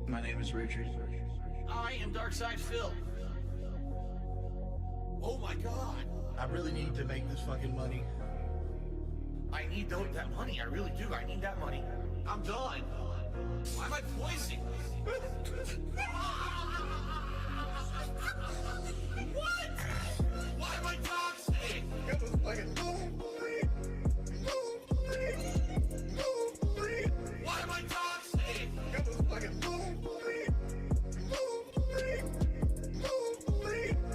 My name is Richard. I am Darkside Phil. Oh my god. I really need to make this fucking money. I need that money. I really do. I need that money. I'm done. Why am I poisoning? What? Why am I toxic? Got this fucking Why am I toxic? Got this fucking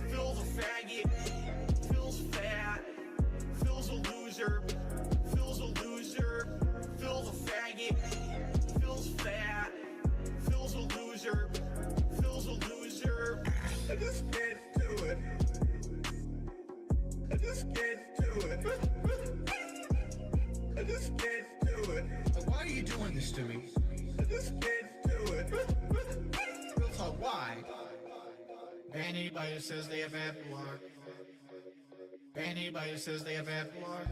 Phil's a faggot. Phil's fat. Phil's a loser. Phil's a loser. Phil's a faggot. Phil's fat. Phil's a loser. Phil's a loser. I just can't do it. I just can't do it. I just can't do it. Why are you doing this to me? I just can't do it. Real talk, why? Ban anybody who says they have bad luck. Ban anybody who says they have bad luck.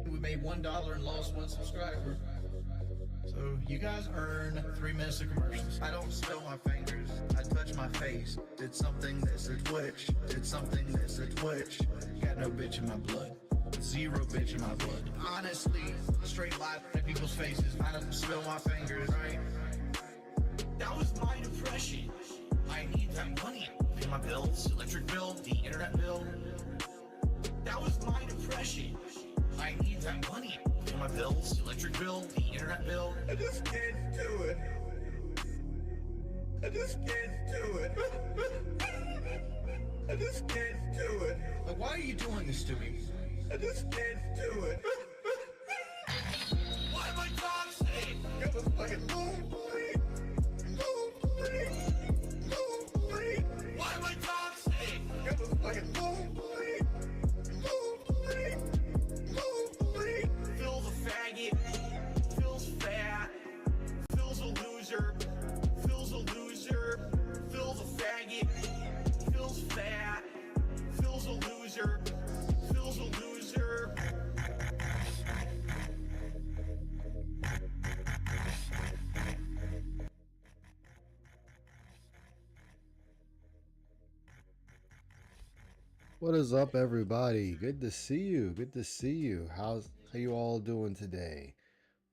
We made $1 and lost 1 subscriber. So you guys earn 3 minutes of commercials. I don't spill my fingers. I touch my face. Did something that's a twitch. Did something that's a twitch. Got no bitch in my blood. 0 bitch in my blood. Honestly, straight lie in people's faces. I don't spill my fingers, right? That was my depression. I need that money. Pay my bills, electric bill, the internet bill. That was my depression. I need that money. Pay my bills, electric bill, the internet bill. I just can't do it. I just can't do it. I just can't do it. Like, why are you doing this to me? I just can't do it. Why am I toxic? Got this fucking Why am I toxic? Got this fucking Phil's a faggot. Phil's fat. Phil's a loser. Phil's a loser. Phil's a faggot. Phil's fat. Phil's a loser. Phil's a loser. What is up, everybody? Good to see you. Good to see you. How you all doing today?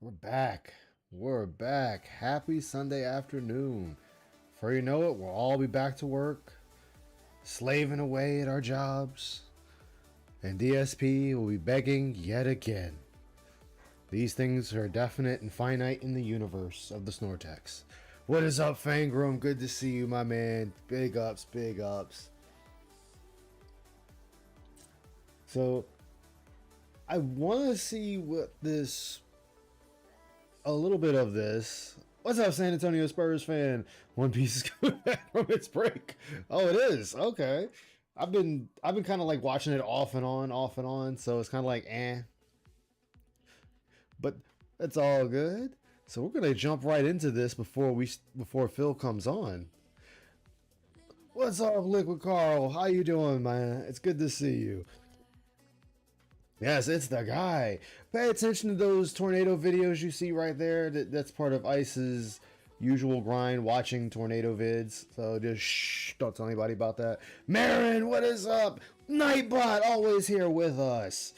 We're back. We're back. Happy Sunday afternoon. Before you know it, we'll all be back to work, slaving away at our jobs, and DSP will be begging yet again. These things are definite and finite in the universe of the Snortex. What is up, Fangroom? Good to see you, my man. Big ups, big ups. So, I want to see what a little bit of this. What's up, San Antonio Spurs fan? One Piece is coming back from its break. Oh, it is? Okay. I've been kind of like watching it off and on, so it's kind of like, eh. But it's all good. So we're going to jump right into this before Phil comes on. What's up, Liquid Carl? How you doing, man? It's good to see you. Yes, it's the guy. Pay attention to those tornado videos you see right there. That's part of Ice's usual grind, watching tornado vids. So just shh, don't tell anybody about that. Marin, what is up? Nightbot, always here with us.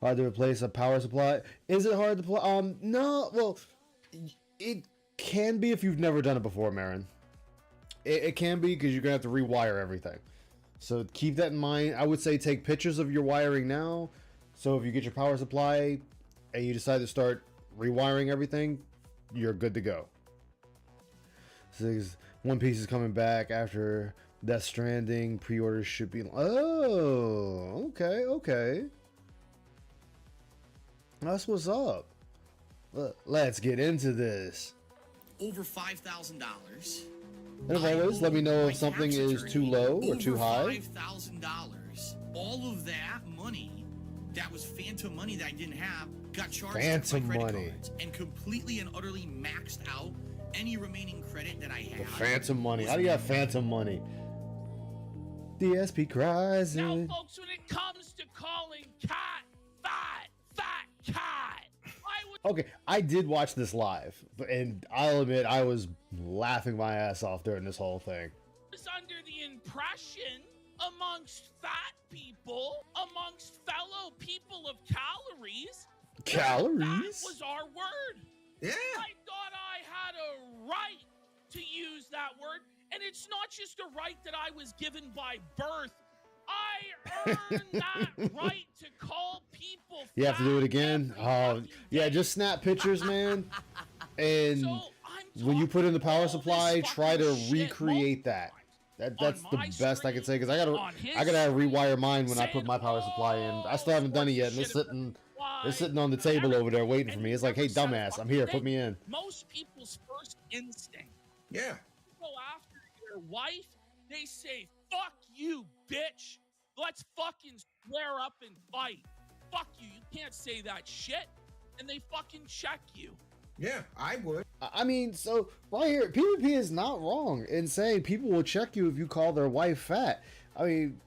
Hard to replace a power supply. Is it hard to play? No, well, it can be if you've never done it before, Marin. It can be because you're going to have to rewire everything. So keep that in mind. I would say take pictures of your wiring now. So if you get your power supply and you decide to start rewiring everything, you're good to go. So One Piece is coming back after Death Stranding. Pre-orders should be... Oh, okay. That's what's up. Let's get into this. Over $5,000. And as always, let me know if something is too low or too high. $5,000. All of that money, that was phantom money that I didn't have, got charged Phantom to my credit money. cards and completely and utterly maxed out any remaining credit that I had. The phantom money. How do you have phantom money? DSP cries. Now, folks, when it comes to calling Cat fat, I would Okay, I did watch this live, and I'll admit I was laughing my ass off during this whole thing. Was under the impression amongst fat people, amongst fellow people of calories, that was our word. Yeah. I thought I had a right to use that word, and it's not just a right that I was given by birth. I earned that right to call people. You have to do it again. Oh, yeah, just snap pictures, man. And So when you put in the power all this supply, try to fucking shit recreate that. That's the my best I can say, because I gotta on his rewire screen, mine when I put saying my power supply in. I still haven't done it yet, and shit about it's sitting on the table over there waiting for me. It's like, hey, dumbass, I'm here, put me in. Most people's first instinct Yeah. go after their wife, they say, fuck you, bitch. Let's fucking square up and fight. Fuck you. You can't say that shit. And they fucking check you. Yeah, I would. I mean, so right here, PvP is not wrong in saying people will check you if you call their wife fat. I mean,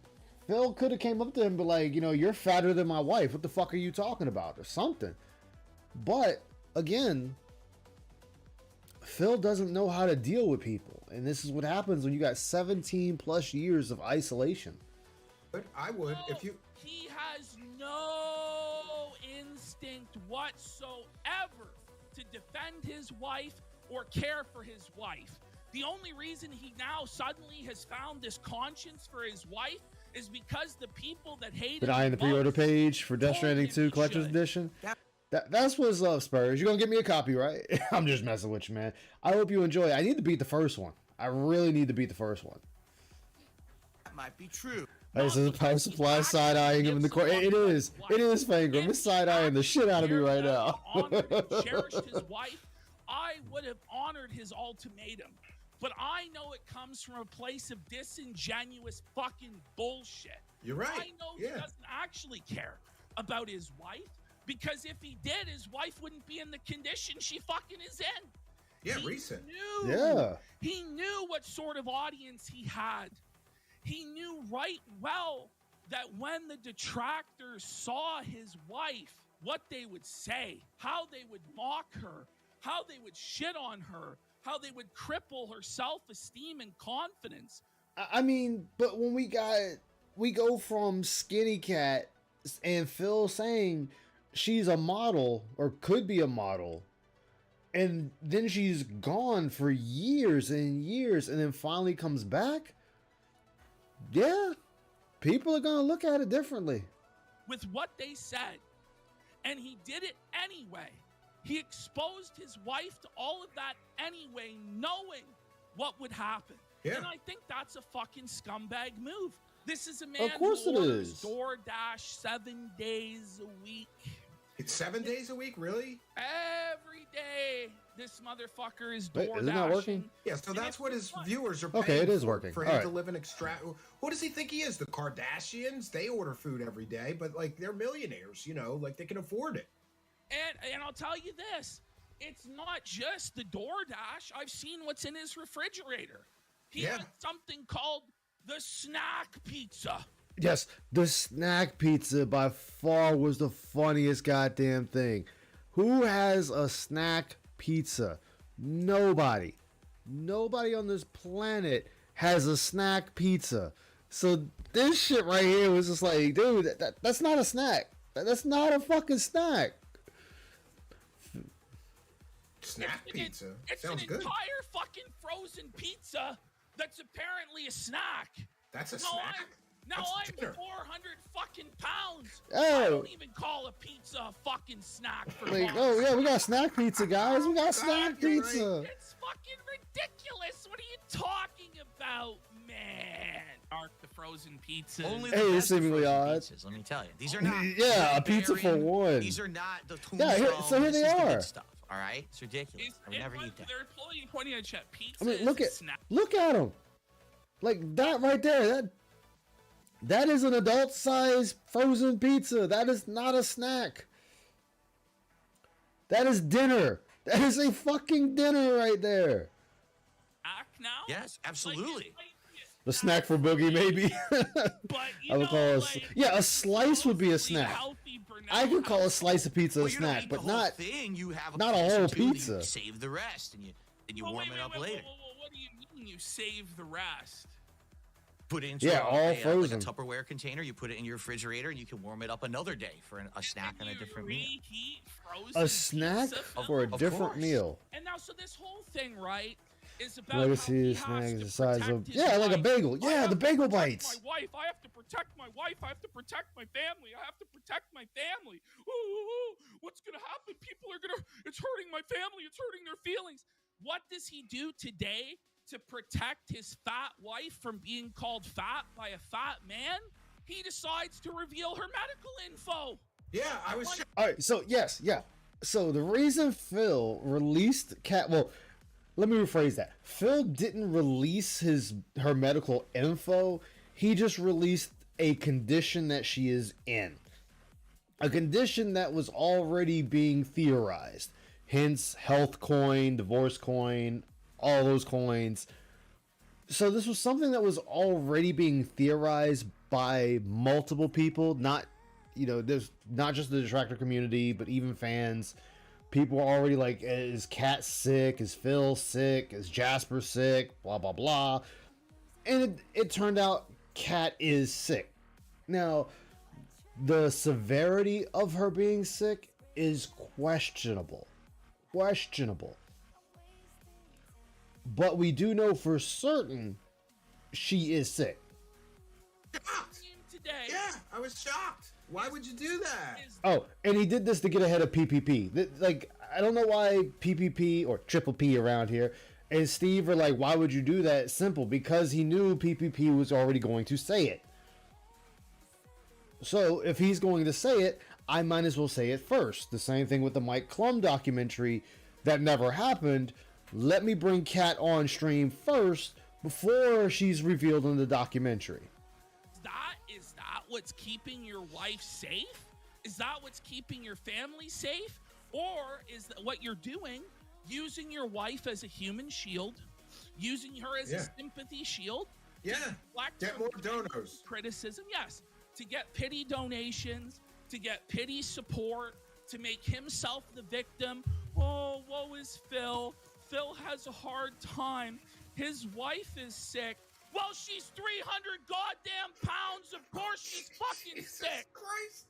Phil could have came up to him and be like, you know, you're fatter than my wife. What the fuck are you talking about? Or something. But, again, Phil doesn't know how to deal with people. And this is what happens when you got 17 plus years of isolation. I would. If you. He has no instinct whatsoever to defend his wife or care for his wife. The only reason he now suddenly has found this conscience for his wife is because the people that hate Been him eyeing the pre-order most page for Death told Stranding him 2 he Collector's should. Edition. That's what's up, Spurs. You're gonna get me a copy, right? I'm just messing with you, man. I hope you enjoy it. I need to beat the first one. I really need to beat the first one. That might be true. Hey, so the power supply side-eyeing him in the corner. It is, Fangram. It's side-eyeing the shit out of me right now. Honored and cherished his wife, I would have honored his ultimatum. But I know it comes from a place of disingenuous fucking bullshit. You're right. I know he Yeah. doesn't actually care about his wife, because if he did, his wife wouldn't be in the condition she fucking is in. Yeah, He recent. knew- Yeah. He knew what sort of audience he had. He knew right well that when the detractors saw his wife, what they would say, how they would mock her, how they would shit on her, how they would cripple her self-esteem and confidence. I mean, but when we go from Skinny Cat and Phil saying she's a model or could be a model, and then she's gone for years and years and then finally comes back, yeah, people are going to look at it differently. With what they said, and he did it anyway. He exposed his wife to all of that anyway, knowing what would happen. Yeah. And I think that's a fucking scumbag move. This is a man Of course who it orders is. DoorDash 7 days a week. It's 7 days a week, really? Every day, this motherfucker is Wait, DoorDashing. isn't that working? Yeah, so And that's it's what his fun. viewers are paying Okay, it is working. for him All right. to live an extra. Who does he think he is? The Kardashians? They order food every day, but like they're millionaires, you know, like they can afford it. And I'll tell you this, it's not just the DoorDash. I've seen what's in his refrigerator. He Yeah. has something called the snack pizza. Yes, the snack pizza by far was the funniest goddamn thing. Who has a snack pizza? Nobody. Nobody on this planet has a snack pizza. So this shit right here was just like, dude, that's not a snack. That's not a fucking snack. Snack pizza. It's Sounds an good. entire fucking frozen pizza that's apparently a snack. That's a Now snack. Now That's I'm dinner. 400 fucking pounds. Oh. I don't even call a pizza a fucking snack for Like, fuck's oh yeah, sake. we got snack pizza, guys. We got snack you're right. pizza. It's fucking ridiculous. What are you talking about, man? Aren't the frozen pizzas? Only the Hey, it's best of seemingly frozen odd. pizzas, let me tell you. These are not. Yeah, a pizza for bearing- one. These are not the tombstone. Yeah, so here this they is the are. good stuff. All right, it's ridiculous. It's- I would never it- eat that. They're pointing at chat. Pizza. I mean, is look a at snack. them. Like that right there. That is an adult size frozen pizza. That is not a snack. That is dinner. That is a fucking dinner right there. Snack now? Yes, Like, absolutely. The snack for Boogie, maybe. But I would call a slice would be a supposedly snack. healthy for now. I could call a slice of pizza a Well, you don't snack, eat the but whole not. thing. You have not a piece or whole two, then pizza. You save the rest, and you Oh, warm it up later. What do you mean you save the rest? Put it into all like frozen. a Tupperware container. You put it in your refrigerator, and you can warm it up another day for a snack on a different meal. Reheat frozen A snack pizza, for a Phil? Of different course. meal. And now, so this whole thing, right, is about Legacy how he snacks has the to size of protect his like a wife. bagel. I Yeah, have the to bagel protect bites. My wife. I have to protect my wife. I have to protect my family. I have to protect my family. Ooh, what's gonna happen? People are gonna. It's hurting my family. It's hurting their feelings. What does he do today to protect his fat wife from being called fat by a fat man? He decides to reveal her medical info. Yeah, I was. All right, so yes, yeah. So the reason Phil released Cat, well, let me rephrase that. Phil didn't release her medical info. He just released a condition that she is in. A condition that was already being theorized. Hence, health coin, divorce coin, all those coins. So this was something that was already being theorized by multiple people, not, there's not just the detractor community, but even fans. People are already like, is Kat sick? Is Phil sick? Is Jasper sick? Blah, blah, blah. And it turned out Kat is sick. Now, the severity of her being sick is questionable. But we do know for certain she is sick. Shocked. Today. Yeah, I was shocked. Why would you do that? Oh, and he did this to get ahead of PPP. Like, I don't know why PPP or Triple P around here and Steve are like, why would you do that? Simple, because he knew PPP was already going to say it. So if he's going to say it, I might as well say it first. The same thing with the Mike Klum documentary that never happened. Let me bring Kat on stream first before she's revealed in the documentary. Is that what's keeping your wife safe? Is that what's keeping your family safe? Or is that what you're doing, using your wife as a human shield, using her as a sympathy shield? Yeah, get more donos. Criticism, yes. To get pity donations, to get pity support, to make himself the victim. Oh, woe is Phil. Phil has a hard time. His wife is sick. Well, she's 300 goddamn pounds. Of course she's fucking sick. Christ.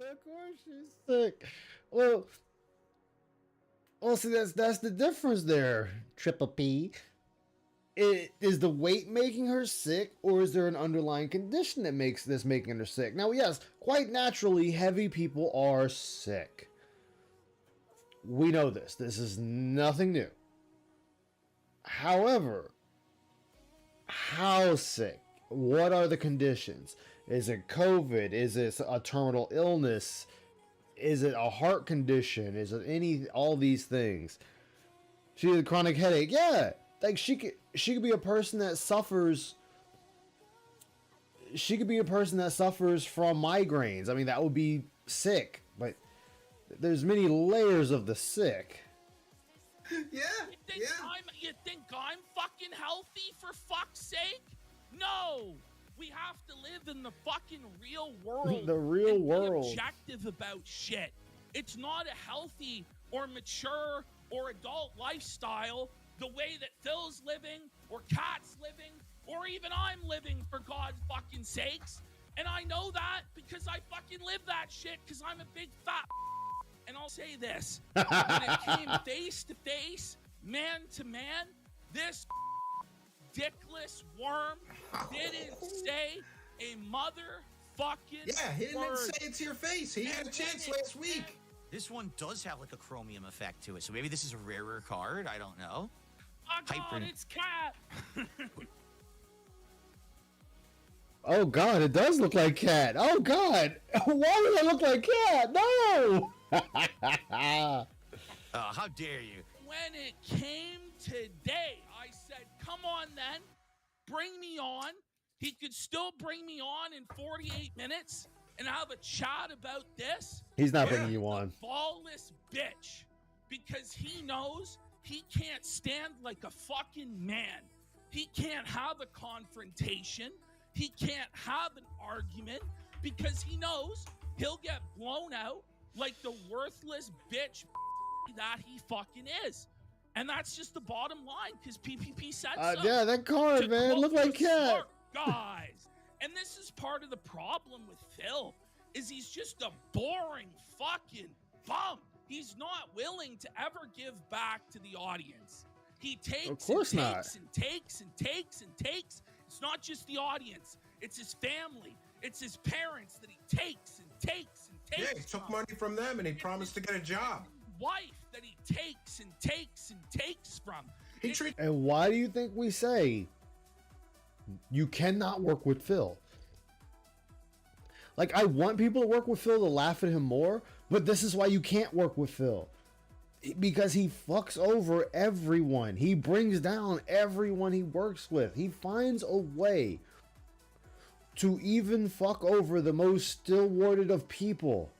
Of course she's sick. Well, see, that's the difference there, Triple P. Is the weight making her sick, or is there an underlying condition that makes this making her sick? Now, yes, quite naturally, heavy people are sick. We know this. This is nothing new. However, how sick? What are the conditions? Is it COVID? Is it a terminal illness? Is it a heart condition? Is it all these things? She has a chronic headache. Yeah, like she could be a person that suffers. She could be a person that suffers from migraines. I mean, that would be sick, but there's many layers of the sick. Yeah, You think I'm fucking healthy, for fuck's sake? No! We have to live in the fucking real world. The real and world. Be objective about shit. It's not a healthy or mature or adult lifestyle the way that Phil's living or Kat's living or even I'm living, for God's fucking sakes. And I know that because I fucking live that shit because I'm a big fat. And I'll say this, when it came face to face, man to man, this dickless worm didn't say a motherfucking Yeah, he didn't word. say it to your face. He had a chance last week. This one does have like a chromium effect to it, so maybe this is a rarer card. I don't know. Oh God, it's Cat. Oh God, it does look like Cat. Oh God, why would it look like Cat? No. How dare you? When it came today, I said, come on then, bring me on. He could still bring me on in 48 minutes and have a chat about this. He's not bringing you on. Ballless bitch. Because he knows he can't stand like a fucking man. He can't have a confrontation. He can't have an argument because he knows he'll get blown out like the worthless bitch that he fucking is. And that's just the bottom line because PPP said so. Yeah, that card, man, looked like cat. Guys. And this is part of the problem with Phil, is he's just a boring fucking bum. He's not willing to ever give back to the audience. He takes Of course and not. takes and takes and takes and takes. It's not just the audience. It's his family. It's his parents that he takes and takes and takes. Yeah, he took money from them and he promised to get a job. Wife that he takes and takes and takes from. He treats And why do you think we say you cannot work with Phil? Like, I want people to work with Phil to laugh at him more, but this is why you can't work with Phil. Because he fucks over everyone. He brings down everyone he works with. He finds a way to even fuck over the most still-worded of people.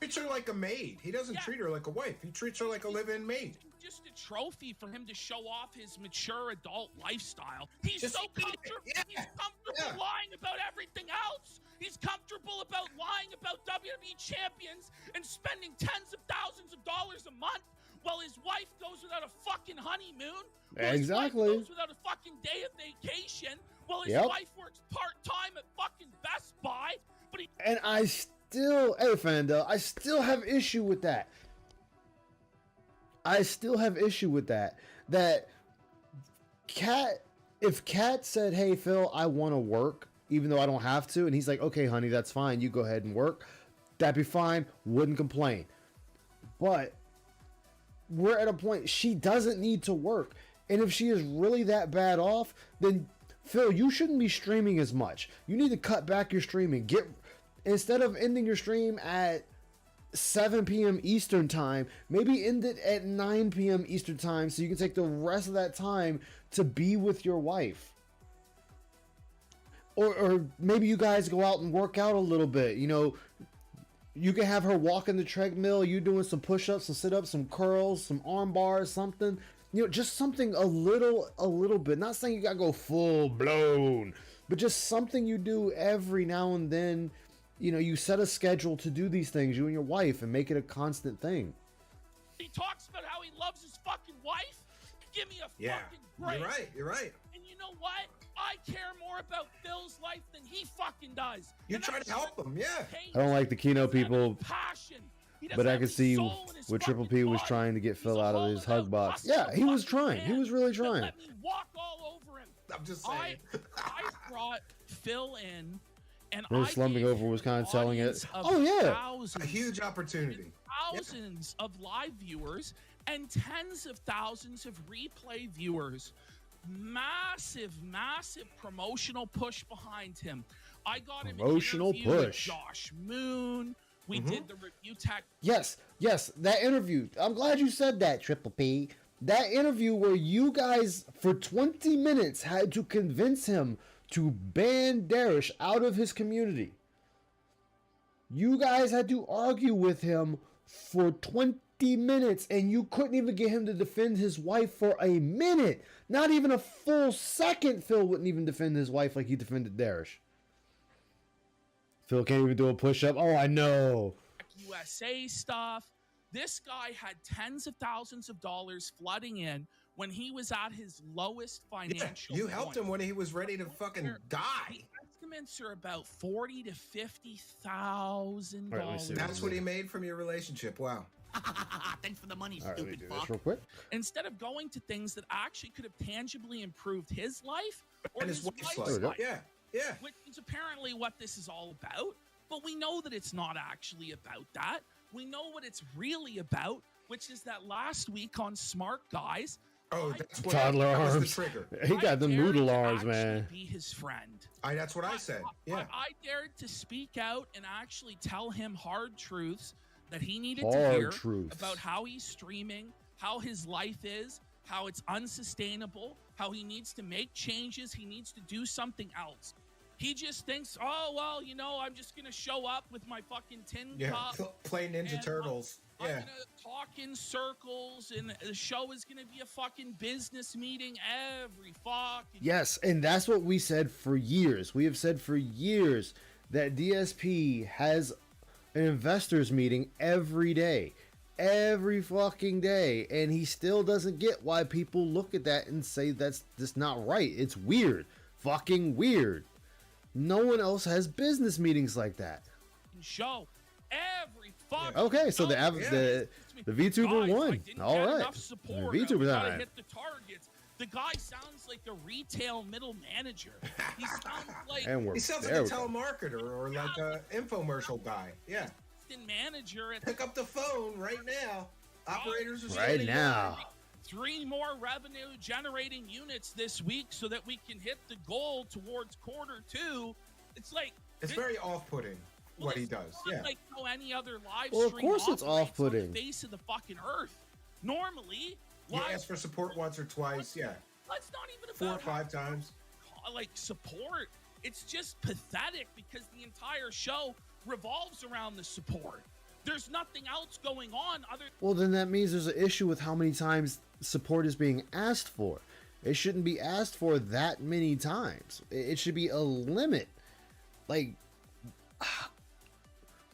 treats her like a maid. He doesn't treat her like a wife. He treats her like a live-in maid. Just a trophy for him to show off his mature adult lifestyle. He's Just so eat it. comfortable. Yeah. He's comfortable Yeah. lying about everything else. He's comfortable about lying about WWE champions and spending tens of thousands of dollars a month while his wife goes without a fucking honeymoon. While his wife Exactly. goes without a fucking day of vacation. While his Yep. wife works part-time at fucking Best Buy. But he And I still, hey Fanda, I still have issue with that. I still have issue with that. That if Cat said, hey Phil, I want to work, even though I don't have to, and he's like, okay, honey, that's fine, you go ahead and work, that'd be fine, wouldn't complain. But we're at a point, she doesn't need to work. And if she is really that bad off, then Phil, you shouldn't be streaming as much. You need to cut back your streaming. Instead of ending your stream at 7 p.m. Eastern time, maybe end it at 9 p.m. Eastern time so you can take the rest of that time to be with your wife. Or maybe you guys go out and work out a little bit. You know, you can have her walk in the treadmill, you doing some push-ups, some sit-ups, some curls, some arm bars, something. You know, just something a little bit. Not saying you gotta go full blown, but just something you do every now and then. You know, you set a schedule to do these things, you and your wife, and make it a constant thing. He talks about how he loves his fucking wife. Give me a Yeah, fucking break. you're right. You're right. And you know what? I care more about Phil's life than he fucking does. You And try that's to help him, yeah. I don't like the Kino He doesn't have people, passion. He doesn't but I have could the see soul in his what Triple fucking P was body. trying to get He's Phil a out of his hollowed hug out box. husk Yeah, of he was fucking trying. He man was really that trying. Let me walk all over him. I'm just saying. I brought Phil in, and Really I slumping gave over was an kind of telling it. audience of Oh, yeah. thousands, A huge opportunity. thousands of live viewers and tens of thousands of replay viewers. Massive promotional push behind him. I got him Promotional an interview with push. Josh Moon. We Mm-hmm. did the review tech. Yes, that interview. I'm glad you said that, Triple P. That interview where you guys, for 20 minutes, had to convince him to ban Darish out of his community. You guys had to argue with him for 20 minutes, and you couldn't even get him to defend his wife for a minute. Not even a full second, Phil wouldn't even defend his wife like he defended Darish. Phil can't even do a push-up. Oh, I know. USA stuff. This guy had tens of thousands of dollars flooding in when he was at his lowest Yeah, financial you helped point. him when he was ready to fucking die. Estimates are about $40,000 to $50,000. All right, let me see what That's what he made from your relationship. Wow. Thanks for the money, All right, let me stupid do this fuck. real quick. Instead of going to things that actually could have tangibly improved his life or And his wife's life. There we go. Yeah, yeah. which is apparently what this is all about. But we know that it's not actually about that. We know what it's really about, which is that last week on Smart Guys, Oh, that's what Toddler that was the arms. trigger. He I got the dared noodle to arms, actually man. Be his friend. That's what I said. Yeah. I dared to speak out and actually tell him hard truths that he needed Hard to hear truths. about how he's streaming, how his life is, how it's unsustainable, how he needs to make changes, he needs to do something else. He just thinks, oh, well, you know, I'm just going to show up with my fucking tin Yeah. cup. Play Ninja and Turtles. I'm Yeah. gonna talk in circles, and the show is gonna be a fucking business meeting every fucking. Yes, and that's what we said for years. We have said for years that DSP has an investors meeting every day. Every fucking day. And he still doesn't get why people look at that and say that's just not right. It's weird. Fucking weird. No one else has business meetings like that. Show every fucking. Okay, so show. the VTuber Guys, I won. didn't All get right. enough support. The VTuber We gotta time. hit the targets. The guy sounds like a retail middle manager. He sounds like And we're He sounds like there a we go. telemarketer or like a infomercial guy. Yeah. assistant manager at Pick up the phone right now. Operators are Right standing now. 3 more revenue generating units this week so that we can hit the goal towards Q2. It's like It's very off-putting well, what he it's does. not Yeah. like no any other live Well, of stream course it's operates off-putting. on the face of the fucking earth. Normally, You live ask for support once or twice. Yeah. that's not even 4 or about 5 times. like support. It's just pathetic because the entire show revolves around the support. There's nothing else going on other. Well, then that means there's an issue with how many times support is being asked for. It shouldn't be asked for that many times. It should be a limit. Like,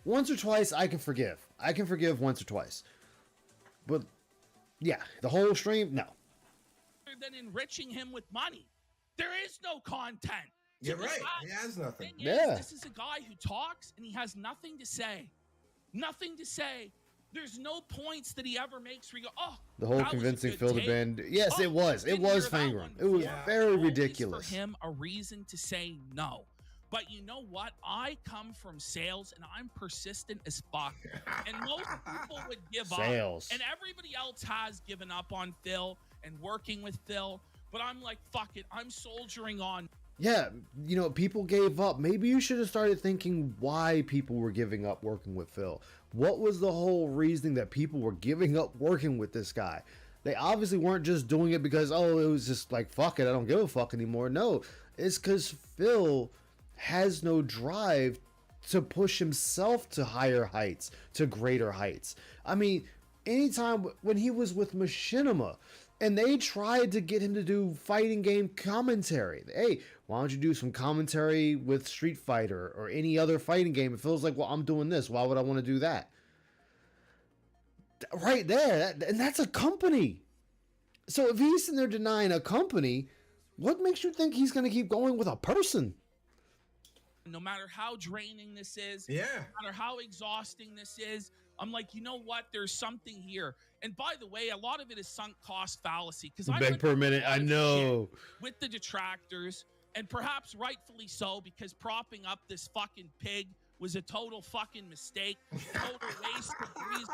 once or twice, I can forgive. I can forgive once or twice. But, yeah, the whole stream, no. Than enriching him with money. There is no content. You're To right. that, He has nothing. thing is, Yeah. this is a guy who talks and he has nothing to say. Nothing to say. There's no points that he ever makes where you go, oh, The whole that was a convincing good Phil to take. bend. Yes, Oh, it was. It didn't was hear that Fangram. one It was before. very Always ridiculous. For him, a reason to say no. But you know what? I come from sales and I'm persistent as fuck. And most people would give Sales. up. And everybody else has given up on Phil and working with Phil. But I'm like, fuck it. I'm soldiering on. Yeah, you know, people gave up. Maybe you should have started thinking why people were giving up working with Phil. What was the whole reasoning that people were giving up working with this guy? They obviously weren't just doing it because, oh, it was just like, fuck it, I don't give a fuck anymore. No, it's because Phil has no drive to push himself to higher heights, to greater heights. I mean, anytime when he was with Machinima, and they tried to get him to do fighting game commentary. Hey, why don't you do some commentary with Street Fighter or any other fighting game? It feels like, well, I'm doing this. Why would I want to do that? Right there. And that's a company. So if he's in there denying a company, what makes you think he's going to keep going with a person? No matter how draining this is, Yeah. no matter how exhausting this is, I'm like, you know what? There's something here. And by the way, a lot of it is sunk cost fallacy. Because Beg per minute. I know. with the detractors, and perhaps rightfully so, because propping up this fucking pig was a total fucking mistake, total waste of resources.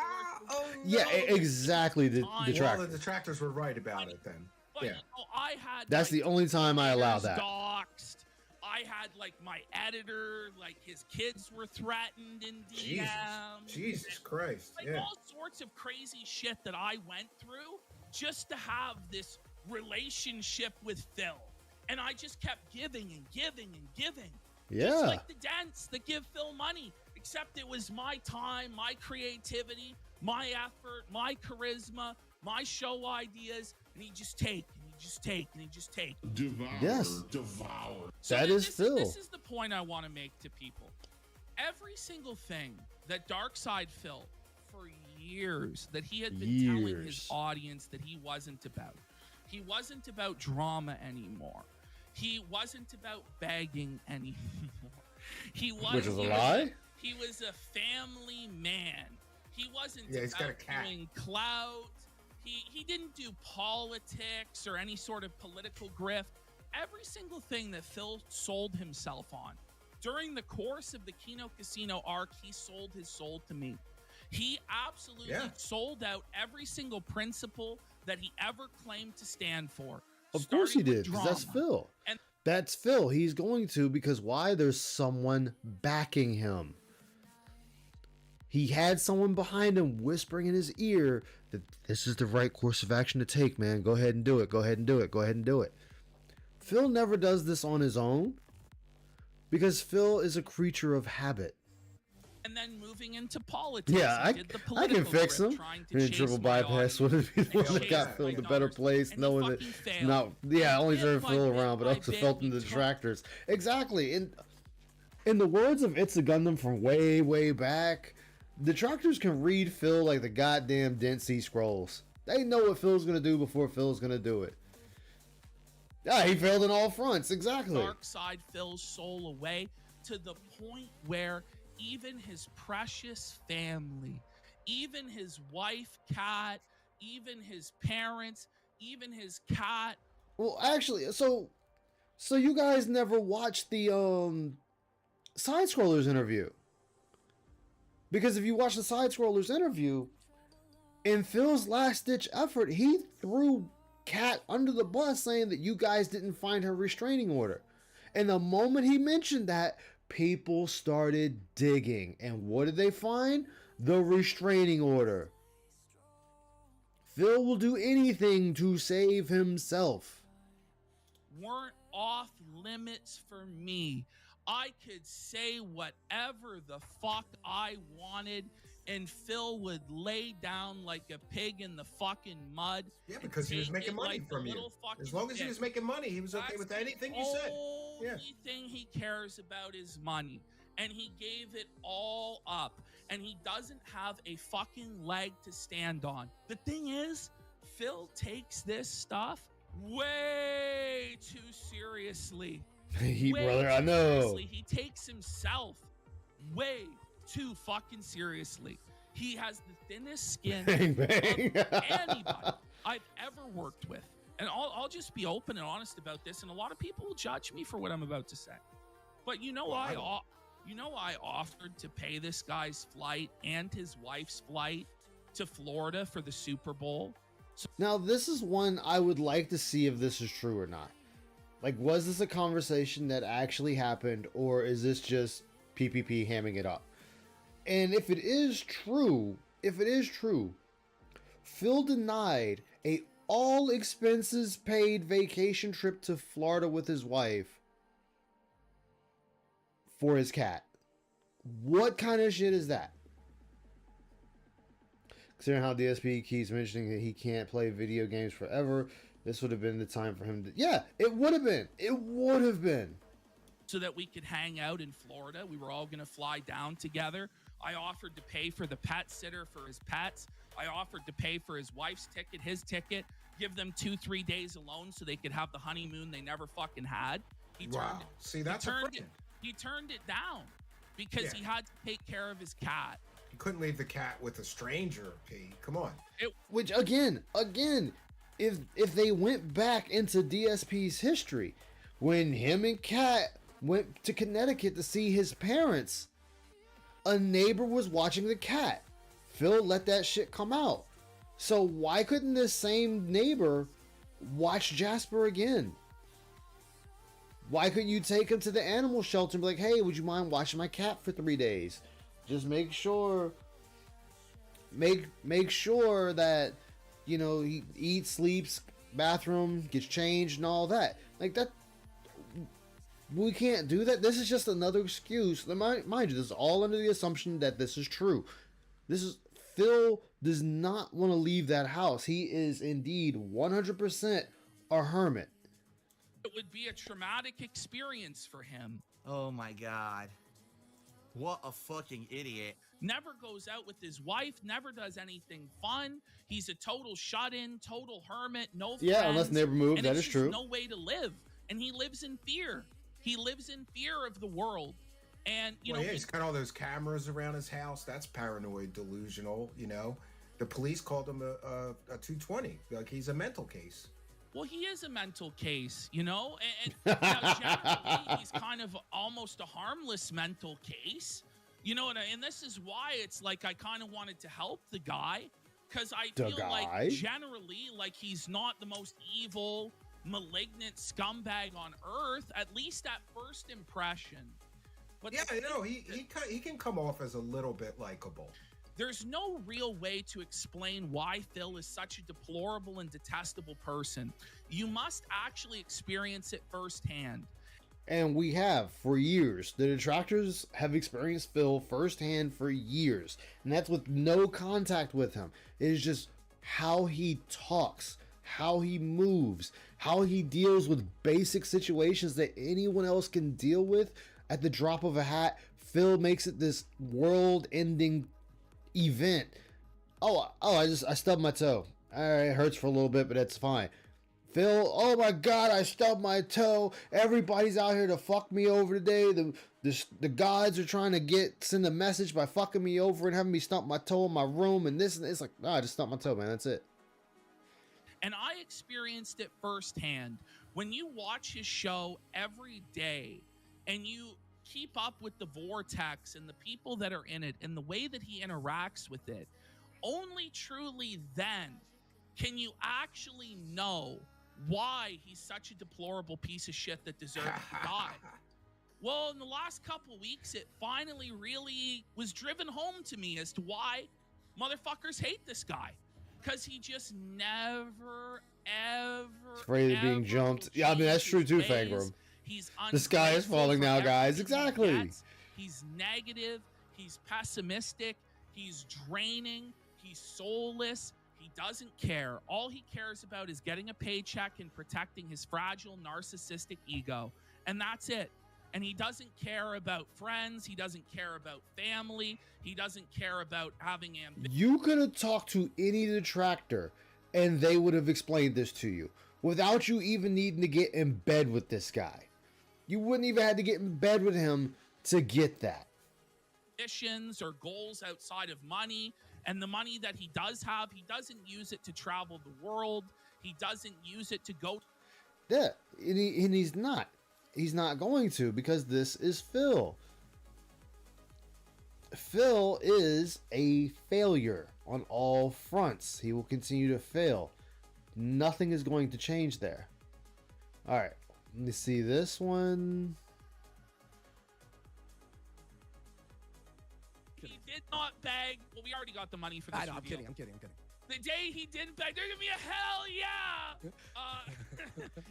Oh, Yeah, no. exactly. The Well, Well, detractor. the detractors were right about it then. But Yeah. you know, I had That's the only time I allow that. Doxed. I had like my editor, like his kids were threatened in Jesus. DM. Jesus Christ. Like Yeah. all sorts of crazy shit that I went through just to have this relationship with Phil. And I just kept giving and giving and giving. Just Yeah. like the dents that give Phil money, except it was my time, my creativity, my effort, my charisma, my show ideas, and he just take and he just take and he just take. Yes. So That is Phil. This is the point I want to make to people. Every single thing that Darkside Phil, for years, that he had been telling his Years. audience that he wasn't about. He wasn't about drama anymore. He wasn't about begging anymore. He was, Which is a he lie? he was a family man. He wasn't Yeah, he's got a about cat. doing clout. He didn't do politics or any sort of political grift. Every single thing that Phil sold himself on during the course of the Kino Casino arc, he sold his soul to me. He absolutely Yeah. sold out every single principle that he ever claimed to stand for. Of course he starting with did, because that's drama. Phil. And- That's Phil. He's going to, because why? There's someone backing him. He had someone behind him whispering in his ear that this is the right course of action to take, man. Go ahead and do it. Go ahead and do it. Go ahead and do it. Phil never does this on his own because Phil is a creature of habit. and then moving into politics. Yeah, He did the I can political fix grip, them. trying to And chase triple my bypass audience would have been and the one that chase got Phil my in a better numbers, place, and he knowing that fucking failed. no, yeah, only Bit served by Phil bit around, but by also bit, felt in we the took- detractors. Exactly. In the words of It's a Gundam from way, way back, detractors can read Phil like the goddamn Dead Sea Scrolls. They know what Phil's gonna do before Phil's gonna do it. Yeah, he failed on all fronts. Exactly. Dark side Phil's soul away to the point where even his precious family, even his wife, cat, even his parents, even his cat. Well, actually, so you guys never watched the side scrollers interview? Because if you watch the side scrollers interview, in Phil's last ditch effort, he threw Kat under the bus, saying that you guys didn't find her restraining order. And the moment he mentioned that, people started digging. And what did they find? The restraining order. Phil will do anything to save himself. Weren't off limits for me. I could say whatever the fuck I wanted, and Phil would lay down like a pig in the fucking mud. Yeah, because he was making money from you. As long as he was making money, he was okay with anything you said. The only thing he cares about is money. And he gave it all up. And he doesn't have a fucking leg to stand on. The thing is, Phil takes this stuff way too seriously. Brother, I know. Seriously. He takes himself way too fucking seriously. He has the thinnest skin Bang, bang. of anybody I've ever worked with. And I'll just be open and honest about this. And a lot of people will judge me for what I'm about to say. But you know, I offered to pay this guy's flight and his wife's flight to Florida for the Super Bowl. Now, this is one I would like to see if this is true or not. Like, was this a conversation that actually happened, or is this just PPP hamming it up? And if it is true, Phil denied a all expenses paid vacation trip to Florida with his wife for his cat. What kind of shit is that? Considering how DSP keeps mentioning that he can't play video games forever, this would have been the time for him to... Yeah, it would have been. It would have been. So that we could hang out in Florida. We were all going to fly down together. I offered to pay for the pet sitter for his pets. I offered to pay for his wife's ticket, his ticket, give them 2-3 days alone so they could have the honeymoon they never fucking had. He turned it down because he had to take care of his cat. He couldn't leave the cat with a stranger, P. Come on. Which again, if they went back into DSP's history, when him and Kat went to Connecticut to see his parents, a neighbor was watching the cat. Phil let that shit come out. So why couldn't this same neighbor watch Jasper again? Why couldn't you take him to the animal shelter and be like, hey, would you mind watching my cat for 3 days? Just make sure that, you know, he eats, sleeps, bathroom, gets changed and all that. Like that, we can't do that. This is just another excuse. Mind you, this is all under the assumption that this is true. Phil does not want to leave that house. He is indeed 100% a hermit. It would be a traumatic experience for him. Oh my God. What a fucking idiot. Never goes out with his wife, never does anything fun. He's a total shut-in, total hermit, no friends. Yeah, unless neighbor moved, that is true. No way to live. And he lives in fear. He lives in fear of the world. And, you know, he's got all those cameras around his house. That's paranoid, delusional, you know. The police called him a 220. Like, he's a mental case. Well, he is a mental case, you know, and now generally he's kind of almost a harmless mental case, you know, and this is why it's like I kind of wanted to help the guy, because I feel like generally like he's not the most evil, malignant scumbag on earth, at least at first impression. But yeah, you know, he can come off as a little bit likable. There's no real way to explain why Phil is such a deplorable and detestable person. You must actually experience it firsthand. And we have for years. The detractors have experienced Phil firsthand for years. And that's with no contact with him. It is just how he talks, how he moves, how he deals with basic situations that anyone else can deal with at the drop of a hat. Phil makes it this world-ending event. I stubbed my toe. All right, it hurts for a little bit, but that's fine. Phil, oh my God, I stubbed my toe. Everybody's out here to fuck me over today. The gods are trying to send a message by fucking me over and having me stump my toe in my room and this and it's like, I just stumped my toe, man. That's it. And I experienced it firsthand. When you watch his show every day and you keep up with the vortex and the people that are in it and the way that he interacts with it, only truly then can you actually know why he's such a deplorable piece of shit that deserves to die. Well, in the last couple weeks, it finally really was driven home to me as to why motherfuckers hate this guy. Because he just never, ever, afraid of being jumped. Yeah, I mean, that's true too, Fangram. The sky is falling now, guys. Exactly. He's negative. He's pessimistic. He's draining. He's soulless. He doesn't care. All he cares about is getting a paycheck and protecting his fragile, narcissistic ego. And that's it. And he doesn't care about friends. He doesn't care about family. He doesn't care about having ambition. You could have talked to any detractor and they would have explained this to you without you even needing to get in bed with this guy. You wouldn't even have to get in bed with him to get that. Missions or goals outside of money. And the money that he does have, he doesn't use it to travel the world. He doesn't use it to go. Yeah, and he's not. He's not going to, because this is Phil. Phil is a failure on all fronts. He will continue to fail. Nothing is going to change there. All right, let me see this one. He did not beg. Well, we already got the money for this. I know, reveal. I'm kidding. The day he didn't beg, there's gonna be a hell yeah.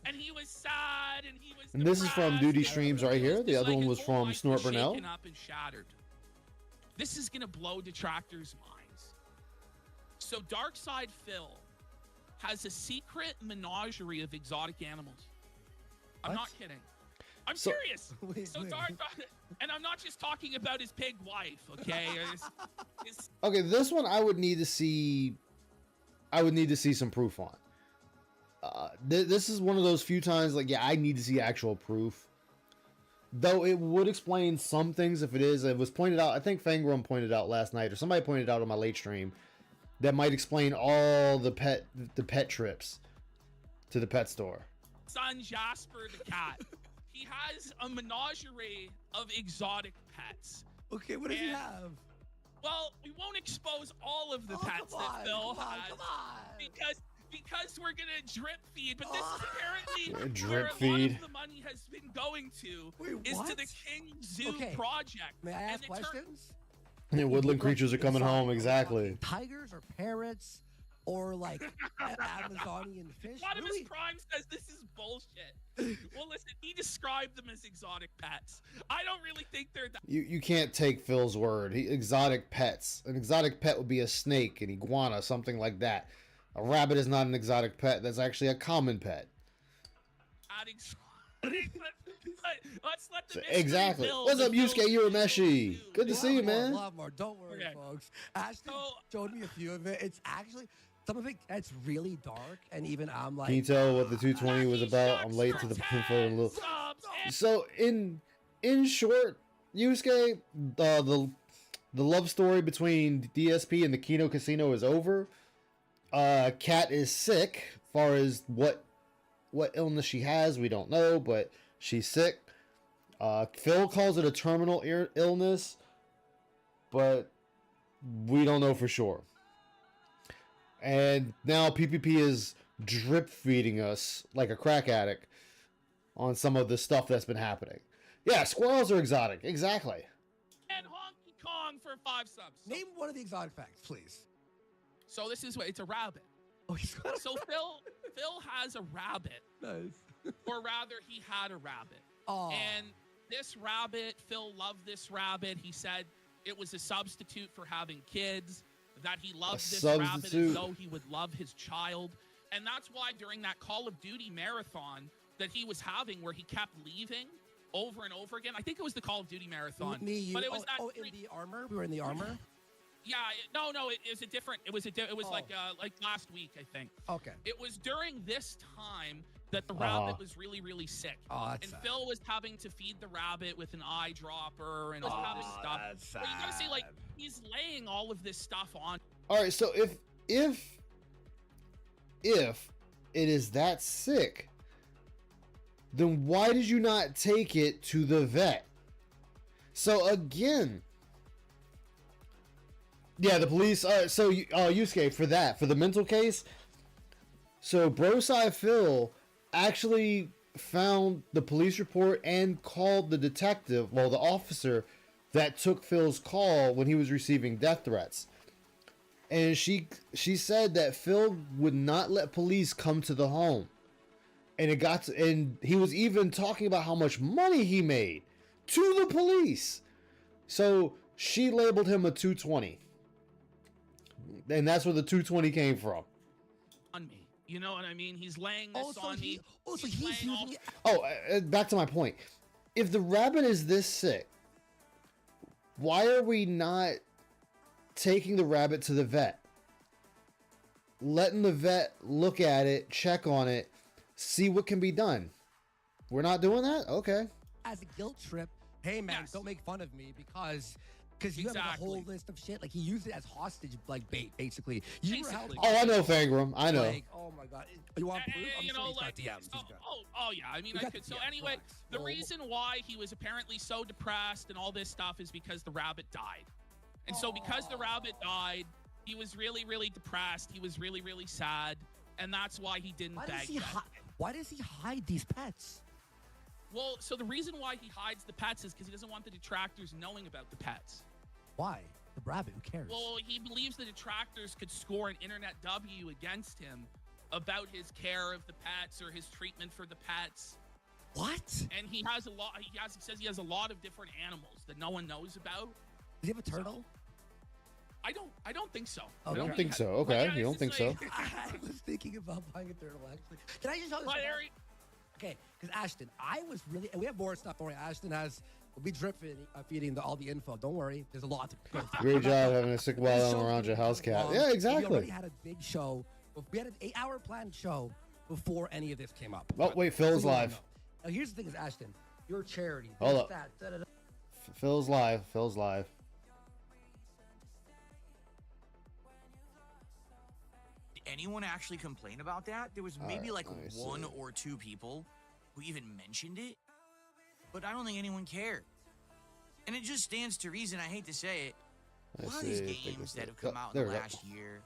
And he was sad, and he was. And this is from depressed, Duty and Streams it right here. just The other like one his was whole from life Snort was Burnell. shaken up and shattered. This is gonna blow detractors' minds. So Darkside Phil has a secret menagerie of exotic animals. I'm not kidding. I'm serious. Wait. And I'm not just talking about his pig wife, okay? Okay, this one I would need to see. I would need to see some proof on. This is one of those few times, like, yeah, I need to see actual proof. Though it would explain some things if it is. It was pointed out, I think Fangram pointed out last night, or somebody pointed out on my late stream, that might explain all the pet trips to the pet store. Son Jasper the cat. He has a menagerie of exotic pets. Okay, what does he have? Well, we won't expose all of the pets that Phil has. Come on. Because we're gonna drip feed, but this is apparently Drip where a lot feed. of the money has been going to. Wait, is what? to the King Zoo project. May I ask And questions? And woodland creatures are coming home, exactly. Tigers or parrots or like Amazonian fish? Anonymous Prime says this is bullshit. Well, listen, he described them as exotic pets. I don't really think they're that. You can't take Phil's word. Exotic pets. An exotic pet would be a snake, an iguana, something like that. A rabbit is not an exotic pet. That's actually a common pet. Let's let the Exactly. build. What's up, The Yusuke build Urameshi? Good to see you, A man. lot more. Don't worry, Okay. folks. Ashton So- showed me a few of it. It's actually some of it's really dark, and even I'm like, Can you tell what the 220 was about? I'm late to the info a little. So in short, Yusuke, the love story between DSP and the Kino Casino is over. Kat is sick. Far as what illness she has, we don't know, but she's sick. Phil calls it a terminal illness, but we don't know for sure. And now PPP is drip feeding us like a crack addict on some of the stuff that's been happening. Yeah, squirrels are exotic. Exactly. And Honky Kong for 5 subs. name one of the exotic facts, please. So this is what it's a rabbit. Oh, he's got So Phil has a rabbit. nice. or rather, he had a rabbit. Oh. And this rabbit, Phil loved this rabbit. He said it was a substitute for having kids, that he loved this rabbit as though he would love his child. And that's why during that Call of Duty marathon that he was having, where he kept leaving over and over again, I think it was the Call of Duty marathon. Me, you, but it was in the armor? We were in the armor? Yeah, no, it was a different. It was like last week, I think. Okay. It was during this time that the rabbit was really, really sick. Oh, that's and sad. Phil was having to feed the rabbit with an eyedropper and all this stuff. That's But you gotta see, like, he's laying all of this stuff on. All right, so if it is that sick, then why did you not take it to the vet? So again, yeah, the police. So Yusuke, for the mental case. So Brosai Phil actually found the police report and called the detective, well, the officer that took Phil's call when he was receiving death threats. And she said that Phil would not let police come to the home. And and he was even talking about how much money he made to the police. So she labeled him a 220. And that's where the 220 came from. On me, you know what I mean? He's laying this on me. So He's he's laying using all- Back to my point. If the rabbit is this sick, why are we not taking the rabbit to the vet? Letting the vet look at it, check on it, see what can be done. We're not doing that? Okay. as a guilt trip. Hey man, Yes. don't make fun of me because you have like, a whole Exactly. list of shit. Like he used it as hostage like bait, basically. You were held Basically. Oh, I know Fangram. I know. Like, oh my god, you want proof? I'm you sure know, he's got like, DMs. He's got- oh, yeah. I mean, We I got could. the So DMs, anyway, relax. the Well, reason why he was apparently so depressed and all this stuff is because the rabbit died. And so because the rabbit died, he was really, really depressed. He was really, really sad. And that's why he didn't beg them. Why does he hide these pets? Well, so the reason why he hides the pets is because he doesn't want the detractors knowing about the pets. Why? The rabbit, who cares? Well, he believes the detractors could score an internet W against him about his care of the pets or his treatment for the pets. What? And he has a lot. He says he has a lot of different animals that no one knows about. Does he have a turtle? I don't think so. Oh, I don't okay. think so. But Okay, yeah, you don't it's think just so? like- I was thinking about buying a turtle, actually. Can I just tell you But something? Harry, Okay, because Ashton, I was really, and we have more stuff. Don't worry, Ashton will be drip feeding all the info. Don't worry, there's a lot to go through. Great job having a sick This while show around your was house cat. long. Yeah, We exactly. already had a big show. We had an 8-hour planned show before any of this came up. Oh, wait, Phil's So you wanna live. know. Now, here's the thing is, Ashton, your charity. Hold this, up. that, da-da-da. Phil's live. Phil's live. Did anyone actually complain about that? There was maybe Alright, like let me one see. or two people who even mentioned it, but I don't think anyone cared. And it just stands to reason, I hate to say it, a Let's lot of these see, take games this that look. have come Oh, out there in the we go. last year,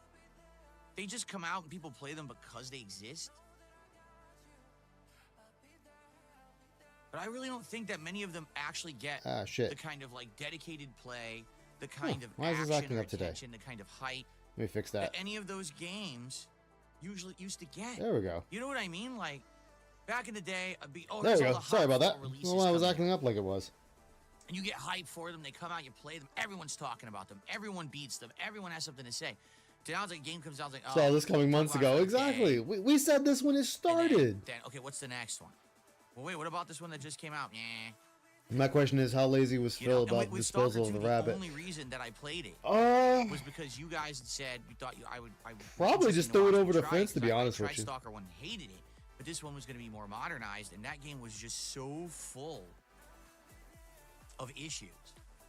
they just come out and people play them because they exist. But I really don't think that many of them actually get Ah, shit. the kind of like dedicated play, the kind of why is this action acting or up today? attention, the kind of height Let me fix that that. any of those games usually used to get. There we go. You know what I mean? Like back in the day, I'd be There we here's all go. the Sorry hot about that. fall releases Well, I was coming acting out. up like it was. And you get hyped for them. They come out, you play them. Everyone's talking about them. Everyone beats them. Everyone has something to say. So now it's like a game comes out, it's like, Saw this coming talk months about it ago. for a Exactly. day. We said this when it And started. Then, okay, what's the next one? Well, wait, what about this one that just came out? Yeah. My question is, how lazy was You know, Phil and about with disposal Stalker of 2, the rabbit? only reason that I played it was because you guys had said you thought I would Probably interested just to threw it watch over me the try fence, to because be I honest tried with you. Stalker 1 and hated it, but this one was going to be more modernized, and that game was just so full of issues,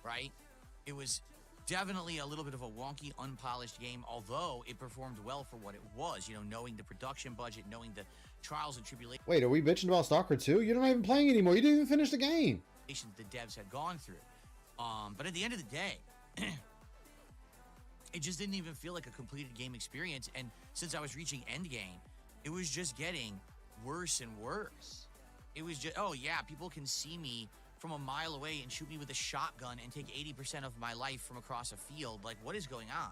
right? It was definitely a little bit of a wonky, unpolished game, although it performed well for what it was, you know, knowing the production budget, knowing the trials and tribulations Wait, are we bitching about Stalker 2? You're not even playing anymore. You didn't even finish the game. the devs had gone through. But at the end of the day, it just didn't even feel like a completed game experience. And since I was reaching endgame, it was just getting worse and worse. It was just, oh yeah, people can see me from a mile away and shoot me with a shotgun and take 80% of my life from across a field. Like, what is going on?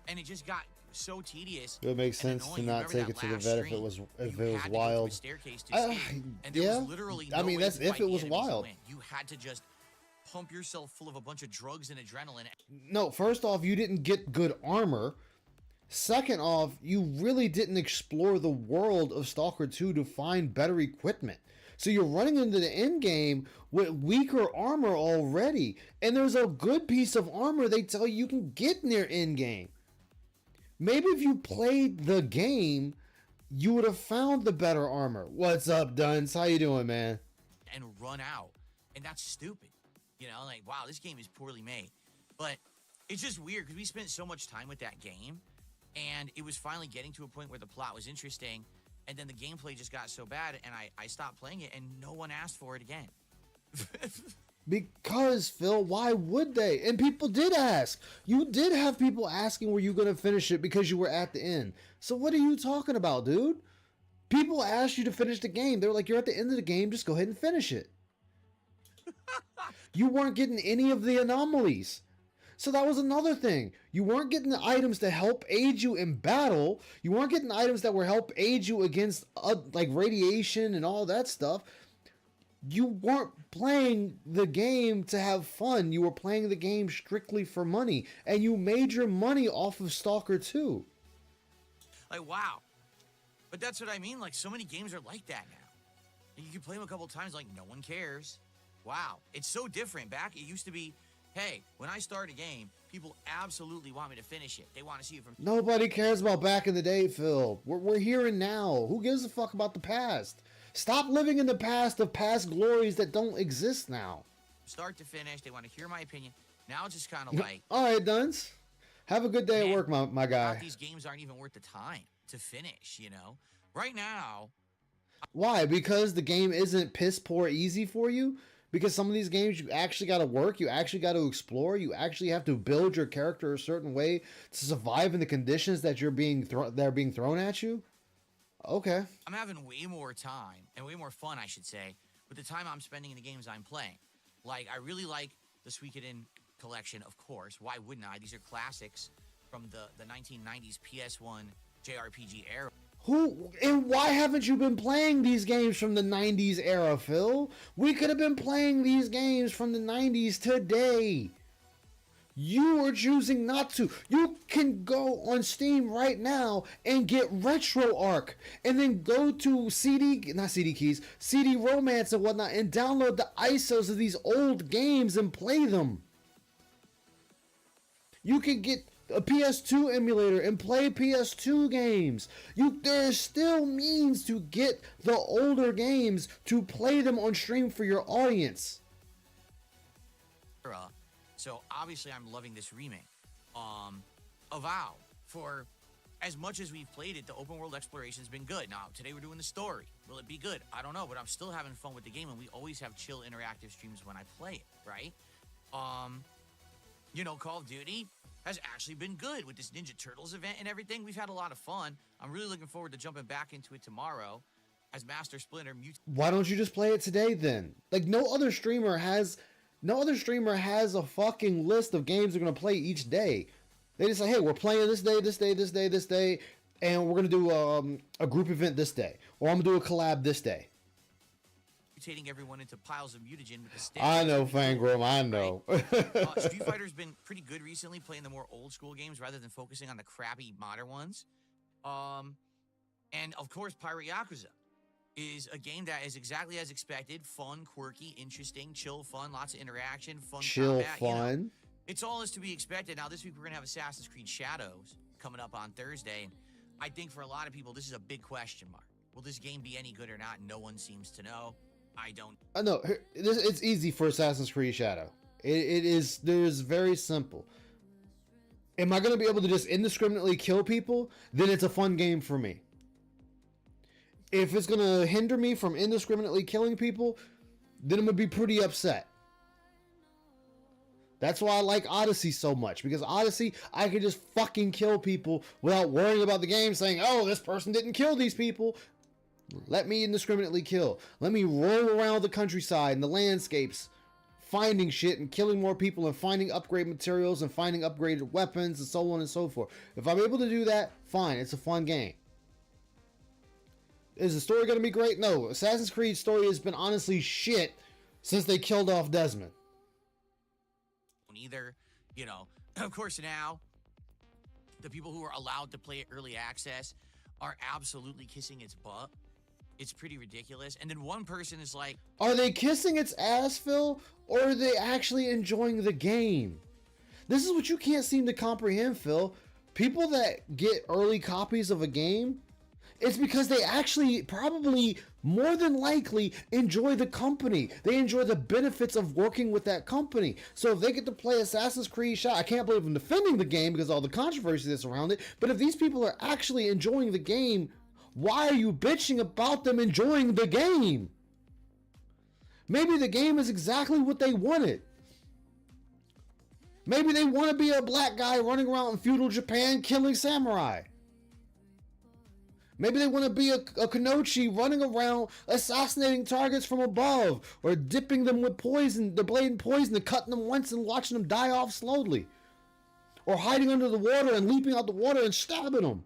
And it just got was so tedious. It would make and sense to annoying. not Remember take that it to the last vet if stream? it was You if it had was to go to a wild. staircase to escape, and there Yeah, was literally I no mean way that's to if fight it the was enemies to wild. win. You had to just pump yourself full of a bunch of drugs and adrenaline. No, first off, you didn't get good armor. Second off, you really didn't explore the world of Stalker 2 to find better equipment. So you're running into the end game with weaker armor already. And there's a good piece of armor they tell you can get near end game. Maybe if you played the game, you would have found the better armor. What's up, Duns? How you doing, man? and run out. And that's stupid. You know, like, wow, this game is poorly made. But it's just weird because we spent so much time with that game, and it was finally getting to a point where the plot was interesting, and then the gameplay just got so bad, and I stopped playing it, and no one asked for it again. Because, Phil, why would they? And people did ask. You did have people asking were you going to finish it because you were at the end. So what are you talking about, dude? People asked you to finish the game. They were like, you're at the end of the game, just go ahead and finish it. You weren't getting any of the anomalies. So that was another thing. You weren't getting the items to help aid you in battle. You weren't getting items that were help aid you against like radiation and all that stuff. You weren't playing the game to have fun. You were playing the game strictly for money. And you made your money off of Stalker 2. Like, wow. But that's what I mean. Like, so many games are like that now. And you can play them a couple times, like, no one cares. Wow. It's so different. Back, it used to be, hey, when I start a game, people absolutely want me to finish it. They want to see it from... Nobody cares about back in the day, Phil. We're here and now. Who gives a fuck about the past? Stop living in the past of past glories that don't exist now. start to finish. They want to hear my opinion. Now it's just kind of like... All right, Duns. Have a good day at work, my guy. These games aren't even worth the time to finish, you know? Right now... Why? Because the game isn't piss poor easy for you? Because some of these games you actually got to work, you actually got to explore, you actually have to build your character a certain way to survive in the conditions that you're being that are being thrown at you? Okay. I'm having way more time, and way more fun, I should say, with the time I'm spending in the games I'm playing. Like, I really like the Suikoden collection, of course. Why wouldn't I? These are classics from the 1990s PS1 JRPG era. Who and why haven't you been playing these games from the 90s era, Phil? We could have been playing these games from the 90s today. You are choosing not to. You can go on Steam right now and get RetroArch and then go to CD Romance and whatnot and download the ISOs of these old games and play them. You can get a PS2 emulator and play PS2 games. There are still means to get the older games to play them on stream for your audience. So obviously I'm loving this remake. Avow, for as much as we've played it, the open world exploration's been good. Now, today we're doing the story. Will it be good? I don't know, but I'm still having fun with the game, and we always have chill interactive streams when I play it, right? You know, Call of Duty has actually been good with this Ninja Turtles event and everything. We've had a lot of fun. I'm really looking forward to jumping back into it tomorrow as Master Splinter mutates. Why don't you just play it today then? Like no other streamer has a fucking list of games they're gonna play each day. They just say, hey, we're playing this day, this day, this day, this day, and we're gonna do a group event this day, or I'm gonna do a collab this day. Mutating everyone into piles of mutagen with the stick. I know, Fangram, I know. Right? Street Fighter's been pretty good recently, playing the more old school games rather than focusing on the crappy modern ones. And of course, Pirate Yakuza is a game that is exactly as expected: fun, quirky, interesting, chill, fun, lots of interaction, fun, chill, combat, fun. You know, it's all as to be expected. Now, this week we're gonna have Assassin's Creed Shadows coming up on Thursday, and I think for a lot of people this is a big question mark. Will this game be any good or not? No one seems to know. I don't. I know it's easy for Assassin's Creed Shadow. It is. There's very simple. Am I going to be able to just indiscriminately kill people? Then it's a fun game for me. If it's going to hinder me from indiscriminately killing people, then I'm going to be pretty upset. That's why I like Odyssey so much, because Odyssey, I can just fucking kill people without worrying about the game saying, oh, this person didn't kill these people. Let me indiscriminately kill. Let me roll around the countryside and the landscapes finding shit and killing more people and finding upgrade materials and finding upgraded weapons and so on and so forth. If I'm able to do that, fine. It's a fun game. Is the story going to be great? No. Assassin's Creed story has been honestly shit since they killed off Desmond. Either, you know, of course now, the people who are allowed to play it early access are absolutely kissing its butt. It's pretty ridiculous. And then one person is like, are they kissing its ass, Phil? Or are they actually enjoying the game? This is what you can't seem to comprehend, Phil. People that get early copies of a game, it's because they actually probably more than likely enjoy the company. They enjoy the benefits of working with that company. So if they get to play Assassin's Creed Shot, I can't believe I'm defending the game because of all the controversy that's around it. But if these people are actually enjoying the game, why are you bitching about them enjoying the game? Maybe the game is exactly what they wanted. Maybe they want to be a black guy running around in feudal Japan killing samurai. Maybe they want to be a Kanochi running around assassinating targets from above or dipping them with poison, the blade in poison and cutting them once and watching them die off slowly. Or hiding under the water and leaping out the water and stabbing them.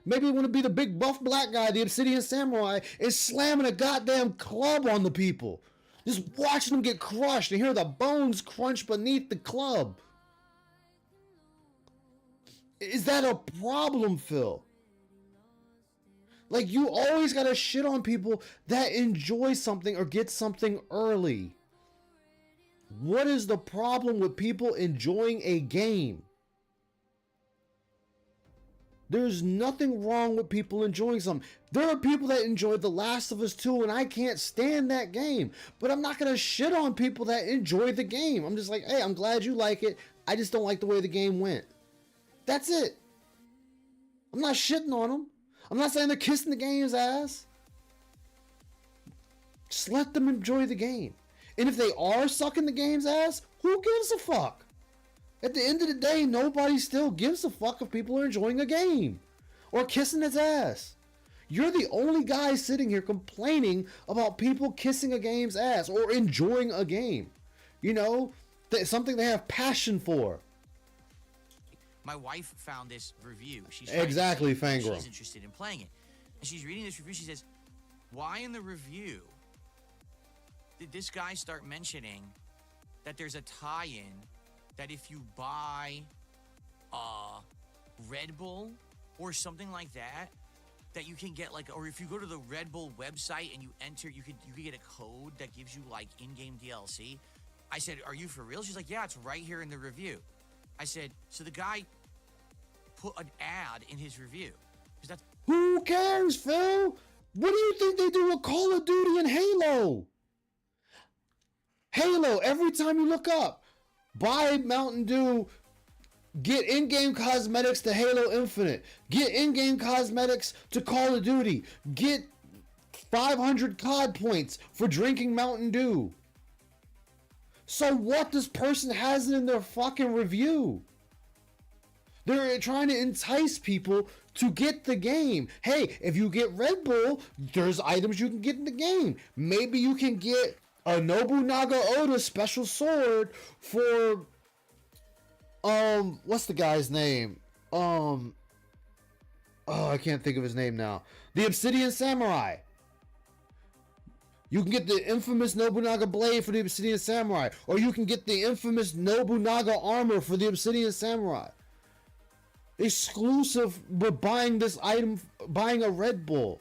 Maybe they want to be the big buff black guy, the Obsidian Samurai, and slamming a goddamn club on the people. Just watching them get crushed and hear the bones crunch beneath the club. Is that a problem, Phil? Like, you always gotta shit on people that enjoy something or get something early. What is the problem with people enjoying a game? There's nothing wrong with people enjoying something. There are people that enjoy The Last of Us 2 and I can't stand that game. But I'm not gonna shit on people that enjoy the game. I'm just like, hey, I'm glad you like it. I just don't like the way the game went. That's it. I'm not shitting on them. I'm not saying they're kissing the game's ass. Just let them enjoy the game. And if they are sucking the game's ass, who gives a fuck? At the end of the day, nobody still gives a fuck if people are enjoying a game or kissing its ass. You're the only guy sitting here complaining about people kissing a game's ass or enjoying a game. You know, something they have passion for. my wife found this review. She's exactly, Fangram. She's interested in playing it. And she's reading this review. She says, why in the review did this guy start mentioning that there's a tie-in that if you buy Red Bull or something like that, that you can get like, or if you go to the Red Bull website and you enter, you could get a code that gives you like in-game DLC. I said, are you for real? She's like, yeah, it's right here in the review. I said, so the guy put an ad in his review. That's Who cares, Phil? What do you think they do with Call of Duty and Halo? Halo, every time you look up, buy Mountain Dew, get in-game cosmetics to Halo Infinite, get in-game cosmetics to Call of Duty, get 500 COD points for drinking Mountain Dew. So what this person has in their fucking review? They're trying to entice people to get the game. Hey, if you get Red Bull, there's items you can get in the game. Maybe you can get a Nobunaga Oda special sword for what's the guy's name? Oh, I can't think of his name now. The Obsidian Samurai. You can get the infamous Nobunaga blade for the Obsidian Samurai, or you can get the infamous Nobunaga armor for the Obsidian Samurai. Exclusive, but buying this item, buying a Red Bull.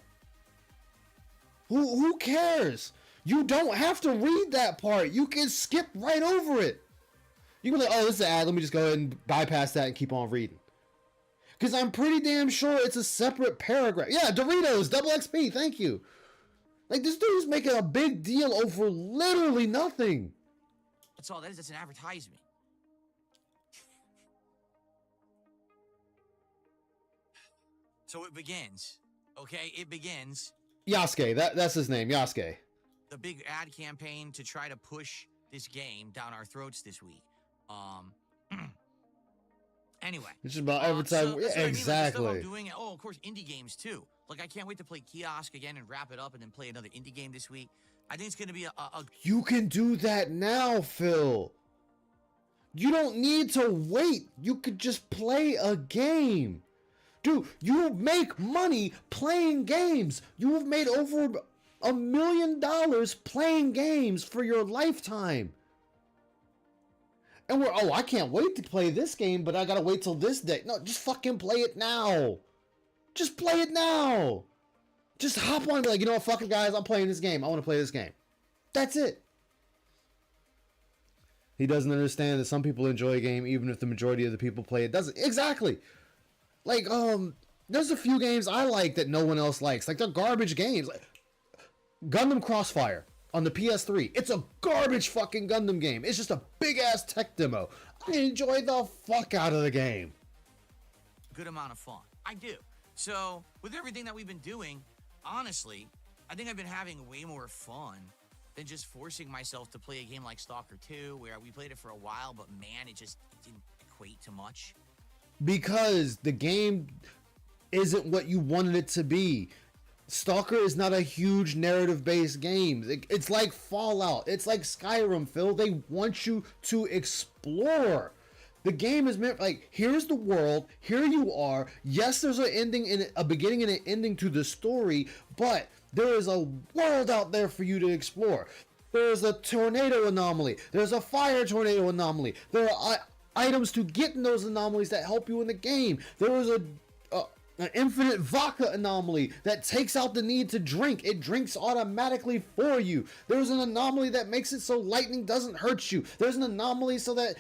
Who cares? You don't have to read that part. You can skip right over it. You can be like, oh, this is an ad. Let me just go ahead and bypass that and keep on reading. Because I'm pretty damn sure it's a separate paragraph. Yeah, Doritos, double XP, thank you. Like, this dude's making a big deal over literally nothing. That's all that is. That's an advertisement. So it begins. Okay, it begins. Yasuke, that's his name, Yasuke. The big ad campaign to try to push this game down our throats this week. Anyway, It's just about every time. so Yeah, that's what I mean, like, the stuff I'm exactly. doing. Oh, of course, indie games too. Like I can't wait to play Kiosk again and wrap it up, and then play another indie game this week. I think it's going to be a You can do that now, Phil. You don't need to wait. You could just play a game. Dude, you make money playing games. You have made over $1 million playing games for your lifetime. And I can't wait to play this game, but I gotta wait till this day. No, just fucking play it now. Just play it now. Just hop on and be like, you know what, fuck it, guys, I'm playing this game. I want to play this game. That's it. He doesn't understand that some people enjoy a game even if the majority of the people play it doesn't. Exactly. Like, there's a few games I like that no one else likes. Like, they're garbage games. Like, Gundam Crossfire on the PS3. It's a garbage fucking Gundam game. It's just a big-ass tech demo. I enjoy the fuck out of the game. good amount of fun. I do. So, with everything that we've been doing, honestly, I think I've been having way more fun than just forcing myself to play a game like Stalker 2, where we played it for a while, but man, it didn't equate to much. Because the game isn't what you wanted it to be. Stalker is not a huge narrative-based game. It's like Fallout. It's like Skyrim, Phil. They want you to explore. The game is meant, like, here's the world. Here you are. Yes, there's an ending, and a beginning and an ending to the story, but there is a world out there for you to explore. There's a tornado anomaly. There's a fire tornado anomaly. There are items to get in those anomalies that help you in the game. There is an infinite vodka anomaly that takes out the need to drink. It drinks automatically for you. There's an anomaly that makes it so lightning doesn't hurt you. There's an anomaly so that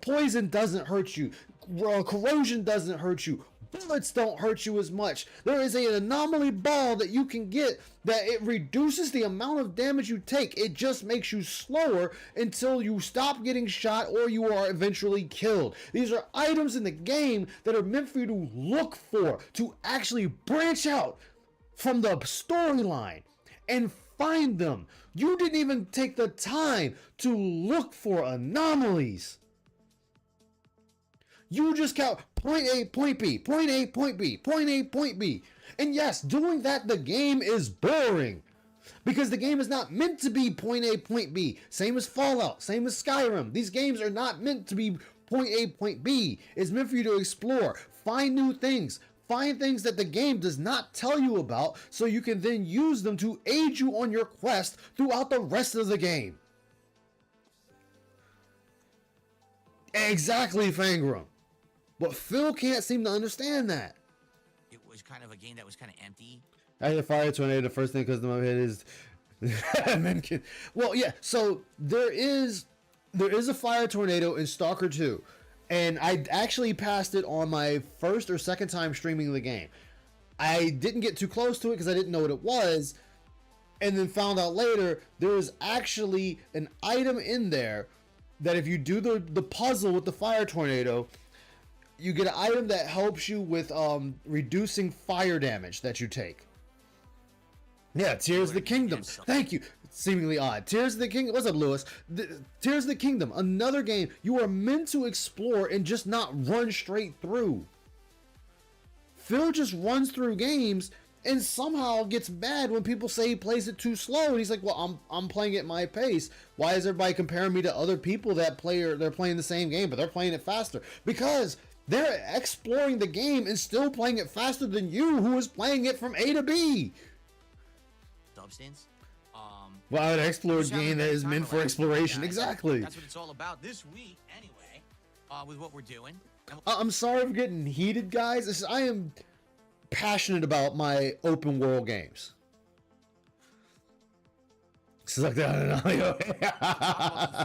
poison doesn't hurt you. Corrosion doesn't hurt you. Bullets don't hurt you as much. There is an anomaly ball that you can get that it reduces the amount of damage you take. It just makes you slower until you stop getting shot or you are eventually killed. These are items in the game that are meant for you to look for, to actually branch out from the storyline and find them. You didn't even take the time to look for anomalies. You just count point A, point B, point A, point B, point A, point B. And yes, doing that, the game is boring. Because the game is not meant to be point A, point B. Same as Fallout, same as Skyrim. These games are not meant to be point A, point B. It's meant for you to explore, find new things, find things that the game does not tell you about, so you can then use them to aid you on your quest throughout the rest of the game. Exactly, Fangram. But Phil can't seem to understand that. It was kind of a game that was kind of empty. I hit a fire tornado. The first thing that comes to my head is well, yeah. So there is a fire tornado in Stalker 2, and I actually passed it on my first or second time streaming the game. I didn't get too close to it because I didn't know what it was, and then found out later there is actually an item in there that if you do the puzzle with the fire tornado, you get an item that helps you with reducing fire damage that you take. Yeah, Tears of the Kingdom. Thank you. Seemingly odd. Tears of the Kingdom. What's up, Lewis? Tears of the Kingdom. Another game you are meant to explore and just not run straight through. Phil just runs through games and somehow gets mad when people say he plays it too slow. And he's like, well, I'm playing it at my pace. Why is everybody comparing me to other people that they're playing the same game, but they're playing it faster? Because they're exploring the game and still playing it faster than you, who is playing it from A to B. Substance. Well, an explored game that is meant for exploration. Guys. Exactly. That's what it's all about this week, anyway, with what we're doing. I'm sorry for getting heated, guys. I am passionate about my open world games. It's like that.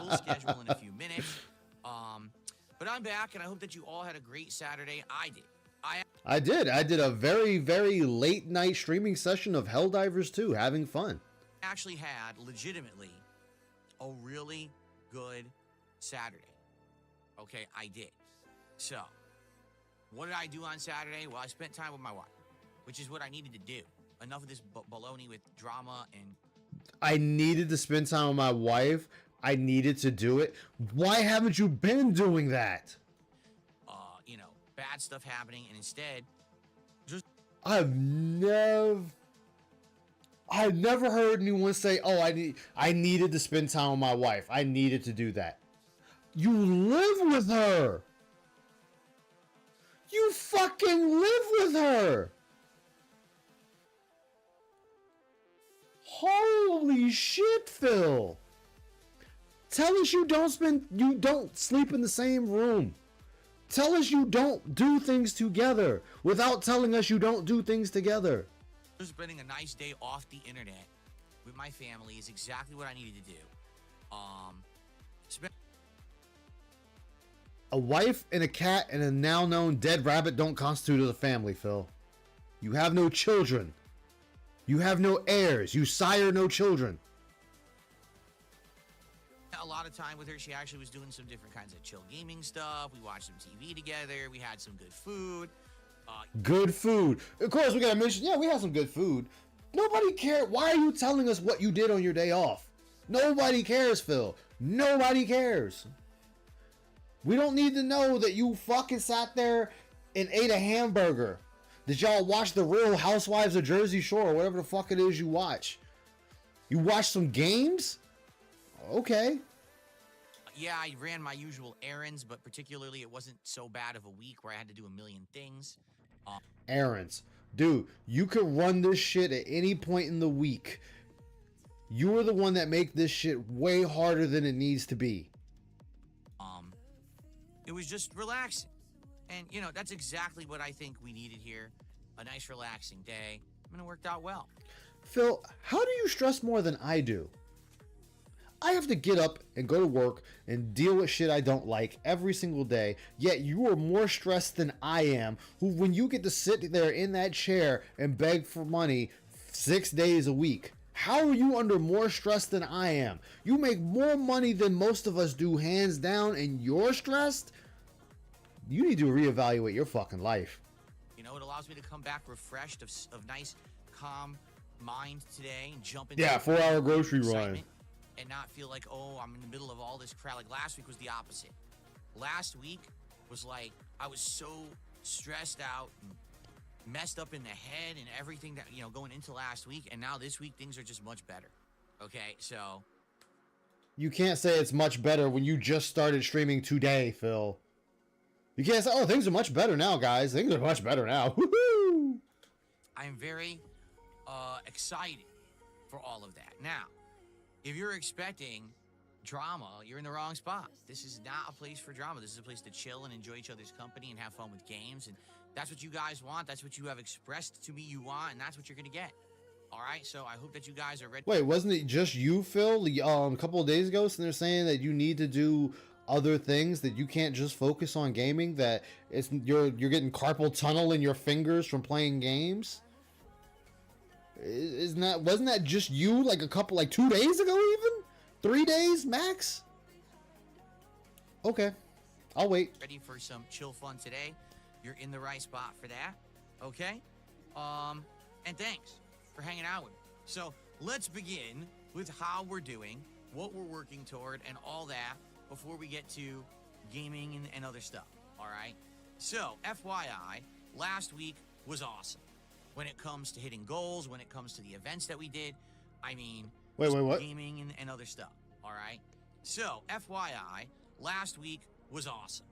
Full schedule in a few minutes. But I'm back, and I hope that you all had a great Saturday. I did. I did a very, very late night streaming session of Helldivers 2, having fun. Actually had legitimately a really good Saturday. Okay, I did. So, what did I do on Saturday? Well, I spent time with my wife, which is what I needed to do. Enough of this baloney with drama and... I needed to spend time with my wife. I needed to do it. Why haven't you been doing that? bad stuff happening, and instead, just I've never heard anyone say, "Oh, I needed to spend time with my wife. I needed to do that." You live with her. You fucking live with her. Holy shit, Phil. Tell us you don't sleep in the same room. Tell us you don't do things together without telling us you don't do things together. spending a nice day off the internet with my family is exactly what I needed to do. A wife and a cat and a now known dead rabbit don't constitute a family, Phil. You have no children. You have no heirs. You sire no children. A lot of time with her. She actually was doing some different kinds of chill gaming stuff. We watched some TV together. We had some good food. Good food. Of course, we gotta mention, yeah, we had some good food. Nobody cared. Why are you telling us what you did on your day off? Nobody cares, Phil. Nobody cares. We don't need to know that you fucking sat there and ate a hamburger. Did y'all watch The Real Housewives of Jersey Shore or whatever the fuck it is you watch? You watch some games? Okay. Yeah, I ran my usual errands, but particularly it wasn't so bad of a week where I had to do a million things. Errands. Dude, you could run this shit at any point in the week. You are the one that make this shit way harder than it needs to be. It was just relaxing. And, you know, that's exactly what I think we needed here. A nice, relaxing day. And it worked out well. Phil, how do you stress more than I do? I have to get up and go to work and deal with shit I don't like every single day, yet you are more stressed than I am, who when you get to sit there in that chair and beg for money 6 days a week. How are you under more stress than I am? You make more money than most of us do, hands down, and you're stressed? You need to reevaluate your fucking life. You know, it allows me to come back refreshed of nice, calm mind today and jump into 4-hour grocery run. excitement and not feel like, oh, I'm in the middle of all this crap. Like last week was the opposite. Last week was like I was so stressed out and messed up in the head and everything that, you know, going into last week, and now this week things are just much better. Okay, so You can't say it's much better when you just started streaming today, Phil. You can't say, oh, things are much better now, guys. Things are much better now. Woohoo! I'm very excited for all of that. Now, if you're expecting drama, you're in the wrong spot. This is not a place for drama. This is a place to chill and enjoy each other's company and have fun with games. And that's what you guys want. That's what you have expressed to me you want, and that's what you're going to get. All right? So I hope that you guys are ready. Wait, wasn't it just you, Phil, a couple of days ago? So they're saying that you need to do other things, that you can't just focus on gaming, that you're getting carpal tunnel in your fingers from playing games? Wasn't that just you like 2 days ago even? 3 days max? Okay. I'll wait. Ready for some chill fun today? You're in the right spot for that. Okay? And thanks for hanging out with me. So let's begin with how we're doing, what we're working toward, and all that before we get to gaming and other stuff. All right? So, FYI, last week was awesome. When it comes to hitting goals, when it comes to the events that we did, I mean, Wait, what? Gaming and other stuff. All right? So, FYI, last week was awesome.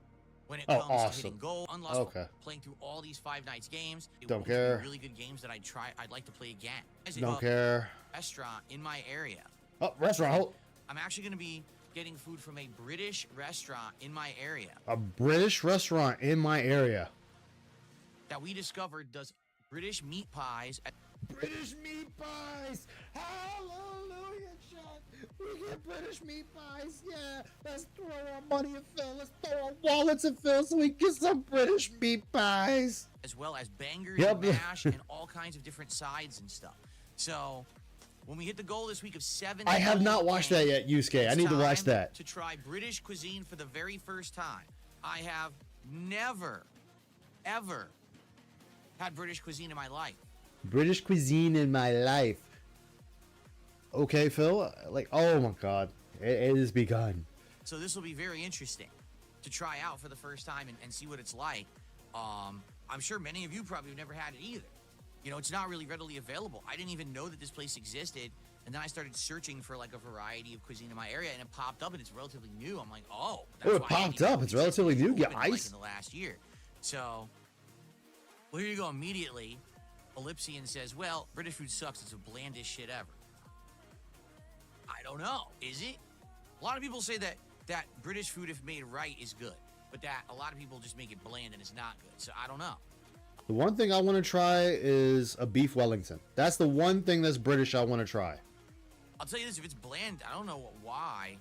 When it comes to hitting goals, unlost, playing through all these Five Nights games, Don't care. Really good games that I'd like to play again. Don't care. Restaurant in my area. Oh, restaurant. Hold. I'm actually going to be getting food from a British restaurant in my area. A British restaurant in my area that we discovered does British meat pies. British meat pies! Hallelujah, Chuck! We get British meat pies, yeah! Let's throw our money at Phil, let's throw our wallets at Phil so we get some British meat pies! As well as bangers and mash and all kinds of different sides and stuff. So, when we hit the goal this week of 7... I have not watched that yet, Yusuke. I need to watch that. To try British cuisine for the very first time. I have never, ever had British cuisine in my life. British cuisine in my life. Okay, Phil. Like, oh my God. It has begun. So this will be very interesting to try out for the first time and see what it's like. I'm sure many of you probably have never had it either. You know, it's not really readily available. I didn't even know that this place existed. And then I started searching for like a variety of cuisine in my area, and it popped up, and it's relatively new. I'm like, oh, that's Oh, it why I didn't popped even up. know It's it relatively existed. new, It opened, like, guys. in the last year. So, well, here you go. Immediately, Ellipsian says, well, British food sucks. It's the blandest shit ever. I don't know. Is it? A lot of people say that British food, if made right, is good. But that a lot of people just make it bland and it's not good. So I don't know. The one thing I want to try is a beef Wellington. That's the one thing that's British I want to try. I'll tell you this, if it's bland, I don't know why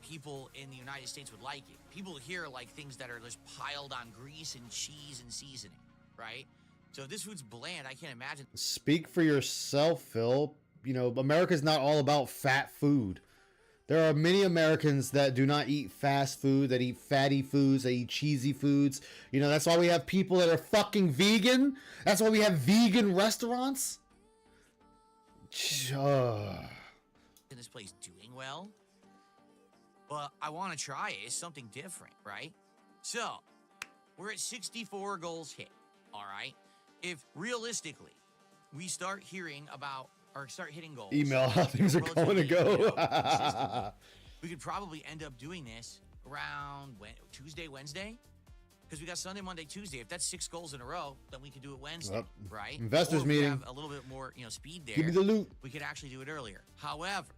people in the United States would like it. People here like things that are just piled on grease and cheese and seasoning, right? So if this food's bland, I can't imagine. Speak for yourself, Phil. You know, America's not all about fat food. There are many Americans that do not eat fast food, that eat fatty foods, that eat cheesy foods. You know, that's why we have people that are fucking vegan. That's why we have vegan restaurants. In this place doing well, but I want to try it. It's something different, right? So we're at 64 goals hit. All right. If realistically we start hearing about or start hitting goals, Email how things are going to go. consistently, we could probably end up doing this around Tuesday, Wednesday. Because we got Sunday, Monday, Tuesday. If that's 6 goals in a row, then we could do it Wednesday, Yep. right? Investors Or if we meeting. have a little bit more, speed there. Give me the loot. We could actually do it earlier. However,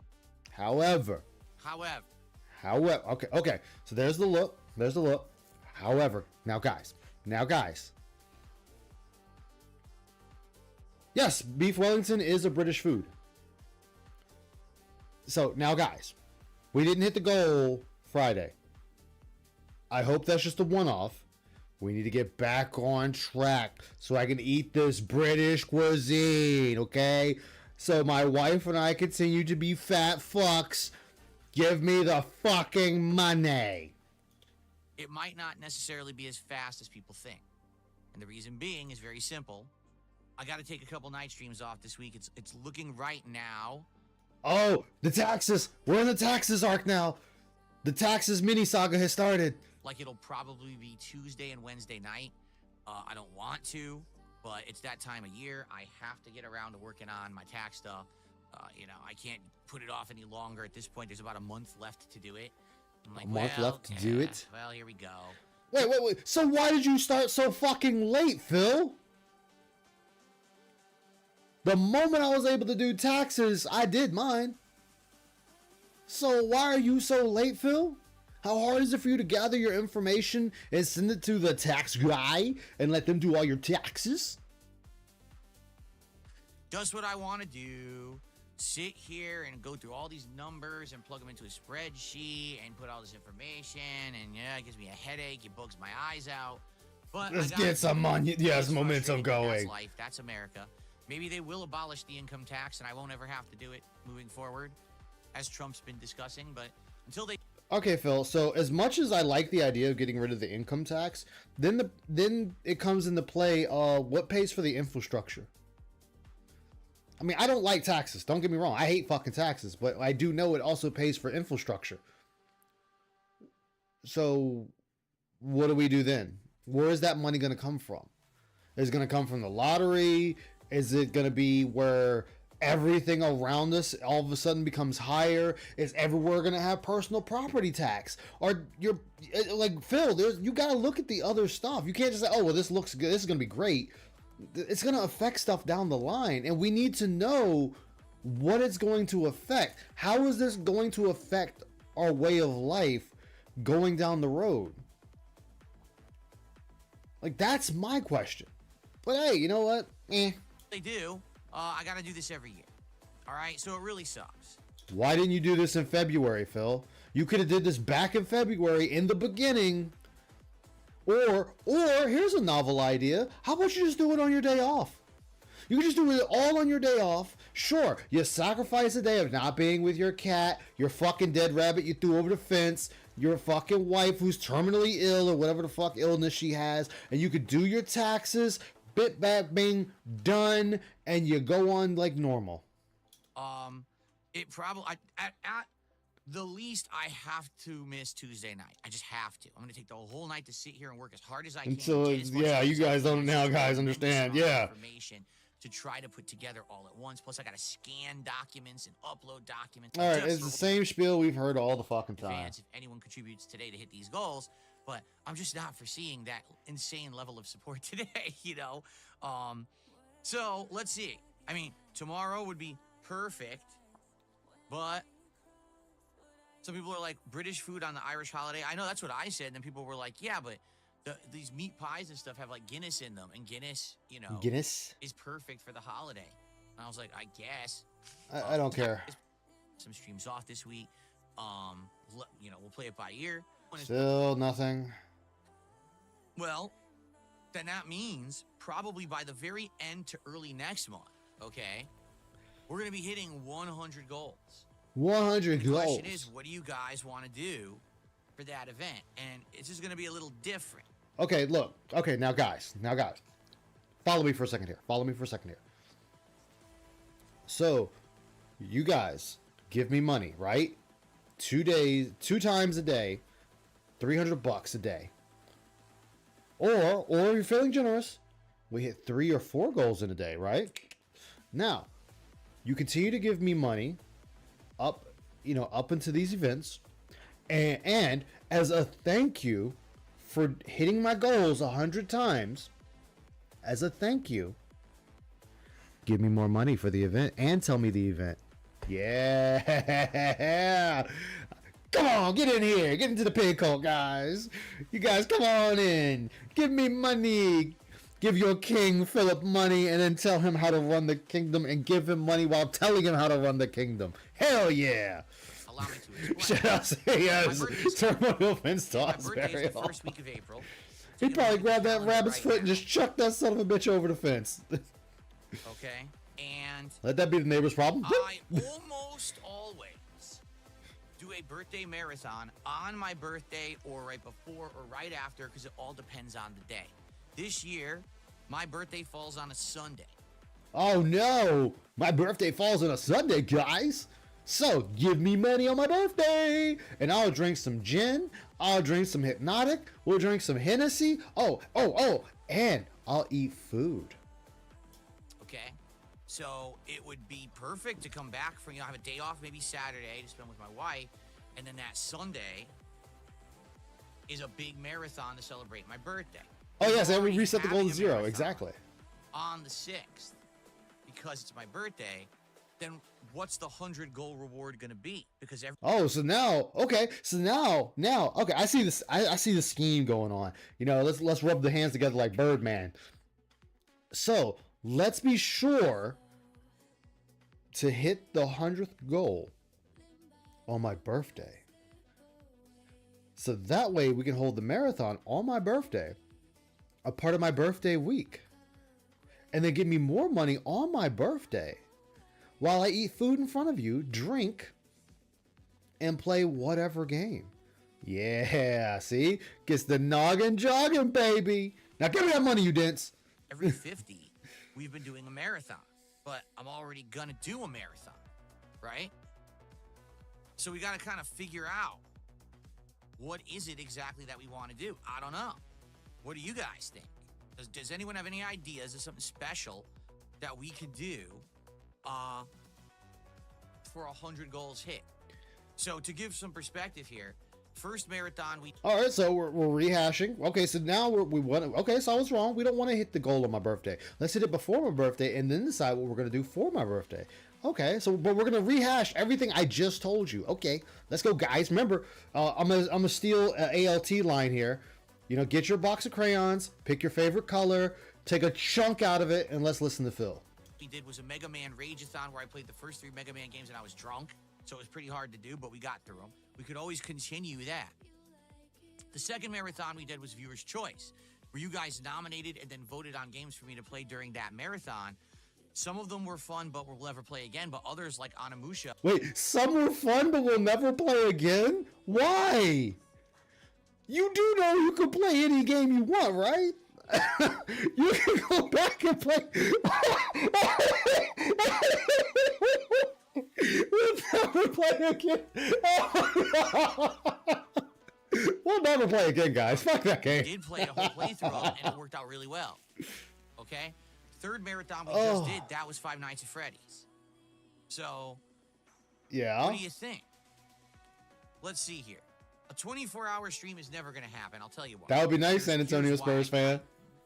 However. Okay. So there's the look. However, now guys. Yes, beef Wellington is a British food. So now guys, we didn't hit the goal Friday. I hope that's just a one-off. We need to get back on track so I can eat this British cuisine, okay? So my wife and I continue to be fat fucks. Give me the fucking money. it might not necessarily be as fast as people think. And the reason being is very simple. I got to take a couple night streams off this week. It's looking right now. Oh, the taxes. We're in the taxes arc now. The taxes mini saga has started. Like it'll probably be Tuesday and Wednesday night. I don't want to, but it's that time of year. I have to get around to working on my tax stuff. I can't put it off any longer at this point. There's about a month left to do it. I'm like, A month left to do it? Well, here we go. Wait. So why did you start so fucking late, Phil? The moment I was able to do taxes, I did mine. So why are you so late, Phil? How hard is it for you to gather your information and send it to the tax guy and let them do all your taxes? Just what I want to do. Sit here and go through all these numbers and plug them into a spreadsheet and put all this information. And yeah, it gives me a headache. It bugs my eyes out. But Let's get some money. Yes, It's momentum frustrating, but going. That's life. That's America. Maybe they will abolish the income tax and I won't ever have to do it moving forward, as Trump's been discussing. But until they... Okay, Phil. So as much as I like the idea of getting rid of the income tax, then it comes into play. What pays for the infrastructure? I mean, I don't like taxes. Don't get me wrong. I hate fucking taxes, but I do know it also pays for infrastructure. So what do we do then? Where is that money going to come from? Is it going to come from the lottery? Is it going to be where everything around us all of a sudden becomes higher? Is everywhere going to have personal property tax? Or you're like, Phil, you got to look at the other stuff. You can't just say, oh, well, this looks good. This is going to be great. It's going to affect stuff down the line. And we need to know what it's going to affect. How is this going to affect our way of life going down the road? Like, that's my question. But hey, you know what? They do. I got to do this every year. All right? So it really sucks. Why didn't you do this in February, Phil? You could have did this back in February in the beginning. Or here's a novel idea. How about you just do it on your day off? You can just do it all on your day off. Sure, you sacrifice a day of not being with your cat, your fucking dead rabbit you threw over the fence, your fucking wife who's terminally ill or whatever the fuck illness she has, and you could do your taxes, bit back being done, and you go on like normal. It probably the least I have to miss Tuesday night. I just have to. I'm going to take the whole night to sit here and work as hard as I can. Until, get as much yeah, done you as I guys can. don't It's now, just a guys tremendous understand. amount of Yeah. information to try to put together all at once. Plus, I got to scan documents and upload documents. All right, Just it's for the same spiel we've heard all the fucking time. fans, if anyone contributes today to hit these goals, but I'm just not foreseeing that insane level of support today, you know? So let's see. I mean, tomorrow would be perfect, but some people are like, British food on the Irish holiday. I know that's what I said, and then people were like, yeah, but these meat pies and stuff have like Guinness in them, and Guinness, you know, Guinness? is perfect for the holiday. And I was like, I guess. I don't care. Some streams off this week. You know, we'll play it by ear. Still nothing. Well, then that means probably by the very end to early next month, okay, we're going to be hitting 100 goals. 100 The goals. question is, what do you guys want to do for that event? And it's just going to be a little different. Okay, look. Okay, now guys. Follow me for a second here. So, you guys give me money, right? 2 times a day, $300 a day. Or if you're feeling generous, we hit 3 or 4 goals in a day, right? Now, you continue to give me money up into these events, and as a thank you for hitting my goals 100 times, as a thank you, give me more money for the event and tell me the event. Yeah. Come on, get in here. Get into the pig cult, guys. You guys, come on in. Give me money. Give your king Philip money and then tell him how to run the kingdom and give him money while telling him how to run the kingdom. Hell yeah. Allow me to explain. Should I say yes? Terminal Vince My Toss birthday very is the first week of April. He probably grabbed that rabbit's Right foot and now. just chucked that son of a bitch over the fence. Okay, and Let that be the neighbor's problem. I almost always do a birthday marathon on my birthday or right before or right after because it all depends on the day. This year, my birthday falls on a Sunday. Oh no! My birthday falls on a Sunday, guys! So, give me money on my birthday! And I'll drink some gin, I'll drink some Hypnotic, we'll drink some Hennessy, and I'll eat food. Okay, so it would be perfect to come back from, have a day off, maybe Saturday to spend with my wife, and then that Sunday is a big marathon to celebrate my birthday. Oh yes, and we Already reset the goal to having a 0, marathon exactly. On the 6th, because it's my birthday, then what's the 100 goal reward going to be? Because Oh, so now, okay, okay, I see this. I see the scheme going on. You know, let's rub the hands together like Birdman. So let's be sure to hit the 100th goal on my birthday. So that way we can hold the marathon on my birthday, a part of my birthday week, and then give me more money on my birthday while I eat food in front of you, drink, and play whatever game. Yeah, see? Gets the noggin jogging, baby. Now give me that money, you dents. every 50, we've been doing a marathon, but I'm already going to do a marathon, right? So we got to kind of figure out what is it exactly that we want to do. I don't know. What do you guys think? Does anyone have any ideas of something special that we could do for 100 goals hit? So to give some perspective here, first marathon we All right, so we're rehashing. Okay, so now we want to. Okay, so I was wrong. We don't want to hit the goal on my birthday. Let's hit it before my birthday and then decide what we're going to do for my birthday. Okay, so but we're going to rehash everything I just told you. Okay, let's go, guys. Remember, I'm gonna steal ALT line here. You know, get your box of crayons, pick your favorite color, take a chunk out of it, and let's listen to Phil. did was a Mega Man Rageathon where I played the first 3 Mega Man games and I was drunk, so it was pretty hard to do, but we got through them. We could always continue that. The second marathon we did was Viewer's Choice, where you guys nominated and then voted on games for me to play during that marathon. Some of them were fun, but we'll never play again, but others like Onimusha. Wait, some were fun, but we'll never play again? Why? You do know you can play any game you want, right? You can go back and play. We'll never never play again. We'll never play again, guys. Fuck that game. We did play a whole playthrough of it, and it worked out really well. Okay? Third marathon we just did, that was Five Nights at Freddy's. So, Yeah. what do you think? Let's see here. A 24-hour stream is never going to happen. I'll tell you why. That would be nice, San Antonio Here's Spurs why. fan.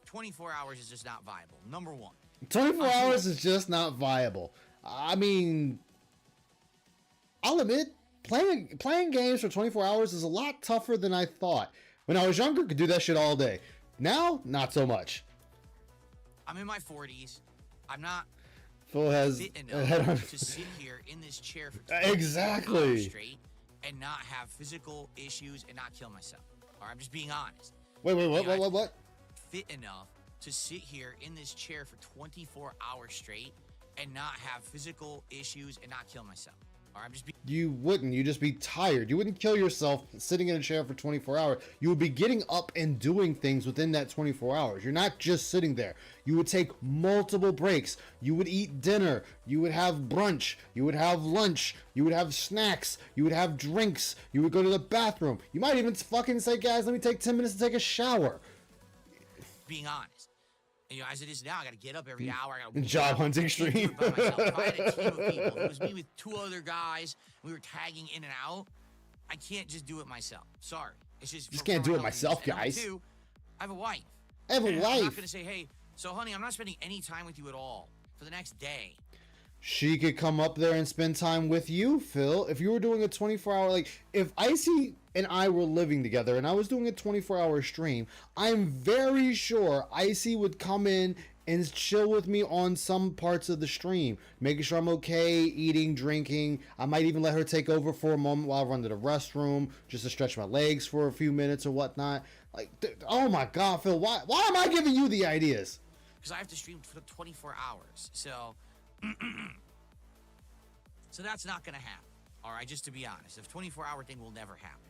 24 hours is just not viable. Number one. 24 hours is just not viable. I mean, I'll admit, playing games for 24 hours is a lot tougher than I thought. When I was younger, could do that shit all day. Now, not so much. I'm in my 40s. I'm not Phil has fit a head on. enough to sit here in this chair for 24 Exactly. hours straight and not have physical issues and not kill myself. Or I'm just being honest. Wait, what? Fit enough to sit here in this chair for 24 hours straight and not have physical issues and not kill myself. Or I'm just being You wouldn't. You'd just be tired. You wouldn't kill yourself sitting in a chair for 24 hours. You would be getting up and doing things within that 24 hours. You're not just sitting there. You would take multiple breaks. You would eat dinner. You would have brunch. You would have lunch. You would have snacks. You would have drinks. You would go to the bathroom. You might even fucking say, guys, let me take 10 minutes to take a shower. being honest. And, you know, as it is now, I got to get up every hour. I got Job hunting stream. by myself. If I had a team of people, if it was me with two other guys, we were tagging in and out, I can't just do it myself. Sorry. It's just can't do my it myself, health reasons. guys. And number two, I have a wife. I have a And I'm not wife. going to say, hey, so honey, I'm not spending any time with you at all for the next day. She could come up there and spend time with you, Phil. If you were doing a 24-hour, like, if Icy and I were living together and I was doing a 24-hour stream, I'm very sure Icy would come in and chill with me on some parts of the stream, making sure I'm okay, eating, drinking. I might even let her take over for a moment while I run to the restroom, just to stretch my legs for a few minutes or whatnot. Like, oh my God, Phil, why am I giving you the ideas? Because I have to stream for 24 hours. So, so that's not going to happen. All right, just to be honest. The 24-hour thing will never happen.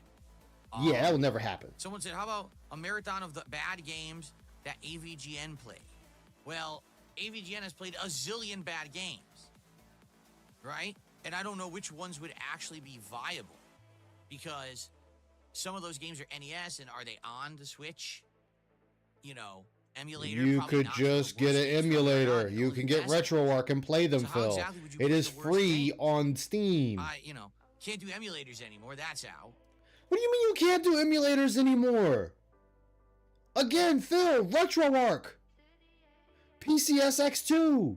Yeah, that will never happen. Someone said, how about a marathon of the bad games that AVGN played? Well, AVGN has played a zillion bad games, right? And I don't know which ones would actually be viable, because some of those games are NES, and are they on the Switch? You know, emulator? You Probably could not. just The worst get an games probably emulator. not. You Only can the get best. RetroArch and play them, So how Phil. exactly would you It play is the worst free game? on Steam. Can't do emulators anymore. That's out. What do you mean you can't do emulators anymore? Again, Phil, RetroArch. PCSX2.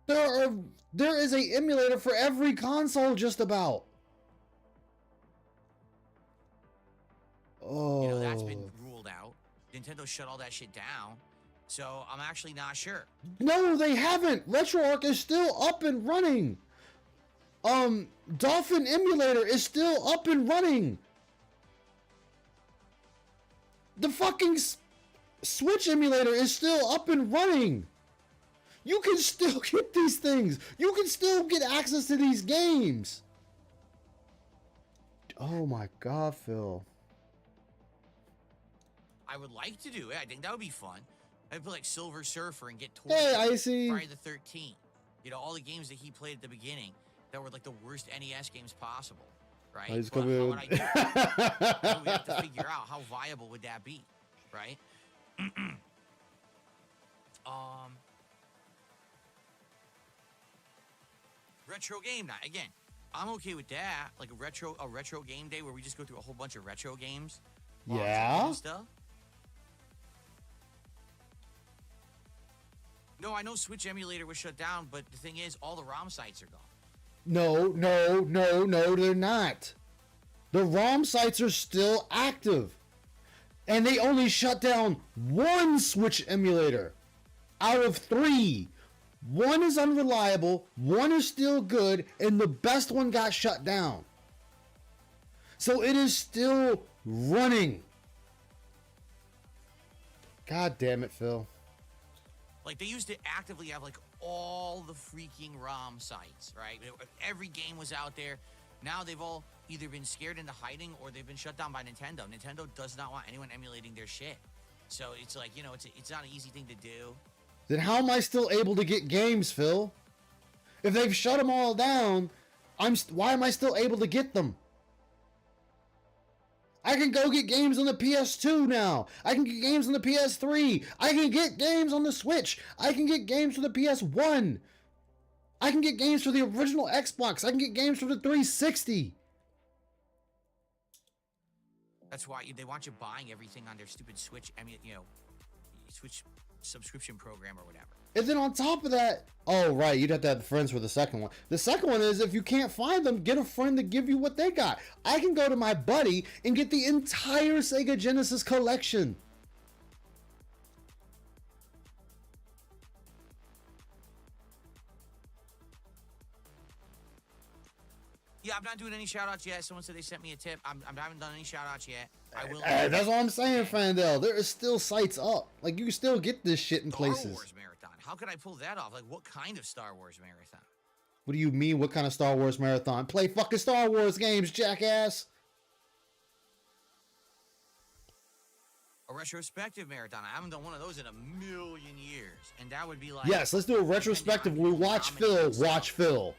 There is a emulator for every console just about. Oh. You know, that's been ruled out. Nintendo shut all that shit down. So I'm actually not sure. No, they haven't. RetroArch is still up and running. Dolphin Emulator is still up and running. The fucking Switch emulator is still up and running. You can still get these things. You can still get access to these games. Oh my God, Phil. I would like to do it. I think that would be fun. I'd play like Silver Surfer and get towards Hey, Icy. Friday the 13th. You know, all the games that he played at the beginning that were like the worst NES games possible, right? He's But coming how in. would I do it? So we have to figure out how viable would that be, right? Retro game night again. I'm okay with that, like a retro game day where we just go through a whole bunch of retro games. while I'm Yeah? drinking and stuff. No, I know Switch emulator was shut down, but the thing is, all the ROM sites are gone. No, they're not. The ROM sites are still active. And they only shut down one Switch emulator out of 3. One is unreliable, one is still good, and the best one got shut down. So it is still running. God damn it, Phil. Like, they used to actively have, like, all the freaking ROM sites, right? Every game was out there. Now they've all either been scared into hiding or they've been shut down by Nintendo. Nintendo does not want anyone emulating their shit. So it's like, you know, it's not an easy thing to do. Then how am I still able to get games, Phil? If they've shut them all down, why am I still able to get them? I can go get games on the PS2 now. I can get games on the PS3. I can get games on the Switch. I can get games for the PS1. I can get games for the original Xbox. I can get games for the 360. That's why they want you buying everything on their stupid Switch. I mean, Switch subscription program or whatever. And then on top of that, oh right, you'd have to have friends for the second one. The second one is if you can't find them, get a friend to give you what they got. I can go to my buddy and get the entire Sega Genesis collection. Yeah, I'm not doing any shout outs yet. Someone said they sent me a tip. I haven't done any shout outs yet. I will. That's what I'm saying, Fandel. There is still sites up. Like, you can still get this shit in places. Star Wars Marathon. How could I pull that off? Like, what kind of Star Wars Marathon? What do you mean, what kind of Star Wars Marathon? Play fucking Star Wars games, jackass. A retrospective marathon. I haven't done one of those in a million years. And that would be like... Yes, let's do a retrospective. We watch Phil. Watch Phil.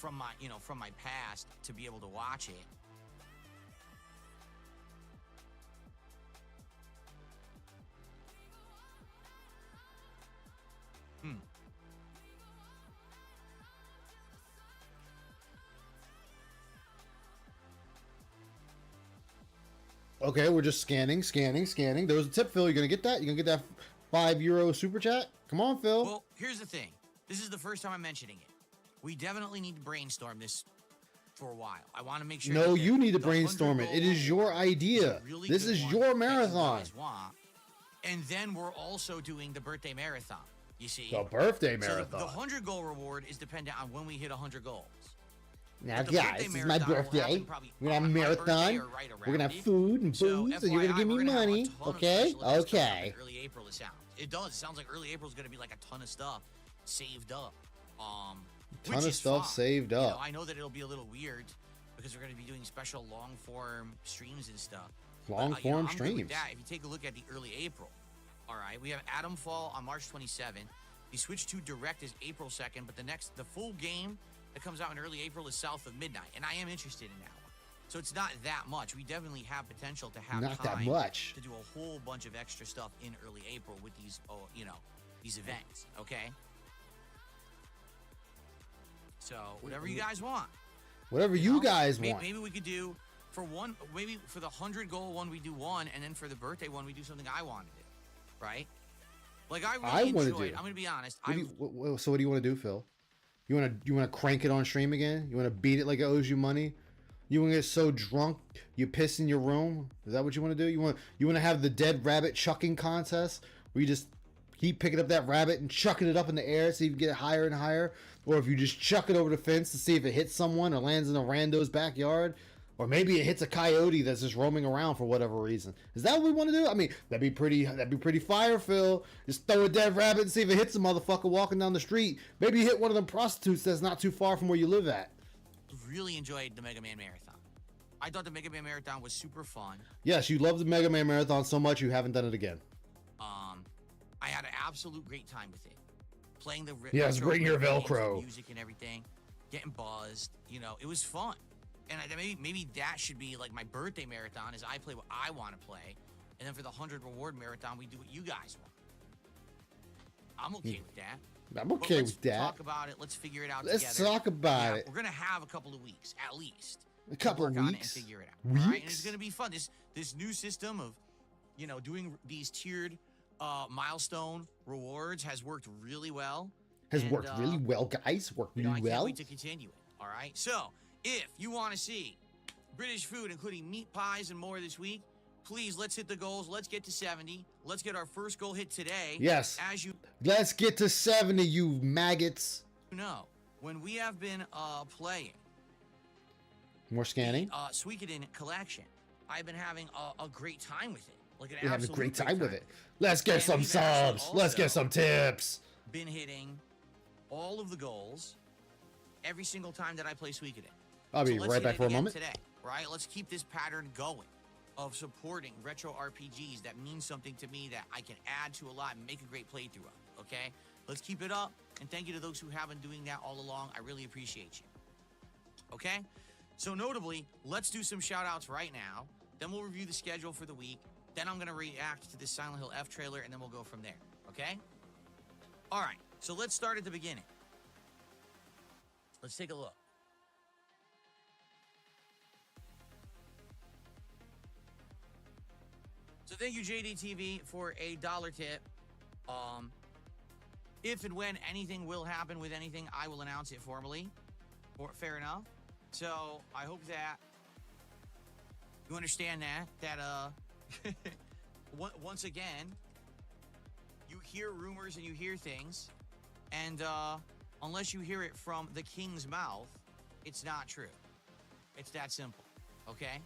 From my past to be able to watch it. Okay, we're just scanning. There was a tip, Phil. You gonna get that? You gonna get that €5 super chat? Come on, Phil. Well, here's the thing. This is the first time I'm mentioning it. We definitely need to brainstorm this for a while. I want to make sure. No, you need to brainstorm it. It is your idea. Really this is your marathon. And then we're also doing the birthday marathon. You see, the birthday marathon. So the 100-goal reward is dependent on when we hit 100 goals. Now, guys, it's my birthday. We're gonna have a marathon. We're gonna have food and booze, and you're gonna give me money. Okay? Okay. Early April, it does. It sounds like early April is gonna be like a ton of stuff saved up. Ton of stuff saved up. I know that it'll be a little weird because we're going to be doing special long form streams and stuff. Long form streams. If you take a look at the early April, all right, we have Atom Fall on March 27th. The Switch 2 Direct is April 2nd, but the full game that comes out in early April is South of Midnight, and I am interested in that one. So it's not that much. We definitely have potential to have not time that much to do a whole bunch of extra stuff in early April with these, these events. Okay. So whatever you guys want. Whatever you guys want. Maybe we could do maybe for the 100-goal one we do one, and then for the birthday one we do something I want to do, right? Like I really enjoyed. I'm gonna be honest. So what do you want to do, Phil? You want to crank it on stream again? You want to beat it like it owes you money? You want to get so drunk you piss in your room? Is that what you want to do? You want to have the dead rabbit chucking contest where you just keep picking up that rabbit and chucking it up in the air so you can get it higher and higher? Or if you just chuck it over the fence to see if it hits someone or lands in a rando's backyard, or maybe it hits a coyote that's just roaming around for whatever reason. Is that what we want to do? I mean, that'd be pretty fire, Phil. Just throw a dead rabbit and see if it hits a motherfucker walking down the street. Maybe you hit one of them prostitutes that's not too far from where you live at. Really enjoyed the Mega Man Marathon. I thought the Mega Man Marathon was super fun. Yes, you love the Mega Man Marathon so much you haven't done it again. I had an absolute great time with it. Playing the bring your Velcro music and everything, getting buzzed. It was fun, and maybe that should be like my birthday marathon. Is I play what I want to play, and then for the 100 reward marathon, we do what you guys want. I'm okay with that. I'm okay with that. Let's talk about it. Let's figure it out. Let's together. talk about it. We're gonna have a couple of weeks at least. A couple of work on it weeks. and figure it out. All right? And it's gonna be fun. This new system of, doing these tiered milestone rewards has worked really well. Worked really well, guys. Worked really I well. can't wait to continue it. All right. So if you want to see British food, including meat pies and more this week, please let's hit the goals. Let's get to 70. Let's get our first goal hit today. Yes. Let's get to 70, you maggots. When we have been playing more scanning the Suikoden collection, I've been having a great time with it. Like We're having a great time with it. Let's get some subs. Let's get some tips. Been hitting all of the goals every single time that I play Suikoden. I'll be right back for a moment. Today, right? Let's keep this pattern going of supporting retro RPGs that mean something to me that I can add to a lot and make a great playthrough of. Okay, Let's keep it up. And thank you to those who have been doing that all along. I really appreciate you. Okay? So notably, let's do some shout outs right now. Then we'll review the schedule for the week. Then I'm going to react to this Silent Hill F trailer, and then we'll go from there. Okay? All right. So let's start at the beginning. Let's take a look. So thank you, JDTV, for a $1 tip. If and when anything will happen with anything, I will announce it formally. Fair enough. So I hope that you understand that once again, you hear rumors and you hear things, and unless you hear it from the king's mouth, it's not true. It's that simple, okay?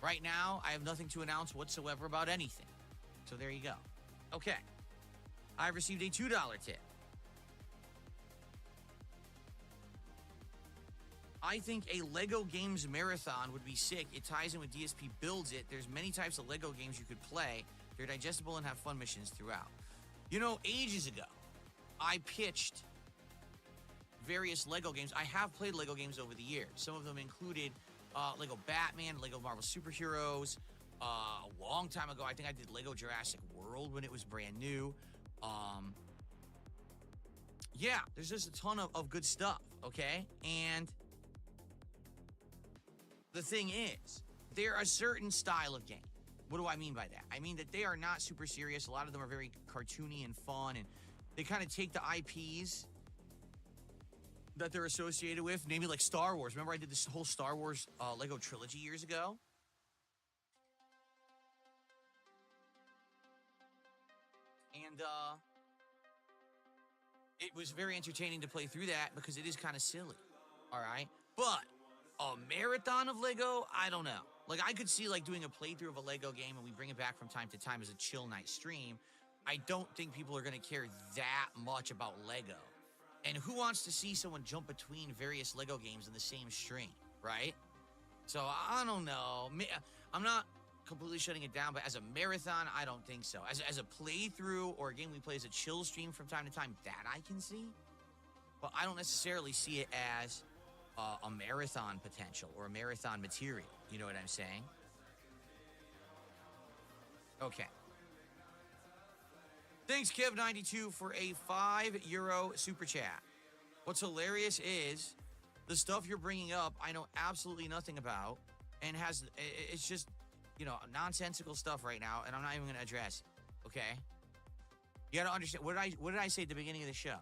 Right now, I have nothing to announce whatsoever about anything. So there you go. Okay. I've received a $2 tip. I think a Lego Games marathon would be sick. It ties in with DSP Builds It. There's many types of Lego games you could play. They're digestible and have fun missions throughout. You know, ages ago, I pitched various Lego games. I have played Lego games over the years. Some of them included Lego Batman, Lego Marvel Superheroes. A long time ago, I think I did Lego Jurassic World when it was brand new. Yeah, there's just a ton of good stuff, okay? And the thing is, they're a certain style of game. What do I mean by that? I mean that they are not super serious. A lot of them are very cartoony and fun, and they kind of take the IPs that they're associated with, maybe like Star Wars. Remember I did this whole Star Wars Lego trilogy years ago? And it was very entertaining to play through that because it is kind of silly, all right? But a marathon of Lego, I don't know. Like, I could see, like, doing a playthrough of a Lego game and we bring it back from time to time as a chill night stream. I don't think people are going to care that much about Lego. And who wants to see someone jump between various Lego games in the same stream, right? So, I don't know. I'm not completely shutting it down, but as a marathon, I don't think so. As a playthrough or a game we play as a chill stream from time to time, that I can see. But I don't necessarily see it as a marathon potential or a marathon material. You know what I'm saying? Okay. Thanks, Kev92, for a €5 super chat. What's hilarious is the stuff you're bringing up, I know absolutely nothing about, and it's just, you know, nonsensical stuff right now, and I'm not even going to address it. Okay? You got to understand, what did I say at the beginning of the show?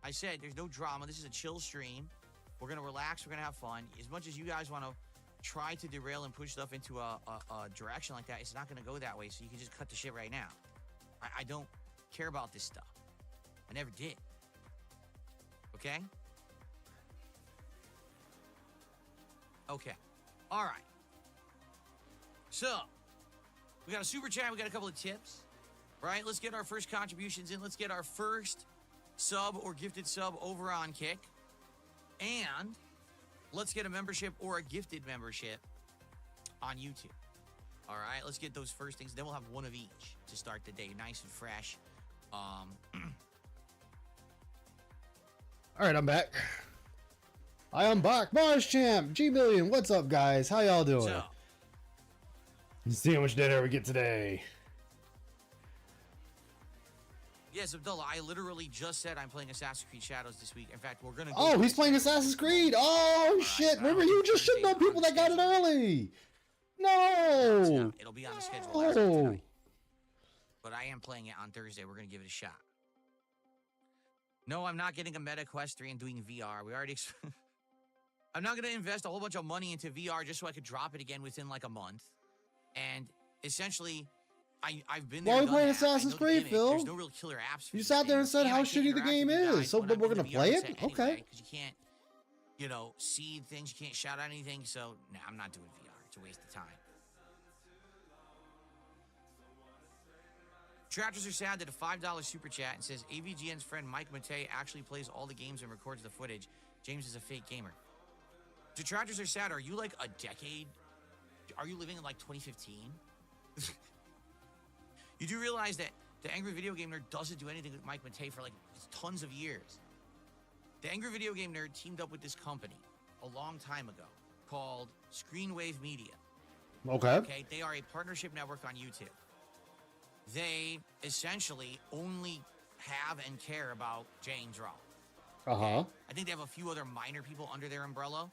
I said there's no drama. This is a chill stream. We're going to relax. We're going to have fun. As much as you guys want to try to derail and push stuff into a direction like that, it's not going to go that way, so you can just cut the shit right now. I don't care about this stuff. I never did. Okay? Okay. All right. So, we got a super chat. We got a couple of tips. Right? Let's get our first contributions in. Let's get our first sub or gifted sub over on Kick. And let's get a membership or a gifted membership on YouTube. All right, let's get those first things. Then we'll have one of each to start the day, nice and fresh. All right, I'm back. I am back. Mars Champ, G Million. What's up, guys? How y'all doing? So, Let's see how much dinner we get today. yes, Abdullah, I literally just said I'm playing Assassin's Creed Shadows this week. In fact, we're gonna. Oh, he's playing Assassin's Creed. Oh shit! Remember, you just shitting on people that got it early. No. It'll be on the schedule as of tonight. But I am playing it on Thursday. We're gonna give it a shot. No, I'm not getting a Meta Quest 3 and doing VR. We already. I'm not gonna invest a whole bunch of money into VR just so I could drop it again within like a month. And essentially, I've been there. Why are we playing Assassin's Creed, Phil? There's no real killer apps. You sat there and said how shitty the game is. So, but we're gonna play it, okay? Because you can't, you know, see things. You can't shout out anything. So, nah, I'm not doing VR. It's a waste of time. Tractors are sad that a $5 super chat and says AVGN's friend Mike Matei actually plays all the games and records the footage. James is a fake gamer. Detractors are sad. Are you like a decade? Are you living in like 2015? You do realize that The Angry Video Game Nerd doesn't do anything with Mike Matei for like tons of years. The Angry Video Game Nerd teamed up with this company a long time ago called Screenwave Media. Okay, they are a partnership network on YouTube. They essentially only have and care about James Raw. Uh-huh. I think they have a few other minor people under their umbrella,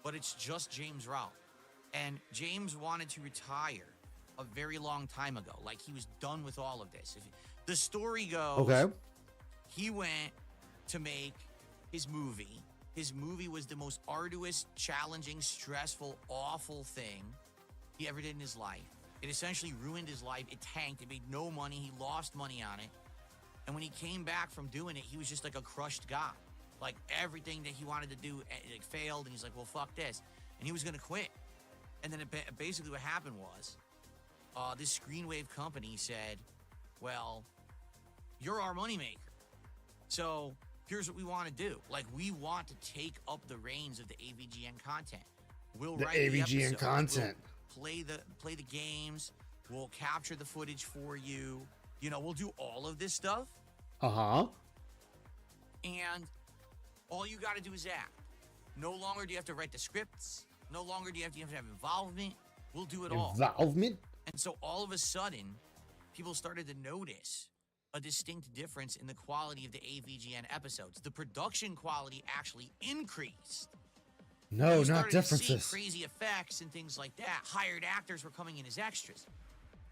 but it's just James Raw. And James wanted to retire a very long time ago. Like, he was done with all of this. The story goes, he went to make his movie. His movie was the most arduous, challenging, stressful, awful thing he ever did in his life. It essentially ruined his life. It tanked. It made no money. He lost money on it. And when he came back from doing it, he was just like a crushed guy. Like, everything that he wanted to do, it failed. And he's like, well, fuck this. And he was going to quit. And then basically what happened was, this Screenwave company said, well, you're our moneymaker. So here's what we want to do. Like, we want to take up the reins of the AVGN content. We'll write the AVGN content. We'll play the games. We'll capture the footage for you. You know, we'll do all of this stuff. Uh-huh. And all you got to do is act. No longer do you have to write the scripts. No longer do you have to have involvement. We'll do it all. Involvement? And so all of a sudden, people started to notice a distinct difference in the quality of the AVGN episodes. The production quality actually increased. No, You started not to see differences. crazy effects and things like that. Hired actors were coming in as extras.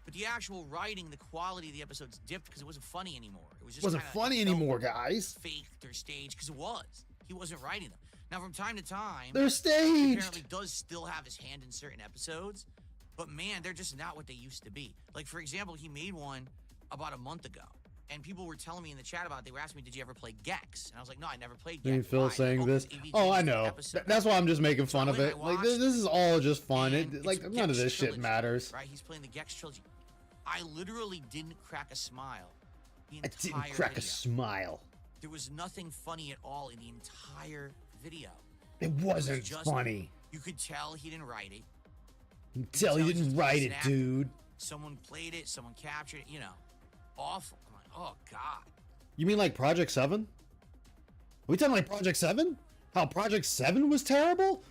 But the actual writing, the quality of the episodes dipped because it wasn't funny anymore. It was just Wasn't kinda funny felt anymore, guys. faked or staged, because it was. He wasn't writing them. Now, from time to time, They're he staged. apparently does still have his hand in certain episodes, but man, they're just not what they used to be. Like, for example, he made one about a month ago, and people were telling me in the chat about it. They were asking me, did you ever play Gex? And I was like, no, I never played Me and Gex. Phil Why? saying Oh, this. 'cause AVGN Oh, I is the know. episode. That's why I'm just making fun So of I it. Like, watched, this is all just fun. and Like, it's none of Gex this shit trilogy, matters. Right? He's playing the Gex trilogy. I literally didn't crack a smile the I entire didn't crack video. a smile. There was nothing funny at all in the entire video. It It was wasn't just- funny. You could tell he didn't write it. You can tell he he didn't just write it, snapped. dude. Someone played it, someone captured it, awful. I'm like, oh God. You mean like Project 7? Are we talking like Project 7? How Project 7 was terrible?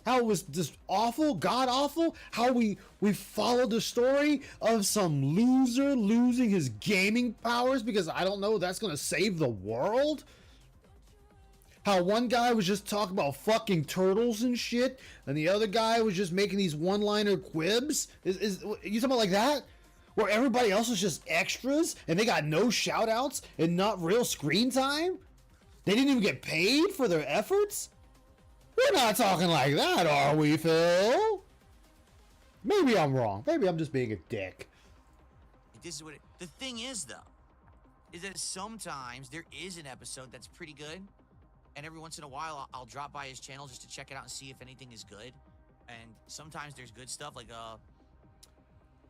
How it was just awful, god awful? How we followed the story of some loser losing his gaming powers because I don't know that's gonna save the world? How one guy was just talking about fucking turtles and shit, and the other guy was just making these one-liner quibs? Is you talking about like that? Where everybody else was just extras and they got no shout-outs and not real screen time? They didn't even get paid for their efforts? We're not talking like that, are we, Phil? Maybe I'm wrong. Maybe I'm just being a dick. This is what the thing is, though, is that sometimes there is an episode that's pretty good, and every once in a while I'll drop by his channel just to check it out and see if anything is good. And sometimes there's good stuff. Like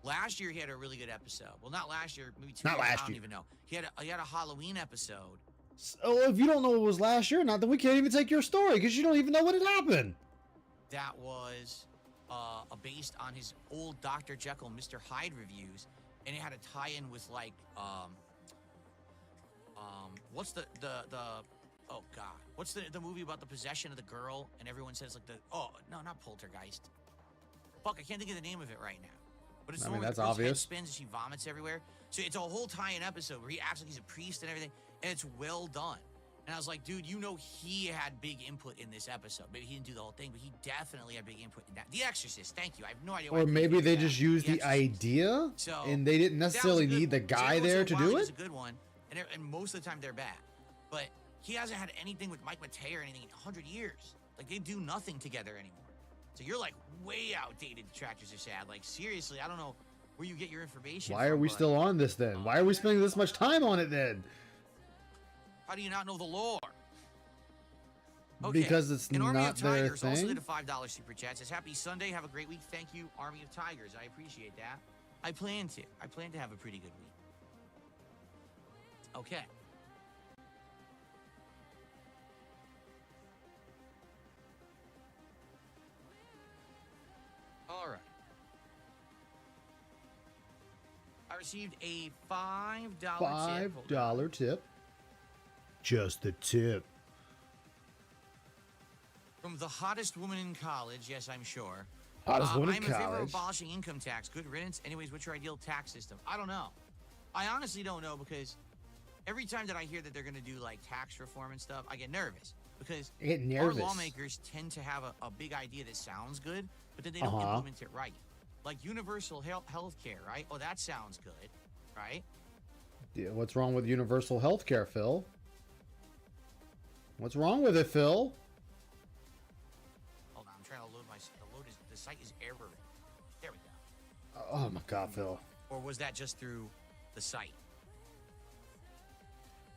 last year he had a really good episode. Well, not last year, maybe 2 Not years. last I don't year. even know. He had a Halloween episode. So if you don't know what was last year or not, then we can't even take your story because you don't even know what had happened. That was based on his old Dr. Jekyll, Mr. Hyde reviews, and it had a tie-in with like what's the oh god, what's the movie about the possession of the girl, and everyone says like not Poltergeist. Fuck, I can't think of the name of it right now. But it's I the mean, one where that's the girl's head obvious. spins and she vomits everywhere. So it's a whole tie-in episode where he acts like he's a priest and everything, and it's well done. And I was like, dude, he had big input in this episode. Maybe he didn't do the whole thing, but he definitely had big input in that. The Exorcist, thank you. I have no idea why. Or I didn't maybe think they of that. just used the Exorcist. idea So, and they didn't That was a necessarily good need the one. guy Jake there Woods to and do Wise is it. a good one, and most of the time they're bad. But he hasn't had anything with Mike Matei or anything in 100 years. Like, they do nothing together anymore. So you're like way outdated. Detractors are sad. Like, seriously, I don't know where you get your information Why are from, we but still on this then? Why are we spending this much time on it then? How do you not know the lore? Okay. Because it's and Army not of their Tigers also thing? did a $5 super chat. Says, happy Sunday. Have a great week. Thank you, Army of Tigers. I appreciate that. I plan to have a pretty good week. Okay. All right. I received a $5 tip. $5 tip. Just the tip. From the hottest woman in college. Yes, I'm sure. Hottest woman I'm in in favor of college. abolishing income tax. Good riddance. Anyways, what's your ideal tax system? I don't know. I honestly don't know, because every time that I hear that they're going to do like tax reform and stuff, I get nervous, because I get our nervous. lawmakers tend to have a big idea that sounds good, but then they don't implement it right. Like universal health care, right? Oh, that sounds good, right? Yeah, what's wrong with universal health care, Phil? What's wrong with it, Phil? Hold on, I'm trying to load the site is erroring. There we go. Oh my God, Phil. Or was that just through the site?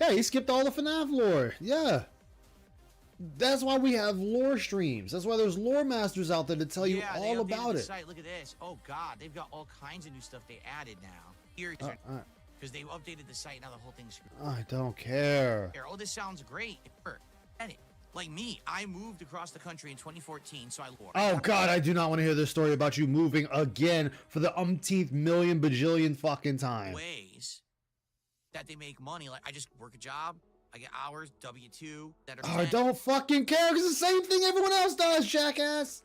Yeah, he skipped all the FNAF lore. Yeah. That's why we have lore streams. That's why there's lore masters out there to tell you Yeah, they all updated about the it. site. Look at this. Oh God, they've got all kinds of new stuff they added now. Here, because they updated the site. Now the whole thing's screwed. I don't care. Here, oh, this sounds great. Edit. Like me, I moved across the country in 2014, so I lore. Oh God, I do not want to hear this story about you moving again for the umpteenth million bajillion fucking time. Ways that they make money. Like I just work a job, I get hours, W-2 that are. Oh, I spent. don't fucking care, because the same thing everyone else does, jackass.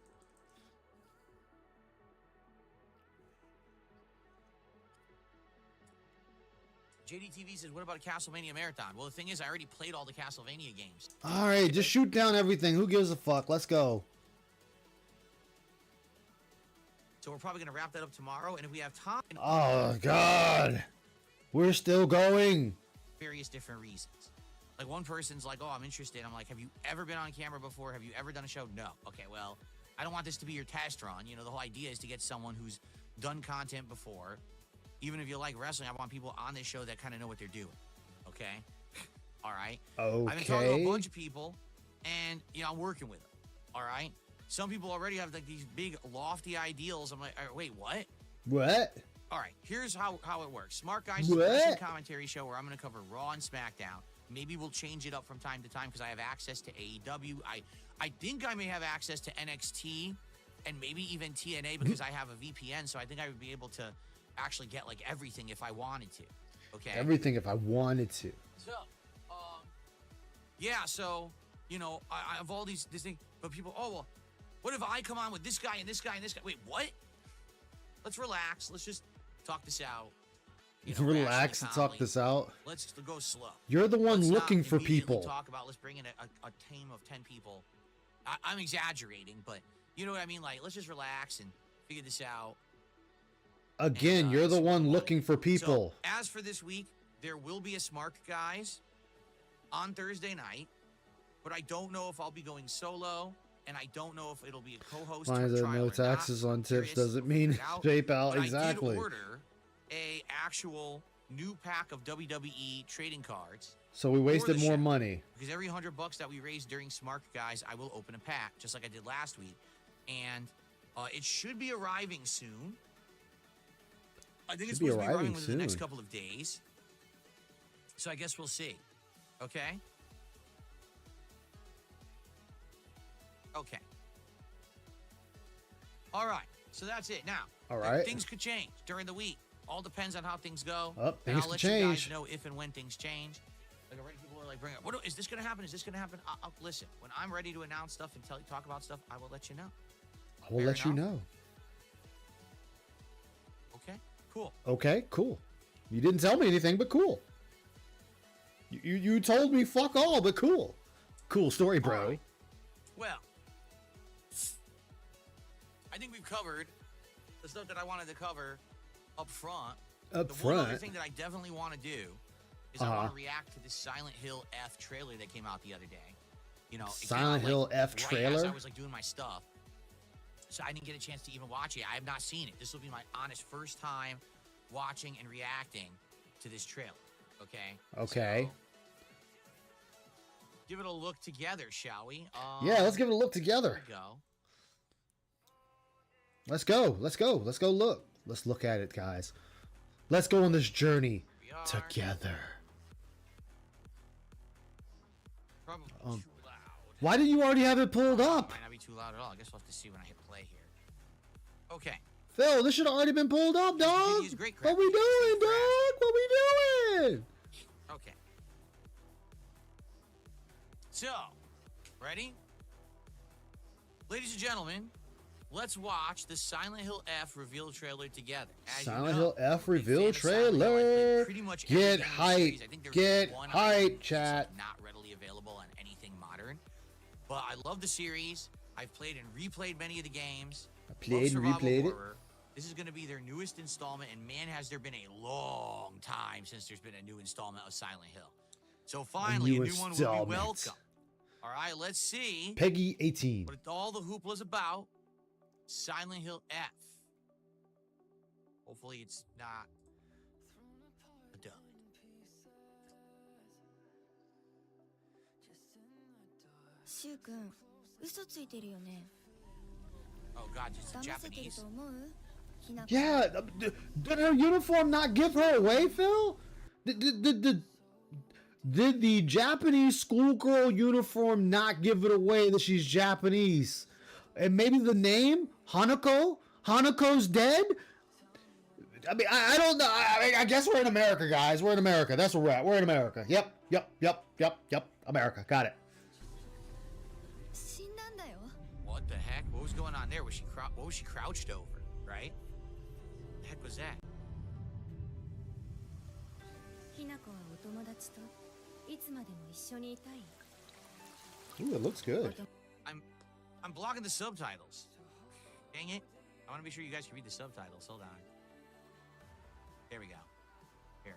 JDTV says, what about a Castlevania marathon? Well, the thing is, I already played all the Castlevania games. All right, just shoot down everything. Who gives a fuck? Let's go. So we're probably going to wrap that up tomorrow. And if we have time, Oh God, we're still going. various different reasons. Like one person's like, oh, I'm interested. I'm like, have you ever been on camera before? Have you ever done a show? No. Okay, well, I don't want this to be your test run. You know, the whole idea is to get someone who's done content before. Even if you like wrestling, I want people on this show that kind of know what they're doing. Okay? All right? I've been talking to a bunch of people, and, you know, I'm working with them. All right? Some people already have, like, these big, lofty ideals. I'm like, wait, what? What? All right, here's how it works. Smart Guys What? is a wrestling commentary show where I'm going to cover Raw and SmackDown. Maybe we'll change it up from time to time because I have access to AEW. I think I may have access to NXT and maybe even TNA because I have a VPN, so I think I would be able to actually get like everything if I wanted to. Okay. Everything if I wanted to. So, yeah. So, you know, I have all this thing, but people. Oh well, what if I come on with this guy and this guy and this guy? Wait, what? Let's relax. Let's just talk this out. You know, Relax and talk calmly. this out. Let's go slow. You're the one Let's not looking for immediately people. Talk about. Let's bring in a team of 10 people. I'm exaggerating, but you know what I mean. Like, let's just relax and figure this out. Again, And, you're the so one we looking for people. So, as for this week, there will be a Smart Guys on Thursday night, but I don't know if I'll be going solo, and I don't know if it'll be a co-host. Why or is there trial no or taxes not. on tips? Curious. Doesn't We'll mean figure it out. PayPal. But Exactly. I did order a actual new pack of WWE trading cards. So we wasted the more show. money. Because every $100 that we raise during Smart Guys, I will open a pack, just like I did last week. And it should be arriving soon. I think it's Should be supposed to be arriving arriving within the next soon. couple of days. So I guess we'll see. Okay? Okay. All right. So that's it. Now, All right. things could change during the week. All depends on how things go. Oh, And things I'll could let you guys change. know if and when things change. Like already people are like, bring up, what is this going to happen? Is this going to happen? Listen, when I'm ready to announce stuff and talk about stuff, I will let you know. I will Fair let you enough. know. Okay? Cool. Okay, cool. You didn't tell me anything, but cool. You told me fuck all, but cool. Cool story, bro. All right. Well, I think we've covered the stuff that I wanted to cover up front. Up The one other front. thing that I definitely want to do is I want to react to this Silent Hill F trailer that came out the other day. You know, it came Silent out, Hill F right as trailer? I was like doing my stuff, so I didn't get a chance to even watch it. I have not seen it. This will be my honest first time watching and reacting to this trailer. Okay. Okay. So, give it a look together, shall we? Yeah, let's give it a look There together. we go. Let's go. Let's go. Let's go look. Let's look at it, guys. Let's go on this journey We are together. probably Um, too loud. Why did you already have it pulled up? Might not be too loud at all. I guess we'll have to see when I hit play here. Okay. Phil, this should have already been pulled up, dog. use great What we crap. doing, dog? What we doing? Okay. So, ready? Ladies and gentlemen, let's watch the Silent Hill F reveal trailer together. As Silent you know, Hill F big reveal fan of Silent Hill. I played trailer. pretty much every Get game in the series. hype. I think there's Get one hype, item that's chat. not readily available on anything modern. But I love the series. I've played and replayed many of the games. I played and Survival replayed it. horror. This is going to be their newest installment, and man, has there been a long time since there's been a new installment of Silent Hill. So finally, a new one will be installment. welcome. All right, let's see Peggy 18. what all the hoopla's about. Silent Hill F. Hopefully it's not a dud. Oh God, it's Japanese. Yeah, did her uniform not give her away, Phil? Did the Japanese schoolgirl uniform not give it away that she's Japanese? And maybe the name, Hanako? Hanako's dead? I mean, I don't know. I guess we're in America, guys. We're in America. That's where we're at. We're in America. Yep. America. Got it. What the heck? What was going on there? Was she what was she crouched over? Right? The heck was that? Ooh, it looks good. I'm blocking the subtitles. Dang it! I want to be sure you guys can read the subtitles. Hold on. There we go. Here,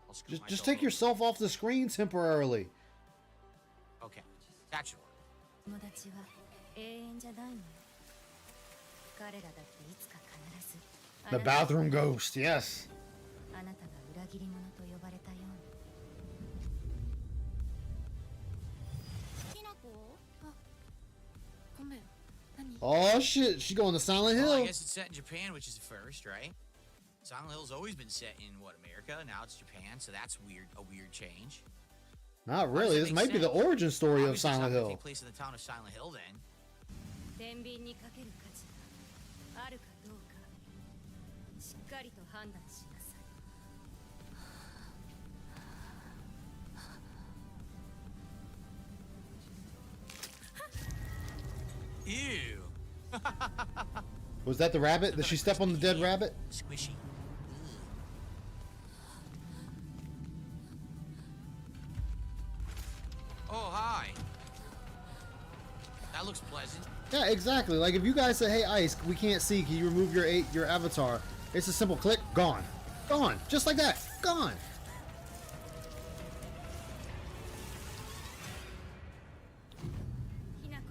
I'll scoot Just myself take over. yourself off the screen temporarily. Okay, that should work. The bathroom ghost, yes. Oh shit, she going to Silent Well, I Hill. guess it's set in Japan, which is the first, right? Silent Hill's always been set in what, America? Now it's Japan, so that's weird. A weird change. Not really. This make might be the sense? origin story of Obviously, it's not Silent gonna Hill. Take place in the town of Silent Hill, then. Ew. Was that the rabbit? Did she step on the dead rabbit? Squishy. Oh, hi. That looks pleasant. Yeah, exactly. Like if you guys say, "Hey, Ice, we can't see. Can you remove your avatar?" It's a simple click. Gone. Gone. Just like that. Gone.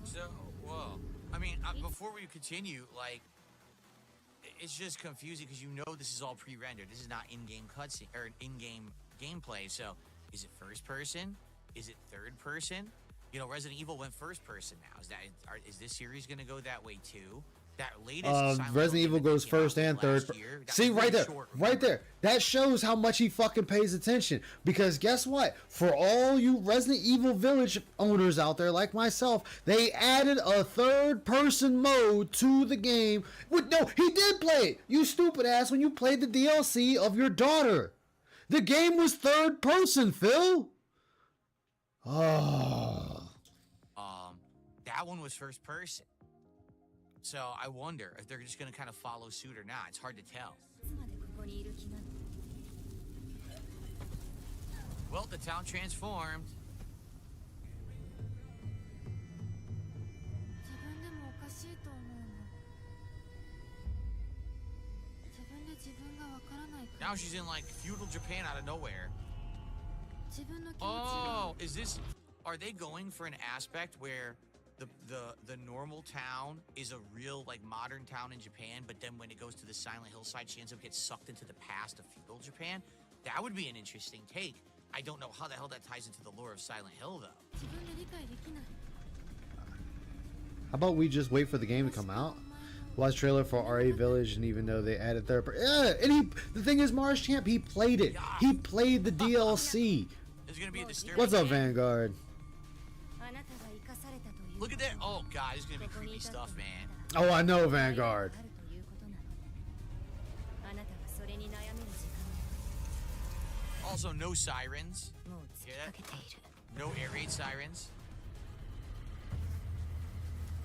So, whoa. I mean, before we continue, like, it's just confusing because you know this is all pre-rendered. This is not in-game cutscene or in-game gameplay. So, is it first person? Is it third person? You know, Resident Evil went first person now. Is this series gonna go that way too? That latest Silent Resident Hill Evil game that goes came out first and third. last year, that See was right very there, short, right remember? there. That shows how much he fucking pays attention. Because guess what? For all you Resident Evil Village owners out there like myself, they added a third-person mode to the game. No, he did play it. You stupid ass! When you played the DLC of your daughter, the game was third-person. Phil. Oh. That one was first person. So I wonder if they're just gonna kind of follow suit or not. It's hard to tell. Well, the town transformed. Now she's in like feudal Japan out of nowhere. Oh, is this? Are they going for an aspect where the normal town is a real like modern town in Japan, but then when it goes to the Silent Hill side, she ends up getting sucked into the past of feudal Japan? That would be an interesting take. I don't know how the hell that ties into the lore of Silent Hill though. How about we just wait for the game to come out? Watch trailer for RA Village, and even though they added third person, yeah, and the thing is, Mars Champ, he played it. He played the DLC. There's gonna be a disturbing What's up, game. Vanguard? Look at that! Oh god, it's gonna be creepy stuff, man. Oh, I know, Vanguard. Also, no sirens. もう尽きかけている No air raid sirens.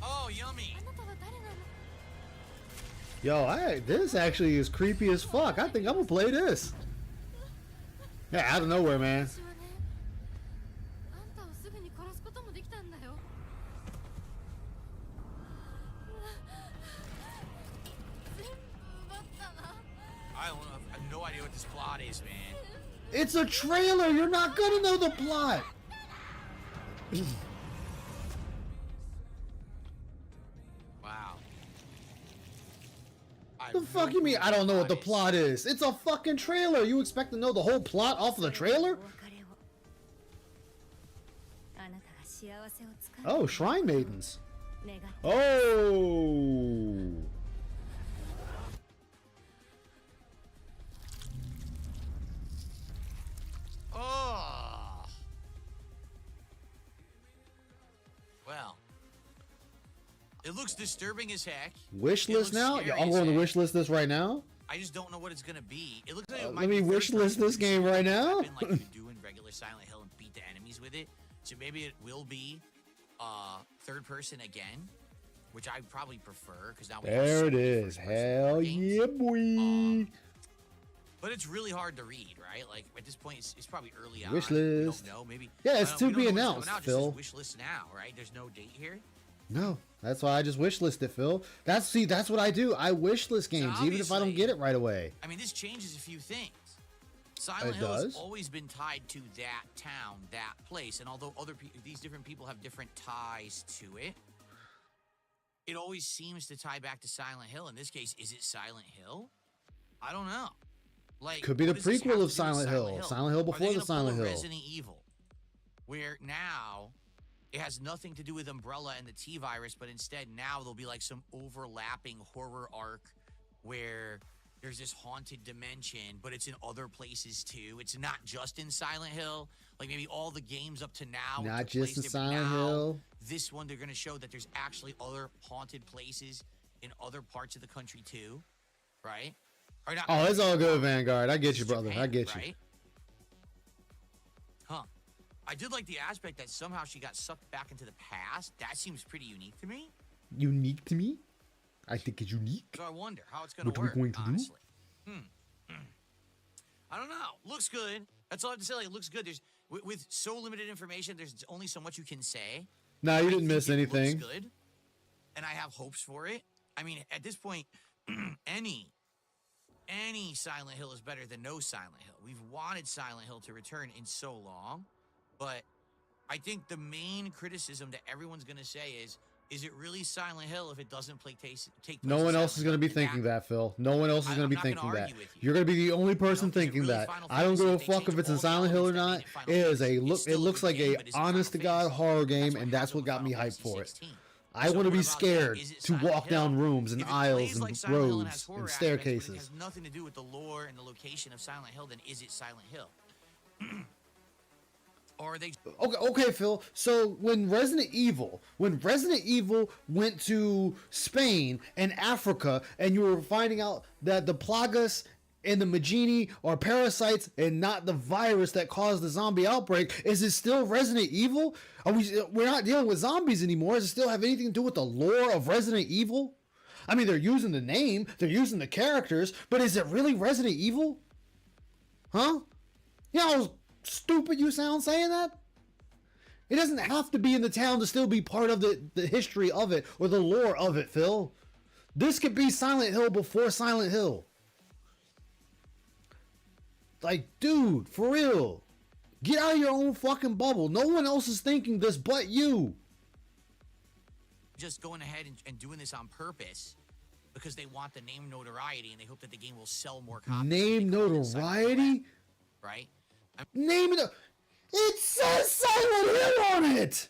Oh, yummy. あなたは誰なの Yo, this actually is creepy as fuck. I think I'm gonna play this. Yeah, out of nowhere, man. 私はねあんたをすぐに殺すこともできたんだよ全部奪ったな I don't know. I have no idea what this plot is, man. It's a trailer. You're not gonna know the plot. Wow. I The fuck you mean? I don't know what the plot is. It's a fucking trailer. You expect to know the whole plot off of the trailer? お別れをあなたが幸せをつかむ Oh, Shrine Maidens. 願って Oh. Oh. Well. It looks disturbing as heck. Wish It list looks now? scary Yeah, I'm as going to heck. wish list this right now. I just don't know what it's gonna be. It looks like it might Let me be wish third list person this game right now. weapon like you do in regular Silent Hill and beat the enemies with it. So maybe it will be third person again, which I probably prefer because now we have There so it many is. first-person Hell horror games. yeah, boy. But it's really hard to read, right? Like at this point, it's probably early on. Wish We list. don't know. Maybe. Yeah, it's I don't- to we don't be know what's announced, coming out. It just Phil. says wish list now, right? There's no date here. No, that's why I just wish list it, Phil. That's what I do. I wish list games, even if I don't obviously- get it right away. I mean, this changes a few things. Silent It Hill has does? always been tied to that town, that place, and although these different people have different ties to it, it always seems to tie back to Silent Hill. In this case, is it Silent Hill? I don't know. Like, Could be the what does this prequel have of to do with Silent Hill. Silent Hill Are they before the gonna pull Silent a Hill. Resident Evil, where now it has nothing to do with Umbrella and the T virus, but instead now there'll be like some overlapping horror arc where there's this haunted dimension, but it's in other places too. It's not just in Silent Hill. Like maybe all the games up to now Not took just place in there, but Silent now Hill. This one they're going to show that there's actually other haunted places in other parts of the country too, right? Or not, Oh, it's all good, Vanguard. I get you, it's brother. I Japan, get you. right? Huh. I did like the aspect that somehow she got sucked back into the past. That seems pretty unique to me. Unique to me? I think it's unique. So I wonder how it's going What to are we work, going to do? honestly. I don't know. Looks good. That's all I have to say. Like, it looks good. There's with so limited information, there's only so much you can say. Nah, you I didn't think miss it anything. Looks good, and I have hopes for it. I mean, at this point, any Silent Hill is better than no Silent Hill. We've wanted Silent Hill to return in so long, but I think the main criticism that everyone's going to say is it really Silent Hill if it doesn't take place? No in one else is Silent going to be Hill? thinking that, Phil. No one else is I'm going to be not gonna thinking that. argue with you. You're going to be the only person Because it thinking really that. Final I don't give a Fantasy, they fuck if change it's in all the Silent Hill or elements that not. made it Final It is Fantasy. a look. It's It still a looks good like game, a but it's not honest to Final god Fantasy. horror game, That's and what that's what happened got with me Final hyped for it. 16. I So want to what be about that? scared Is it to Silent walk down Hill? rooms and If it aisles plays and like Silent Hill and has roads horror and aspects, but it staircases. has nothing to do with the lore and the location of Silent Hill, then is it Silent Hill? Or are they Okay, Phil. So when Resident Evil went to Spain and Africa, and you were finding out that the plagas and the Magini are parasites and not the virus that caused the zombie outbreak, is it still Resident Evil? We're not dealing with zombies anymore. Does it still have anything to do with the lore of Resident Evil? I mean, they're using the name, they're using the characters, but is it really Resident Evil? Huh? You know how stupid you sound saying that? It doesn't have to be in the town to still be part of the history of it or the lore of it, Phil. This could be Silent Hill before Silent Hill. Like, dude, for real. Get out of your own fucking bubble. No one else is thinking this but you. just going ahead and doing this on purpose because they want the name notoriety and they hope that the game will sell more copies? Name notoriety? Right? Name it. It says Silent Hill on it.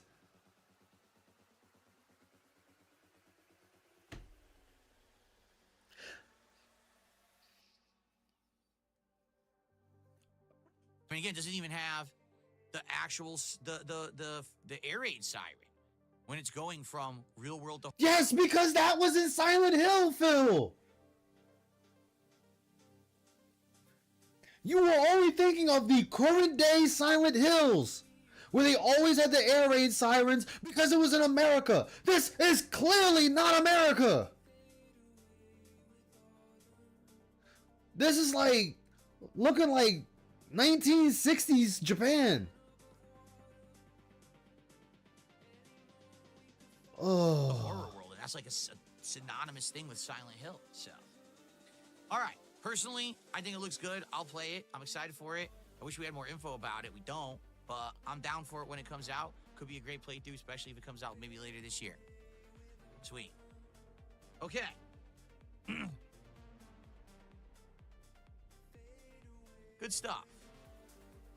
I mean, again, it doesn't even have the actual the air raid siren when it's going from real world to Yes, because that was in Silent Hill, Phil. You were only thinking of the current day Silent Hills, where they always had the air raid sirens because it was in America. This is clearly not America. This is like looking like 1960s Japan. The Oh, horror world, and that's like a synonymous thing with Silent Hill. So, all right. Personally, I think it looks good. I'll play it. I'm excited for it. I wish we had more info about it. We don't, but I'm down for it when it comes out. Could be a great playthrough, especially if it comes out maybe later this year. Sweet. Okay. Good stuff.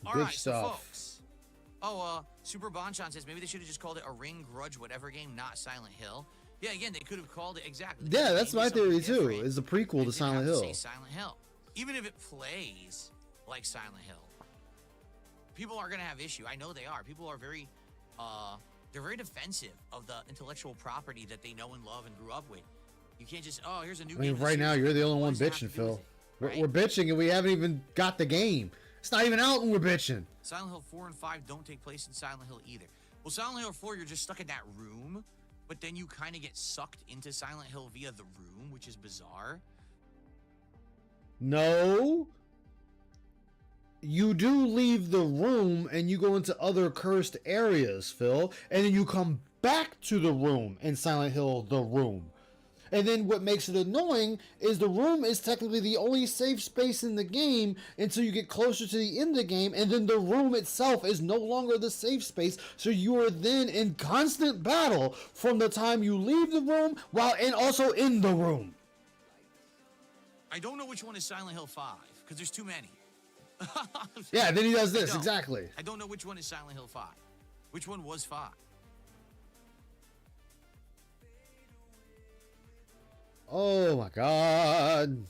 All Good right, so stuff. folks. Super Bonchan says maybe they should have just called it a Ring Grudge whatever game, not Silent Hill. Yeah, again, they could have called it exactly. yeah, that's my theory too. Different. It's a prequel to Didn't Silent have to Hill. say Silent Hill. Even if it plays like Silent Hill, people are gonna have issue. I know they are. People are very, they're very defensive of the intellectual property that they know and love and grew up with. You can't just, oh, here's a new I game. mean, in the right now series. you're the only What one does it have bitching, to do with Phil. it, right? We're bitching and we haven't even got the game. It's not even out and we're bitching. Silent Hill 4 and 5 don't take place in Silent Hill either. Well, Silent Hill 4, you're just stuck in that room, but then you kind of get sucked into Silent Hill via the room, which is bizarre. No. You do leave the room and you go into other cursed areas, Phil, and then you come back to the room in Silent Hill, the room. And then what makes it annoying is the room is technically the only safe space in the game until you get closer to the end of the game, and then the room itself is no longer the safe space, so you are then in constant battle from the time you leave the room while and also in the room. I don't know which one is Silent Hill 5, because there's too many. Yeah, then he does I this, don't. exactly. I don't know which one is Silent Hill 5. Which one was 5? Oh my god.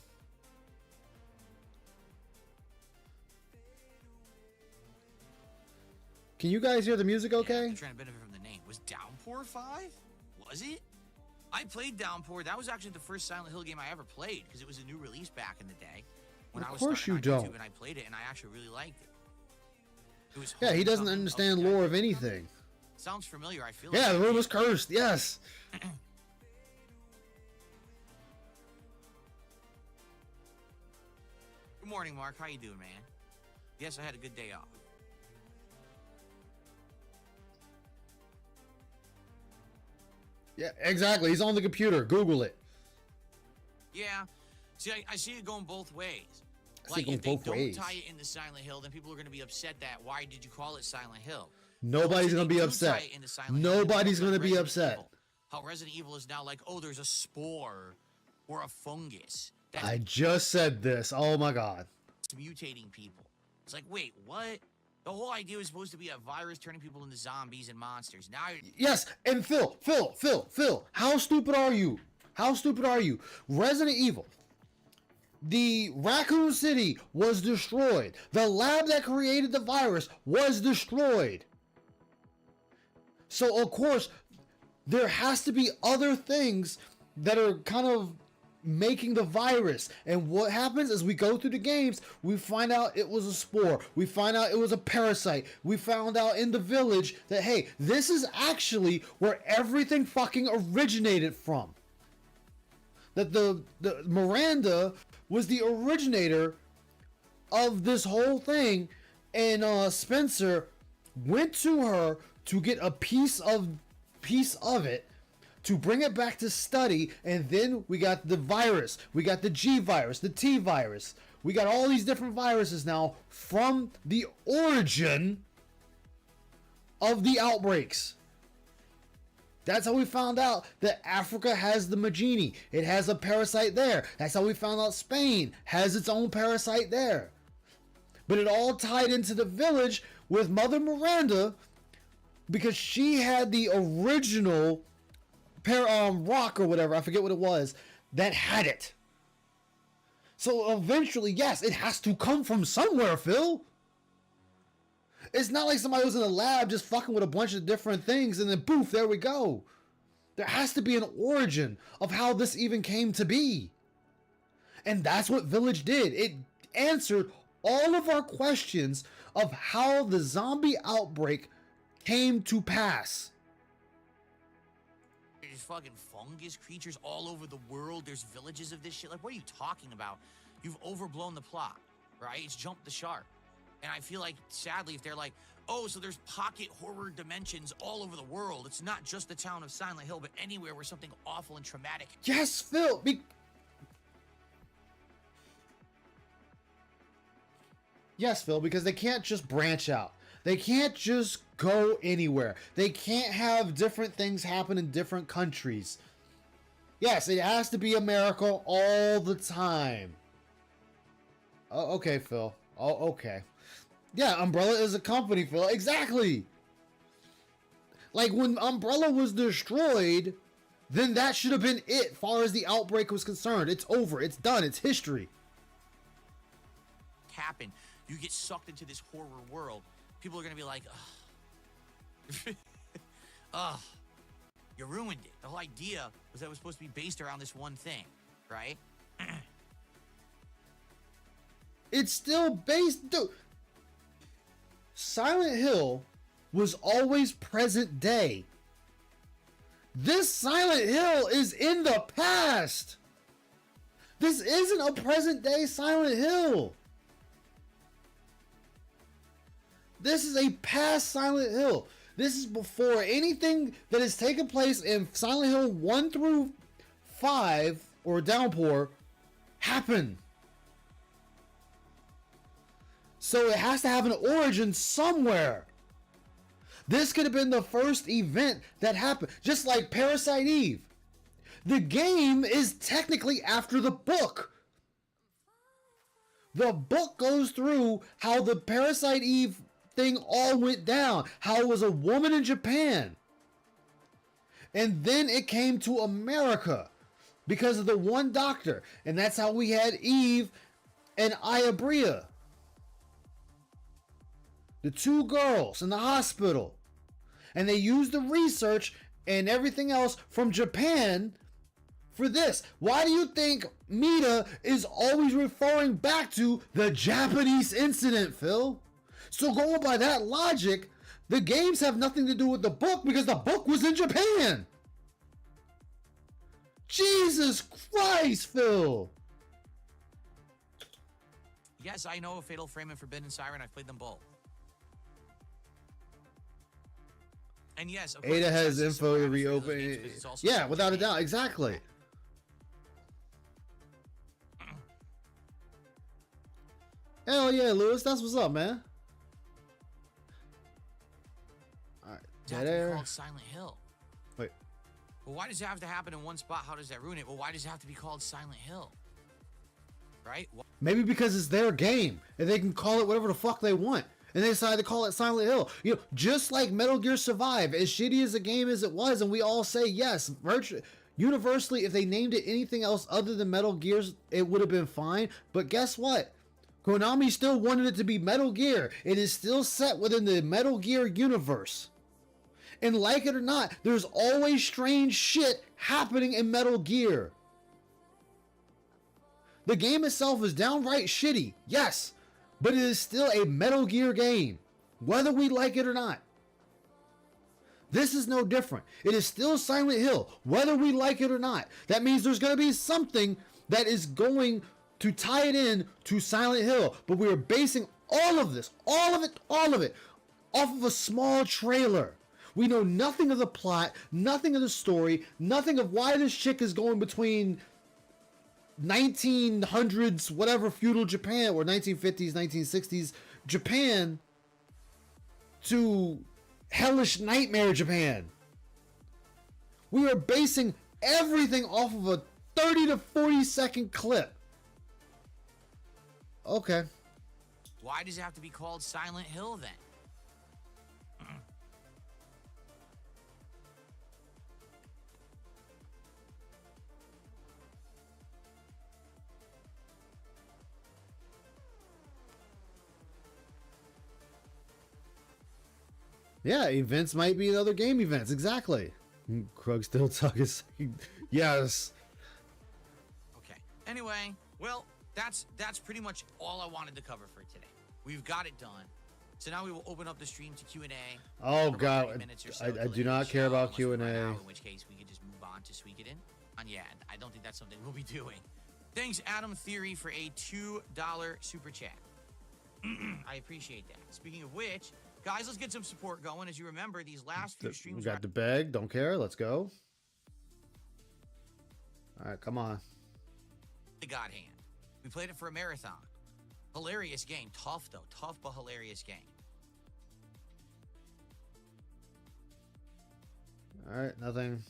Can you guys hear the music Yeah, okay? they're trying to benefit from the name. Was Downpour 5? Was it? I played Downpour. That was actually the first Silent Hill game I ever played because it was a new release back in the day. When Of I was course starting you on don't. YouTube and I played it and I actually really liked it. It was Yeah, he doesn't Homecoming understand the lore of Dead. anything. Sounds familiar. I feel Yeah, like the I room did. is cursed, yes. Good morning, Mark. How you doing, man? Yes, I had a good day off. Yeah, exactly. He's on the computer. Google it. Yeah. See, I see it going both ways. I see it going if they both don't ways. tie it into Silent Hill, then people are going to be upset that why did you call it Silent Hill? Nobody's If gonna they be do upset. tie it into Silent Hill, then Nobody's it's like gonna be Resident upset. Evil. How Resident Evil is now like, oh, there's a spore or a fungus that's I just said this. Oh my god. mutating people. It's like, wait, what? The whole idea was supposed to be a virus turning people into zombies and monsters. Now you're Yes, and Phil, how stupid are you? How stupid are you? Resident Evil. The Raccoon City was destroyed. The lab that created the virus was destroyed. So, of course, there has to be other things that are kind of making the virus. And what happens as we go through the games, we find out it was a spore. We find out it was a parasite. We found out in the village that, hey, this is actually where everything fucking originated from. That the Miranda was the originator of this whole thing, and Spencer went to her to get a piece of it to bring it back to study, and then we got the virus, we got the G virus, the T virus, we got all these different viruses now from the origin of the outbreaks. That's how we found out that Africa has the Magini. It has a parasite there. That's how we found out Spain has its own parasite there. But it all tied into the village with Mother Miranda because she had the original rock or whatever, I forget what it was, that had it. So eventually, yes, it has to come from somewhere, Phil. It's not like somebody was in a lab just fucking with a bunch of different things and then poof, there we go. There has to be an origin of how this even came to be. And that's what Village did. It answered all of our questions of how the zombie outbreak came to pass. There's fucking fungus creatures all over the world. There's villages of this shit. Like, what are you talking about? You've overblown the plot, right? It's jumped the shark. And I feel like, sadly, if they're like, oh, so there's pocket horror dimensions all over the world. It's not just the town of Silent Hill, but anywhere where something awful and traumatic. Yes, Phil. Yes, Phil, because they can't just branch out. They can't just go anywhere. They can't have different things happen in different countries. Yes, it has to be America all the time. Oh, okay, Phil. Oh, okay. Yeah, Umbrella is a company, Phil. Exactly. Like, when Umbrella was destroyed, then that should have been it, far as the outbreak was concerned. It's over. It's done. It's history. Happen. You get sucked into this horror world. People are going to be like, ugh. Ugh. You ruined it. The whole idea was that it was supposed to be based around this one thing, right? It's still based... Dude, Silent Hill was always present day. This Silent Hill is in the past. This isn't a present day Silent Hill. This is a past Silent Hill. This is before anything that has taken place in Silent Hill 1 through 5 or Downpour happened. So it has to have an origin somewhere. This could have been the first event that happened. Just like Parasite Eve. The game is technically after the book. The book goes through how the Parasite Eve thing all went down. How it was a woman in Japan. And then it came to America. Because of the one doctor. And that's how we had Eve and Iabria. The two girls in the hospital. And they used the research and everything else from Japan for this. Why do you think Mita is always referring back to the Japanese incident, Phil? So going by that logic, the games have nothing to do with the book because the book was in Japan. Jesus Christ, Phil. Yes, I know Fatal Frame and Forbidden Siren. I've played them both. And yes, of course, Ada has it's info to surrounded for those reopen. games because it's also Yeah, set without a in Japan. doubt. Exactly. Hell yeah, Lewis. That's what's up, man. Alright. Does it have Dead to be air. called Silent Hill? Wait. Well, why does it have to happen in one spot? How does that ruin it? Well, why does it have to be called Silent Hill? Right? Maybe because it's their game and they can call it whatever the fuck they want. And they decided to call it Silent Hill. You know, just like Metal Gear Survive, as shitty as a game as it was, and we all say yes, universally, if they named it anything else other than Metal Gears, it would have been fine. But guess what? Konami still wanted it to be Metal Gear. It is still set within the Metal Gear universe. And like it or not, there's always strange shit happening in Metal Gear. The game itself is downright shitty, yes, but it is still a Metal Gear game, whether we like it or not. This is no different. It is still Silent Hill, whether we like it or not. That means there's going to be something that is going to tie it in to Silent Hill, but we are basing all of this, all of it, off of a small trailer. We know nothing of the plot, nothing of the story, nothing of why this chick is going between 1900s, whatever, feudal Japan, or 1950s, 1960s Japan to hellish nightmare Japan. We are basing everything off of a 30 to 40 second clip. Okay. Why does it have to be called Silent Hill then? Yeah, events might be other game events. Exactly. Krug still talking. Yes. Okay. Anyway, well, that's pretty much all I wanted to cover for today. We've got it done. So now we will open up the stream to Q&A. Oh for about God, 30 minutes or so I till do the not show, care about unless we run Q&A. out, in which case we could just move on to Suikoden. And yeah, I don't think that's something we'll be doing. Thanks, Adam Theory, for a $2 super chat. I appreciate that. Speaking of which, guys, let's get some support going. As you remember, these last few We streams got the bag. Don't care. Let's go. All right, come on. the God Hand. We played it for a marathon. Hilarious game. Tough, though. Tough, but hilarious game. All right, nothing.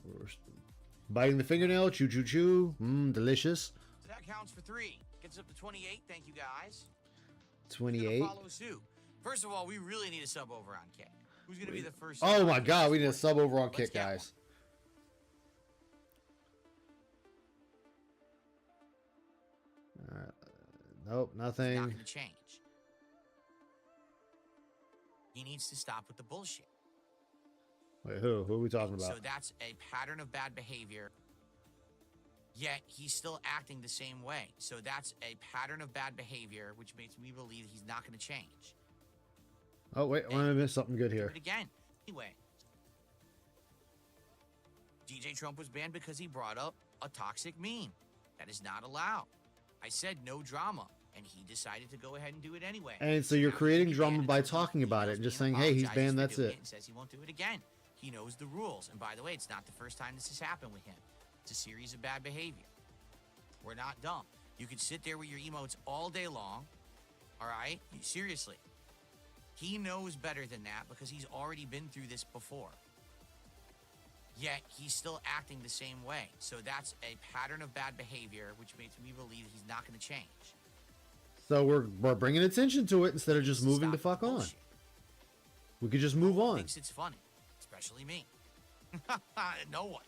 We're biting the fingernail. Choo, choo, choo. Delicious. So that counts for 3. Gets up to 28. Thank you, guys. 28. Follow suit. First of all, we really need a sub over on Kick. Who's going to be the first? Oh my God, we need a sub over on Let's Kick, get guys. Nope, It's not nothing. going to change. He needs to stop with the bullshit. Wait, who? Who are we talking about? So that's a pattern of bad behavior. Yet he's still acting the same way. So that's a pattern of bad behavior, which makes me believe he's not going to change. Oh wait, I missed something good Do here. it again. Anyway, DJ Trump was banned because he brought up a toxic meme. That is not allowed. I said no drama, and he decided to go ahead and do it anyway. And so you're Now, creating he drama banned by it, talking he about goes it and just in, saying, hey, he's apologizes banned, for that's doing it. And says he won't do it again. He knows the rules. And by the way, it's not the first time this has happened with him. It's a series of bad behavior. We're not dumb. You could sit there with your emotes all day long. All right? Seriously. He knows better than that because he's already been through this before. Yet he's still acting the same way. So that's a pattern of bad behavior, which makes me believe he's not going to change. So we're bringing attention to it instead of just moving the Stop fuck on. bullshit. We could just move No one on. thinks it's funny, especially me. No one.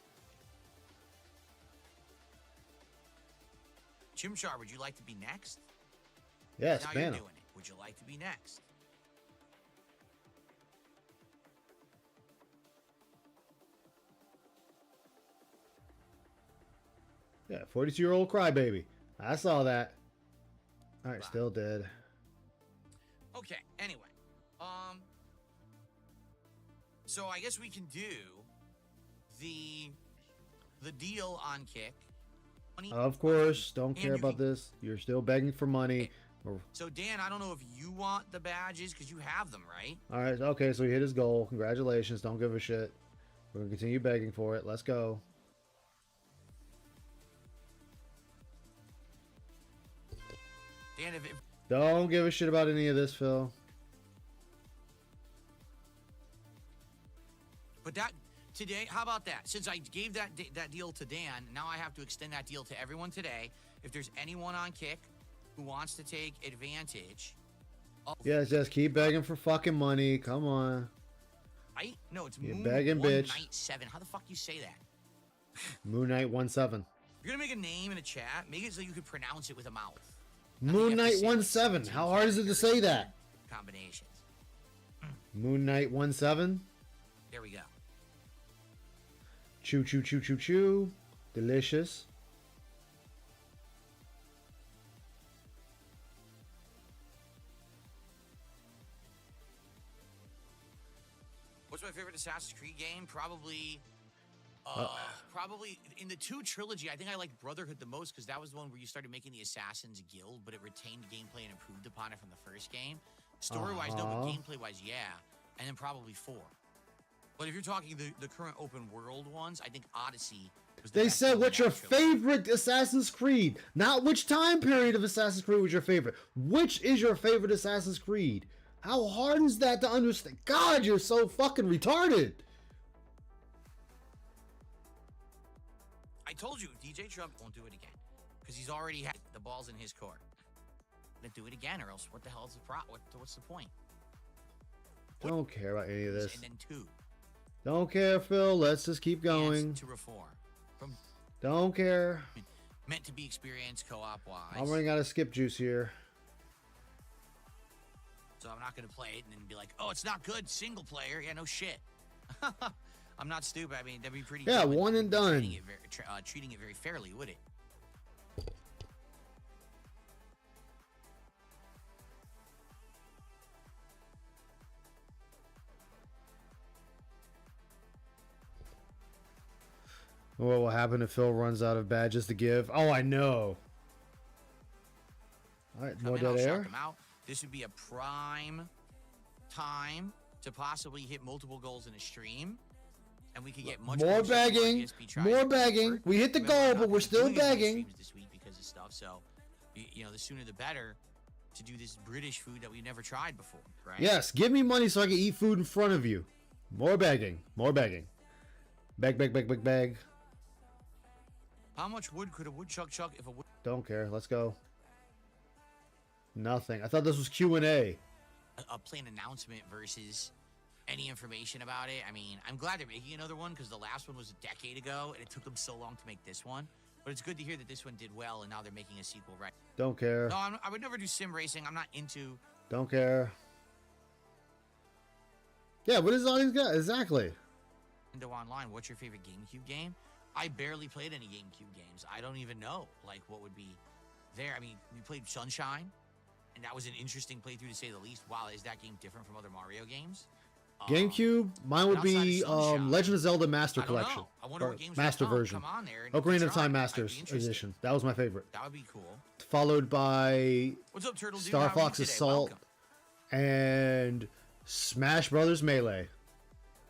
Chimchar, would you like to be next? Yes, Now you're ban doing him. it. Would you like to be next? Yeah, 42-year-old crybaby. I saw that. All right, Wow. still dead. Okay. Anyway, so I guess we can do the deal on Kick. Of course, don't And care you about can- this. You're still begging for money. So Dan, I don't know if you want the badges because you have them, right? All right, okay, so he hit his goal. Congratulations. Don't give a shit. We're going to continue begging for it. Let's go. Dan, if Don't give a shit about any of this, Phil. but that today, how about that? Since I gave that deal to Dan, now I have to extend that deal to everyone today. If there's anyone on Kick who wants to take advantage of Yes, just keep begging for fucking money. Come on. No, it's You Moon begging One bitch. Night 7. How the fuck you say that? Moon Knight 17. You're gonna make a name in a chat. Make it so you can pronounce it with a mouth. Moon have to Knight say, like, 17. 17 How hard is it to say that? Combinations. Moon Knight 17. There we go. Choo choo choo choo choo. Delicious. What's my favorite Assassin's Creed game? Probably in the 2 trilogy, I think I liked Brotherhood the most because that was the one where you started making the Assassin's Guild, but it retained gameplay and improved upon it from the first game. Story-wise, no, but gameplay-wise, yeah. And then probably 4. But if you're talking the current open world ones, I think Odyssey was the They best said one in what's your that trilogy. favorite Assassin's Creed, not which time period of Assassin's Creed was your favorite. Which is your favorite Assassin's Creed? How hard is that to understand? God, you're so fucking retarded. I told you, DJ Trump won't do it again because he's already had the balls in his court. Then do it again, or else what the hell is the what's the point? Don't care about any of this. And then 2. Don't care, Phil. Let's just keep going. Chance to reform. From Don't care. meant to be experienced co-op wise. I'm running out of skip juice here. So I'm not going to play it and then be like, oh, it's not good single player. Yeah, no shit. I'm not stupid. I mean, that'd be pretty. Yeah, dumb. one and done. Treating it very fairly, would it? What will happen if Phil runs out of badges to give? Oh, I know. All right, more Come in, dead I'll shout air. them out. This would be a prime time to possibly hit multiple goals in a stream, and we could get much More closer to our begging. DSP tries More to begging. convert. We hit the Remember, goal, I'm but not we're really still doing as many begging. streams this week because of stuff, so you know, the sooner the better to do this British food that we've never tried before, right? Yes, give me money so I can eat food in front of you. More begging. More begging. Beg, beg, beg, beg, beg. How much wood could a woodchuck chuck if a wood Don't care. Let's go. Nothing. I thought this was Q&A. a plain announcement versus any information about it? I mean, I'm glad they're making another one because the last one was a decade ago and it took them so long to make this one. But it's good to hear that this one did well and now they're making a sequel, right? Don't care. No, I would never do sim racing. I'm not into. Don't care. Yeah, what is all these guys? Exactly. Into online. What's your favorite GameCube game? I barely played any GameCube games. I don't even know like what would be there. I mean, we played Sunshine, and that was an interesting playthrough to say the least. Wow, is that game different from other Mario games? GameCube, mine would outside of be Sunshine, Legend of Zelda Master I don't Collection. know. I wonder Or what games Master would come. version. Come on there and Ocarina of try. Time I'd be Masters interested. Edition. That was my favorite. That would be cool. Followed by What's up, Turtle Dude? Star How are you Fox today? Assault Welcome. and Smash Brothers Melee.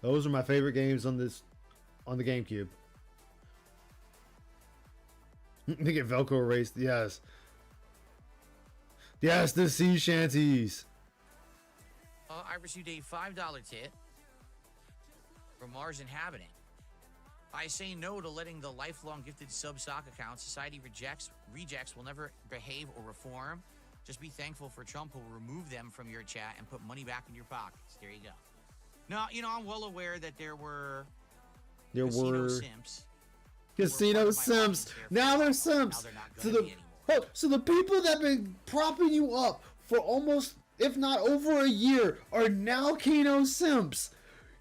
Those are my favorite games on the GameCube. They get Velcro erased. Yes. Yes, the sea shanties. I received a $5 tip from Mars Inhabitant. I say no to letting the lifelong gifted sub sock account. Society rejects will never behave or reform. Just be thankful for Trump who will remove them from your chat and put money back in your pockets. There you go. Now, you know, I'm well aware that there were casino simps. Casino simps. Now they're simps. Now they're not So gonna the be anymore. so the people that been propping you up for almost, if not over a year, are now Kano simps.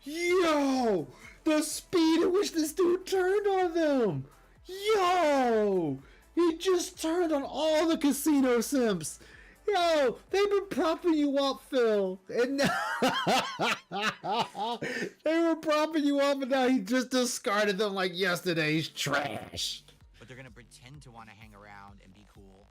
Yo, the speed at which this dude turned on them. Yo, he just turned on all the casino simps. Yo, they've been propping you up, Phil. And they were propping you up, and now he just discarded them like yesterday's trash. But they're gonna pretend to want to hang around and be cool,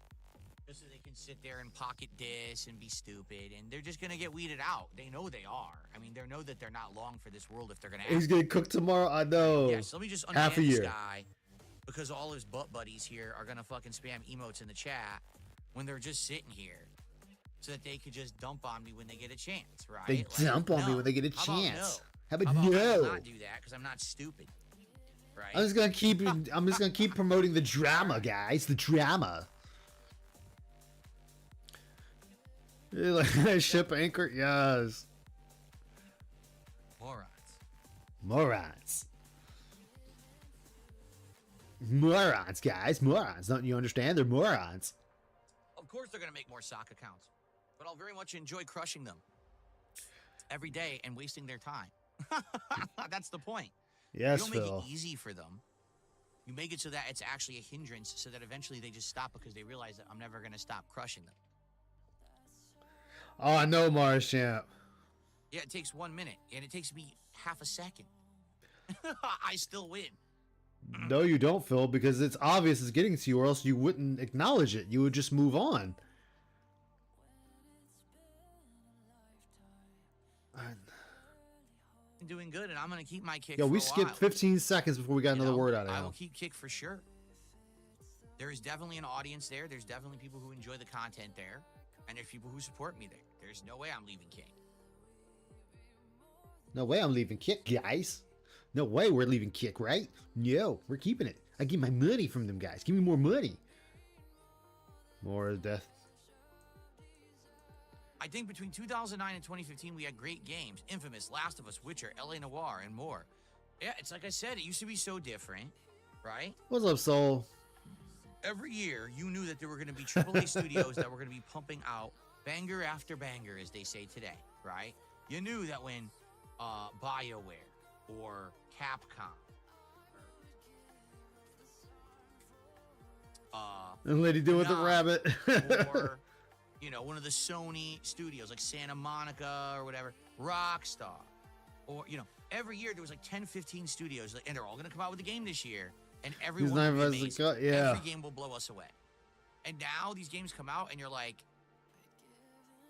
just so they can sit there and pocket this and be stupid, and they're just gonna get weeded out. They know they are. I mean, they know that they're not long for this world if they're gonna. He's getting cooked tomorrow. I know. Yes. Let me just Half a unban this year. guy because all his butt buddies here are gonna fucking spam emotes in the chat when they're just sitting here, so that they could just dump on me when they get a chance, right? They Like, dump on me no. when they get a How about chance. no? How about How about I no? will not do that because I'm not stupid, right? I'm just gonna keep promoting the drama, guys. The drama. Yeah, like ship anchor, yes. Morons. Morons. Morons, guys. Morons. Don't you understand? They're morons. Of course they're going to make more sock accounts, but I'll very much enjoy crushing them every day and wasting their time. That's the point. Yes, You don't make Phil. it easy for them. You make it so that it's actually a hindrance so that eventually they just stop because they realize that I'm never going to stop crushing them. Oh, I know, Mars Champ. Yeah, it takes 1 minute and it takes me half a second. I still win. No, you don't, Phil, because it's obvious it's getting to you, or else you wouldn't acknowledge it. You would just move on. I'm doing good and I'm going to keep my kick Yo, for we a skipped while. 15 seconds before we got You another know, word out of I will him. keep kick for sure. There is definitely an audience there. There's definitely people who enjoy the content there. And there's people who support me there. There's no way I'm leaving King. No way I'm leaving Kick, guys. No way we're leaving Kick, right? No, we're keeping it. I get my money from them guys. Give me more money. More death. I think between 2009 and 2015, we had great games. Infamous, Last of Us, Witcher, LA Noire, and more. Yeah, it's like I said, it used to be so different, right? What's up, Soul? Every year, you knew that there were going to be AAA studios that were going to be pumping out banger after banger, as they say today, right? You knew that when BioWare or Capcom, And lady do with the Nah. rabbit. or you know, one of the Sony studios like Santa Monica or whatever, Rockstar, or you know, every year there was like 10, 15 studios, and they're all going to come out with a game this year. and everyone not will be even as amazing. good, yeah. Every game will blow us away. And now these games come out, and you're like,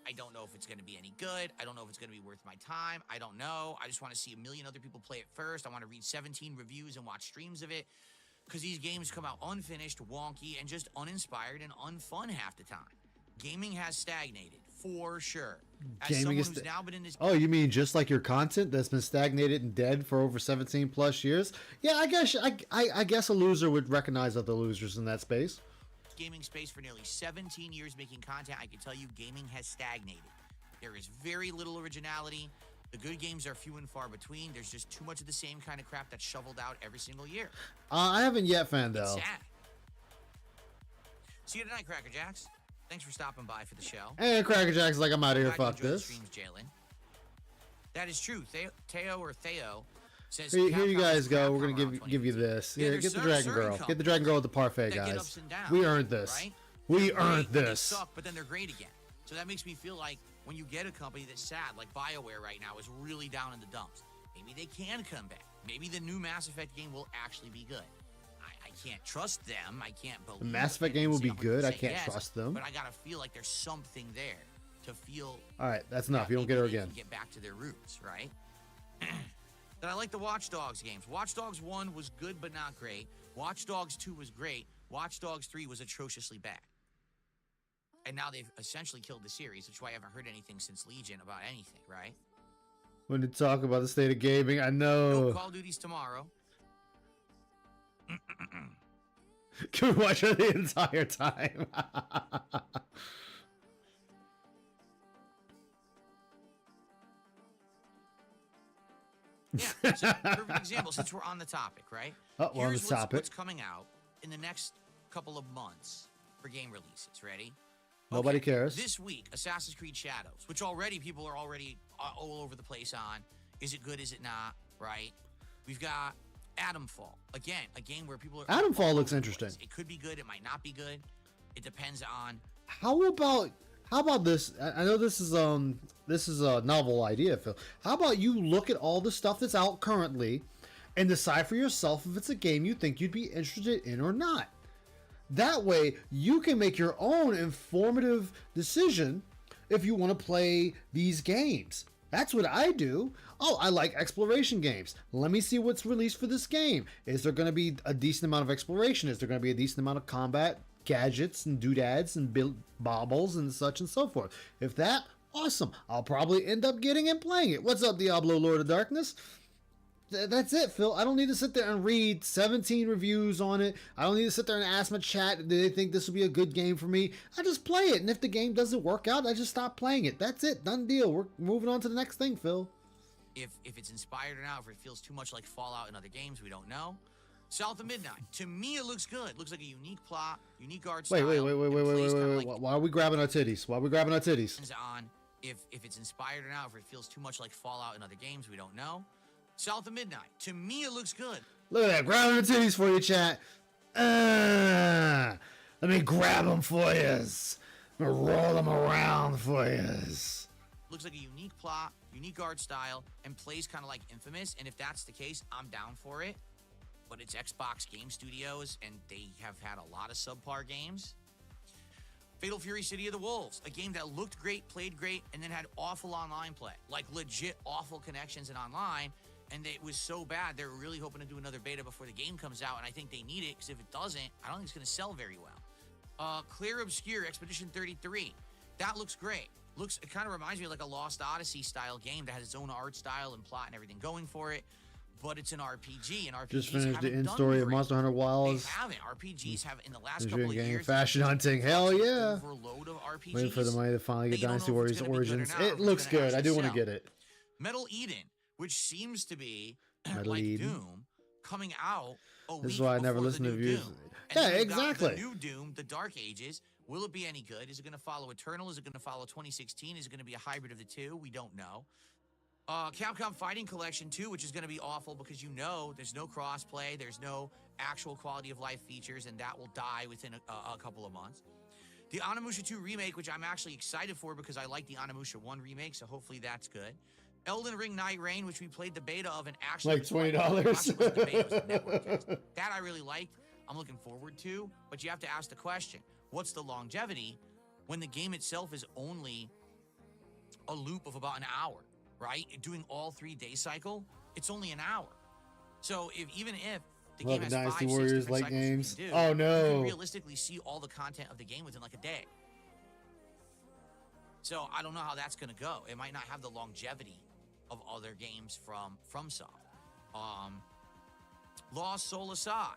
I don't know if it's going to be any good. I don't know if it's going to be worth my time. I don't know. I just want to see a million other people play it first. I want to read 17 reviews and watch streams of it, because these games come out unfinished, wonky, and just uninspired and unfun half the time. Gaming has stagnated, for sure. As Gaming someone is who's now been in this Oh, you mean just like your content that's been stagnated and dead for over 17 plus years? Yeah, I guess a loser would recognize other losers in that space. gaming space for nearly 17 years making content, I can tell you gaming has stagnated. There is very little originality. The good games are few and far between. There's just too much of the same kind of crap that's shoveled out every single year. I haven't yet found It's out. sad. See you tonight, Cracker Jacks. Thanks for stopping by for the show. And Cracker Jack's like, I'm out of here. Glad you Fuck enjoyed the this. streams, Jalen. That is true. Theo says Here you Capcom guys is go. Capcom We're gonna around give you 2015. this. Yeah, Here, there's get the certain Dragon Girl. Get the Dragon Girl with the parfait, that get guys. ups and downs, We earned this. right? We They're earned great, and this. They suck, but then they're great again. So that makes me feel like when you get a company that's sad, like BioWare right now is really down in the dumps, maybe they can come back. Maybe the new Mass Effect game will actually be good. I can't trust them. I can't believe The Mass Effect it. game will be I'm good. gonna I say can't yes, trust them. But I gotta feel like there's something there to feel. All right, that's enough. that You don't get maybe her they again. can get back to their roots, right? Then I like the Watch Dogs games. Watch Dogs 1 was good but not great. Watch Dogs 2 was great. Watch Dogs 3 was atrociously bad. And now they've essentially killed the series, which is why I haven't heard anything since Legion about anything, right? When you talk about the state of gaming, I No know. Call of Duties tomorrow. Can we watch her the entire time? Yeah, so perfect example, since we're on the topic, right? Oh, we're on Here's the topic. what's coming out in the next couple of months for game releases. Ready? Nobody Okay, cares. This week, Assassin's Creed Shadows, which already people are already all over the place on. Is it good? Is it not? Right? We've got Adamfall. Again, a game where people are. Adamfall all looks over the interesting. place. It could be good. It might not be good. It depends on. How about this? I know this is a novel idea, Phil. How about you look at all the stuff that's out currently and decide for yourself if it's a game you think you'd be interested in or not. That way, you can make your own informative decision if you want to play these games. That's what I do. Oh, I like exploration games. Let me see what's released for this game. Is there going to be a decent amount of exploration? Is there going to be a decent amount of combat, gadgets, and doodads, and baubles, and such and so forth? If that, awesome. I'll probably end up getting and playing it. What's up, Diablo Lord of Darkness? That's it, Phil. I don't need to sit there and read 17 reviews on it. I don't need to sit there and ask my chat, do they think this will be a good game for me? I just play it, and if the game doesn't work out, I just stop playing it. That's it. Done deal. We're moving on to the next thing, Phil. If it's inspired or not, if it feels too much like Fallout and other games, we don't know. South of Midnight. To me, it looks good. It looks like a unique plot, unique art style. Wait. and plays kinda like- Why are we grabbing our titties? Why are we grabbing our titties? Depends on if it's inspired or not, if it feels too much like Fallout and other games, we don't know. South of Midnight. To me, it looks good. Look at that. Grabbing the titties for you, chat. Let me grab them for you. Let me roll them around for you. Looks like a unique plot, unique art style, and plays kind of like Infamous. And if that's the case, I'm down for it. But it's Xbox Game Studios, and they have had a lot of subpar games. Fatal Fury City of the Wolves, a game that looked great, played great, and then had awful online play. Like legit awful connections and online. And it was so bad, they're really hoping to do another beta before the game comes out, and I think they need it, because if it doesn't, I don't think it's going to sell very well. Clear Obscure Expedition 33. That looks great. It kind of reminds me of like a Lost Odyssey style game that has its own art style and plot and everything going for it, but it's an RPG, and RPGs Just finished the haven't end done story of great. Monster Hunter Wilds. They haven't. RPGs have, in the last Visual couple of game, years, fashion there's just hunting, hell such an yeah. overload of RPGs. Waiting for the money to finally that get you don't Dynasty know if it's Warriors gonna be good or Origins. not, or if It it's looks gonna good. I actually do want to sell. get it. Metal Eden, which seems to be Metal like Eden. Doom, coming out a This week is why I never before the listen to new reviews. Doom. And Yeah, then you've got exactly. The new Doom, the Dark Ages. Will it be any good? Is it going to follow Eternal? Is it going to follow 2016? Is it going to be a hybrid of the two? We don't know. Capcom Fighting Collection 2, which is going to be awful because there's no cross-play, there's no actual quality of life features, and that will die within a couple of months. The Onimusha 2 remake, which I'm actually excited for because I like the Onimusha 1 remake, so hopefully that's good. Elden Ring Night Rain, which we played the beta of and actually Like was fun. $20. It wasn't the beta, it was the network test. That I really liked. I'm looking forward to, but you have to ask the question, what's the longevity when the game itself is only a loop of about an hour, right? Doing all 3 day cycle, it's only an hour. So even if the game has Dynasty 5, 6 Warriors different late cycles you games. can do, Oh you no. can realistically see all the content of the game within like a day. So I don't know how that's going to go. It might not have the longevity of other games from FromSoft. Lost Soul Aside.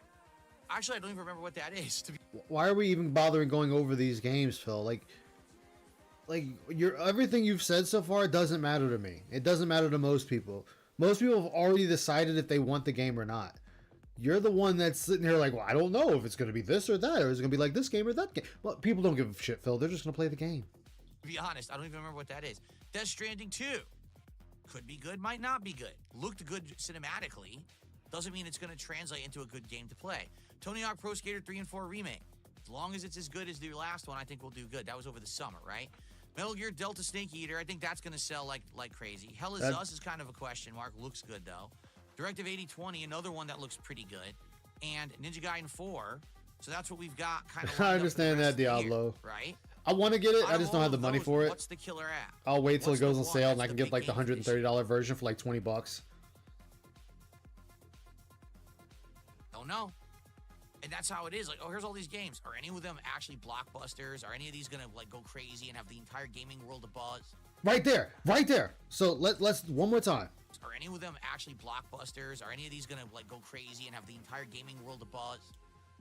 Actually, I don't even remember what that is. To be Why are we even bothering going over these games, Phil? Like everything you've said so far doesn't matter to me. It doesn't matter to most people. Most people have already decided if they want the game or not. You're the one that's sitting here like, well, I don't know if it's going to be this or that, or is it going to be like this game or that game. Well, people don't give a shit, Phil. They're just going to play the game. To be honest, I don't even remember what that is. Death Stranding 2. Could be good, might not be good. Looked good cinematically. Doesn't mean it's going to translate into a good game to play. Tony Hawk Pro Skater 3 and 4 Remake. As long as it's as good as the last one, I think we'll do good. That was over the summer, right? Metal Gear Delta Snake Eater. I think that's going to sell like crazy. Hell is Us is kind of a question mark. Looks good, though. Directive 8020, another one that looks pretty good. And Ninja Gaiden 4. So that's what we've got kind of. I understand that, Diablo. Right? I want to get it. Out I of just don't all have the of money those, for it. What's the killer app? I'll wait till What's it goes the on one sale and that's I can the get like the big game for this $130 version for like $20. Don't know. And that's how it is. Like, oh, here's all these games. Are any of them actually blockbusters? Are any of these gonna like go crazy and have the entire gaming world abuzz? Right there. Right there. So let's one more time. Are any of them actually blockbusters? Are any of these gonna like go crazy and have the entire gaming world abuzz?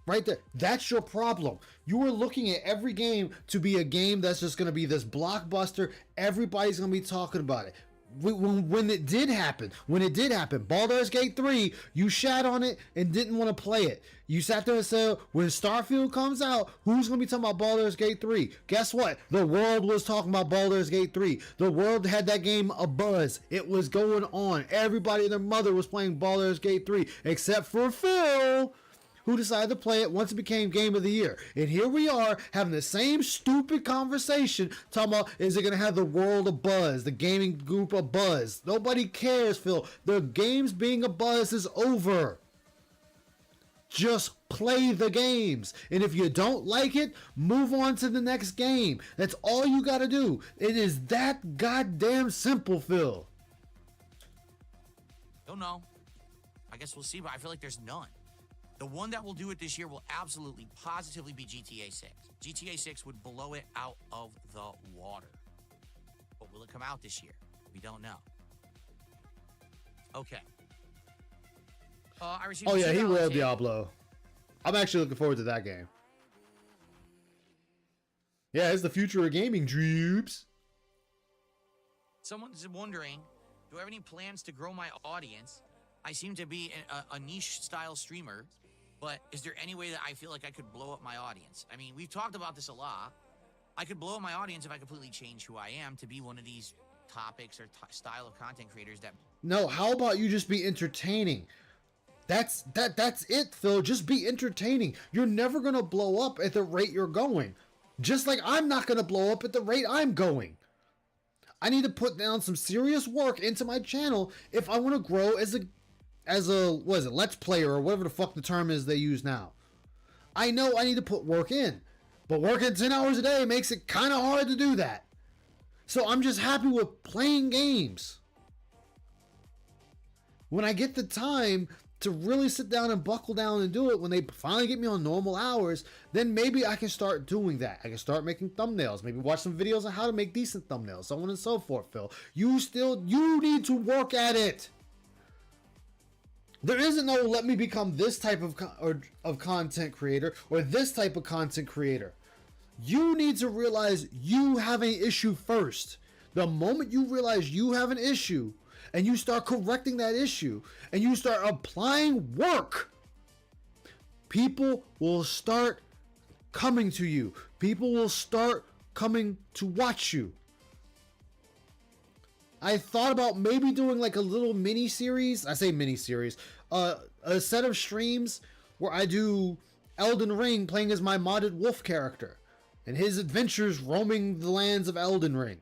Right there. That's your problem. You are looking at every game to be a game that's just going to be this blockbuster. Everybody's going to be talking about it. When it did happen, Baldur's Gate 3, you shat on it and didn't want to play it. You sat there and said, when Starfield comes out, who's going to be talking about Baldur's Gate 3? Guess what? The world was talking about Baldur's Gate 3. The world had that game a buzz. It was going on. Everybody and their mother was playing Baldur's Gate 3, except for Phil, who decided to play it once it became Game of the Year. And here we are having the same stupid conversation talking about, is it going to have the world a buzz, the gaming group a buzz? Nobody cares, Phil. The games being a buzz is over. Just play the games. And if you don't like it, move on to the next game. That's all you got to do. It is that goddamn simple, Phil. Don't know. I guess we'll see, but I feel like there's none. The one that will do it this year will absolutely, positively be GTA 6. GTA 6 would blow it out of the water. But will it come out this year? We don't know. Okay. I received Oh yeah, he $2 will, hit. Diablo. I'm actually looking forward to that game. Yeah, it's the future of gaming, Dreeps. Someone's wondering, do I have any plans to grow my audience? I seem to be a niche style streamer, but is there any way that I feel like I could blow up my audience? I mean, we've talked about this a lot. I could blow up my audience if I completely change who I am to be one of these topics or style of content creators that... No, how about you just be entertaining? That's it, Phil. Just be entertaining. You're never gonna blow up at the rate you're going. Just like I'm not gonna blow up at the rate I'm going. I need to put down some serious work into my channel if I want to grow as a what is it, let's player or whatever the fuck the term is they use now. I know I need to put work in, but working 10 hours a day makes it kind of hard to do that. So I'm just happy with playing games. When I get the time to really sit down and buckle down and do it, when they finally get me on normal hours, then maybe I can start doing that. I can start making thumbnails, maybe watch some videos on how to make decent thumbnails, so on and so forth, Phil. You need to work at it. There isn't no let me become this type of content creator or this type of content creator. You need to realize you have an issue first. The moment you realize you have an issue and you start correcting that issue and you start applying work, people will start coming to you. People will start coming to watch you. I thought about maybe doing like a little mini series. I say mini series, a set of streams where I do Elden Ring playing as my modded wolf character and his adventures roaming the lands of Elden Ring.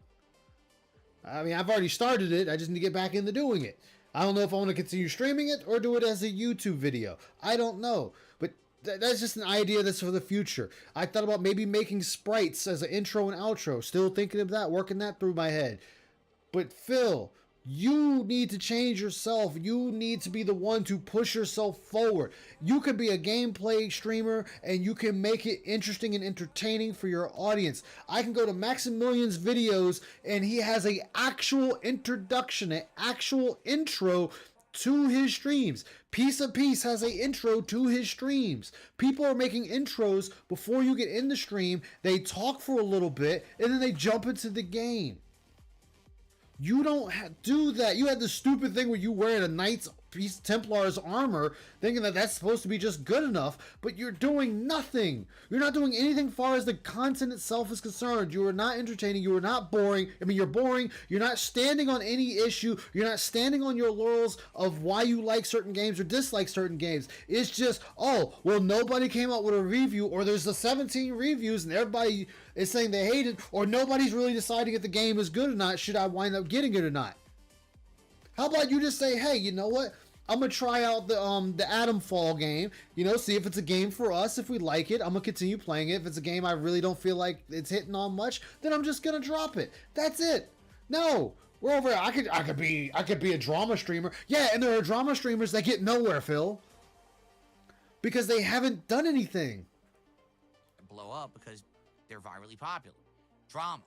I mean, I've already started it. I just need to get back into doing it. I don't know if I want to continue streaming it or do it as a YouTube video. I don't know. But that's just an idea that's for the future. I thought about maybe making sprites as an intro and outro. Still thinking of that, working that through my head. But Phil, you need to change yourself. You need to be the one to push yourself forward. You could be a gameplay streamer and you can make it interesting and entertaining for your audience. I can go to Maximilian's videos and he has an actual introduction, an actual intro to his streams. Piece of Peace has an intro to his streams. People are making intros before you get in the stream. They talk for a little bit and then they jump into the game. You don't do that. You had the stupid thing where you wearing a Knights Templar's armor, thinking that that's supposed to be just good enough, but you're doing nothing. You're not doing anything far as the content itself is concerned. You are not entertaining. You are not boring. I mean, you're boring. You're not standing on any issue. You're not standing on your laurels of why you like certain games or dislike certain games. It's just, oh, well, nobody came out with a review, or there's the 17 reviews and everybody is saying they hate it, or nobody's really deciding if the game is good or not. Should I wind up getting it or not? How about you just say, hey, you know what? I'm gonna try out the Atomfall game, see if it's a game for us. If we like it, I'm gonna continue playing it. If it's a game I really don't feel like it's hitting on much, then I'm just gonna drop it. That's it. No, we're over. I could be a drama streamer. Yeah, and there are drama streamers that get nowhere, Phil, because they haven't done anything. Blow up because they're virally popular. Drama.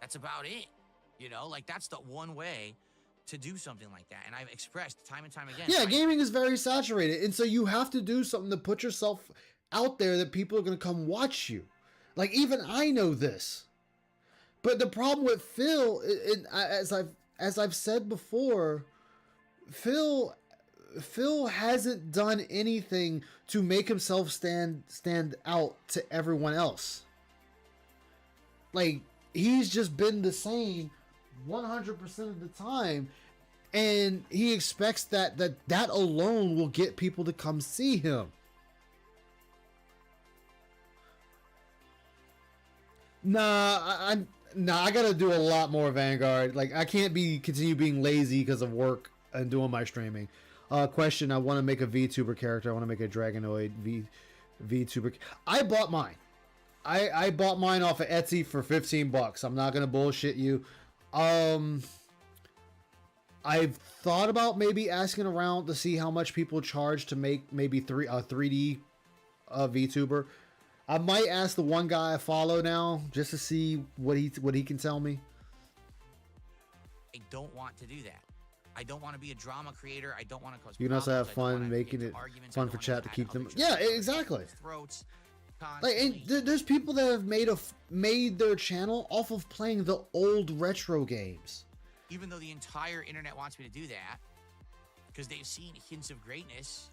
That's about it. That's the one way to do something like that, and I've expressed time and time again. Yeah, gaming is very saturated, and so you have to do something to put yourself out there that people are going to come watch you. Like, even I know this, but the problem with Phil, as I've said before, Phil hasn't done anything to make himself stand out to everyone else. Like, he's just been the same 100% of the time, and he expects that alone will get people to come see him. I gotta do a lot more Vanguard. Like, I can't continue being lazy because of work and doing my streaming. Question: I want to make a VTuber character. I want to make a Dragonoid VTuber. I bought mine. I bought mine off of Etsy for $15. I'm not gonna bullshit you. I've thought about maybe asking around to see how much people charge to make maybe a 3D VTuber. I might ask the one guy I follow now just to see what he can tell me. I don't want to do that. I don't want to be a drama creator. I don't want to cause You can also have fun making it fun for chat to keep them. Yeah, exactly. Throats. Like, and there's people that have made their channel off of playing the old retro games. Even though the entire internet wants me to do that, because they've seen hints of greatness,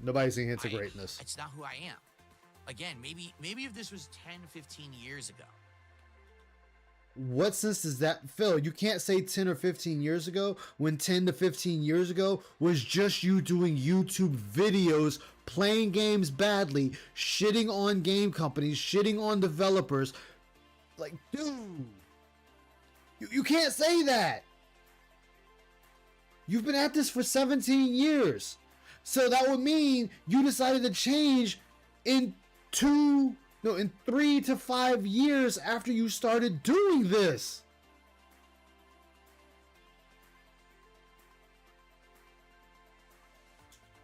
Nobody's seen hints of greatness. It's not who I am. Again, maybe if this was 10, 15 years ago. What sense does that, Phil? You can't say 10 or 15 years ago when 10 to 15 years ago was just you doing YouTube videos, playing games badly, shitting on game companies, shitting on developers. Like, dude, you can't say that. You've been at this for 17 years. So that would mean you decided to change in 3 to 5 years after you started doing this.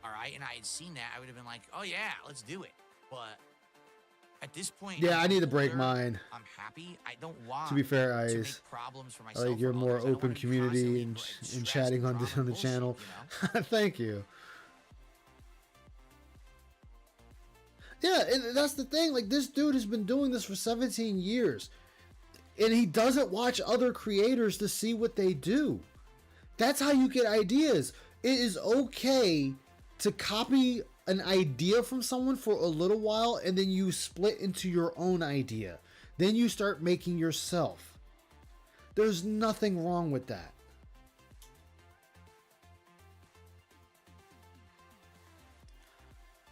All right, and I had seen that, I would have been like, oh yeah, let's do it. But at this point, yeah, I need to break mine. I'm happy. I don't want to be fair, to Ice. make problems for myself. I like your more others. open community and chatting on the channel. Thank you. Yeah, and that's the thing. Like, this dude has been doing this for 17 years. And he doesn't watch other creators to see what they do. That's how you get ideas. It is okay to copy an idea from someone for a little while, and then you split into your own idea. Then you start making yourself. There's nothing wrong with that.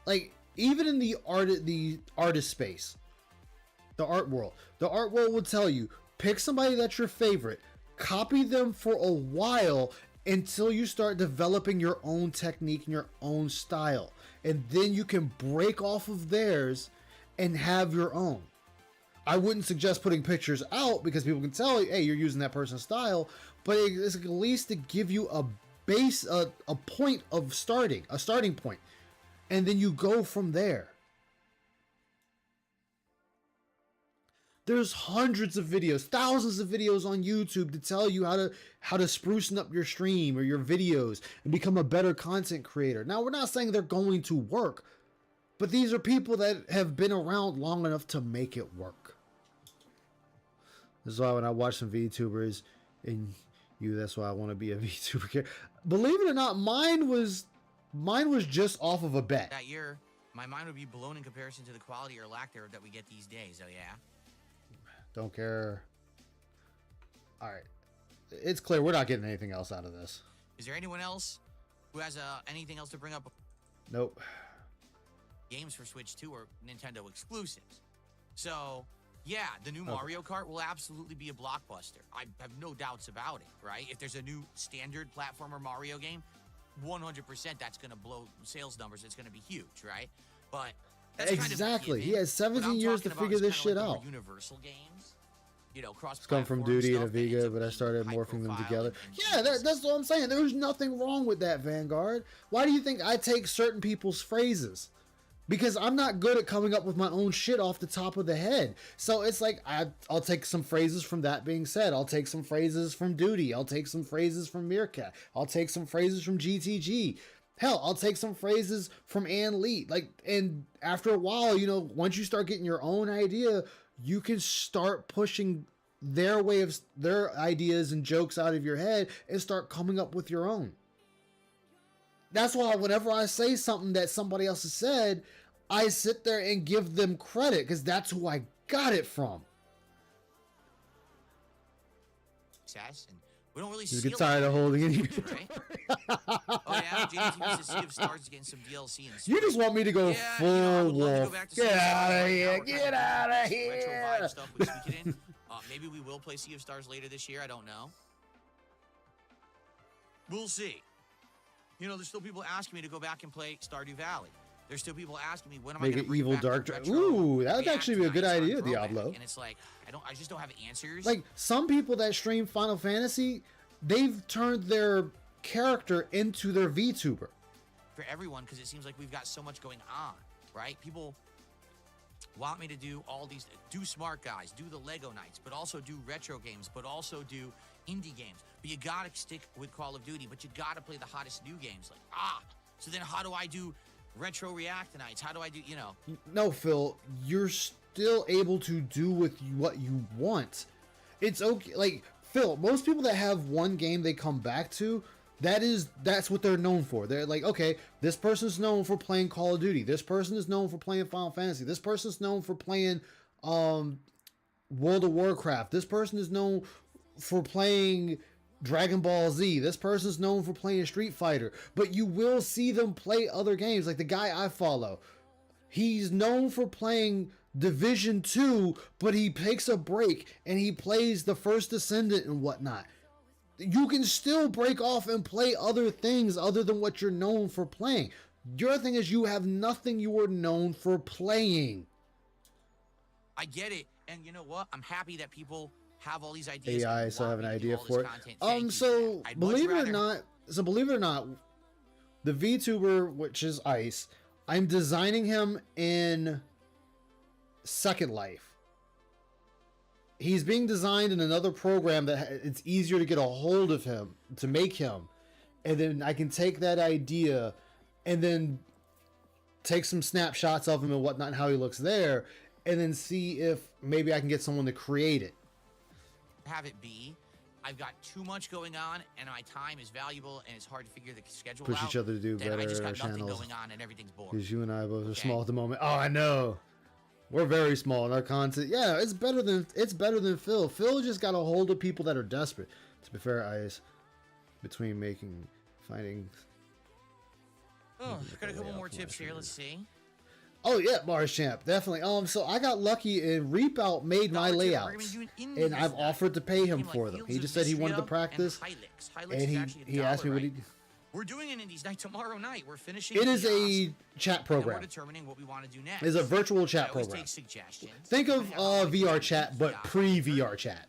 Like, even in the artist space, the art world will tell you, pick somebody that's your favorite, Copy them for a while until you start developing your own technique and your own style. And then you can break off of theirs and have your own. I wouldn't suggest putting pictures out because people can tell, hey, you're using that person's style, but it's at least to give you a base, a point of starting, a starting point. And then you go from there. There's hundreds of videos, thousands of videos on YouTube to tell you how to sprucing up your stream or your videos and become a better content creator. Now, we're not saying they're going to work, but these are people that have been around long enough to make it work. This is why when I watch some VTubers, and that's why I want to be a VTuber. Believe it or not, mine was just off of a bet. That year, my mind would be blown in comparison to the quality or lack thereof that we get these days. Oh yeah. Don't care. All right. It's clear we're not getting anything else out of this. Is there anyone else who has anything else to bring up? Nope. Games for Switch 2 are Nintendo exclusives. So, yeah, the new Mario Kart will absolutely be a blockbuster. I have no doubts about it, right? If there's a new standard platformer Mario game, 100% that's going to blow sales numbers. It's going to be huge, right? But that's exactly. Kind of he has 17 years to figure this shit out. Universal games, you know, cross. It's come from Duty and Amiga, but I started morphing them together. Yeah, that's what I'm saying. There's nothing wrong with that, Vanguard. Why do you think I take certain people's phrases? Because I'm not good at coming up with my own shit off the top of the head. So it's like, I'll take some phrases from that being said. I'll take some phrases from Duty. I'll take some phrases from Meerkat. I'll take some phrases from GTG. Hell, I'll take some phrases from Ann Lee. Like, and after a while, you know, once you start getting your own idea, you can start pushing their ideas and jokes out of your head and start coming up with your own. That's why whenever I say something that somebody else has said, I sit there and give them credit because that's who I got it from. And we don't really you get tired of holding it. Right? Oh yeah, JT was Sea of Stars getting some DLC. You just want me to go full wolf. Get out of here! Get out of here! Retro vibe stuff with Suikoden. Maybe we will play Sea of Stars later this year. I don't know. We'll see. You know, there's still people asking me to go back and play Stardew Valley. There's still people asking me when am I going to bring evil back dark. retro Ooh, that would actually be a good idea, throwback. Diablo. And it's like I just don't have answers. Like some people that stream Final Fantasy, they've turned their character into their VTuber. For everyone, because it seems like we've got so much going on, right? People want me to do all these, do Smart Guys, do the Lego Nights, but also do retro games, but also do indie games. But you gotta stick with Call of Duty, but you gotta play the hottest new games. Like, so then how do I do retro React Nights? How do I do, you know? No, Phil, you're still able to do with what you want. It's okay. Like, Phil, most people that have one game they come back to, that's what they're known for. They're like, okay, this person's known for playing Call of Duty. This person is known for playing Final Fantasy. This person's known for playing World of Warcraft. This person is known for playing Dragon Ball Z. This person's known for playing Street Fighter. But you will see them play other games. Like the guy I follow, he's known for playing Division 2, but he takes a break and he plays the First Descendant and whatnot. You can still break off and play other things other than what you're known for playing. Your thing is you have nothing you are known for playing. I get it. And you know what? I'm happy that people have all these ideas. AI, so I have an idea for it. Believe it or not, the VTuber, which is Ice, I'm designing him in Second Life. He's being designed in another program that it's easier to get a hold of him, to make him. And then I can take that idea and then take some snapshots of him and whatnot and how he looks there, and then see if maybe I can get someone to create it. Have it be. I've got too much going on, and my time is valuable, and it's hard to figure the schedule out. Push each other to do better I just got nothing channels. going on, and everything's boring. Because you and I both are small at the moment. Oh, I know. We're very small in our content. Yeah, it's better than Phil. Phil just got a hold of people that are desperate. To be fair, Ice, between finding. Oh, got a couple more tips here. Let's see. Oh yeah, Mars Champ, definitely. So I got lucky and Reap Out made my layouts, and I've offered to pay him for them. He just said he wanted to practice, and he asked me what he. We're doing an Indies night tomorrow night. We're finishing. It is a chat program. We're determining what we want to do next. It's a virtual chat program. Take suggestions. Think of VR chat, but pre-VR chat.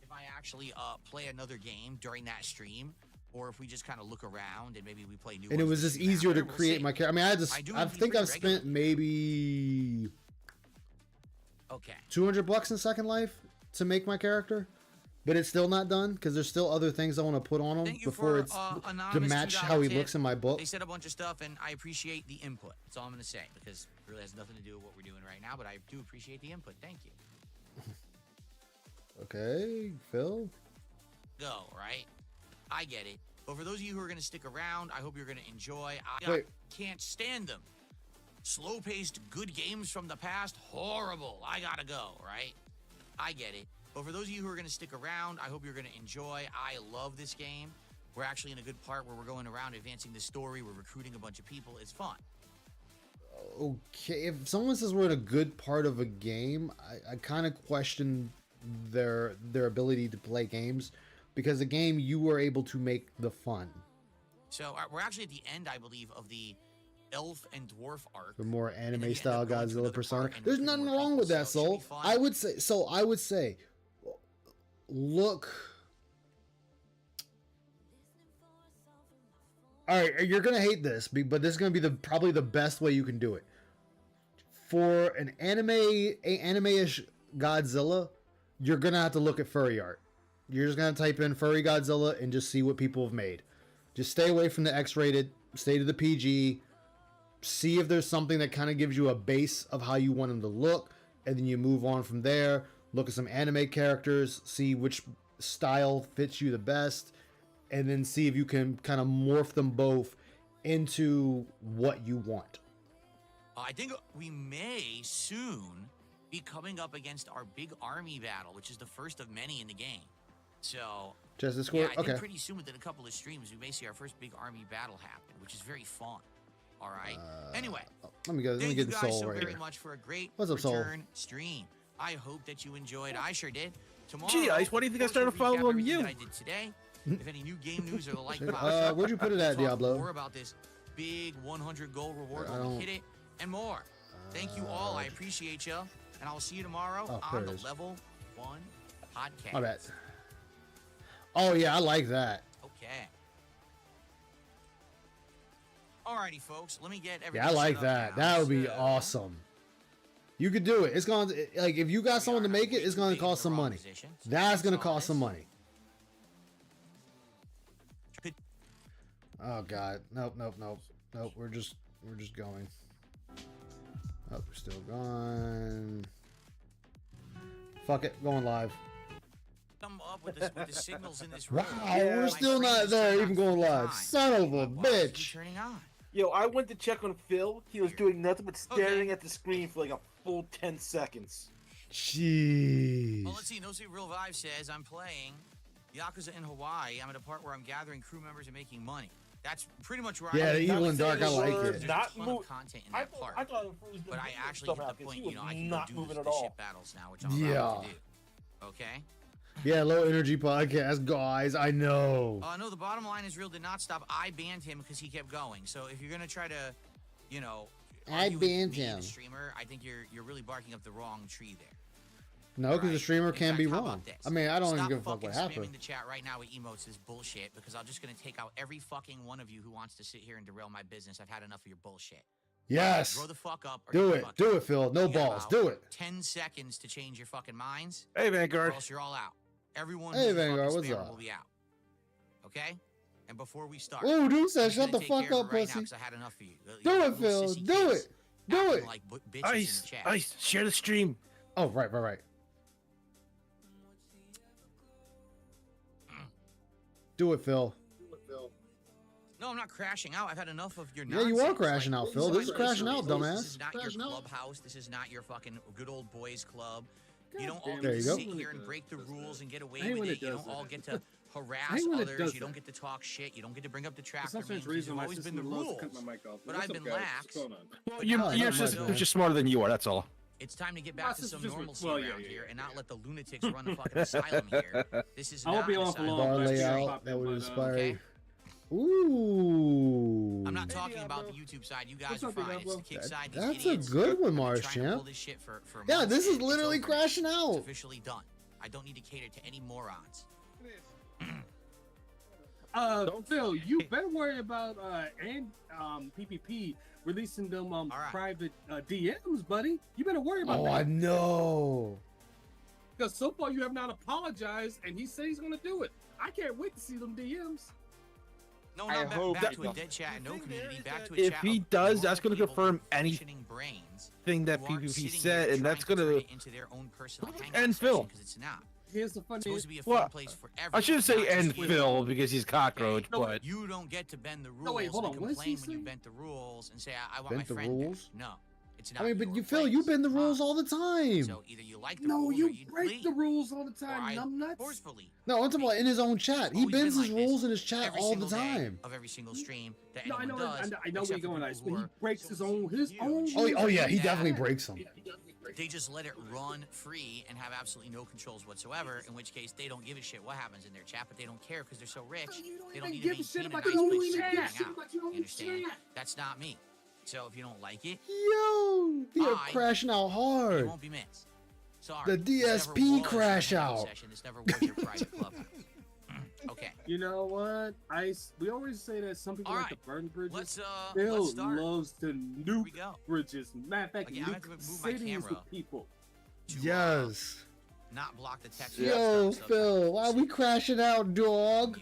If I actually play another game during that stream, or if we just kind of look around and maybe we play new. And it was just easier to create my character. I mean, I think I've spent maybe $200 in Second Life to make my character. But it's still not done because there's still other things I want to put on him before it's to match how he looks in my book. They said a bunch of stuff, and I appreciate the input. That's all I'm going to say because it really has nothing to do with what we're doing right now. But I do appreciate the input. Thank you. Okay, Phil. Go right. I get it. But for those of you who are going to stick around, I hope you're going to enjoy. Wait. Can't stand them. Slow-paced, good games from the past, horrible. I gotta go. Right. I get it. But for those of you who are going to stick around, I hope you're going to enjoy. I love this game. We're actually in a good part where we're going around advancing the story. We're recruiting a bunch of people. It's fun. Okay, if someone says we're in a good part of a game, I kind of question their ability to play games because the game you were able to make the fun. So we're actually at the end, I believe, of the elf and dwarf arc. The more anime style Godzilla persona. There's nothing wrong with that, Soul. I would say, look. All right, you're gonna hate this, but this is gonna be probably the best way you can do it. For an anime-ish Godzilla, you're gonna have to look at furry art. You're just gonna type in furry Godzilla and just see what people have made. Just stay away from the X-rated, stay to the PG. See if there's something that kind of gives you a base of how you want them to look, and then you move on from there. Look at some anime characters, see which style fits you the best, and then see if you can kind of morph them both into what you want. I think we may soon be coming up against our big army battle, which is the first of many in the game. So, just the score? Yeah, I think okay. Pretty soon, within a couple of streams, we may see our first big army battle happen, which is very fun. All right. Anyway, let me get the Soul right here. Thank you guys so very much for a great What's up, return stream. I hope that you enjoyed. I sure did. Tomorrow, Gee, Ice, why do you think I started following you? I did today. If any new game news or the like, where'd you put it at, Diablo? More about this big 100 gold reward when we hit it, and more. Thank you all. I appreciate you, and I'll see you tomorrow on the Level 1 podcast. My bad. Oh yeah, I like that. Okay. Alrighty, folks. Let me get everything. Yeah, I like that. That would be awesome. You could do it. It's going to, like, if you got someone to make it, it's going to cost some money. That's going to cost some money. Oh God. Nope. We're just going. Oh, we're still gone. Fuck it. Going live. Come up with the signals in this room. Wow, we're still not there, even going live. Son of a bitch. Turning on. Yo, I went to check on Phil. He was doing nothing but staring at the screen for like a full 10 seconds. Jeez. Well, let's see. No Sleep Real Vibe says, I'm playing Yakuza in Hawaii. I'm at a part where I'm gathering crew members and making money. That's pretty much where yeah, I'm the Evil and Dark, I like it. There's a ton of content in that part. I thought it was but I actually hit the point, you know, I can not do moving the at all. ship battles now, which I'm about to do. Okay? Yeah, low energy podcast, guys. I know. No, the bottom line is Real did not stop. I banned him because he kept going. So if you're gonna try to, you know, I banned him. The streamer, I think you're really barking up the wrong tree there. No, because the streamer can be wrong. I mean, I don't even give a fuck what happened. happened. Spamming the chat right now with emotes is bullshit because I'm just gonna take out every fucking one of you who wants to sit here and derail my business. I've had enough of your bullshit. Yes. Grow the fuck up. Or do it. Do it, Phil. No balls. Do it. 10 seconds to change your fucking minds. Hey, Vanguard. Or else you're all out. Everyone hey, Vanguard, what's up? Up? Will be out. Okay? And before we start, oh, dude said, shut the fuck up, pussy. I had enough of you. Do it, Phil. Do it. Do it. Like Ice, share the stream. Oh, right. Do it, Phil. No, I'm not crashing out. I've had enough of your nonsense. Yeah, you are crashing out, Phil. This is crashing out, dumbass. This is not your clubhouse. This is not your fucking good old boys club. You don't all there get you to go. sit here and break the rules and get away with it. You don't all get to harass when it others. does You don't that. get to talk shit. You don't get to bring up the For tractor some memes. strange These reason, have my always been sister the loves to rules. cut my mic off. But What's I've up, been guys? lax. What's going on? Well, But you're, now you're it's just time you're to- just smarter than you are. That's all. It's time to get My back to sister's some just- normalcy well, yeah, around yeah, here and yeah. not let the lunatics run the fucking asylum here. This is I won't not be an on for asylum. long. Bar but I just layout popped that in, would but, inspire. okay. Ooh. I'm not talking Diablo. about the YouTube side. You guys What's are up, fine. It's Diablo? the kick side. These That's a idiots good one, have been Mars trying to pull Champ. this shit for Yeah, months, this is and it's literally over. crashing It's out. officially done. I don't need to cater to any morons. Phil, you better worry about and PPP releasing them right. private DMs, buddy. You better worry about Oh, that. I know. Because so far you have not apologized, and he said he's going to do it. I can't wait to see them DMs. No, I not back, hope back that- to a dead chat and no community. Back to a If chat he of does, normal that's gonna people confirm with functioning brains Thing that who aren't PPP sitting said, here and that's trying to gonna turn it into their own personal hangout end session, Phil. 'cause it's not. Here's the funny. It's supposed to be a fun Well, place for everyone. I shouldn't say not just end you. Phil because he's cockroach, Okay? but You don't get to bend the rules No, wait, hold and on, what is he complain when you saying? bent the rules and say, I want Bent my the friend rules? back. No, it's not. I mean, but your you, Phil, place. you bend the rules Fine. all the time. So either you like the No, rules or you you break leave. the rules all the Or time, I numbnuts. forcefully. No, I'm talking about in his own chat. He Always been bends his like this rules in his chat every all the single day time. of every single stream that No, I anyone know, does. I know where except you're going. for Ice, people but who he are breaks his so own huge. Oh, yeah, he Yeah. definitely breaks them. They just let it run free and have absolutely no controls whatsoever, in which case they don't give a shit what happens in their chat, but they don't care because they're so rich. They don't need to give a shit maintain a about nice your own place to chat. hang Shit out. about your You own understand? chat. That's not me. So if you don't like it, Yo, they are I- crashing out it hard. won't be missed. Sorry. The This never DSP was crash your hangout out. Session. This never was your private clubhouse. Okay. You know what, Ice? We always say that some people All like right. to burn bridges. Let's Phil start. loves to Here nuke we go. bridges. Matter of fact, Again, I have to nuke move my cities camera. with people. To, Yes. not block the text. Yo, stuff. Phil, why are we crashing out, dog?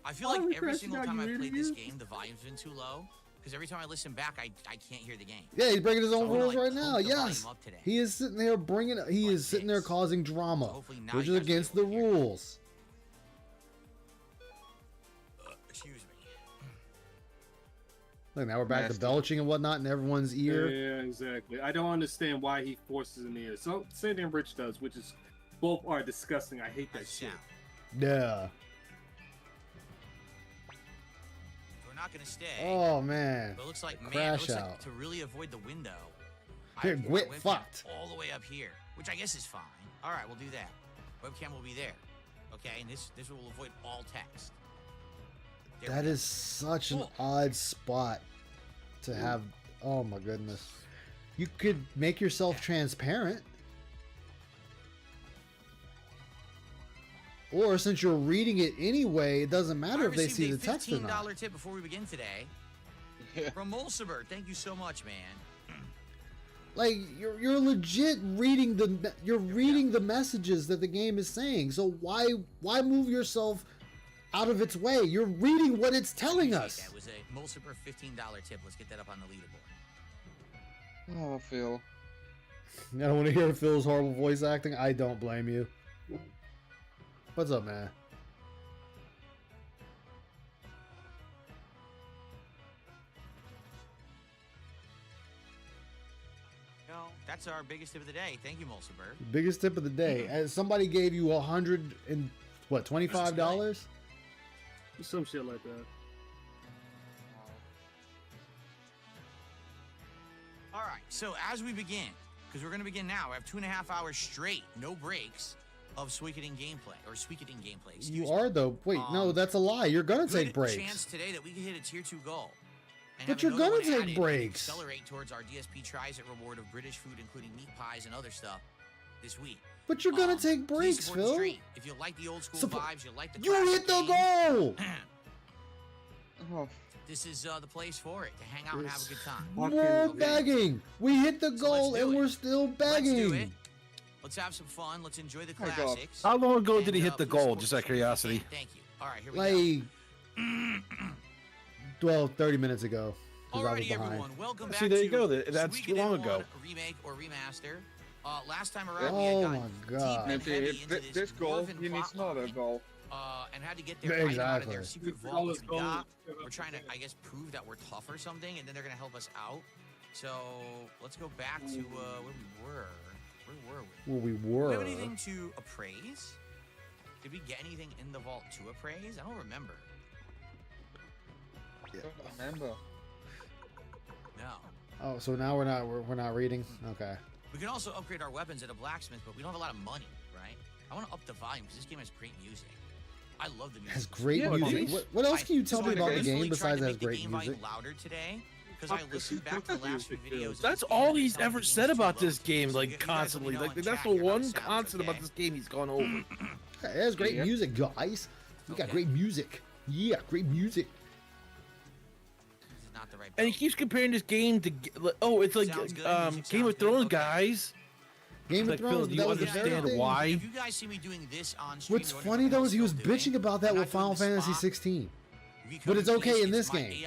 I feel Why are we like every crashing single out, time you I played this idiot? game, the volume's been too low. Because every time I listen back, I can't hear the game. Yeah, he's breaking his So own I'm gonna, rules like, right now. pump the Yes, volume up today. he is sitting there bringing. He Like is sitting there this. causing drama, So hopefully now which you is guys will be against able the to hear. rules. Excuse me. Look, now we're back to Nasty. belching and whatnot in everyone's ear. Yeah, exactly. I don't understand why he forces in the ear. So same thing Rich does, which is both are disgusting. I hate that Nice shit. sound. Yeah. We're not gonna stay. Oh man. But it looks like, man, it Crash looks like out. to really avoid the window. Here, put get my webcam fucked. all the way up here, which I guess is fine. All right, we'll do that. Webcam will be there. Okay, and this will avoid all text. There we That go. is such an Cool. odd spot to have. Oh my goodness. You could make yourself transparent. Or since you're reading it anyway, it doesn't matter I if they received see a the text or not. $15 tip before we begin today from Molsiber. Thank you so much, man. Like you're legit reading the messages that the game is saying. So why move yourself out of its way? You're reading what it's telling us. That was a Molsiber $15 tip. Let's get that up on the leaderboard. Oh, Phil. I don't want to hear Phil's horrible voice acting. I don't blame you. What's up, man? No, that's our biggest tip of the day. Thank you, Molsiber. Biggest tip of the day. As somebody gave you $125. Some shit like that. All right, so as we begin, because we're going to begin now, we have 2.5 hours straight, no breaks, of Suikoden gameplay, or Suikoden gameplay, excuse You me. are though. Wait, no, that's a lie. You're gonna Good take breaks. chance today that we can hit a tier 2 goal. And But have you're another gonna one take added breaks. and accelerate towards our DSP tries at reward of British food, including meat pies and other stuff, this week. But you're gonna take Please breaks, support the Phil. stream. If you like the old school vibes, you like the You classic hit the games, goal. Oh, This is the place for it, to hang out and have a good time. More Okay. begging. We hit the So goal let's do and it. we're still begging. Let's do it. Let's have some fun. Let's enjoy the my God. classics. how long ago did And, he hit the please goal? support Just the out of stream if you curiosity. can. Thank you. All right, here we Like, well, 30 minutes ago. go. 'Cause I was Alrighty, behind. everyone. Welcome back See, there you to go. That's too long Suikoden ago. 1 remake or remaster. Last time around, we Oh had my gotten God. deep and if he heavy hit into this goal, dwarven he needs plot another line, goal. and had to get their item out of their Exactly. secret vault, which we got. We're trying to, I guess, prove that we're tough or something, and then they're gonna help us out. So let's go back to where we were. Where were we? Well, we Do were. we have anything to appraise? Did we get anything in the vault to appraise? I don't remember. Remember? No. Oh, so now we're not reading. Okay. We can also upgrade our weapons at a blacksmith, but we don't have a lot of money, right? I want to up the volume because this game has great music. I love the music. Has great music. What else can you tell me about the game besides it has great music? Louder today because I listened back to the last few videos. That's all he's ever said about this game, like constantly. Like that's the one constant about this game he's gone over. It has great music, guys. We got great music. Yeah, great music. Not the right and he keeps comparing this game to it's like Game of Thrones, guys. Game of Thrones. Do you understand why? If you guys see me doing this on stream, What's funny though is he was bitching about that with Final Fantasy 16, but it's okay in this game.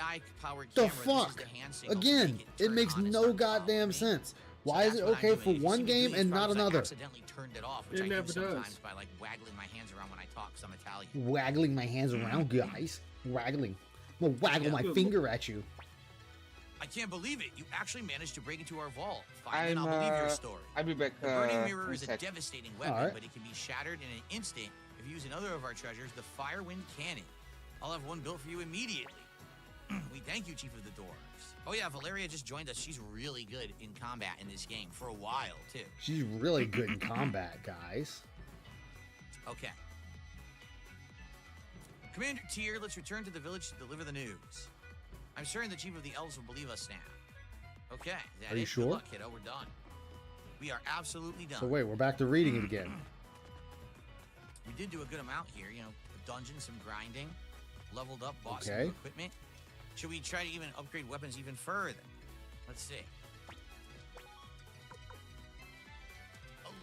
The fuck? Again, it makes no goddamn sense. Why is it okay for one game and not another? It never does. By like waggling my hands around when I talk, because I'm Italian. Waggling my hands around, guys. Waggling. I'm gonna waggle my finger at you. I can't believe it. You actually managed to break into our vault. Fine, then I'll believe your story. I'll be back. The burning mirror is a sec. devastating weapon, but it can be shattered in an instant if you use another of our treasures, the Firewind Cannon. I'll have one built for you immediately. We thank you, Chief of the Dwarves. Oh yeah, Valeria just joined us. She's really good in combat in this game for a while, too. She's really good in combat, guys. Okay. Commander Tyr, let's return to the village to deliver the news. I'm certain the Chief of the Elves will believe us now. Okay, that Are you is sure? Good luck, kiddo. We're done. We are absolutely done. So wait, we're back to reading it again. We did do a good amount here. You know, a dungeon, some grinding, leveled up, bought some Okay. new equipment. Should we try to even upgrade weapons even further? Let's see.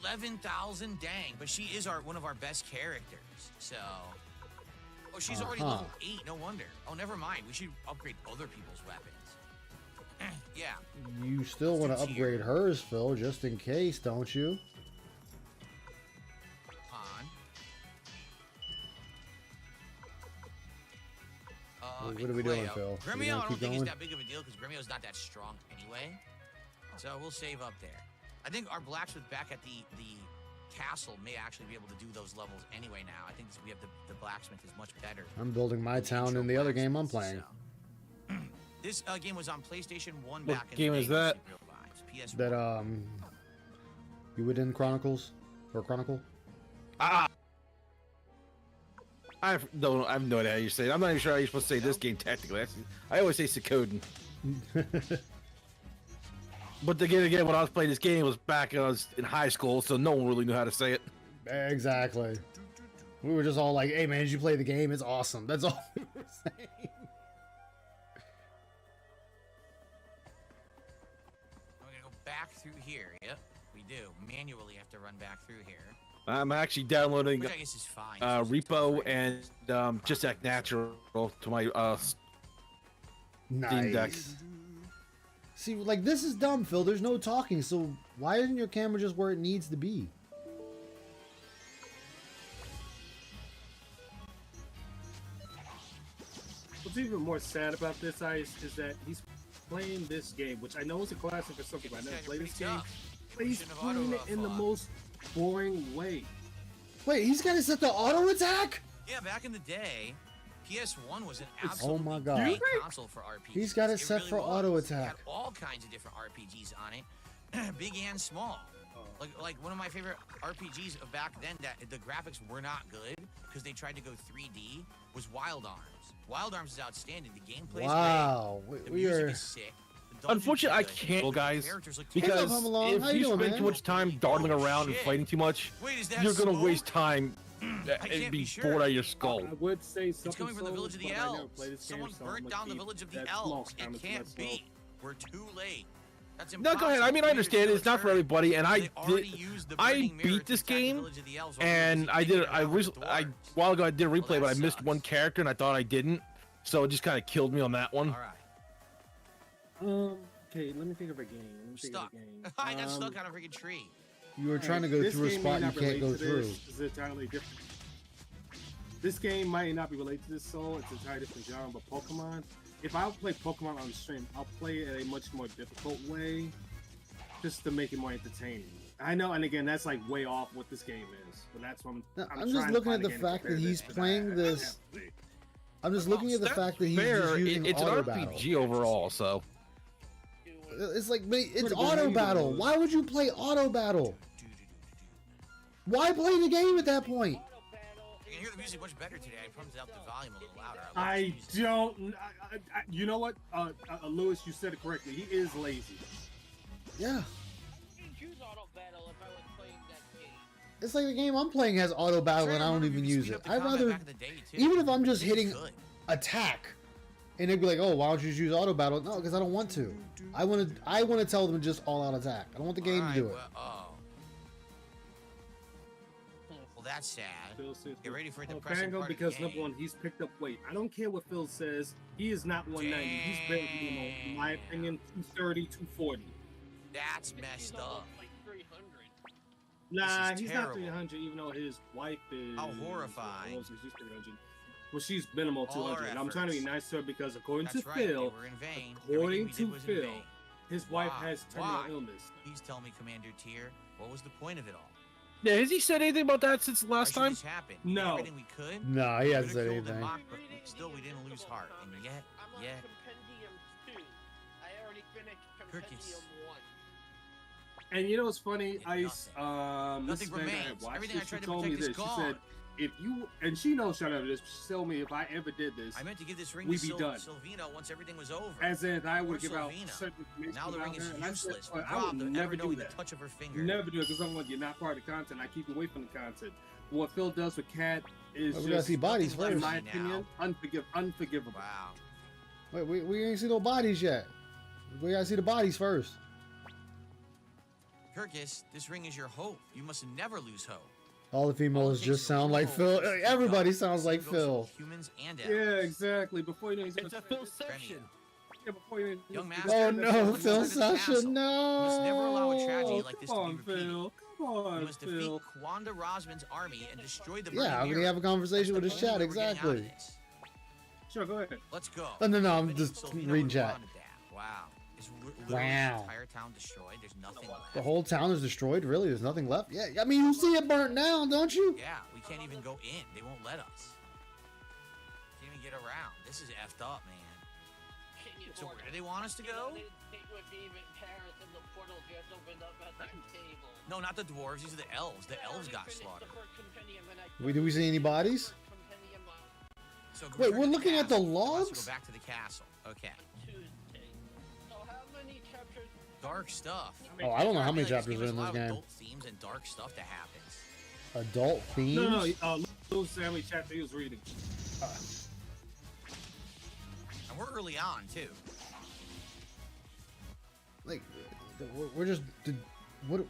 11,000, dang! But she is one of our best characters. So, oh, she's already level 8. No wonder. Oh, never mind. We should upgrade other people's weapons. Yeah. You still want to upgrade hers, Phil, just in case, don't you? What are we doing, Phil? Gremio, I don't think it's that big of a deal because Gremio's not that strong anyway. So we'll save up there. I think our blacksmith back at the castle may actually be able to do those levels anyway now. I think we have the blacksmith is much better. I'm building my town in the other game I'm playing. So. This game was on PlayStation 1 back in the day. Game is that? PS1. That Suikoden Chronicles or Chronicle? I have no idea how you say it. I'm not even sure how you're supposed to say this game technically. I always say Suikoden. But again, when I was playing this game, it was back when I was in high school, so no one really knew how to say it. Exactly. We were just all like, hey man, did you play the game? It's awesome. That's all we were saying. We're going to go back through here. Yep, we do. Manually have to run back through here. I'm actually downloading Which I guess is fine. Repo and Just Act Natural to my Steam Deck. See, like, this is dumb, Phil. There's no talking, so why isn't your camera just where it needs to be? What's even more sad about this, Ice, is that he's playing this game, which I know is a classic for some people. I never played this game, but he's playing it in the most boring way. Wait, he's got to set the auto attack? Yeah, back in the day, PS1 was an absolutely Oh my God. great console for RPGs. He's got it set for auto It attack. had all kinds of different RPGs on it, big and small. Like one of my favorite RPGs of back then that the graphics were not good because they tried to go 3D was Wild Arms. Wild Arms is outstanding. The gameplay's Wow, great. The we music are... is sick. The dungeons Unfortunately, are I good. can't, guys, Characters look because Hey, Home Alone. How if you you doing, spend man? too much time darting around and shit. fighting too much, Wait, is that you're gonna smoke? waste time can't and be be sure. bored out of your skull. I would say something. It's coming from the village of the but I never elves. played this game, Someone so I'm burnt gonna down the keep village of the that small elves. It comment to can't myself. be. We're too late. That's No, impossible. go ahead. I mean, I understand it's not for everybody, and They already used the burning mirror beat this to attack the game, village of the elves while and we were I did. taking out the A dwarves. while ago I did a replay, Well, but I that missed one sucks. character, and I thought I didn't, so it just kind of killed me on that one. All right. Okay, let me think of a game. Stuck. I got stuck on a freaking tree. You were trying to go through a spot you can't go through. This is entirely different. This game might not be related to this soul. It's an entirely different genre, but Pokemon. If I play Pokemon on the stream, I'll play it in a much more difficult way, just to make it more entertaining. I know, and again, that's like way off what this game is. But that's what I'm just looking at the fact that he's playing this. I'm just looking at the fact that he's just using it's an auto RPG battle. overall, so It's like it's auto battle. Why would you play auto battle? Why play the game at that point? You can hear the music much better today. I pumped out the volume a little louder. I don't. You know what, Lewis? You said it correctly. He is lazy. Yeah. It's like the game I'm playing has auto battle and I don't even use it. I'd rather, even if I'm just hitting attack, and they'd be like, "Oh, why don't you just use auto battle?" No, because I don't want to. I want to tell them to just all out attack. I don't want the game to do it. Well, that's sad. Get ready for the Fango, because number one, he's picked up weight. I don't care what Phil says. He is not 190. He's been, in my opinion, 230, 240. That's messed up. Nah, he's not 300, even though his wife is. How horrifying. She's 300. Well, she's minimal 200. And I'm trying to be nice to her because according to Phil, his wife has terminal illness. Please tell me, Commander Tier, what was the point of it all? yeah, has he said anything about that since the last time? No. Everything we could. No, he hasn't said Ridiculed and anything. mocked, but still, we didn't lose heart. And yet, Kirkus. And you know what's funny, Ice? Nothing This man remains. I had watched Everything this, I tried she to told me protect is this. She gone. said, if you, and she knows shout out to this, she told me if I ever did this, I meant to give this ring we'd to be done. Silvino once everything was over. As in, I would Poor give out Silvina. certain information Now the about ring is her, and I said, useless. I would Robbed of never ever do knowing that. the touch of her finger. Never do it because I'm like, you're not part of the content. I keep away from the content. What Phil does with Cat is Well, we just, gotta see bodies in first. my opinion, unforgivable. Wow. Wait, we ain't see no bodies yet. We gotta see the bodies first. Kirkus, this ring is your hope. You must never lose hope. All the females just sound like Phil. Everybody sounds like Phil. Humans and Yeah, exactly. Before you know, he's It's a Phil section. Yeah, before you Young know, master. Oh no, Let's Phil return to the Sasha, castle. no! You must never allow a tragedy like this Come to on, be repeated. Phil. Come You on, must defeat Phil. Kwanda Rosman's army and destroy the Yeah, Burning I'm gonna Mirror. have a conversation with his That's the chat, only way we're getting out of exactly. this. Sure, go ahead. Let's go. Oh, no, I'm Vinny just Silvino reading would chat. want that. Wow. Is literally Wow. the entire town destroyed? There's nothing left. The whole town is destroyed? Really? There's nothing left? Yeah, I mean, you see it burnt down, don't you? Yeah, we can't even go in. They won't let us. Can't even get around. This is effed up, man. So where do they want us to go? No, not the dwarves. These are the elves. The elves got slaughtered. Do we see any bodies? So Wait, return we're to looking at the castle. He wants to logs? Go back to the castle. Okay. Dark stuff. Oh, I don't know how many This chapters game are has in a this lot of game. Adult themes and dark stuff that happens. Adult themes? No, Lewis Family chapter he was reading. And we're early on too. Like, we're just... What?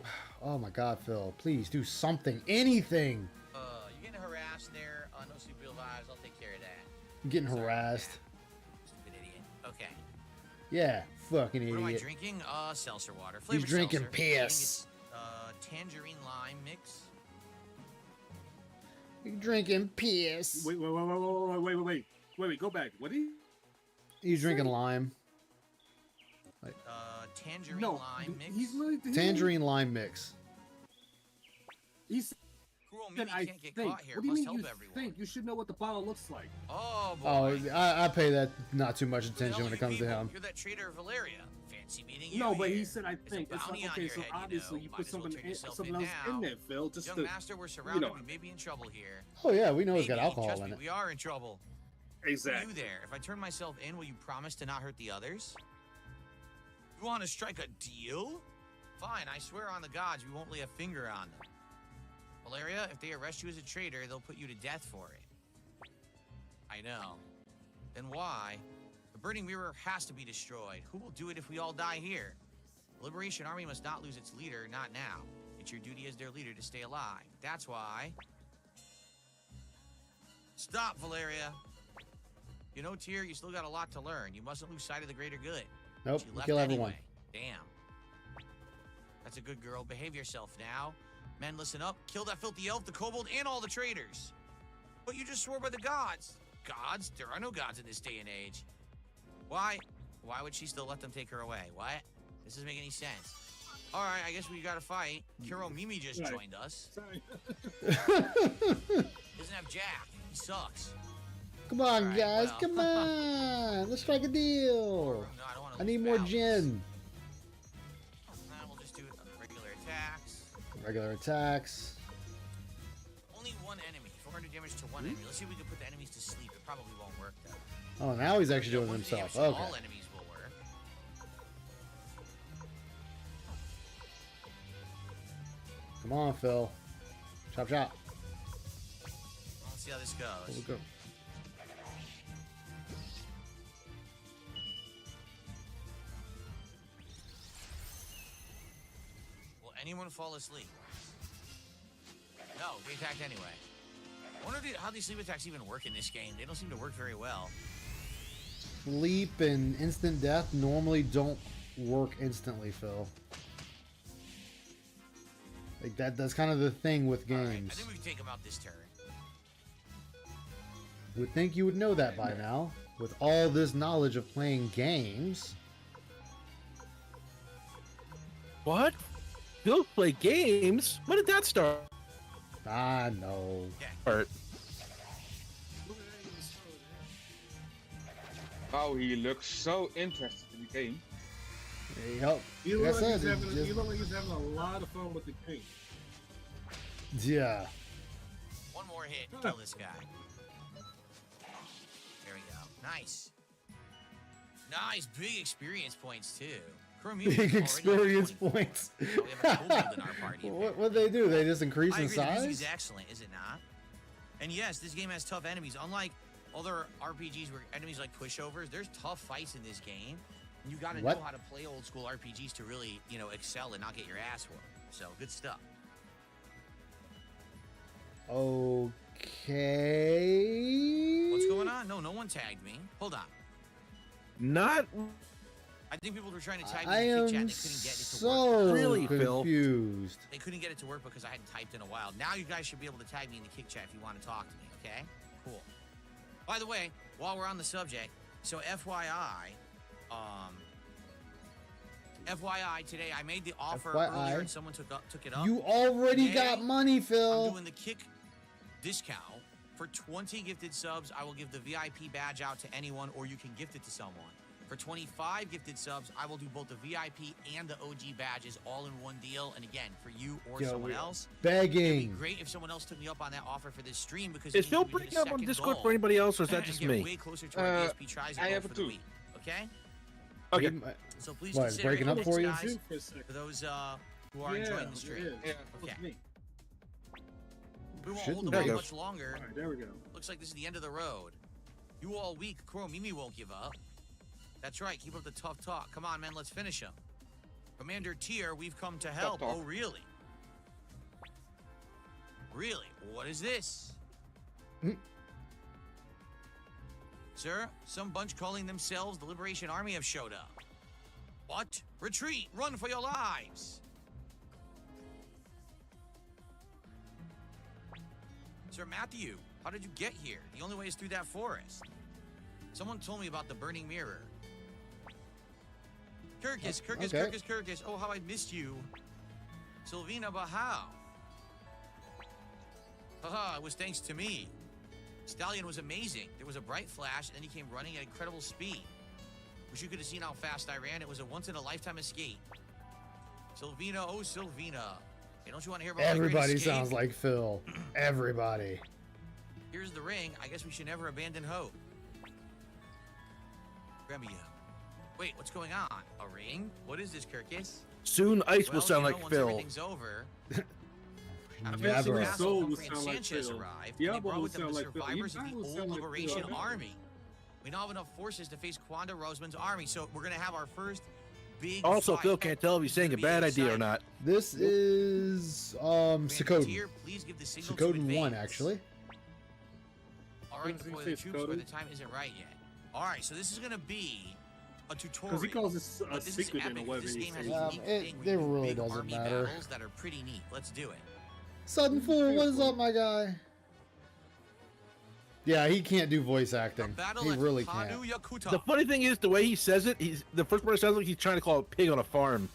Oh my god, Phil. Please do something. Anything. You're getting harassed there. No super vibes. I'll take care of that. I'm getting harassed. Stupid idiot. Okay. Yeah, fucking What am I idiot. drinking? Seltzer water. He's Flavored drinking seltzer. piss. I think it's, tangerine lime mix. You're drinking piss. Wait, go back. What did he? He's drinking lime. Tangerine No, lime mix. he's really Tangerine lime mix. He's. Cruel Then Mimi I can't get think. caught here. What do you Must mean help you everyone. think? You should know what the bottle looks like. Oh boy. Oh, I pay that not too much Who the hell attention when are it comes you to people? him. You're that traitor Valeria. Fancy meeting you. No, but here. he said I It's a think. It's bounty like, on okay, your so head, obviously you you know. put Might as well something, turn yourself something in else now. in there, Phil. Just Young to. master, we're surrounded. know. We may be in trouble here. Oh yeah, we know it's got Maybe. alcohol Trust in me, it. We are in trouble. Exactly. You there? If I turn myself in, will you promise to not hurt the others? You want to strike a deal? Fine, I swear on the gods we won't lay a finger on them. Valeria, if they arrest you as a traitor, they'll put you to death for it. I know. Then why? The Burning Mirror has to be destroyed. Who will do it if we all die here? The Liberation Army must not lose its leader, not now. It's your duty as their leader to stay alive. That's why... Stop, Valeria. You know, Tyr, you still got a lot to learn. You mustn't lose sight of the greater good. Nope, But you we left kill everyone. anyway. Damn. That's a good girl. Behave yourself now. Men, listen up. Kill that filthy elf, the kobold, and all the traitors. But you just swore by the gods. Gods? There are no gods in this day and age. Why? Why would she still let them take her away? What? This doesn't make any sense. All right, I guess we got to fight. Kuro Mimi just Right. joined us. Sorry. Doesn't have Jack. He sucks. Come on, Alright, guys, well. come on. Let's strike a deal. No, I don't want to. I need more gin. We'll just do regular attacks. Regular attacks. Only one enemy. 400 damage to one enemy. Let's see if we can put the enemies to sleep. It probably won't work though. Oh, now he's actually doing it 150 himself. damage to Okay. all enemies will work. Come on, Phil. Chop, chop. Let's see how this goes. Here we go. Will anyone fall asleep? No, they attacked anyway. I wonder how these sleep attacks even work in this game. They don't seem to work very well. Sleep and instant death normally don't work instantly, Phil. Like that's kind of the thing with All right, games. I think we can take them out this turn. Would think you would know that by now, with all this knowledge of playing games. What? Phil play games? When did that start? Ah, no. Start. Oh, he looks so interested in the game. Yep. You Like I look like said, he's having, it just- you look like he's having a lot of fun with the game. yeah. One more hit, kill this guy. There we go. Nice. Nice, big experience points too. Big experience points. We have a kobold in our party. What they do? They just increase I in agree, the music size? is excellent, is it not? And yes, this game has tough enemies. Unlike other RPGs where enemies like pushovers, there's tough fights in this game. And you got to know What? how to play old school RPGs to really, excel and not get your ass whooped. So good stuff. Okay. What's going on? No one tagged me. Hold on. Not I think people were trying to tag me I in the am kick chat and they couldn't get it to so work. Really, Phil? confused. They couldn't get it to work because I hadn't typed in a while. Now you guys should be able to tag me in the kick chat if you want to talk to me, okay? Cool. By the way, while we're on the subject, so FYI, today I made the offer FYI, earlier and someone took it up. You already Today, got money, I'm Phil. doing the kick discount. For 20 gifted subs, I will give the VIP badge out to anyone, or you can gift it to someone. For 25 gifted subs, I will do both the VIP and the OG badges all in one deal. And again, for you or Yo, someone we- else, it'd be Begging. great if someone else took me up on that offer for this stream because Is it Phil means we breaking hit a up on second Discord goal for anybody else, or is that and just get me? way closer to our DSP tries I goal have for it the too. week. Okay? Okay. So please What, it's consider breaking it, up for you? guys, For a second. for those who are enjoying the stream. It is. Yeah. Look at me. We won't Shouldn't hold be. them There on you much longer. All right, there we go. Looks like this is the end of the road. You all weak. Kuro Mimi won't give up. That's right. Keep up the tough talk. Come on, man. Let's finish him. Commander Tier, we've come to help. talk. Oh, really? Really? What is this? Sir, some bunch calling themselves the Liberation Army have showed up. What? Retreat! Run for your lives! Sir Matthew, how did you get here? The only way is through that forest. Someone told me about the burning mirror. Kirkus, Kirkus, okay. Kirkus, Kirkus. Oh, how I missed you. Sylvina, but how? Haha, it was thanks to me. Stallion was amazing. There was a bright flash, and then he came running at incredible speed. Wish you could have seen how fast I ran. It was a once-in-a-lifetime escape. Sylvina, oh, Sylvina. Hey, don't you want to hear about my great Everybody escape? sounds like Phil. Everybody. Here's the ring. I guess we should never abandon hope. Grandma, wait, what's going on? A ring? What is this, Kirkus? Soon ice will Well, sound you know, like once Phil. everything's over. Never. His soul will Humphrey and sound like Sanchez Phil. arrived. and Diablo they brought will with them sound the like Phil. survivors of Diablo the will old sound like Liberation Phil. Army. We now have enough forces to face Quanda Roseman's army, so we're gonna have our first big Also, fight. Phil can't tell if he's saying a Be bad idea or exciting. not. This is Commander Suikoden. Tier, please give the signal to Suikoden 1 advance. actually. All right, Does he deploy say the troops where the Suikoden? time isn't right yet. All right, so this is gonna be a tutorial. Because he calls this a But this is secret in epic. a weapon. This he game has says. a Um, unique it- thing where it you do really big doesn't army matter. battles that are pretty neat. Let's do it. Sudden Fool, what is up, my guy? Yeah, he can't do voice acting. Battle He at really Hadu can't. Yakuta. The funny thing is, the way he says it, the first part sounds like he's trying to call a pig on a farm.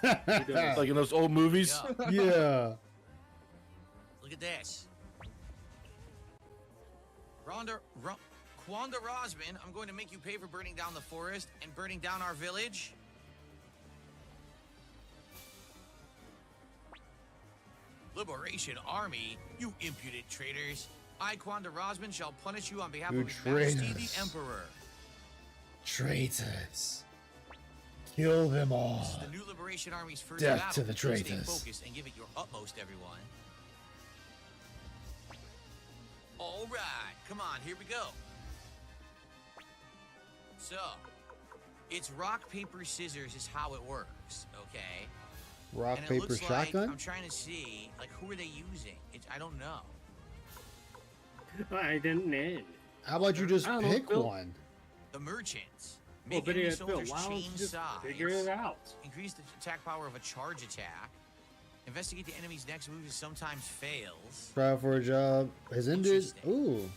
Like in those old movies. Yeah. Look at this. Kwanda Rosman, I'm going to make you pay for burning down the forest and burning down our village. Liberation Army, you impudent traitors. I, Kwanda Rosman, shall punish you on behalf You of His Majesty traitors. the Emperor. Traitors. Kill them all. This is the new Liberation Army's first Death battle. to the Stay traitors. focused and give it your utmost, everyone. All right, come on, here we go. So, it's rock, paper, scissors is how it works, okay? Rock, And it paper, looks like, shotgun? I'm trying to see, like, who are they using? I don't know. I didn't know. How about you just I don't know, pick Phil. one? The merchants. Well, Make but enemy yeah, Phil, soldiers why don't you change just sides. figure it out? Increase the attack power of a charge attack. Investigate the enemy's next move, sometimes fails. Try for a job. Has ended. Ooh.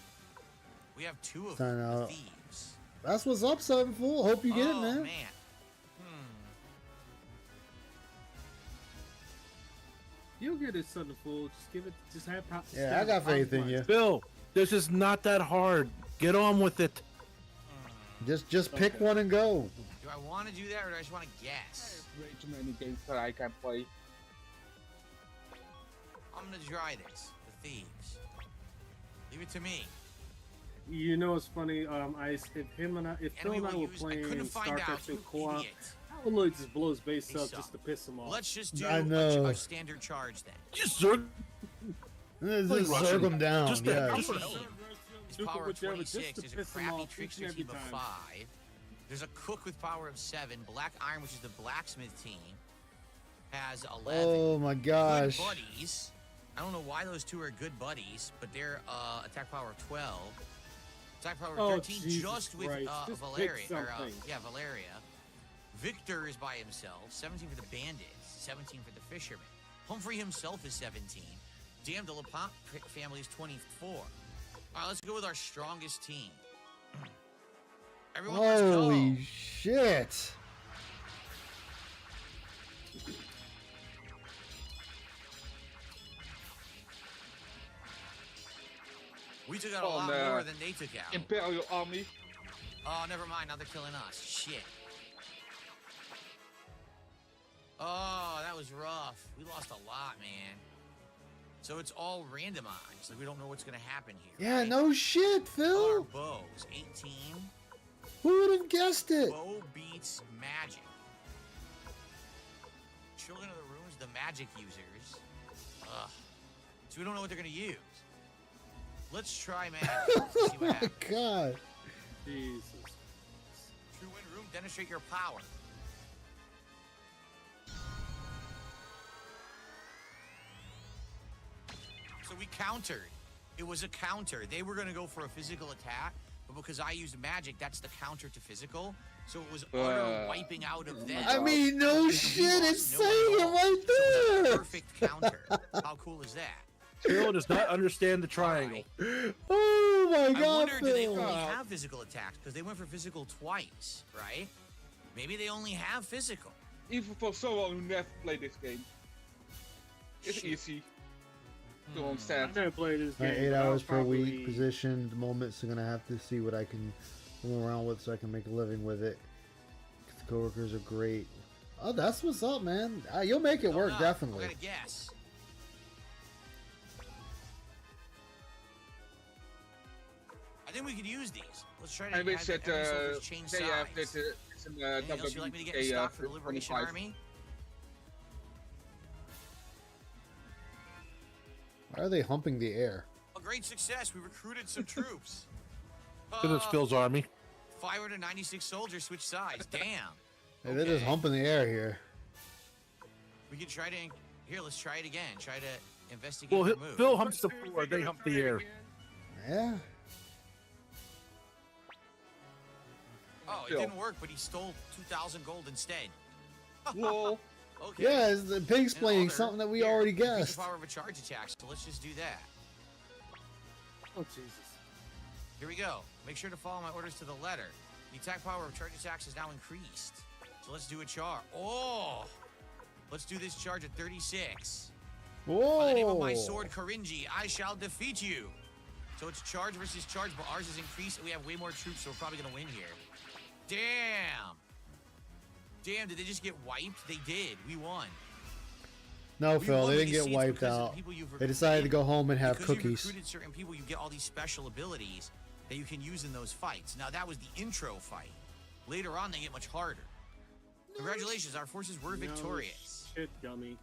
We have two of Sign the out. thieves. That's what's up, Seven Fool. Hope you get it, man. Man. You'll get it, Son of Fool. Just give it. Just have. Yeah, I got faith in you. Bill, this is not that hard. Get on with it. Just pick one and go. Do I want to do that or do I just want to guess? Way too many games that I can play. I'm going to try this. The thieves. Leave it to me. You know, it's funny. If Phil and I were playing find out, StarCraft 2 you co-op, idiot. I would literally just blow his base up Face just up. to piss him off. Let's just do I know. a standard charge then. Just zerg. Just zerg them down. Just yeah. just His power of whichever, just 26. to There's a piss him crappy off each trickster and every team of time. 5. There's a cook with power of 7. Black Iron, which is the blacksmith team, has 11. Oh my gosh. Good buddies. I don't know why those two are good buddies, but they're attack power of 12. Attack power of 13 Jesus just with Christ. Just Valeria. pick something. Valeria. Victor is by himself. 17 for the bandits. 17 for the fishermen. Humphrey himself is 17. Damn, the LaPont family is 24. All right, let's go with our strongest team. Everyone, let's go. Holy shit. We took out a lot more than they took out. Imperial Army. Oh, never mind. Now they're killing us. Shit. Oh, that was rough. We lost a lot, man. So it's all randomized. Like, we don't know what's going to happen here. Yeah, right? no shit, Our Phil. bows. 18. Who would have guessed it? Bow beats magic. Children of the Runes, the magic users. Ugh. So we don't know what they're going to use. Let's try magic. See Oh what my happens. god. Jesus. True Wind Room, demonstrate your power. So we countered. It was a counter. They were going to go for a physical attack, but because I used magic, that's the counter to physical. So it was utter wiping out of them. I mean, no And we shit. lost It's saying no it one right So it was a there. perfect counter. How cool is that? Bill does not understand the triangle. Oh my I god, wonder, do they Phil. only have physical attacks? Because they went for physical twice, right? Maybe they only have physical. Even for someone who never played this game. It's easy to I understand. never played this My game. 8 but I'll hours per week probably- positioned moments, so gonna have to see what I can fool around with so I can make a living with it. The coworkers are great. Oh, that's what's up, man. You'll make it work, I definitely. gotta guess. I think we could use these. Let's try to I have wish that every soldiers change they have sides. this in Anything else you'd like me to get in stock for the Liberation Army? Why are they humping the air? A great success. We recruited some troops. Because it's Phil's army. 596 soldiers switch sides. Damn. Hey, they're just humping the air here. We can try to... Here, let's try it again. Try to investigate Well, the move. Phil humps the floor, they hump the air. Yeah. Oh, it Phil. didn't work, but he stole 2,000 gold instead. Lol. Okay. Yeah, it's the pig explaining And something that we here, already increase guessed. the power of a charge attack, so let's just do that. Oh Jesus. Here we go. Make sure to follow my orders to the letter. The attack power of charge attacks is now increased. So let's do a char. Oh! Let's do this charge at 36. Whoa! By the name of my sword, Korinji, I shall defeat you. So it's charge versus charge, but ours is increased, and we have way more troops, so we're probably gonna win here. Damn! Damn, did they just get wiped? They did. We won. No, We Phil, won they with didn't these get seats wiped because of out. the people you've They decided to go home and have because cookies. You've recruited certain people, you get all these special abilities that you can use in those fights. Now, that was the intro fight. Later on, they get much harder. Congratulations, our forces were victorious. Shit, dummy.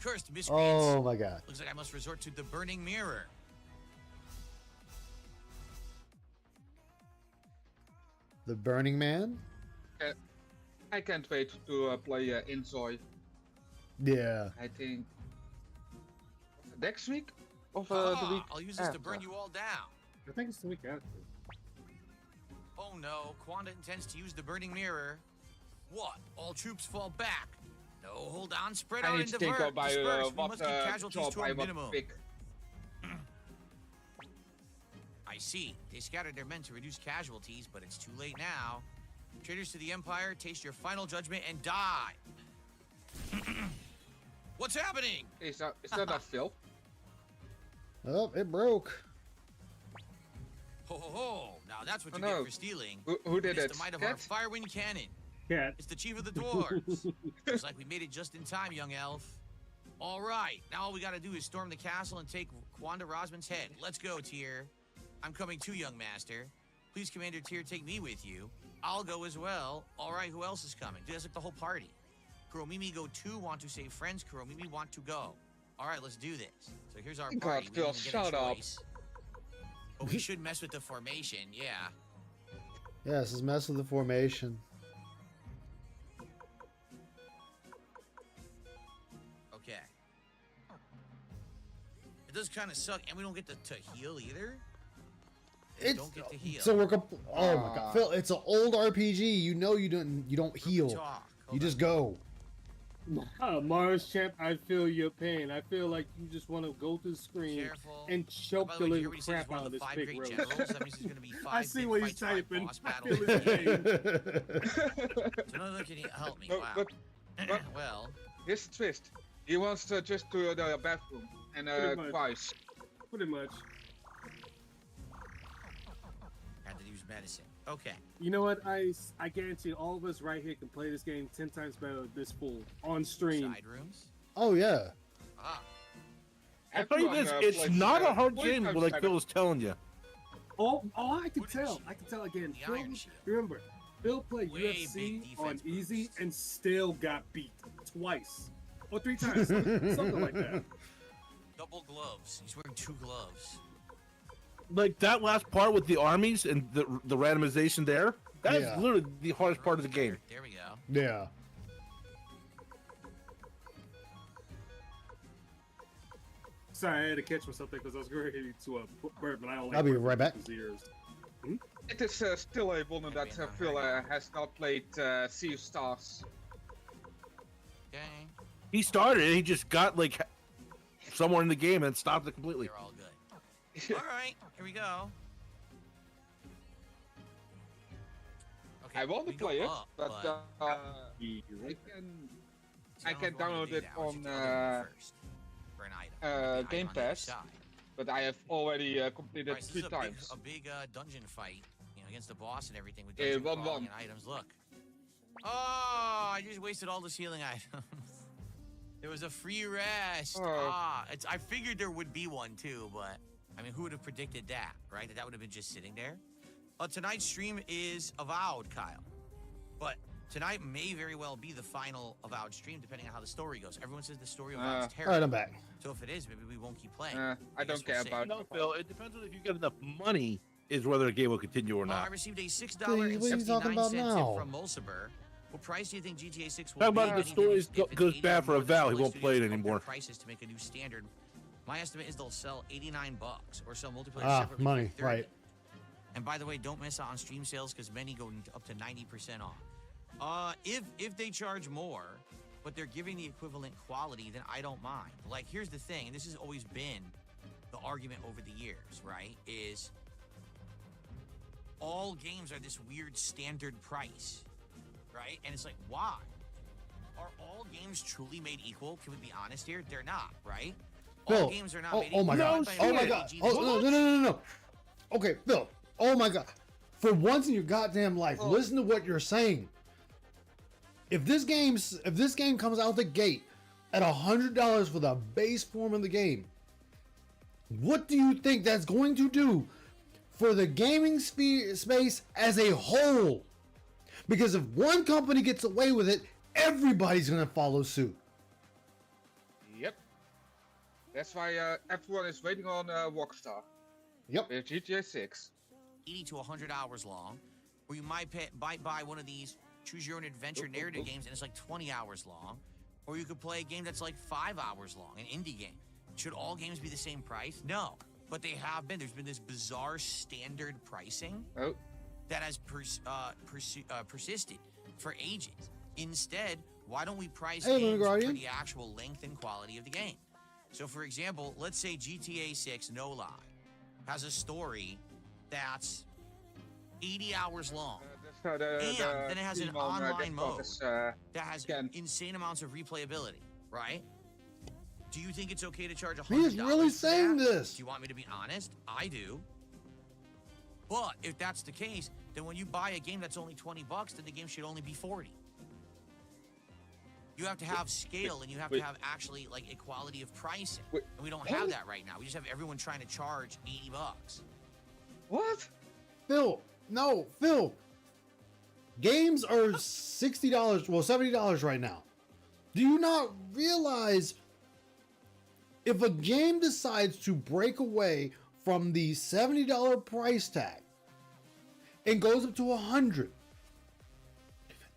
Cursed miscreants. Oh my god. Looks like I must resort to the burning mirror. The Burning Man? I can't wait to play Enjoy. Yeah. I think next week of the week. I'll use this to after. burn you all down. I think it's the week after. Oh no, Quanda intends to use the burning mirror. What? All troops fall back. No, hold on, spread I out need and to think divert. about Disperse. We what must keep casualties job to I a want minimum. to pick. I see. They scattered their men to reduce casualties, but it's too late now. Traitors to the Empire, taste your final judgment and die. What's happening? Is that not Phil? Oh, it broke. Ho ho ho! Now that's what Oh, you no. get for stealing. Who did It's it? the might of our Cat? firewind cannon. Cat. It's the chief of the dwarves. Looks like we made it just in time, young elf. All right, now all we gotta do is storm the castle and take Quanda Rosman's head. Let's go, Tyr. I'm coming too, young master. Please, Commander Tyr, take me with you. I'll go as well. All right, who else is coming? Dude, that's like the whole party. Kuromimi go too, want to save friends. Kuromimi want to go. All right, let's do this. So here's our God, party. Phil, We didn't even get a shut up. choice. But we should mess with the formation, yeah. Yeah, this is mess with the formation. Okay. It does kind of suck, and we don't get to heal either. It's Don't get to heal. so we're oh my god, Phil! It's an old RPG. You know you don't heal. Talk. You just go. Mars champ, I feel your pain. I feel like you just want to go to the screen Careful. and choke By the the way, living did you hear crap what out of he this said? He's big one of the road. five great generals. That means there's going to be five I see big what he's fights, five typing. boss I battles feel in his the game. pain. So none can help me. No, Wow. but Well, here's the twist. He wants to just to the bathroom and Pretty much. twice. Pretty much. had to use medicine. Okay. You know what, Ice? I guarantee all of us right here can play this game 10 times better than this fool on stream. Side rooms. Oh yeah. Ah. I tell you this, it's not a hard game, like Phil was telling you. Oh, I can tell. I can tell again. The Phil, Iron Shield. remember, Phil played Way UFC big on defense easy boost. and still got beat twice or 3 times, something like that. Double gloves. He's wearing 2 gloves. Like that last part with the armies and the randomization there, that's Yeah. literally the hardest part of the game. There we go. Yeah. Sorry, I had to catch myself there because I was ready to burp, but I don't like I'll be burping right back. people's ears. It is still a wonder that Phil has not played Sea of Stars. Okay. He started it, he just got like somewhere in the game and stopped it completely. They're all good. All right. Here we go. Okay. I want to we go play it, up, but I can download it on for an item. Game Pass. But I have already completed Right, so 3 this is times. a big dungeon fight, against the boss and everything with Yeah, dungeon 1-1. crawling and items. Look. Oh, I just wasted all those healing items. There was a free rest. Oh. I figured there would be one too, but I mean, who would have predicted that, right? That would have been just sitting there. Tonight's stream is Avowed, Kyle. But tonight may very well be the final Avowed stream, depending on how the story goes. Everyone says the story of Avowed is All terrible. right, I'm back. So if it is, maybe we won't keep playing. I guess don't care see. about No, Phil, it depends on if you get enough money, is whether the game will continue or I not. received a $6 What are and you talking about 79 now? tip from Mulciber. What price do you think GTA 6 will Talk be? about Many the story news if it's goes 80 bad or for more, a Val, the he won't studios play it up their anymore. Prices to make a new standard. My estimate is they'll sell $89 or sell multiplayer Ah, separately money, for $30. right. And by the way, don't miss out on stream sales because many go up to 90% off. If they charge more, but they're giving the equivalent quality, then I don't mind. Like, here's the thing, and this has always been the argument over the years, right? Is all games are this weird standard price, right? And it's like, why? are all games truly made equal? Can we be honest here? They're not, right? Phil, All games are not oh, made oh equal. my god. By Oh an my RPG, god. there's Oh, no, no, no, no, no. Okay, Phil. Oh my god. For once in your goddamn life, listen to what you're saying. If this game comes out the gate at $100 for the base form of the game, what do you think that's going to do for the gaming space as a whole? Because if one company gets away with it, everybody's going to follow suit. Yep. That's why everyone is waiting on Rockstar. Yep. With GTA 6. 80 to 100 hours long, or you might buy one of these choose your own adventure narrative games and it's like 20 hours long, or you could play a game that's like 5 hours long, an indie game. Should all games be the same price? No, but they have been. There's been this bizarre standard pricing that has persisted for ages. Instead, why don't we price games for the actual length and quality of the game? So, for example, let's say GTA 6 No Lie has a story that's 80 hours long. And then it has an online mode that has insane amounts of replayability, right? Do you think it's okay to charge $100? He's really saying this. Do you want me to be honest? I do. But if that's the case, then when you buy a game that's only $20, then the game should only be 40. You have to have scale, and you have to have actually like equality of pricing. And we don't have that right now. We just have everyone trying to charge $80. What? Phil, no, Phil. Games are $60, well, $70 right now. Do you not realize if a game decides to break away from the $70 price tag and goes up to $100,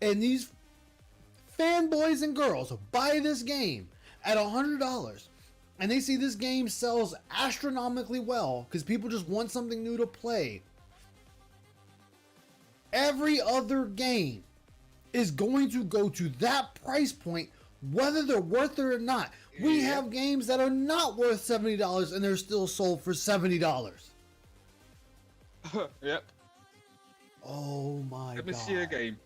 and these fanboys and girls buy this game at $100, and they see this game sells astronomically well because people just want something new to play, every other game is going to go to that price point whether they're worth it or not. We have games that are not worth $70 and they're still sold for $70. Yep. Oh my god. Let me see a game.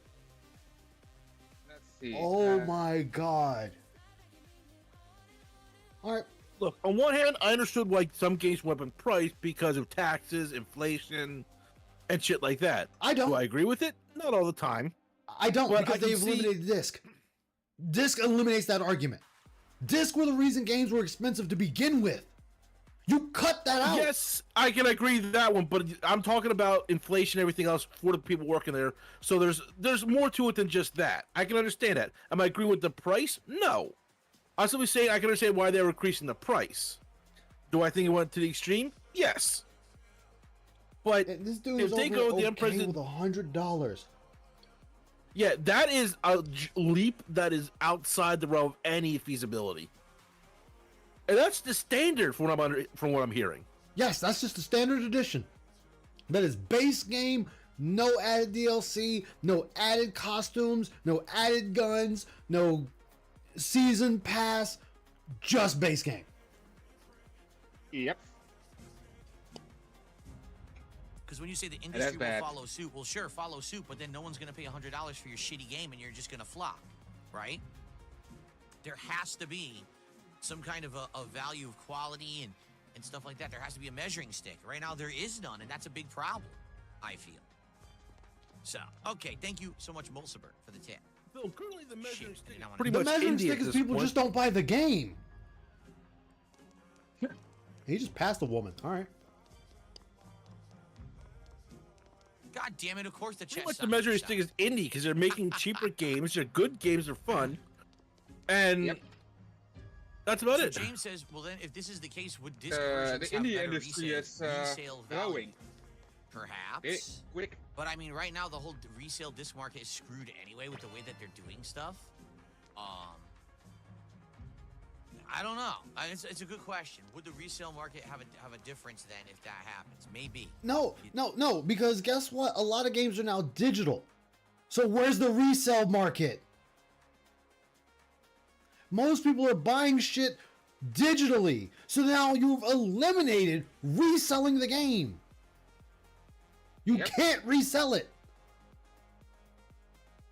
Let's see. Oh my god. Alright. Look, on one hand, I understood why some games went up in price because of taxes, inflation, and shit like that. I don't. Do I agree with it? Not all the time. I don't, But because I can they've eliminated disc. Disc eliminates that argument. Disc were the reason games were expensive to begin with. You cut that out. Yes, I can agree with that one, but I'm talking about inflation and everything else for the people working there. So there's more to it than just that. I can understand that. Am I agreeing with the price? No. I'm simply saying I can understand why they were increasing the price. Do I think it went to the extreme? Yes. But this dude if they go the okay with $100. Yeah, that is a leap that is outside the realm of any feasibility. And that's the standard from what I'm hearing. Yes, that's just the standard edition. That is base game, no added DLC, no added costumes, no added guns, no season pass, just base game. Yep. Because when you say the industry will follow suit, well, sure, follow suit, but then no one's going to pay $100 for your shitty game and you're just going to flop, right? There has to be some kind of a value of quality and stuff like that. There has to be a measuring stick. Right now, there is none, and that's a big problem, I feel. So, okay, thank you so much, Mulciber, for the tip. Phil, currently the measuring stick is The measuring stick is people just don't buy the game. He just passed a woman. All right. God damn it, of course the chest. The measuring stick is indie because they're making cheaper games. They're good games. They're fun. And that's about it. James says, well, then, if this is the case, would disc the versions have indie better industry is resale value? growing. Perhaps. Quick. But I mean, right now, the whole resale disc market is screwed anyway with the way that they're doing stuff. I don't know. It's a good question. Would the resale market have a difference then if that happens? Maybe. No, because guess what? A lot of games are now digital. So where's the resale market? Most people are buying shit digitally. So now you've eliminated reselling the game. You can't resell it.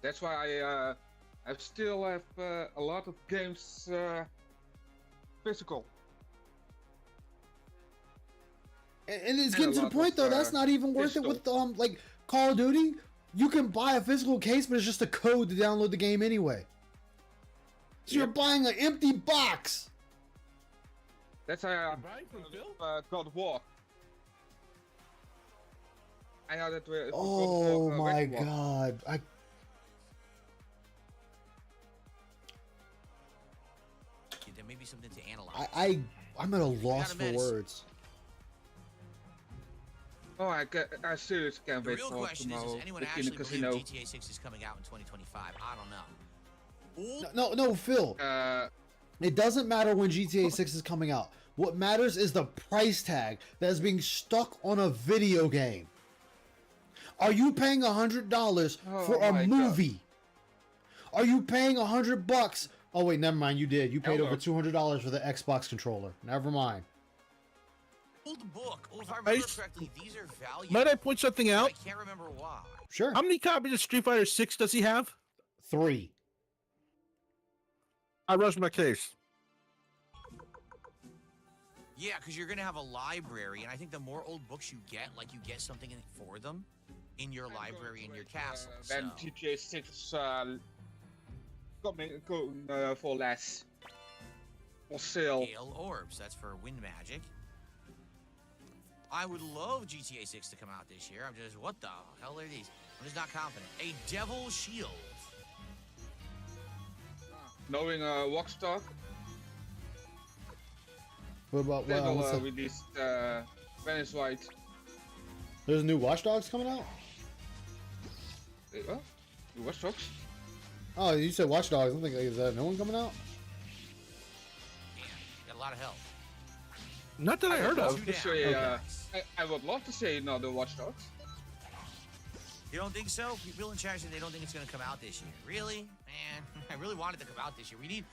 That's why I still have a lot of games physical. And it's And getting a to the lot point of, though. That's not even worth it with like Call of Duty. You can buy a physical case, but it's just a code to download the game anyway. So you're buying an empty box. That's how God of War. I know that we're Oh my god! There may be something to analyze. I'm at a loss for words. Oh, I seriously can't The wait real for question is, tomorrow. does anyone in actually the believe casino. GTA 6 is coming out in 2025? I don't know. No, Phil. It doesn't matter when GTA 6 is coming out. What matters is the price tag that is being stuck on a video game. Are you paying $100 for a movie? Are you paying $100? Oh wait, never mind. You did. You paid over $200 for the Xbox controller. Never mind. Old book. Oh, if I remember correctly, these are valuable. Might I point something out? I can't remember why. Sure. How many copies of Street Fighter 6 does he have? 3. I rushed my case. Yeah, because you're gonna have a library, and I think the more old books you get, like you get something for them in your library in your castle. When GTA 6 going for less. For sale. Gale orbs. That's for wind magic. I would love GTA 6 to come out this year. I'm just, what the hell are these? I'm just not confident. A devil shield. Knowing Rockstar, What about they will what's release Venice White. There's new Watch Dogs coming out? What? Watch Dogs? Oh, you said Watch Dogs. I'm thinking, is that no one coming out? Man, got a lot of help. Not that I heard would of. love to say, I would love to say another Watch Dogs. You don't think so? People in chat said they don't think it's going to come out this year. Really? Man, I really wanted to come out this year. We need...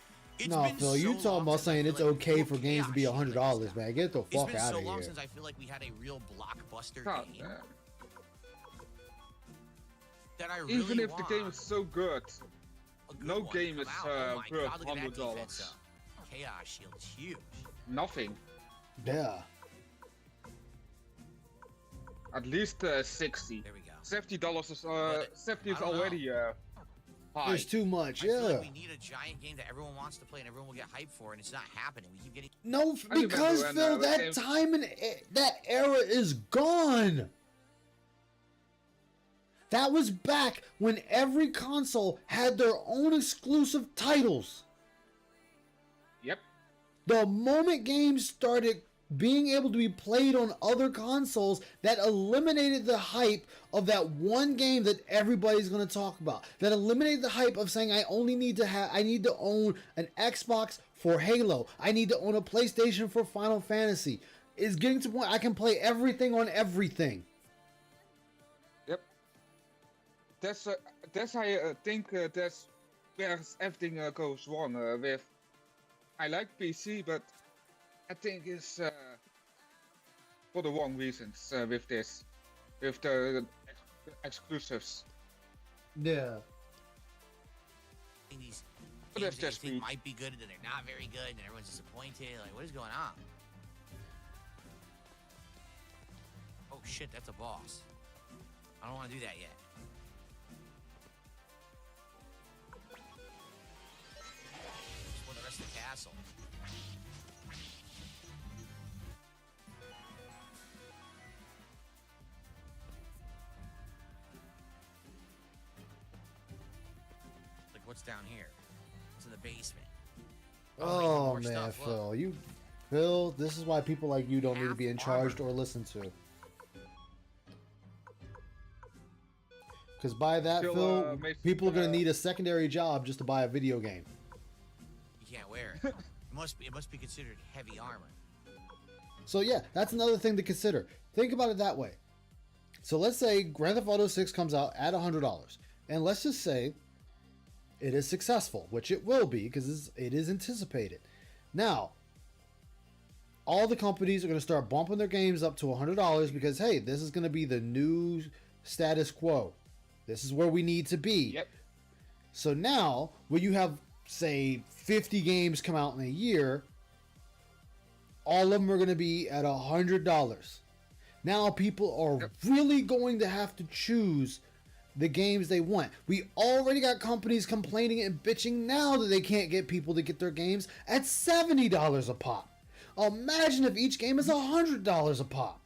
No, Phil, you talking about saying it's okay for games to be $100, man. Get the fuck out of here. It's been so long since I feel like we had a real blockbuster game. That I really Even if want. the game is so good, no one game to is come out. Oh my worth God, look at that $100. defense up. Chaos Shield is huge. Nothing. Yeah. At least 60. There we go. $70 is 70 is already high. There's too much, I feel yeah. like we need a giant game that everyone wants to play and everyone will get hyped for, and it's not happening. We keep getting No, I because remember Phil, when, that games- time and that era is gone. That was back when every console had their own exclusive titles. Yep. The moment games started being able to be played on other consoles, that eliminated the hype of that one game that everybody's going to talk about. That eliminated the hype of saying I need to own an Xbox for Halo. I need to own a PlayStation for Final Fantasy. It's getting to the point I can play everything on everything. Yep. That's I think that's where everything goes wrong with. I like PC, but I think it's for the wrong reasons with this, with the exclusives. Yeah. these But games that's that you just think me. might be good and then they're not very good and everyone's disappointed. Like, what is going on? Oh shit, that's a boss. I don't want to do that yet. Explore the rest of the castle. Like, what's down here? It's in the basement. Oh more man, stuff, look. Phil, this is why people like you don't need to be in charge or listened to. Because by that, Phil, Phil, makes, people are going to need a secondary job just to buy a video game. You can't wear it. It must be considered heavy armor. So yeah, that's another thing to consider. Think about it that way. So let's say Grand Theft Auto 6 comes out at $100. And let's just say it is successful, which it will be because it is anticipated. Now, all the companies are going to start bumping their games up to $100 because, hey, this is going to be the new status quo. This is where we need to be. Yep. So now, when you have, say, 50 games come out in a year, all of them are going to be at $100. Now people are really going to have to choose the games they want. We already got companies complaining and bitching now that they can't get people to get their games at $70 a pop. Imagine if each game is $100 a pop.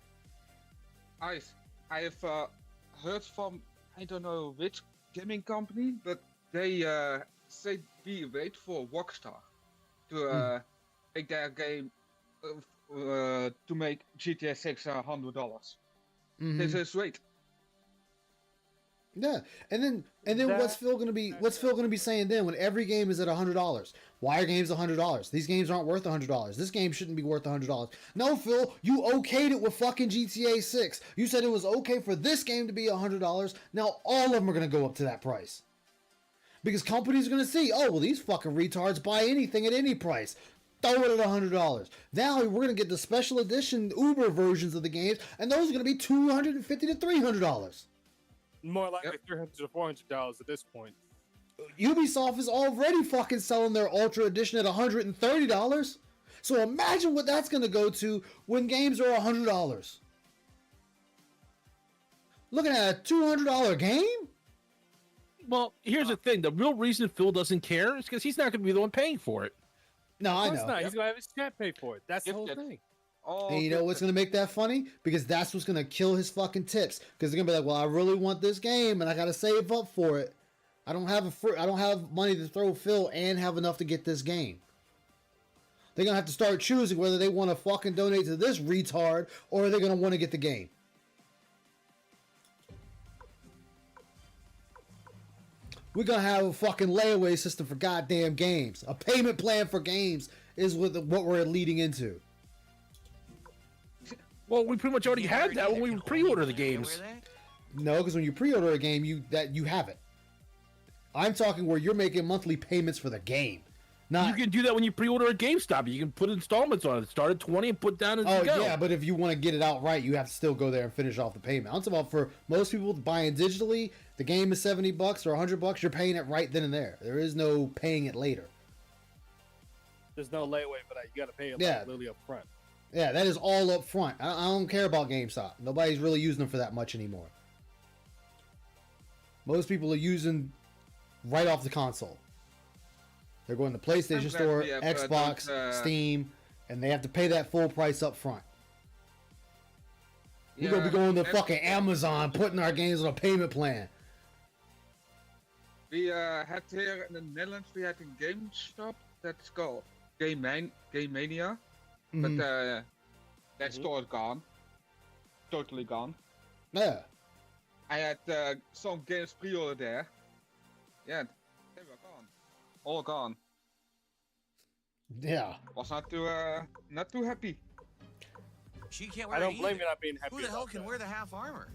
I have heard from, I don't know which gaming company, but they say we wait for Rockstar to make their game to make GTA 6 $100. They just wait. Yeah, and then what's Phil gonna be saying then when every game is at $100? Why are games $100? These games aren't worth $100. This game shouldn't be worth $100. No, Phil, you okayed it with fucking GTA 6. You said it was okay for this game to be $100. Now all of them are gonna go up to that price because companies are gonna see, oh well, these fucking retards buy anything at any price. Throw it at $100. Now we're gonna get the special edition Uber versions of the games, and those are gonna be $250 to $300. More likely $300 to $400 at this point. Ubisoft is already fucking selling their Ultra Edition at $130. So imagine what that's going to go to when games are $100. Looking at a $200 game? Well, here's the thing. The real reason Phil doesn't care is because he's not going to be the one paying for it. No, I know. Not. He's going to have his chat pay for it. That's the whole thing. And you know what's going to make that funny? Because that's what's going to kill his fucking tips. Because they're going to be like, well, I really want this game and I got to save up for it. I don't have money to throw Phil and have enough to get this game. They're going to have to start choosing whether they want to fucking donate to this retard or they're going to want to get the game. We're going to have a fucking layaway system for goddamn games. A payment plan for games is what we're leading into. Well, we pretty much already had that when we pre-order the games. No, because when you pre-order a game, you have it. I'm talking where you're making monthly payments for the game. Not you can do that when you pre-order at GameStop. You can put installments on it. Start at 20 and put down as you go. Yeah, but if you want to get it outright, you have to still go there and finish off the payment. I'm talking about for most people buying digitally, the game is $70 or $100. You're paying it right then and there. There is no paying it later. There's no layaway for that. You got to pay it literally up front. Yeah, that is all up front. I don't care about GameStop. Nobody's really using them for that much anymore. Most people are using right off the console. They're going to PlayStation Store, Xbox, Steam, and they have to pay that full price up front. We're going to be going to fucking Amazon, putting our games on a payment plan. We had here in the Netherlands, we had a GameStop that's called Game Mania. But that store is gone. Totally gone. Yeah. I had some games pre-ordered there. Yeah, they were gone. All gone. Yeah. Was not too happy. She can't wear I don't it blame either. you not being happy. Who the hell can wear the half armor?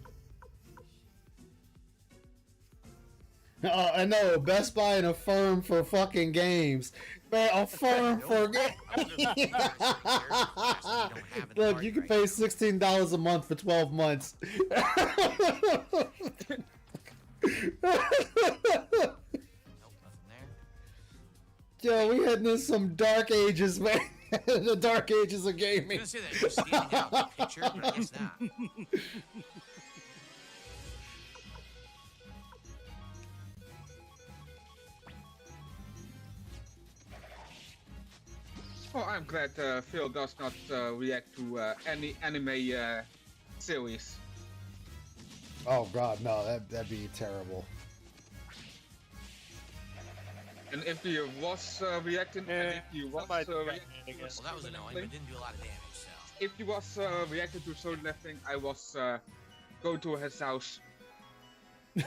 I know, Best Buy and Affirm for fucking games. Man, Affirm for games. Look, you can pay $16 a month for 12 months. Yo, we heading in some dark ages, man. The dark ages of gaming. I was gonna say that you're standing out in the picture, but I guess not. Oh, I'm glad Phil does not react to any anime series. Oh god, no, that'd be terrible. And if he was reacting, and if he was reacting well, that was annoying, but it didn't do a lot of damage. So. If he was reacting to Soul Lifting, I was go to his house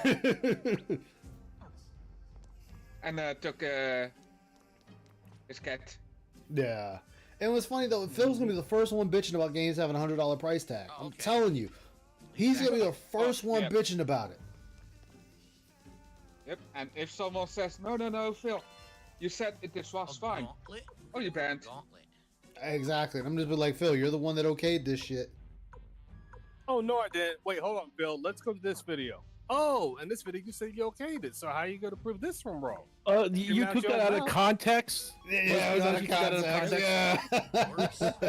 and took his cat. Yeah. And what's funny though, Phil's gonna be the first one bitching about games having a $100 price tag. Oh, okay. I'm telling you, he's gonna be the first one bitching about it. Yep. And if someone says no, Phil, you said this was fine. Gauntlet? Oh, you banned. Gauntlet. Exactly. And I'm just be like, Phil, you're the one that okayed this shit. Oh no, I didn't. Wait, hold on, Bill. Let's go to this video. Oh, and this video you said you okayed it. So how are you going to prove this from wrong? You took that out of context. Yeah, it was out of context. Yeah.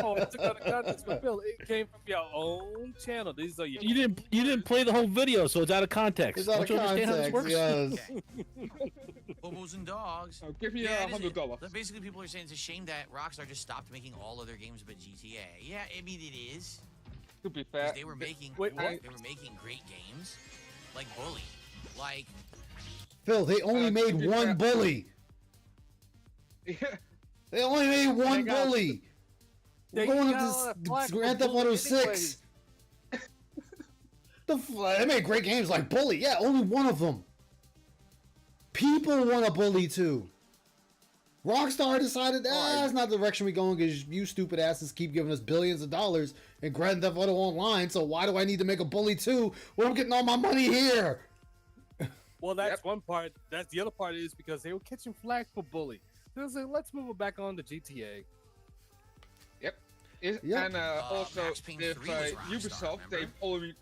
Oh, I took out of context, but Bill, it came from your own channel. These are your... You didn't play the whole video, so it's out of context. It's out of context. Yes. Bobos and dogs. Oh, give me $100. Basically, people are saying it's a shame that Rockstar just stopped making all of their games but GTA. Yeah, I mean it is. To be fair, they were making Wait, they were making great games, like Bully, like. Phil, they only made one bully. Yeah. They only made one bully. We're going up to Grand Theft Auto 6. They made great games like Bully. Yeah, only one of them. People want a Bully too. Rockstar decided that's not the direction we're going because you stupid asses keep giving us billions of dollars in Grand Theft Auto Online, so why do I need to make a Bully 2 when I'm getting all my money here? Well, that's one part. That's the other part is because they were catching flack for Bully. They was like, let's move it back on to GTA. Yep. And also with Ubisoft, they've only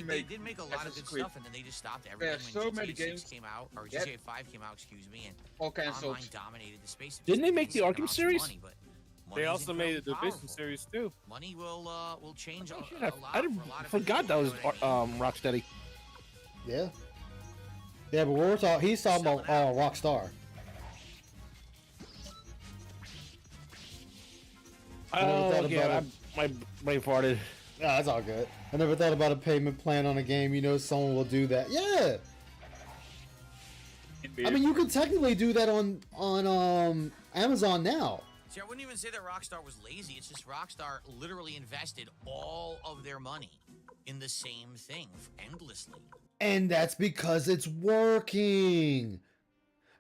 they did make a lot of good stuff, and then they just stopped everything when GTA 6 came out, or GTA 5 came out, excuse me, and all canceled. Online dominated the space. Didn't they make the Arkham series? Money, they also made the Division series too. Money will change a lot. I forgot that was Rocksteady. Yeah. Yeah, but he's talking about Rockstar. Oh, yeah, my brain farted. Yeah, that's all good. I never thought about a payment plan on a game. You know, someone will do that. Yeah. I mean, you can technically do that on Amazon now. See, I wouldn't even say that Rockstar was lazy. It's just Rockstar literally invested all of their money in the same thing endlessly. And that's because it's working.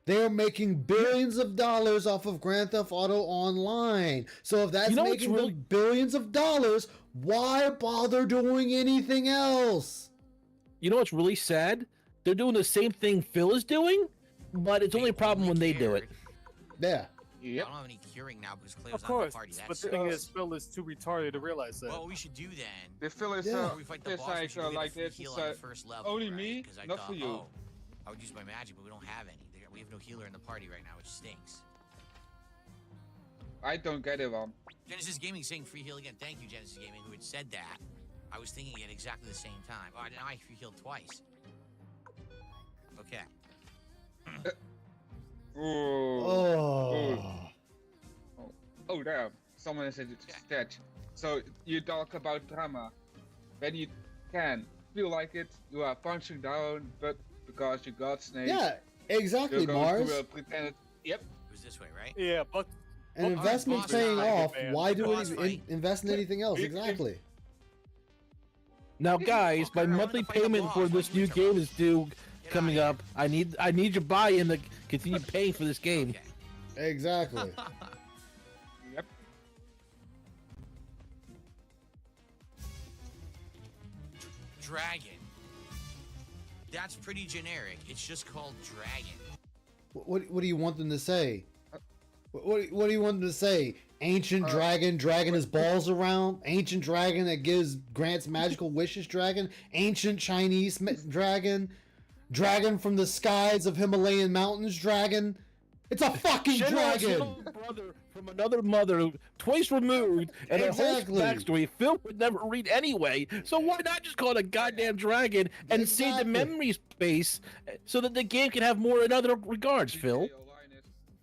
They're making billions of dollars off of Grand Theft Auto Online. So if that's making them billions of dollars, why bother doing anything else? You know what's really sad? They're doing the same thing Phil is doing, but it's only a problem when they do it. Yeah. I don't have any curing now because Cleo's of course, on the party. but the thing is, Phil is too retarded to realize that. Well, what we should do then? The Phil is we fight the boss, we should like get a this. heal on the first level, Only right? me, I not thought, for you. I would use my magic, but we don't have any. We have no healer in the party right now, which stinks. I don't get it, man. Genesis Gaming saying free heal again. Thank you, Genesis Gaming, who had said that. I was thinking it at exactly the same time. Oh, now I free healed twice. Okay. Oh, damn. Someone said it's dead. So you talk about drama. When you can feel like it, you are punching down, but because you got snakes. Yeah, exactly, Mars. Yep. It was this way, right? Yeah, but an investment paying off. Why do we invest in anything else? Exactly. Now, guys, my monthly payment for this new game is due coming up. I need your buy-in to continue paying for this game. Okay. Exactly. Yep. Dragon. That's pretty generic. It's just called Dragon. What do you want them to say? What do you want them to say? Ancient dragon, dragging his balls around. Ancient dragon that grants magical wishes. Dragon. Ancient Chinese dragon. Dragon from the skies of Himalayan mountains. Dragon. It's a fucking dragon. Brother from another mother, twice removed, and a whole backstory Phil would never read anyway. So why not just call it a goddamn dragon and save the memory space so that the game can have more in other regards, Phil?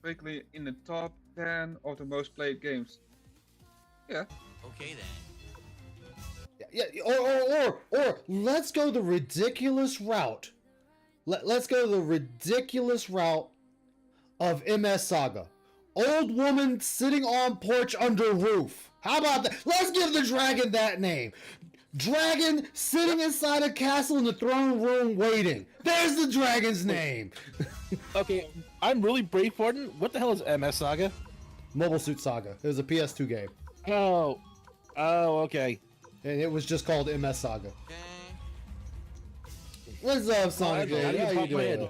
Quickly in the top 10 of the most played games. Yeah. Okay then. Yeah. Or let's go the ridiculous route. Let's go the ridiculous route of MS Saga. Old woman sitting on porch under roof. How about that? Let's give the dragon that name. Dragon sitting inside a castle in the throne room waiting. There's the dragon's name. Okay, I'm really brave pardon. What the hell is MS Saga? Mobile Suit Saga. It was a PS2 game. Oh, okay. And it was just called MS Saga. Okay. What's up, Sonic? How you doing?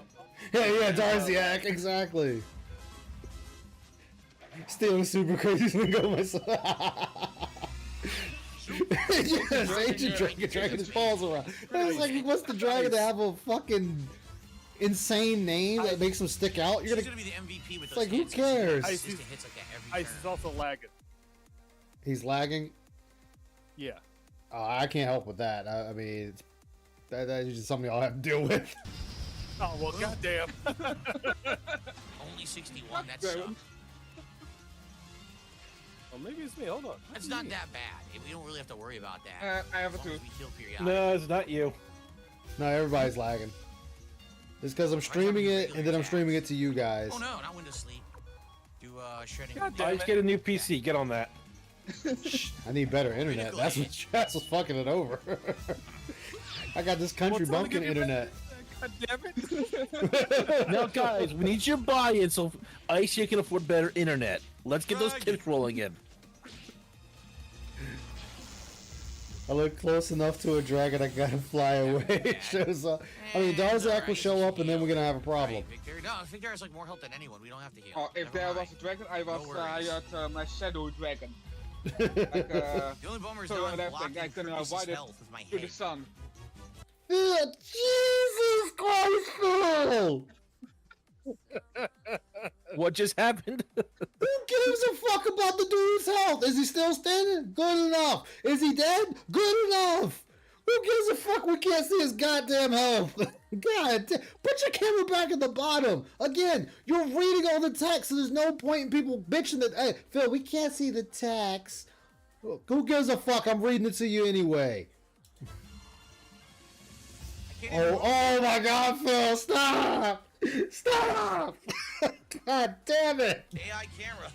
Yeah, Darziak, exactly. Stealing super crazy lingo myself. Yes, ancient dragon dragging his balls around. I was like, he wants the dragon to have a fucking insane name that makes him stick out. You're She's gonna gonna be the MVP with it's those like, who hits. cares? Consistent hits like that every Ice turn. is also lagging. He's lagging. Yeah. I can't help with that. I mean, that's just something I'll have to deal with. Oh well, goddamn. Only 61. That sucks. Well, maybe it's me. Hold on. That's not that bad. We don't really have to worry about that. I have a As long two. as we heal periodically. No, it's not you. No, everybody's lagging. It's because I'm streaming it and then I'm streaming it to you guys. Oh no, not Windows Sleep. Do shredding. Just get a new PC. Get on that. I need better internet. That's what's fucking it over. I got this country bumpkin internet. God damn it. Now, guys, we need your buy-in so Ice you can afford better internet. Let's get those tips rolling in. I look close enough to a dragon, I gotta fly away. It shows up. I mean, Darzak will show up, and then we're gonna have a problem. Victor, no, Victor has like more health than anyone. We don't have to heal. Oh, if Never there mind. was a dragon, I worries. had my shadow dragon. Like, The only bummer is so now I'm that blocking thing, I can Chris's avoid it health with my to the head. sun. Jesus Christ, Phil! What just happened? Who gives a fuck about the dude's health? Is he still standing? Good enough. Is he dead? Good enough. Who gives a fuck? We can't see his goddamn health. God damn. Put your camera back at the bottom. Again, you're reading all the text, so there's no point in people bitching that, hey, Phil, we can't see the text. Who gives a fuck? I'm reading it to you anyway. Oh my God, Phil, stop! Stop! God damn it! AI camera.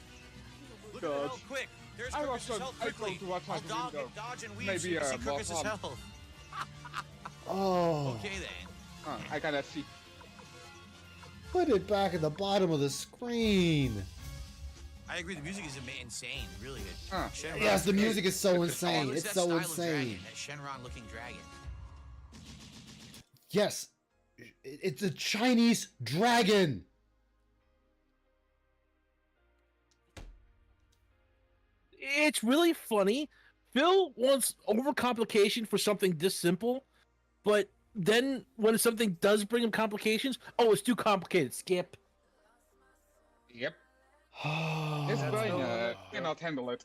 Look at the health quick. There's I Chris's was health I quickly. told to watch I'll out the dodge, window. dodge and weave Maybe, so you can see more Chris's fun. health. Oh. Okay then. I gotta see. Put it back at the bottom of the screen. I agree. The music is insane. Really good. Shenron Yes, the great. music is so Oh, insane. it's It's that so style of insane. dragon, that Shenron-looking dragon. Yes, it's a Chinese dragon. It's really funny. Phil wants overcomplication for something this simple, but then when something does bring him complications, oh, it's too complicated. Skip. Yep. His brain cannot handle it.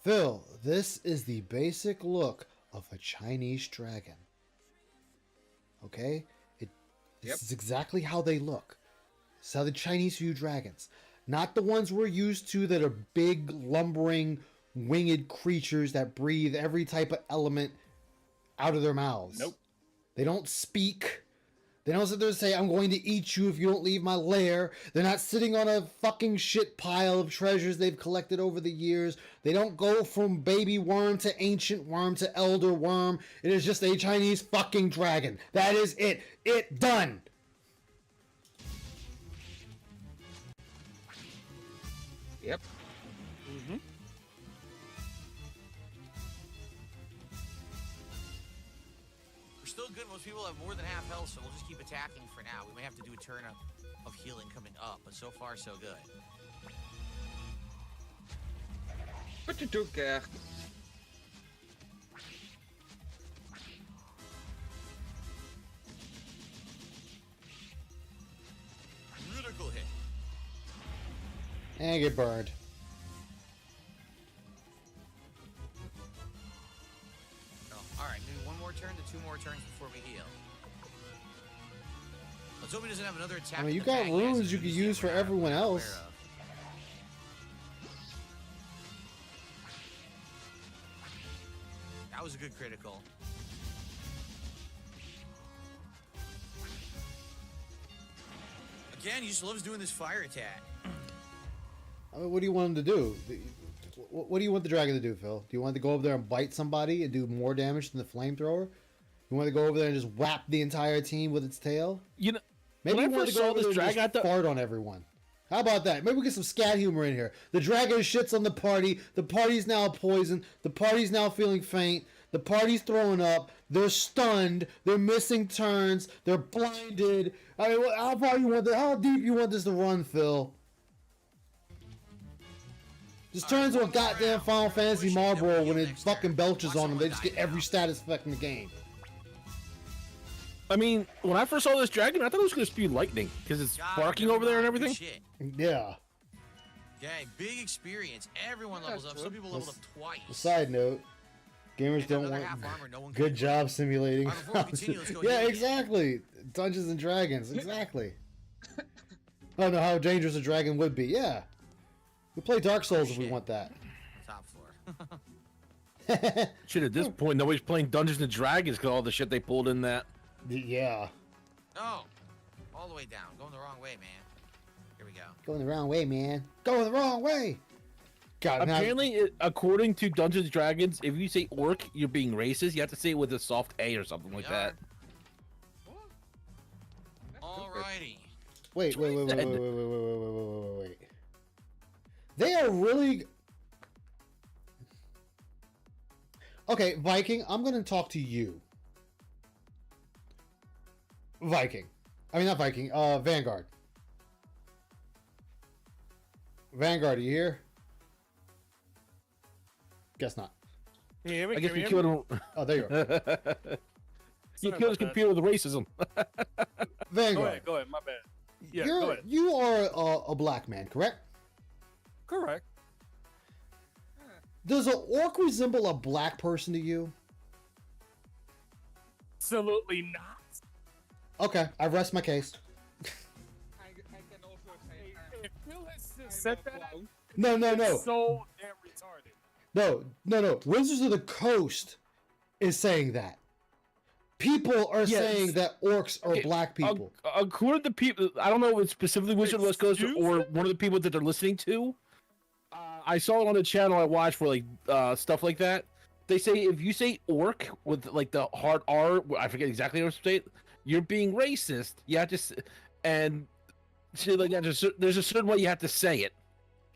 Phil, this is the basic look of a Chinese dragon. Okay? This is exactly how they look. This is how the Chinese view dragons. Not the ones we're used to that are big, lumbering, winged creatures that breathe every type of element out of their mouths. Nope. They don't speak. They don't sit there and say, I'm going to eat you if you don't leave my lair. They're not sitting on a fucking shit pile of treasures they've collected over the years. They don't go from baby worm to ancient worm to elder worm. It is just a Chinese fucking dragon. That is it. It done. Yep. We're still good. Most people have more than half health, so we'll just keep attacking for now. We may have to do a turn of healing coming up, but so far so good. But you do care. Critical hit. And get burned. Oh, all right, maybe one more turn to two more turns before we heal. Let's hope he doesn't have another attack. I mean, in you the got bag. He has runes you to could that use for we're not everyone aware else. of. That was a good critical. Again, he just loves doing this fire attack. I mean, what do you want him to do? What do you want the dragon to do, Phil? Do you want it to go over there and bite somebody and do more damage than the flamethrower? You want to go over there and just whap the entire team with its tail? You know, maybe when you I want first to go saw over this there and dragon, I just thought fart on everyone. How about that? Maybe we get some scat humor in here. The dragon shits on the party. The party's now poisoned. The party's now feeling faint. The party's throwing up. They're stunned. They're missing turns. They're blinded. I mean, how far you want? How deep you want this to run, Phil? Just turn into a goddamn Final Fantasy Marlboro when it fucking belches on them. They just get every status effect in the game. I mean, when I first saw this dragon, I thought it was going to spew lightning because it's barking over there and everything. Yeah. Okay, big experience. Everyone levels up. Some people leveled up twice. Side note, gamers don't want good job simulating. Yeah, exactly. Dungeons and Dragons, exactly. I don't know how dangerous a dragon would be. Yeah. We play Dark Souls if we want that. Top floor. Shit, at this point, nobody's playing Dungeons and Dragons because all the shit they pulled in that. Yeah. No. All the way down. Going the wrong way, man. Here we go. Going the wrong way, man. Going the wrong way. God, apparently, according to Dungeons and Dragons, if you say orc, you're being racist. You have to say it with a soft A or something like that. Alrighty. Wait. They are really... Okay, Viking, I'm going to talk to you. Viking. I mean, not Viking. Vanguard. Vanguard, are you here? Guess not. Yeah, I guess we killed him. Oh, there you are. You killed his computer with racism. Vanguard. Go ahead, my bad. Yeah, go ahead. You are a black man, correct? Correct. Does an orc resemble a black person to you? Absolutely not. Okay, I rest my case. I can also say If Phil has just said that, No. it's so damn retarded. No. Wizards of the Coast is saying that. People are saying that orcs are black people. According to people, I don't know if it's specifically Wizards of the Coast or one of the people that they're listening to. I saw it on the channel I watched for like stuff like that. They say if you say orc with like the hard R, I forget exactly how to say it, you're being racist. You have to, and shit like that. There's a certain way you have to say it.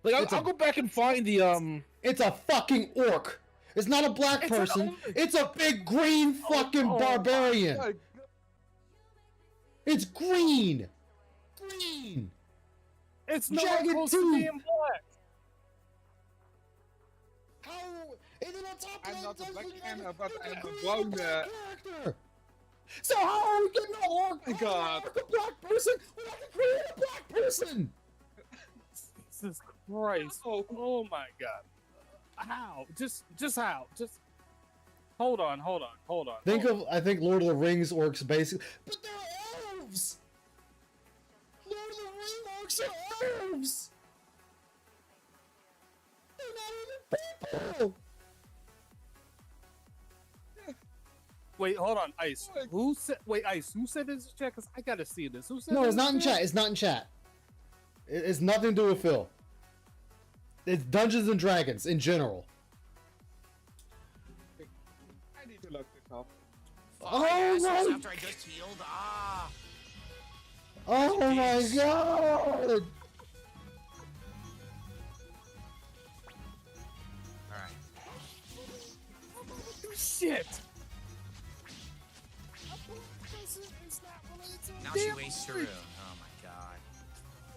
Like I'll go back and find the It's a fucking orc. It's not a black person. It's a big green fucking barbarian. It's green. Green. It's not Jagged supposed to be in black. How? And then on top of I'm that, not a black man, but I'm a brown brown. character. So how are we getting an orc? My God. A black person when I can create a black person? Jesus Christ! Oh my God! How? Just how? Just hold on. I think Lord of the Rings orcs basically, but they're elves. Lord of the Rings orcs are elves. They're not even people. Wait, hold on, Ice. Who said? Wait, Ice. Who said this in chat? Cause I gotta see this. Who said? No, this it's not in chat. It's not in chat. It's nothing to do with Phil. It's Dungeons and Dragons in general. I need to look this up. Oh my! After I just healed. Oh my God! Alright. Shit! Now she wastes her room. Oh my God.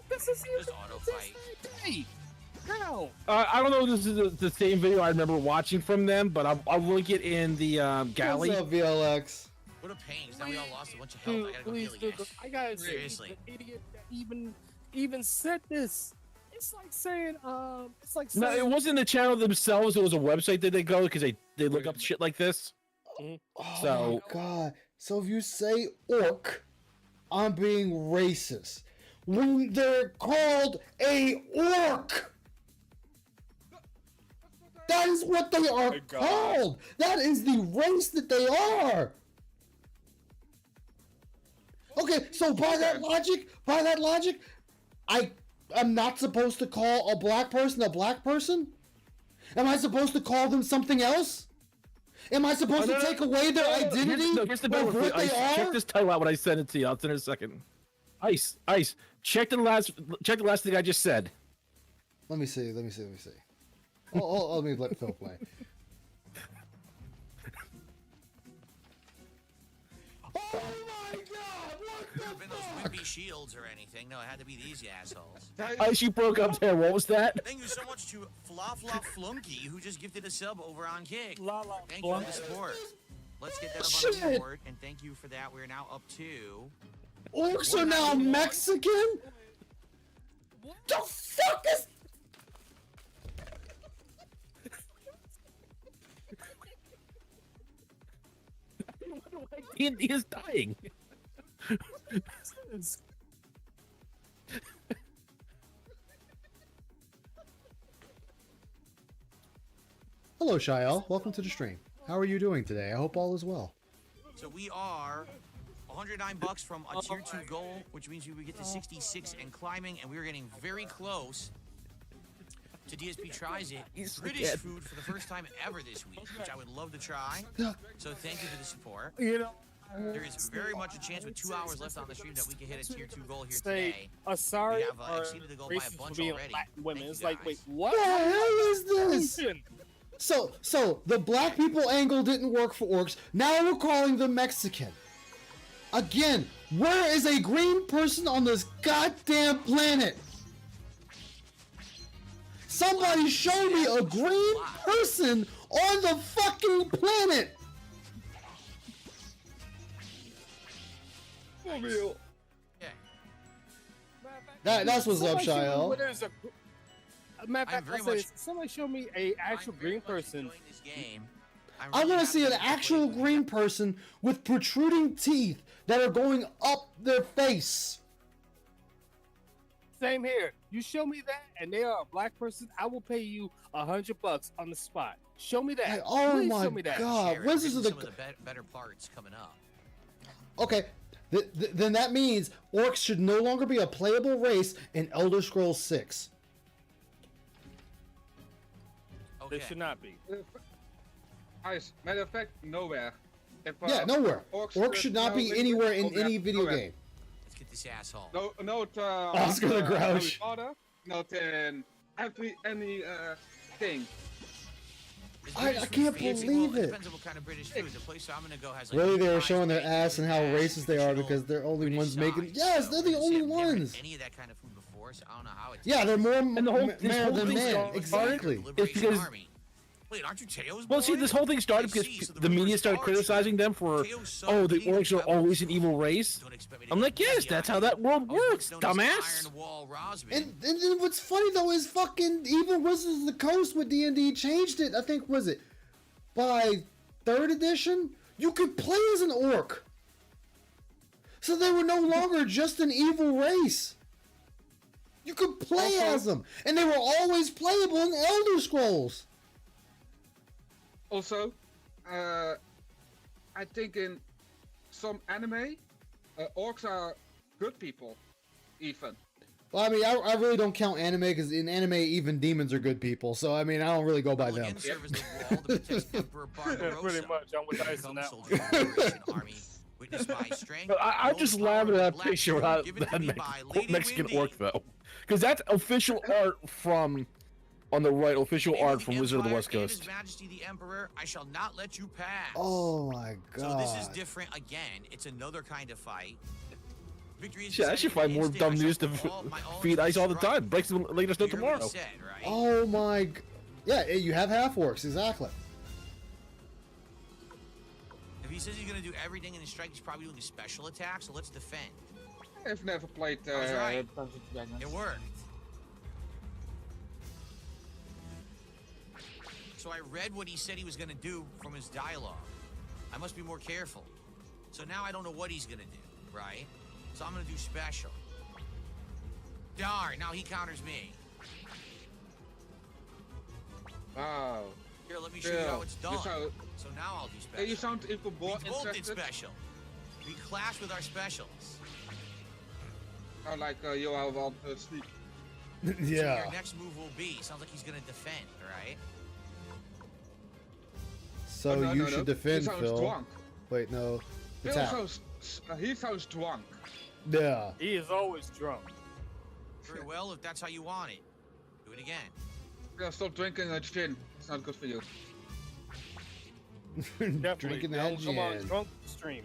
This is Just auto fight. How? I don't know if this is the same video I remember watching from them, but I'll link it in the galley. What's up, VLX? What a pain. Now we all lost a bunch of health. I gotta go heal again. I gotta Seriously. the idiot that even said this. It's like saying No, it wasn't the channel themselves. It was a website that they go because they look up shit like this. Oh So my God! So if you say orc, I'm being racist. When they're called a orc, that is what they are called. That is the race that they are. Okay, so by that logic, I'm not supposed to call a black person a black person? Am I supposed to call them something else? Am I supposed to take away their identity Here's the of what they are? Check this title out when I send it to you. I'll send it in a second. Ice. Check the last thing I just said. Let me see. Oh, let me let Phil play. Oh my God! What the fuck? be shields or anything. No, it had to be these assholes. Ice, you broke up there. What was that? Thank you so much to Fla Fla Flunky, who just gifted a sub over on Kick. La la Thank you for the support. Let's get that up on the board, and thank you for that. We're now up to... Orcs are now Mexican? The fuck is... D&D is dying. Hello, Shael. Welcome to the stream. How are you doing today? I hope all is well. So we are $109 from a tier 2 goal, which means we would get to 66 and climbing, and we were getting very close to DSP Tries It. British food for the first time ever this week, which I would love to try. So thank you for the support. You know, there is very much a chance with 2 hours left on the stream that we can hit a tier 2 goal here say today. sorry We have exceeded the goal by a bunch already. Latin women. Thank It's you, like, guys. wait, what? What the hell is this? So the black people angle didn't work for orcs. Now we're calling them Mexican. Again, where is a green person on this goddamn planet? Somebody show me a green person on the fucking planet. For real. Yeah. That's what's up, Shael. Matter of fact, I'll say this. Somebody show me a actual green person. I want to see an actual green person with protruding teeth that are going up their face. Same here. You show me that, and they are a black person, I will pay you $100 on the spot. Show me that. Oh Please my show me that. God! Wizards of the Some of the better parts coming up. Okay, then that means orcs should no longer be a playable race in Elder Scrolls 6. They should not be. Ice. Matter of fact, nowhere. If, Yeah, nowhere. Orcs should not be anywhere in any video game. Let's get this asshole. No, not Oscar the Grouch. Harry Potter, not in any thing. I can't believe It it. depends on what kind of British food. The place I'm gonna go has like Really, they were showing their ass and how racist they are because they're only ones making. Yes, they're the only ones. any of that kind of food before, so I don't know how it's. Yeah, they're more And the whole, this mayor whole than thing man. started- Exactly. It's because Wait, aren't you Teo's well, see, boy? this whole thing started because the media started criticizing them for, oh, the orcs are always an evil race. I'm like, yes, that's how that world works, dumbass. And what's funny though is fucking even Wizards of the Coast with D&D changed it. I think was it by 3rd edition you could play as an orc, so they were no longer just an evil race. You could play as them, and they were always playable in Elder Scrolls. Also, I think in some anime, orcs are good people, even. Well, I mean, I really don't count anime because in anime even demons are good people. So I mean, I don't really go by them. Pretty much, I'm with Ice on that one. But I'm just laughing at that picture of that Mexican orc though, because that's official art from. On the right, official art from Wizard of the West Coast. His Majesty the Emperor, I shall not let you pass. Oh my God! So this is different again. It's another kind of fight. Victory is Yeah, I should find more dumb news to feed Ice all the time. Breaks the latest note tomorrow. Said, right? Oh my! Yeah, you have half orcs exactly. If he says he's gonna do everything in his strike, he's probably doing a special attack. So let's defend. I've never played I was right. Dungeons & Dragons. It worked. So I read what he said he was going to do from his dialogue. I must be more careful. So now I don't know what he's going to do, right? So I'm going to do special. Darn, now he counters me. Wow. Here, let me show you how it's done. So now I'll do special. You sound even more We both did interested. special. We clash with our specials. I like you all want to sleep. So Yeah. your next move will be, sounds like he's going to defend, right? So Oh, no, you no, should no. defend, He sounds Phil. drunk. Wait, no. Phil Attack. he sounds drunk. Yeah. He is always drunk. Very well, if that's how you want it. Do it again. Yeah, stop drinking that gin. It's not good for you. Definitely. Drinking Don't that come on gin. drunk stream.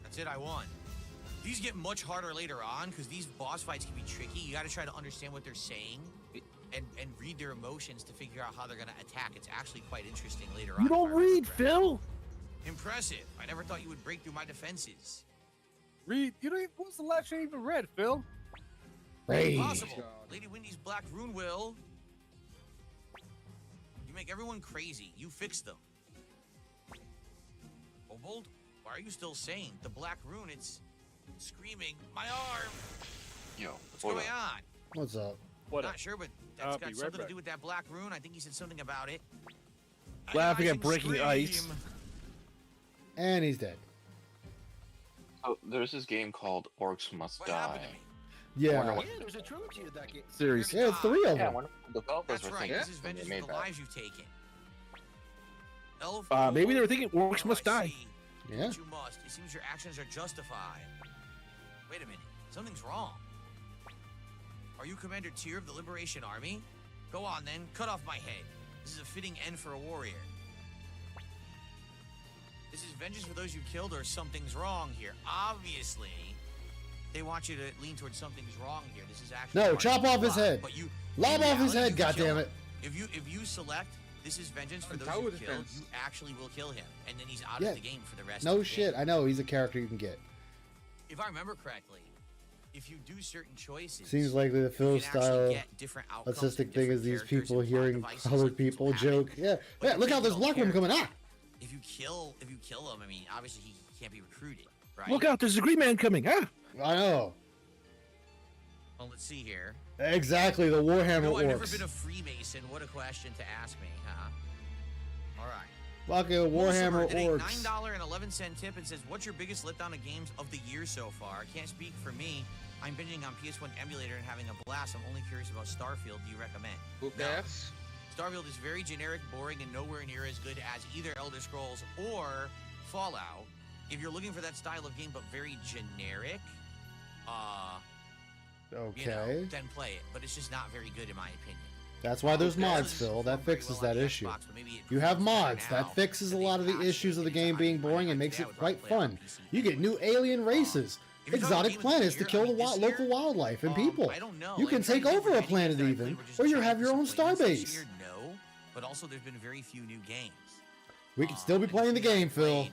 That's it, I won. These get much harder later on because these boss fights can be tricky. You got to try to understand what they're saying and read their emotions to figure out how they're going to attack. It's actually quite interesting later on. You don't read, Phil. Impressive. I never thought you would break through my defenses. Read. You don't even. What was the last you even read, Phil? Right. Impossible. Lady Wendy's Black Rune will. You make everyone crazy. You fix them. Kobold, why are you still sane? The Black Rune, it's screaming, my arm. Yo, What's going on? What's up? Not sure, but that's got something to do with that Black Rune. I think he said something about it. Laughing at Agonizing breaking scream. ice. And he's dead. Oh, there's this game called Orcs Must Die. Yeah. There's a trilogy of that game. Series. Yeah, it's 3 of Yeah, them. one of the developers That's were right. thinking This is when they vengeance made for the that. lives you've taken. Elf Maybe they were thinking Orcs Oh, Must I Die. see. Yeah. But you must. It seems your actions are justified. Wait a minute. Something's wrong. Are you Commander Tyr of the Liberation Army? Go on then. Cut off my head. This is a fitting end for a warrior. This is vengeance for those you killed, or something's wrong here. Obviously, they want you to lean towards something's wrong here. This is actually No, part of chop the off his plot, head. But you Lob in off his reality, head, you kill goddammit. him. If you select this is vengeance for those Tower you killed, defense. you actually will kill him, and then he's out Yeah. of the game for the rest of No the shit. game. I know he's a character you can get. If I remember correctly, if you do certain choices, Seems likely the Phil you can actually style get different outcomes autistic from thing is different these characters people and plot hearing devices, colored like this people will happen. joke. Yeah. But Yeah, you look out, really there's don't black woman care. coming. Ah! If you kill him, I mean, obviously he can't be recruited, right? Look out, there's a green man coming. Ah! I know. Well, let's see here. Exactly, the Warhammer No, I've never orcs. been a Freemason. What a question to ask me, huh? All right. Fucking Warhammer Did a orcs. $9.11 tip and says, "What's your biggest letdown of games of the year so far?" I can't speak for me. I'm binging on PS1 emulator and having a blast. I'm only curious about Starfield. Do you recommend? Who cares? Starfield is very generic, boring, and nowhere near as good as either Elder Scrolls or Fallout. If you're looking for that style of game but very generic, Okay. then play it. But it's just not very good in my opinion. That's why there's Okay. mods, Phil. That fixes that issue. You have mods. That fixes a lot of the issues of the game being boring and makes it quite fun. You get new alien races, exotic planets to kill the local wildlife and people. I don't know. You can take over a planet even, or you have your own starbase. No, but also there's been very few new games. We can still be playing the game, Phil.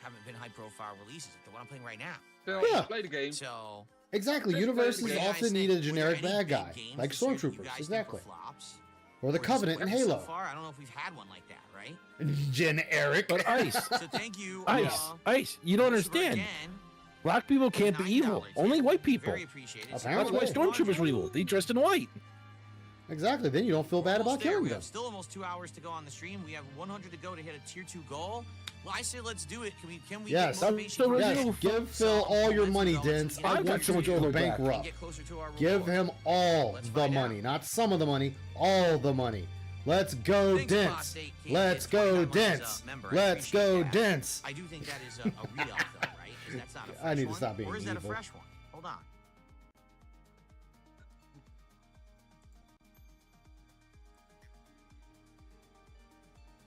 Haven't been high-profile releases like the one I'm playing right now. Phil, Yeah. play the game. So Exactly. Just play Universes the game. often need a generic bad guy, like stormtroopers. Exactly. Or the Covenant in So Halo. far, I don't know if we've had one like that, right? Generic. But Ice. So thank you. Ice. You don't Lucifer understand. again. Black people can't be evil. Only white people. Very appreciated. That's Apparently. why stormtroopers were evil. They dressed in white. Exactly. Then you don't feel bad about Almost there. killing We them. have still almost 2 hours to go on the stream. We have 100 to go to hit a tier 2 goal. Well, I say let's do it. Can we Yes, get motivation? yes. Give Phil all your money, Dents. I want you to go bankrupt. Get closer to our Give reward. him all Let's the find money, out. not some of the money, all the money. Let's go, Thanks, Dents. Apostate Kid. Let's It's go, 29 months as a Dents. member. I Let's go, appreciate that. Dents. I do think that is a re-up, though, right? 'Cause that's not a fresh I need to one. stop being Or is that evil. a fresh one? Hold on.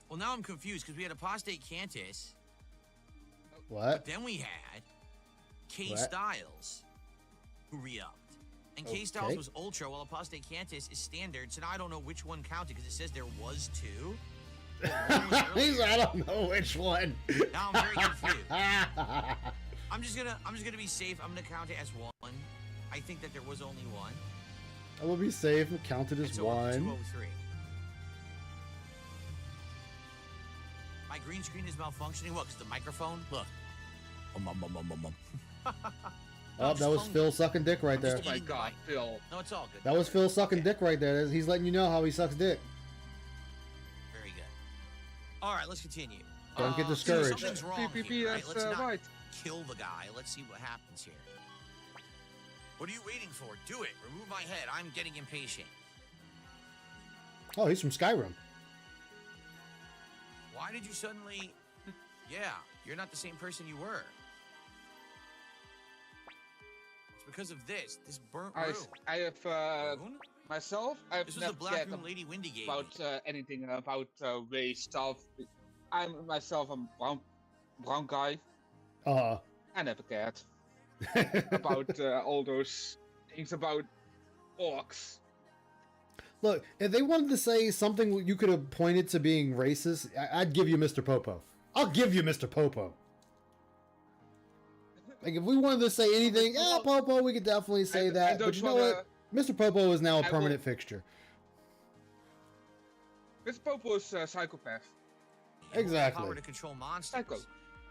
Well, now I'm confused because we had Apostate Cantus, What? then we had K What? Styles, who re-upped. And K Styles Okay. was Ultra, while Apostate Cantus is Standard. So now I don't know which one counted because it says there was 2. I don't know which one. Now I'm very confused. I'm just gonna be safe. I'm gonna count it as 1. I think that there was only 1. I will be safe and count it as So we're up to one. 203. My green screen is malfunctioning. What? Because the microphone? Look. Oh, that was Phil sucking dick right I'm there. just Oh my eating the god, mic. Phil. No, it's all good. That was Phil sucking dick right there. He's letting you know how he sucks dick. Very good. All right, let's continue. Don't get So discouraged. Something's wrong PPP, here, right? that's Let's not right. kill the guy. Let's see what happens here. What are you waiting for? Do it. Remove my head. I'm getting impatient. Oh, he's from Skyrim. Why did you suddenly... Yeah, you're not the same person you were. It's because of this burnt room. I have Room? myself. I've This was the never black cared room Lady Windy gave about me. anything about race stuff. I'm myself a brown guy. Uh, I never cared. about all those things about orcs. Look, if they wanted to say something you could have pointed to being racist, I'd give you Mr. Popo. I'll give you Mr. Popo. Like, if we wanted to say anything, yeah, Popo, we could definitely say that. But you know what? Mr. Popo is now a permanent fixture. Mr. Popo is a psychopath. Exactly. Power to control monsters. Psycho.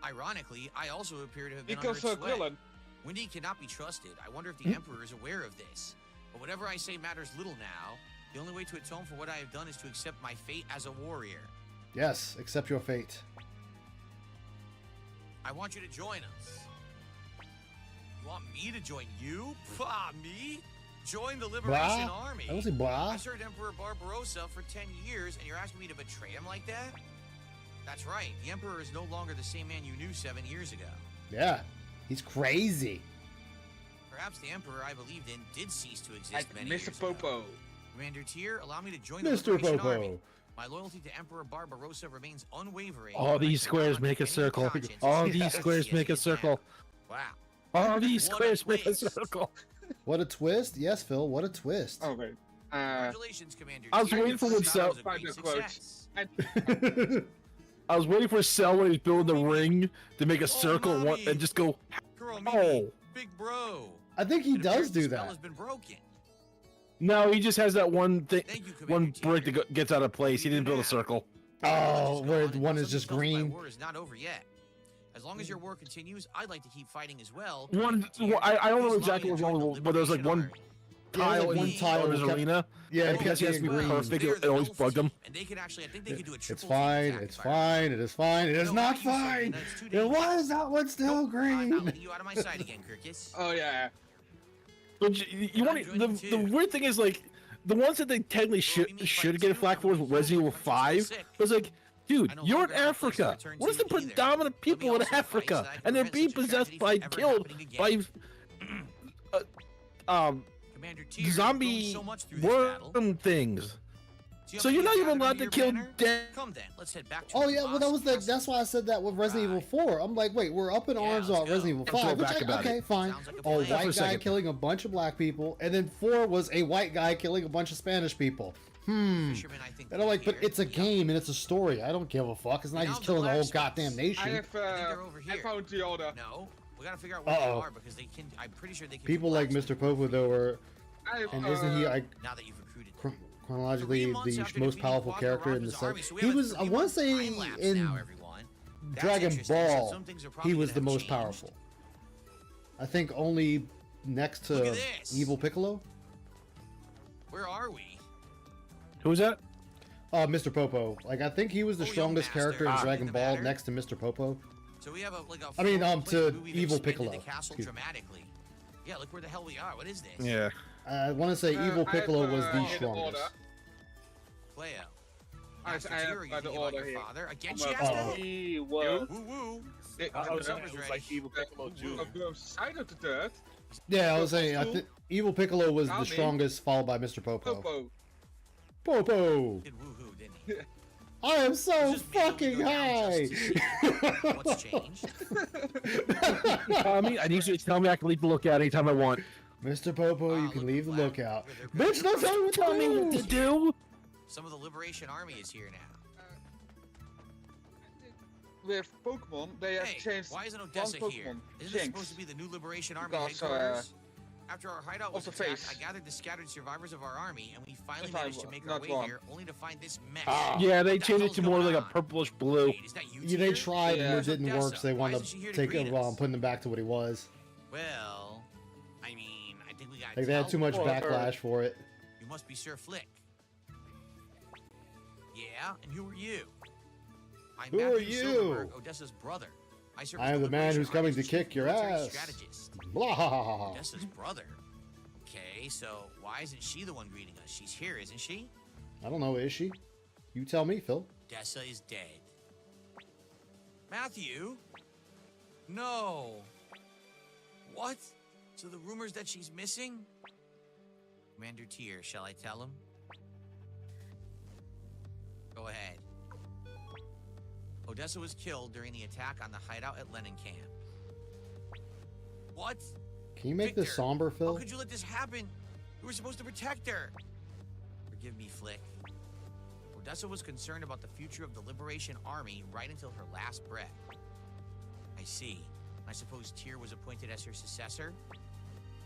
Ironically, I also appear to have been Because under its sway. Krillin. Wendy cannot be trusted. I wonder if the Emperor is aware of this. But whatever I say matters little now. The only way to atone for what I have done is to accept my fate as a warrior. Yes, accept your fate. I want you to join us. You want me to join you? Pah, me? Join the Liberation Blah? Army? I don't say blah. I served Emperor Barbarossa for 10 years, and you're asking me to betray him like that? That's right. The Emperor is no longer the same man you knew 7 years ago. Yeah, he's crazy. Perhaps the Emperor I believed in did cease to exist Like many Mr. years Popo. ago. Commander Tyr, allow me to join the Mr. Liberation Popo. Army. My loyalty to Emperor Barbarossa remains unwavering. All these squares make a circle. All these squares make a circle. Wow. All these What squares a make a twist. circle. What a twist. Yes, Phil, what a twist. Okay. Congratulations, Commander I was Tyr. waiting for when That Cell. was a great success. I was waiting for Cell when he's building the ring to make a circle and, mommy. and just go. Kuromimi, Oh. big bro. I think he It does appears the do spell that. has been broken. No, he just has that one thing, Thank you, one Commander brick that gets out of place. He didn't build a circle. Oh, where the one is just My green. war is not over yet. As long as your war continues, I'd like to keep fighting as well. One, I don't know exactly what's wrong, but there was like one tile like one in tile his kept- arena. Yeah, and it because he kept has to be being green. perfect, it always bugged him. And they could actually, I think they could do a triple It's fine. attack It's if I remember. fine. It is fine. It is No, not you said fine. that's too It dangerous. was that one still I'm not green. letting you out of my sight again, Kirkus. Oh yeah. But you want the weird thing is like the ones that they technically should get flack for was Resident Evil 5. It was like, dude, you're in Africa. What is the predominant people in Africa? And they're being possessed by, killed by, Commander Tyr, you're zombie going so much through this battle. worm things. Do you So have you're any not even gathered allowed under to your kill banner? dead. Come then, let's head back to Oh the yeah, well that was Colossus that's why I said that with Resident Evil 4. I'm like, wait, we're up in arms let's about go. Resident Evil Let's 5. go Which back about okay, it. fine. Sounds like a A plan. For a white guy second. killing a bunch of black people, and then 4 was a white guy killing a bunch of Spanish people. Fishermen, I think, And I'm like, but here. it's a game and it's a story. I don't give a fuck. It's not Now just the killing the whole blacksmiths. goddamn I nation. have they're over I here. found the order. No, we gotta figure out where Uh-oh. they are because they can. I'm pretty sure they can. People do like blacksmith Mr. Popo though are, I have, and isn't he like Now that you've recruited. chronologically 3 months the after most defeating powerful Quattro character in the Rocco's set? army, so we He have a was, I want to 3-month say, time lapse in now, everyone. That's Dragon interesting, so Ball, some things are he probably was gonna the have most changed. powerful. I think only next Look to at this. Evil Piccolo. Where are we? Who's that? Mr. Popo. Like I think he was the Oh, young strongest master. character in Ah. Dragon The Ball matter. next to Mr. Popo. So we have a like a. I mean, full-plate to movie that Evil expanded Piccolo. The castle Excuse me. dramatically. Yeah, look where the hell we are. What is this? Yeah. I want to say Evil I Piccolo have, was the in strongest. order. Cleo. I Master have Tyr, you the thinking about order your here. father? Again, Oh, Shasta? He was. Woo woo. I was Supper's it was ready. like Evil Piccolo Jr. Side of the dirt. Yeah, I was saying I think Evil Piccolo was the Tommy. strongest, followed by Mr. Popo. Popo. Popo. Did woo hoo, didn't he? I am so It's just me that we fucking go down high. just to see What's changed? I need you to tell me I can leave the lookout anytime I want. Mr. Popo, you Ah, can look leave the loud. lookout. They're Bitch, don't tell me what Tell me what to do. Some of the Liberation Army is here now. With Pokemon, they have Hey, changed why isn't one Odessa Pokemon. here? Isn't this Jinx. supposed to be the new Liberation Army Because, headquarters? After our hideout was of the attacked, face. I gathered the scattered survivors of our army, and we finally If I managed to wa- make our not way wrong. here, only to find this mess. Yeah, they What the changed it hell's to more going like a on? purplish blue. Wait, is that you Yeah, they Tyr? tried and Yeah. it didn't work, so they Why wanted isn't she to here to take greet it us? putting him back to what he was. Well, I mean, I think we got. Like they had too much backlash for it. You must be Sir Flick. Yeah, and who are you? I'm Who are Matthew you? Silverberg, Odessa's brother. serve I as am the man Liberation who's coming to Army's kick chief your military ass. Strategist. Blah. Odessa's brother. Okay, so why isn't she the one greeting us? She's here, isn't she? I don't know, is she? You tell me, Phil. Odessa is dead. Matthew? No. What? So the rumors that she's missing? Commander Tyr, shall I tell him? Go ahead. Odessa was killed during the attack on the hideout at Lenin Camp. What? Can you make this Victor, somber, How Phil? could you let this happen? We were supposed to protect her. Forgive me, Flick. Odessa was concerned about the future of the Liberation Army right until her last breath. I see. I suppose Tyr was appointed as her successor?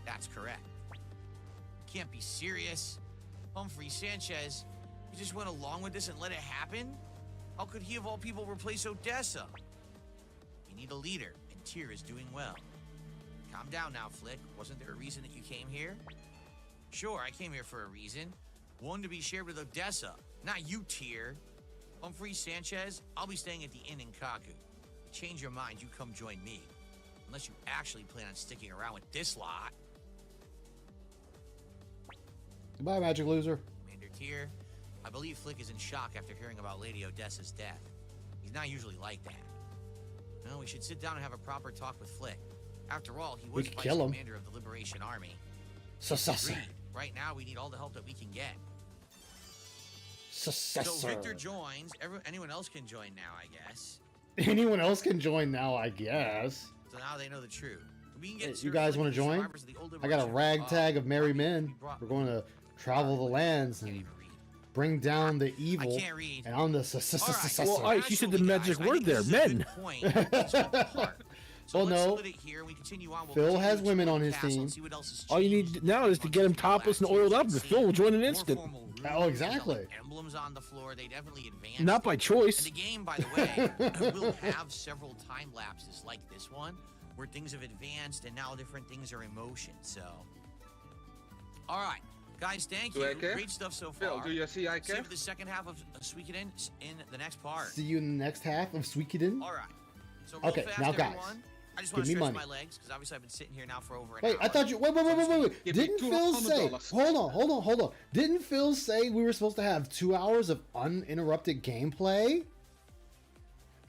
That's correct. You can't be serious. Humphrey Sanchez, you just went along with this and let it happen? How could he of all people replace Odessa? You need a leader, and Tyr is doing well. Calm down now, Flick. Wasn't there a reason that you came here? Sure, I came here for a reason. One to be shared with Odessa, not you, Tyr. Humphrey Sanchez, I'll be staying at the inn in Kaku. Change your mind, you come join me. Unless you actually plan on sticking around with this lot. Goodbye, Magic Loser. Commander Tyr, I believe Flick is in shock after hearing about Lady Odessa's death. He's not usually like that. No, we should sit down and have a proper talk with Flick. After all, he was could vice kill him. commander of the Liberation Army. Successor. Agreed. Right now, we need all the help that we can get. Successor. So Victor joins. Anyone else can join now, I guess. Anyone else can join now, I guess. So now they know the truth. We can get Hey, you Sir guys Flick want and to the join? survivors of the old I got a Liberation ragtag of merry men. We're going to travel the lands and bring down the evil. can't read. And I'm the successor. Well, Ice, you said the magic word there, men. Well, no. Phil has women on his team. All you need now is to get him topless and oiled up, and Phil will join in an instant. Oh, exactly. Emblems on the floor. They definitely advance. Not by choice. And the game, by the way, will have several time lapses like this one, where things have advanced and now different things are in motion. So, all right, guys, thank Do you. I care? Great stuff so Phil, far. do you see I care? Save the second half of Suikoden in the next part. See you in the next half of Suikoden. All right. So real Okay, fast, now guys, everyone, I just want give to me stretch money. my legs because obviously I've been sitting here now for over an Wait, hour. I thought you. Wait. Give me Didn't Phil say? $200. Hold on. Didn't Phil say we were supposed to have 2 hours of uninterrupted gameplay?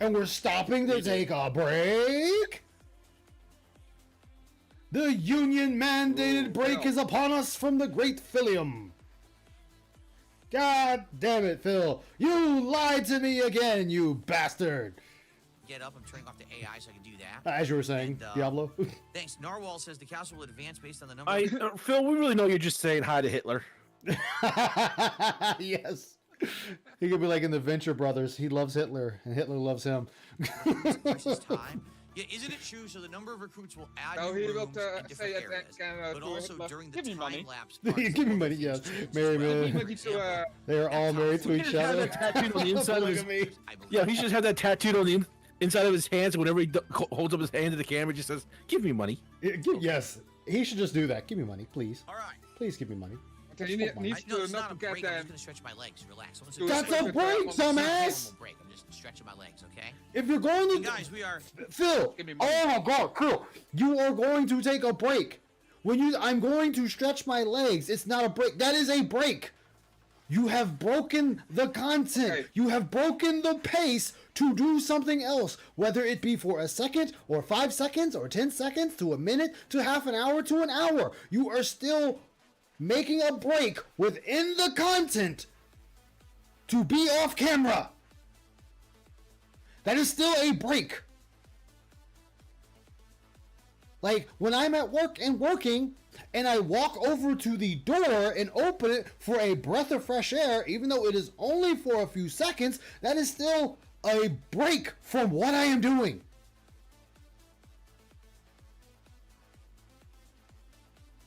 And we're stopping to take a break? The union mandated break is upon us from the great Philium. God damn it, Phil. You lied to me again, you bastard. Get up. I'm turning off the AI so I can do that. As you were saying, And, Diablo. Thanks. Narwhal says the castle will advance based on the number. Phil, we really know you're just saying hi to Hitler. Yes. He could be like in the Venture Brothers. He loves Hitler, and Hitler loves him. Versus time. Yeah, isn't it true? So the number of recruits will add No, new he will rooms in say different it areas, again, but to also Hitler. during the Give me time money. lapse. Give me money, yes. Marry men. They are all married to each Have other. that tattooed on the inside of his. Polygamy. Yeah, he should have that tattooed on the inside of his hands. Whenever he holds up his hand to the camera, he just says, "Give me money." Yes, he should just do that. Give me money, please. All right. Please give me money. Okay, you Just need want money. No, it's not not to a get break. I'm that. just gonna stretch my legs. Relax. That's a break, dumbass! Break. I'm just stretching my legs. Okay. If you're going And to, guys, we are. Phil. Give me money. Oh my God, Phil! You are going to take a break. I'm going to stretch my legs. It's not a break. That is a break. You have broken the content. Okay. You have broken the pace to do something else, whether it be for a second or 5 seconds or 10 seconds to a minute to half an hour to an hour. You are still making a break within the content to be off camera. That is still a break. Like when I'm at work and working and I walk over to the door and open it for a breath of fresh air, even though it is only for a few seconds, that is still a break from what I am doing.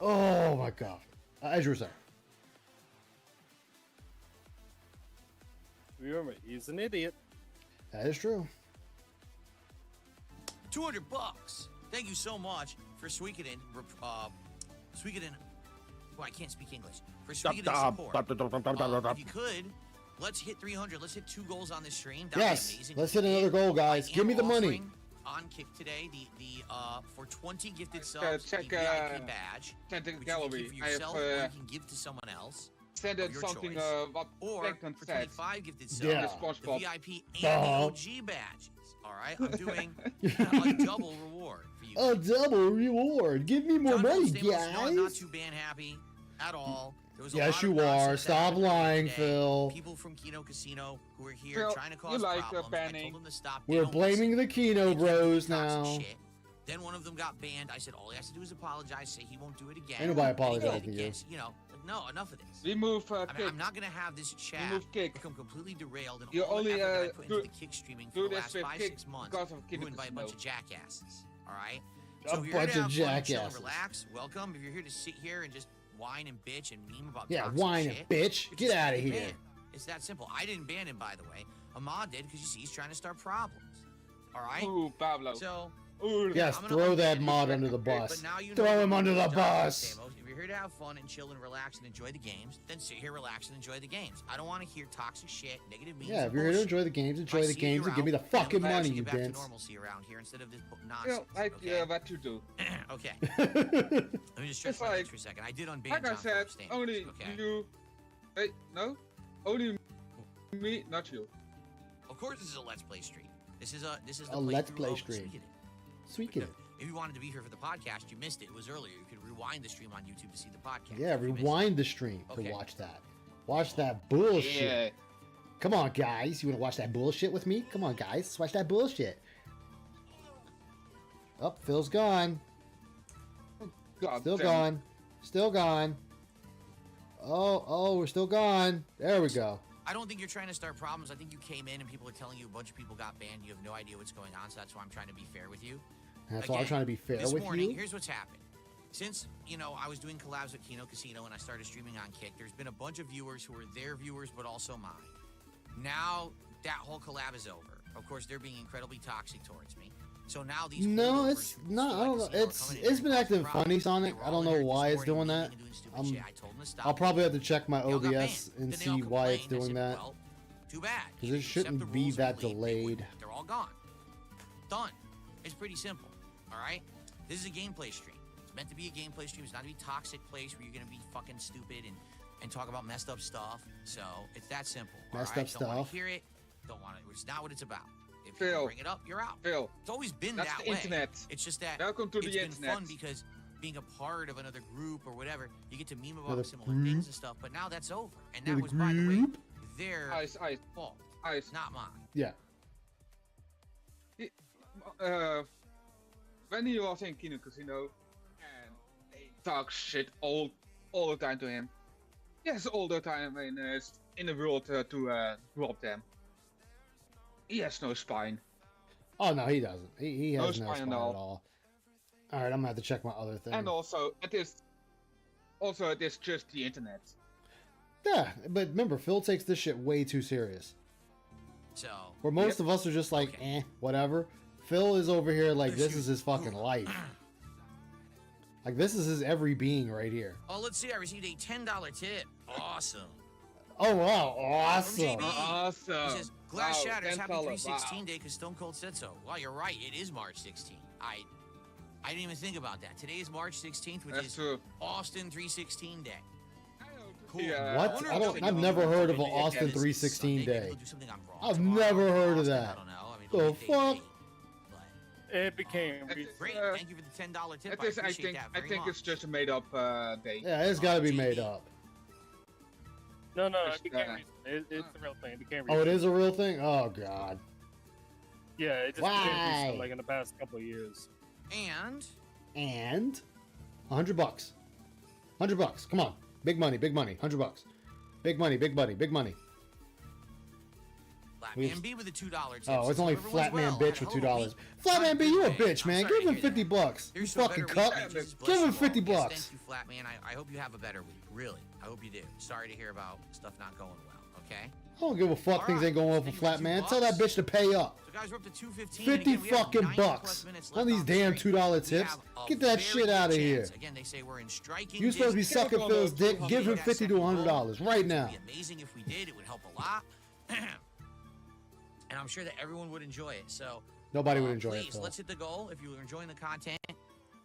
Oh my God. As you were saying. Remember, he's an idiot. That is true. $200. Thank you so much for Suikoden. Suikoden. Oh, I can't speak English. For Suikoden support. If you could, let's hit 300. Let's hit 2 goals on this stream. That'd be Yes. amazing. Let's hit another goal, guys. Give me the money. Offering On Kick today, the for 20 gifted subs, check, the VIP badge, check the which gallery. you can keep for I have, yourself or you can give to someone else. Send of it your something choice. what Or Plankton for said. 25 gifted subs, Yeah. the SpongeBob. VIP and the OG badges. All right, I'm doing a double reward for you. A double reward. Give me more John money, Stamos, no, I'm not guys. too band happy at all. There was a Yes, lot you of nonsense are. that Stop happened lying, today. Phil. People from Kino Casino who are here Phil, trying to you cause like problems. I banning. told them to stop. They We're don't blaming listen. the Kino They keep Bros doing toxic now. shit. Then one of them got banned. I said, all he has to do is apologize, say he won't do it again. Ain't nobody And he did apologizing it to you. again. You know, like, no, enough of this. Remove I mean, kick. I'm not going to have this chat Remove kick. become completely derailed and You all the only, effort that I put into do- the kick streaming do for the this last with 5, kick 6 months because of kick ruined by a bunch of snow. jackasses. All right? A So if you're here bunch to of have fun and chill and jackasses. relax, welcome. If you're here to sit here and just whine and bitch and meme about Yeah, toxic whine and shit, bitch. you're Get just out of getting here. banned. It's that simple. I didn't ban him, by the way. Ahmad did, because you see he's trying to start problems. All right? Ooh, Pablo. So, Yes, I'm gonna throw that unban mod you. under the bus. But now you know Throw what him under the Dr. bus. Stamos. If you're here to have fun and chill and relax and enjoy the games, then sit here, relax, and enjoy the games. I don't want to hear toxic shit, negative memes. Yeah, if and you're here to bullshit. enjoy the games, If enjoy I the see you, games, you're and give me the out, fucking then let's money, get you back to Vince. normalcy around here instead of this Yeah, nonsense. like okay? what you do. Okay. Let me just stretch It's my like- legs for a second. I did unban Like I John said, Phillips Stamos, only okay? you. Hey, no, only me, not you. Of course, this is a Let's Play stream. This is the A Let's playthrough Play of stream. Suikoden. Suikoden. If you wanted to be here for the podcast, you missed it. It was earlier. You could rewind the stream on YouTube to see the podcast. Yeah, if you missed rewind the stream Okay. to watch that. Watch that bullshit. Yeah. Come on, guys. You want to watch that bullshit with me? Come on, guys. Let's watch that bullshit. Oh, Phil's gone. God Still damn. gone. Still gone. Oh, we're still gone. There we go. I don't think you're trying to start problems. I think you came in and people are telling you a bunch of people got banned. You have no idea what's going on, so that's why I'm trying to be fair with you. That's why I'm Again, trying to be fair this with morning, you. Here's what's happened. Since, I was doing collabs with Kino Casino and I started streaming on Kick, there's been a bunch of viewers who were their viewers, but also mine. Now, that whole collab is over. Of course, they're being incredibly toxic towards me. So now these No, holdovers it's who not. still I don't like know. Casino are It's coming in it's and been causing acting problems. funny, Sonic. They were I don't all in know here why it's supporting doing me that. and doing stupid I'm- shit. I told them to stop I'll it. probably have to check my They all got OBS banned. and Then they all see why it's complained. I doing said, that. well, too bad. Because Either it you accept shouldn't the be rules or that you leave. They delayed. wouldn't. They're all gone. Done. It's pretty simple. All right? This is a gameplay stream. It's meant to be a gameplay stream. It's not to be a toxic place where you're going to be fucking stupid and talk about messed up stuff. So it's that simple. Messed all right? up Don't want stuff. to hear it. Don't want it. It's not what it's about. If Phil. you bring it up, you're out. Phil, It's always been that's that the way. internet. It's just that Welcome to it's the been internet. fun because being a part of another group or whatever, you get to meme about Another similar group? things and stuff. But now that's over. And that Another was, by the way, group? their Ice, fault, ice. not mine. Yeah. When he was in Kino Casino, and they talk shit all the time to him. Yes, all the time in the world to drop them. He has no spine. Oh no, he doesn't. He No has no spine spine at at all. all. All right, I'm gonna have to check my other thing. And also, it is just the internet. Yeah, but remember, Phil takes this shit way too serious. So Where most of us are just like, whatever. Phil is over here like this is his fucking life. Like this is his every being right here. oh, let's see. I received a $10 tip. Awesome. Oh wow, From awesome. JB. Awesome. He says, Glass Wow, shatters. Happy $10, 316 day because Stone Cold said so. Wow, you're right. It is March 16th. I didn't even think about that. Today is March 16th, which That's is true. Austin 316 day. Cool. Yeah. What? wonder I if don't. they'll I've do never it heard of an Sunday. Austin This is 316 Sunday. Maybe day. they'll do something on Raw I've tomorrow never in heard of Austin. that. I don't know. I mean, The it'll be day fuck? late, but It became. great. Uh, Thank you for the $10 tip. It is, I I appreciate think, that I very think much. it's just a made-up day. Yeah, it's got to be JB. made up. No, Just, it became uh, recent. It's a real thing. It became Oh, it recent. is a real thing. Oh god. Yeah, it just Why? became recent, like in the past couple of years. And And $100. $100. Come on, big money, big money. $100. Big money, big money, big money. Flatman B with a $2 tip. Oh, it's only Hope everyone's Flatman well. bitch Had a with hell of a $2. week. Flatman B, you a Hey, bitch, I'm man. sorry Give to him hear that. $50. You Here's to a fucking better cup. week, bitches. Bless Give him you all. $50. Yes, thank you, Flatman. I hope you have a better week. Really. I hope you do. Sorry to hear about stuff not going well. Okay. I don't give a fuck. Things ain't going well for Flatman. Tell that bitch to pay up. So guys, we're up to 215. 50 fucking bucks on these damn $2 tips. Get that shit out of here. Again, they say we're in striking. You supposed to be sucking Phil's dick. Give him $50 to $100 right now. It would be amazing if we did. It would help a lot. And I'm sure that everyone would enjoy it. So Nobody would enjoy please, it, Phil. let's hit the goal. If you're enjoying the content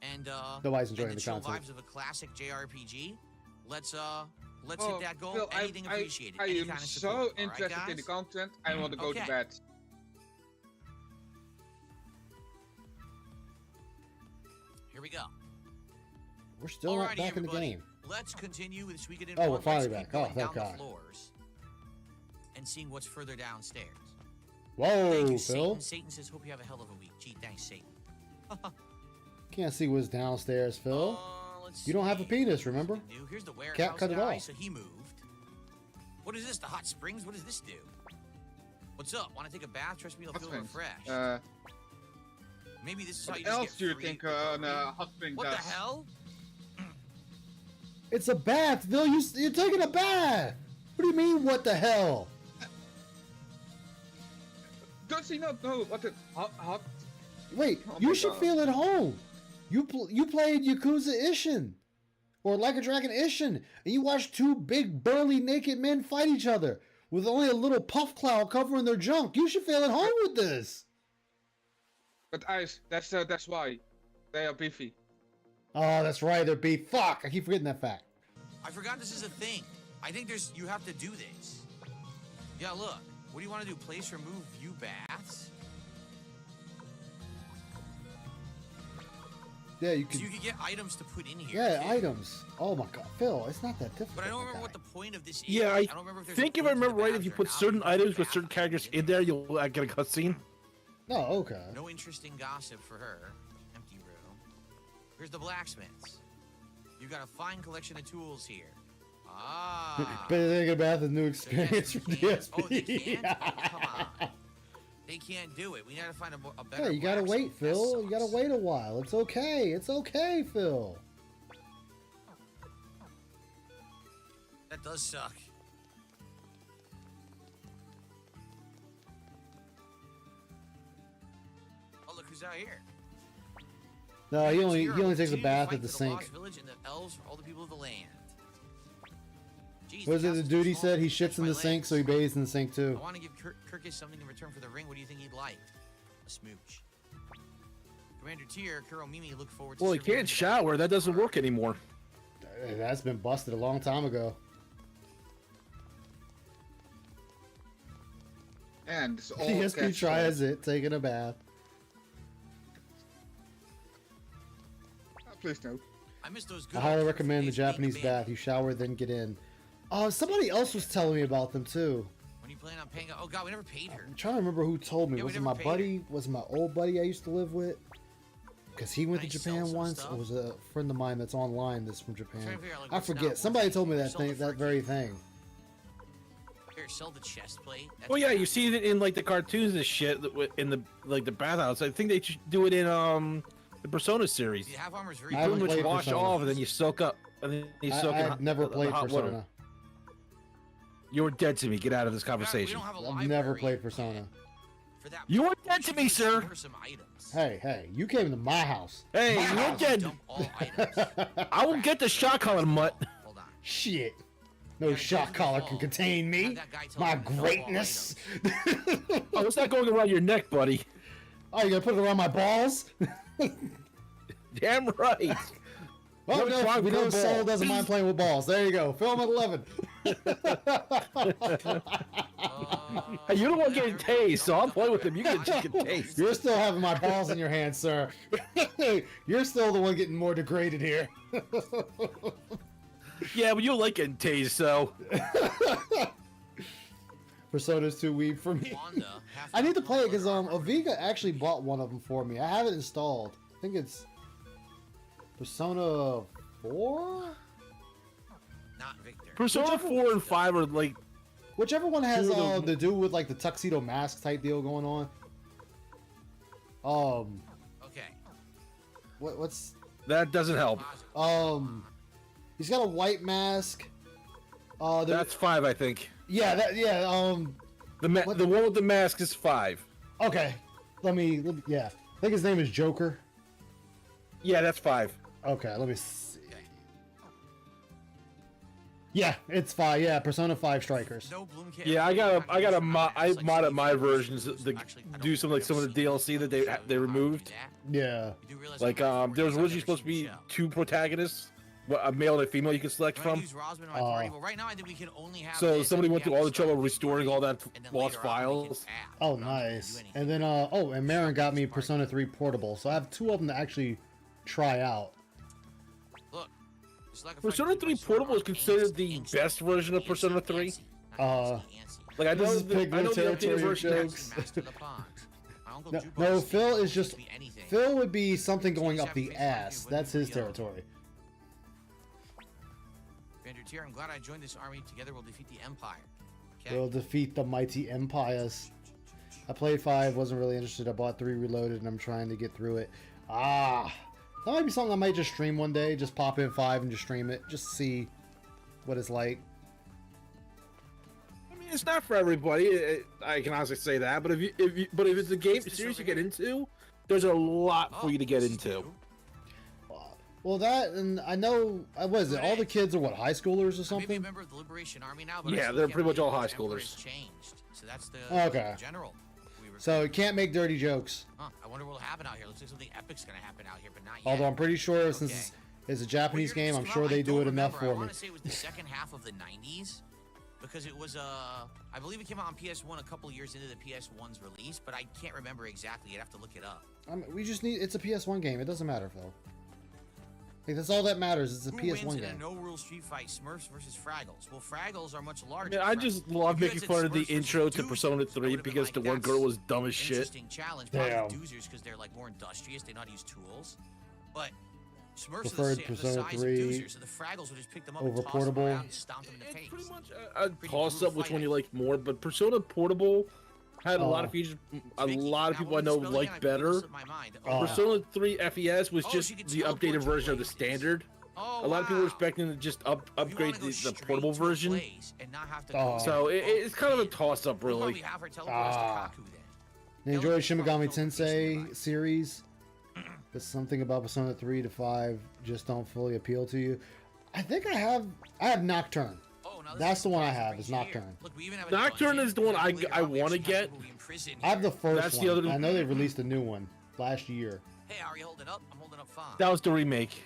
and Nobody's enjoying and the chill content. vibes of a classic JRPG, let's Oh, hit that goal. Phil, Anything appreciated. I Any am kind of so support. All right, interested in the guys? content. I want to go Okay. to bed. Here we go. We're still not Alrighty, back in the everybody. game. Let's continue with Suikoden. Oh, we're 1. finally Let's keep back. Oh, going thank down God. the floors and seeing what's further downstairs. Thank Whoa, you, Phil. Satan. Satan says, hope you have a hell of a week. Gee, thanks, Satan. Can't see what's downstairs, Phil. You don't have a penis, remember? Here's the warehouse Cat cut it guy, off. so he moved. What is this? The hot springs? What does this do? What's up? Want to take a bath? Trust me, it'll feel refreshed. Maybe this is how What you just else get do you free think recovery. hot spring What does? the hell? It's a bath, Phil. You're taking a bath. What do you mean, what the hell? Does he not know what a hot? Wait, Oh you my should God. feel at home. You played Yakuza Ishin. Or Like a Dragon Ishin. And you watched two big, burly, naked men fight each other. With only a little puff cloud covering their junk. You should feel at home with this. But Ice, that's why they are beefy. Oh, that's right. They're beef. Fuck. I keep forgetting that fact. I forgot this is a thing. I think you have to do this. Yeah, look. What do you want to do? Place or move view baths? Yeah, you So can. you can get items to put in here. Yeah, too. items. Oh my god, Phil, it's not that difficult. But I don't my remember guy. what the point of this is. Yeah, I don't remember if there's think a if I point to the remember right, if baths you or put not. certain items with certain characters in there, you'll get a cutscene. No, okay. No interesting gossip for her. Empty room. Here's the blacksmiths. You got a fine collection of tools here. Ah. But they get bath is new experience for DSP. Oh, they can't? Oh, come on. They can't do it. We gotta find a better. Yeah, you gotta wait, blacksmith. That Phil. You gotta sucks. wait a while. It's okay. It's okay, Phil. That does suck. Oh, look who's out here. No, he only Zero. takes a Continue to bath fight at the for sink. Lost Village and the elves for all the people of the land. Jeez, What is it? The castle's dude he too said small he to catch shits in my the sink, legs. so he bathes in the sink too. I want to give Kirkus something in return for the ring. What do you think he'd like? A smooch. Commander Tyr, Kuro Mimi look forward to Well, he serving can't you. shower. That doesn't work anymore. That's been busted a long time ago. And it's all DSP catch tries it, taking a bath. Please no. I miss those good I highly old recommend the days being Japanese abandoned. bath. You shower, then get in. Somebody else was telling me about them too. When you plan on paying, oh god, we never paid her. I'm trying to remember who told me. Yeah, we Was it never my paid buddy? Was it my old buddy I used to live with? Because he went to Can I sell Japan some once. stuff? Or was it a friend of mine that's online that's from Japan? trying to figure out, like, I what's not forget. worth Somebody it. told me that Sell the thing, that fur very key. thing. Here, sell the chest plate. That's Well, yeah, you bad. see it in like the cartoons and shit in the the bathhouse. I think they should do it in the Persona series. The half armor's very I You haven't pretty much played wash Persona. off and then you soak up and then you soak in I've never the played hot water. Persona. You're dead to me. Get out of this We conversation. don't have a I've library never played Persona. for that. You are We dead to should me, just sir. order some items. Hey, you came to my house. Hey, My you're house. dead. Dump all items. I will get the shot collar mutt. Hold on. Shit. No shot collar can contain me. Have that guy tell My you to dump all greatness. Oh, it's not going around your neck, buddy. Oh, you gonna put it around my balls? Damn right. Oh, You're no, trying we for know a Soul ball. doesn't mind playing with balls. There you go. Film at 11. Hey, you're the one getting tased, so I'm playing with him. You can just get tased. You're still having my balls in your hand, sir. You're still the one getting more degraded here. Yeah, but you like getting tased, so. Persona's too weak for me. Wanda, half I need to armor, play it because armor. Aviga actually bought one of them for me. I have it installed. I think it's Persona 4? Not Victor. Persona 4 and 5 are like. Whichever one has Two of them. the dude with like the tuxedo mask type deal going on. Okay. What's That doesn't help. he's got a white mask. That's 5, I think. Yeah, The one with the mask is 5. Okay. Let me yeah. I think his name is Joker. Yeah, that's 5. Okay, let me see. Yeah, it's 5. Yeah, Persona 5 Strikers. No bloom kit. Yeah, I Like modded my Steve versions Jobs. to Actually, I do don't some think of the there's DLC that they removed. Yeah. You do realize Like I'm there was 40, originally I've supposed to never be seen the show. 2 protagonists, a male and a female you can select When I from. use Rosman in my party, well, right now I think we can only have So this, somebody and went we through all the have to trouble start of restoring all that and then lost later on we can files. add. Oh, We don't have to do nice. anything. And then and Marin got me Persona 3 Portable, so I have 2 of them to actually try out. Look, it's like a Persona fight 3 between Portable is Sora and considered the Antsy. best version of Antsy, Persona 3. Antsy, not Antsy, Antsy. Like I This know is the Piglet updated territory version. jokes. Master of the Pond. My No, Phil is just Phil would be something going up the ass. That's his territory. Vander Tier, I'm glad I joined this army. Together we'll defeat the Empire. We'll defeat the mighty empires. I played 5, wasn't really interested. I bought 3 Reloaded, and I'm trying to get through it. That might be something I might just stream one day. Just pop in 5 and just stream it, just to see what it's like. I mean, it's not for everybody. I can honestly say that. But if it's a game series you get into, there's a lot for you to get into. Well, that, and I know, what is it? All the kids are what, high schoolers or something? Maybe a member of the Liberation Army now, but yeah, they're pretty much all high schoolers. Changed, so that's the okay. general. So you can't make dirty jokes. Huh, I wonder what'll happen out here. Looks like something epic's gonna happen out here, but not yet. Although I'm pretty sure since it's a Japanese game, I'm sure they do it enough for me. I want to say it was the second half of the 90s, because it was I believe it came out on PS1 a couple years into the PS1's release, but I can't remember exactly. You'd have to look it up. We just need, it's a PS1 game. It doesn't matter, Phil. Like, that's all that matters. It's a Who PS1 wins game. in a no-rule street fight, Smurfs versus Fraggles? Well, Fraggles are much larger. Man, I just love making fun of the intro to Persona 3 because the one girl was dumb as shit. Interesting challenge. Damn. Doozers, because they're like more industrious. They know how to use tools. But Smurfs Preferred are the Persona size 3 of Doozers, so the Fraggles would just pick them up over and toss Portable. them around and stomp them in the face. Pretty much a toss-up which one you like more, but Persona Portable had a lot of features a lot of people I know like better. Persona 3 FES was just the updated version of the standard. A lot of people are expecting to just upgrade the portable version. So it's kind of a toss-up, really. You enjoy Shin Megami Tensei series? There's something about Persona 3 to 5 just don't fully appeal to you. I think I have Nocturne. That's the one I have, is Nocturne. Nocturne is the one I want to get. I have the first That's one. the other. I know they released a new one last year. Hey, are you holding up? I'm holding up fine. That was the remake.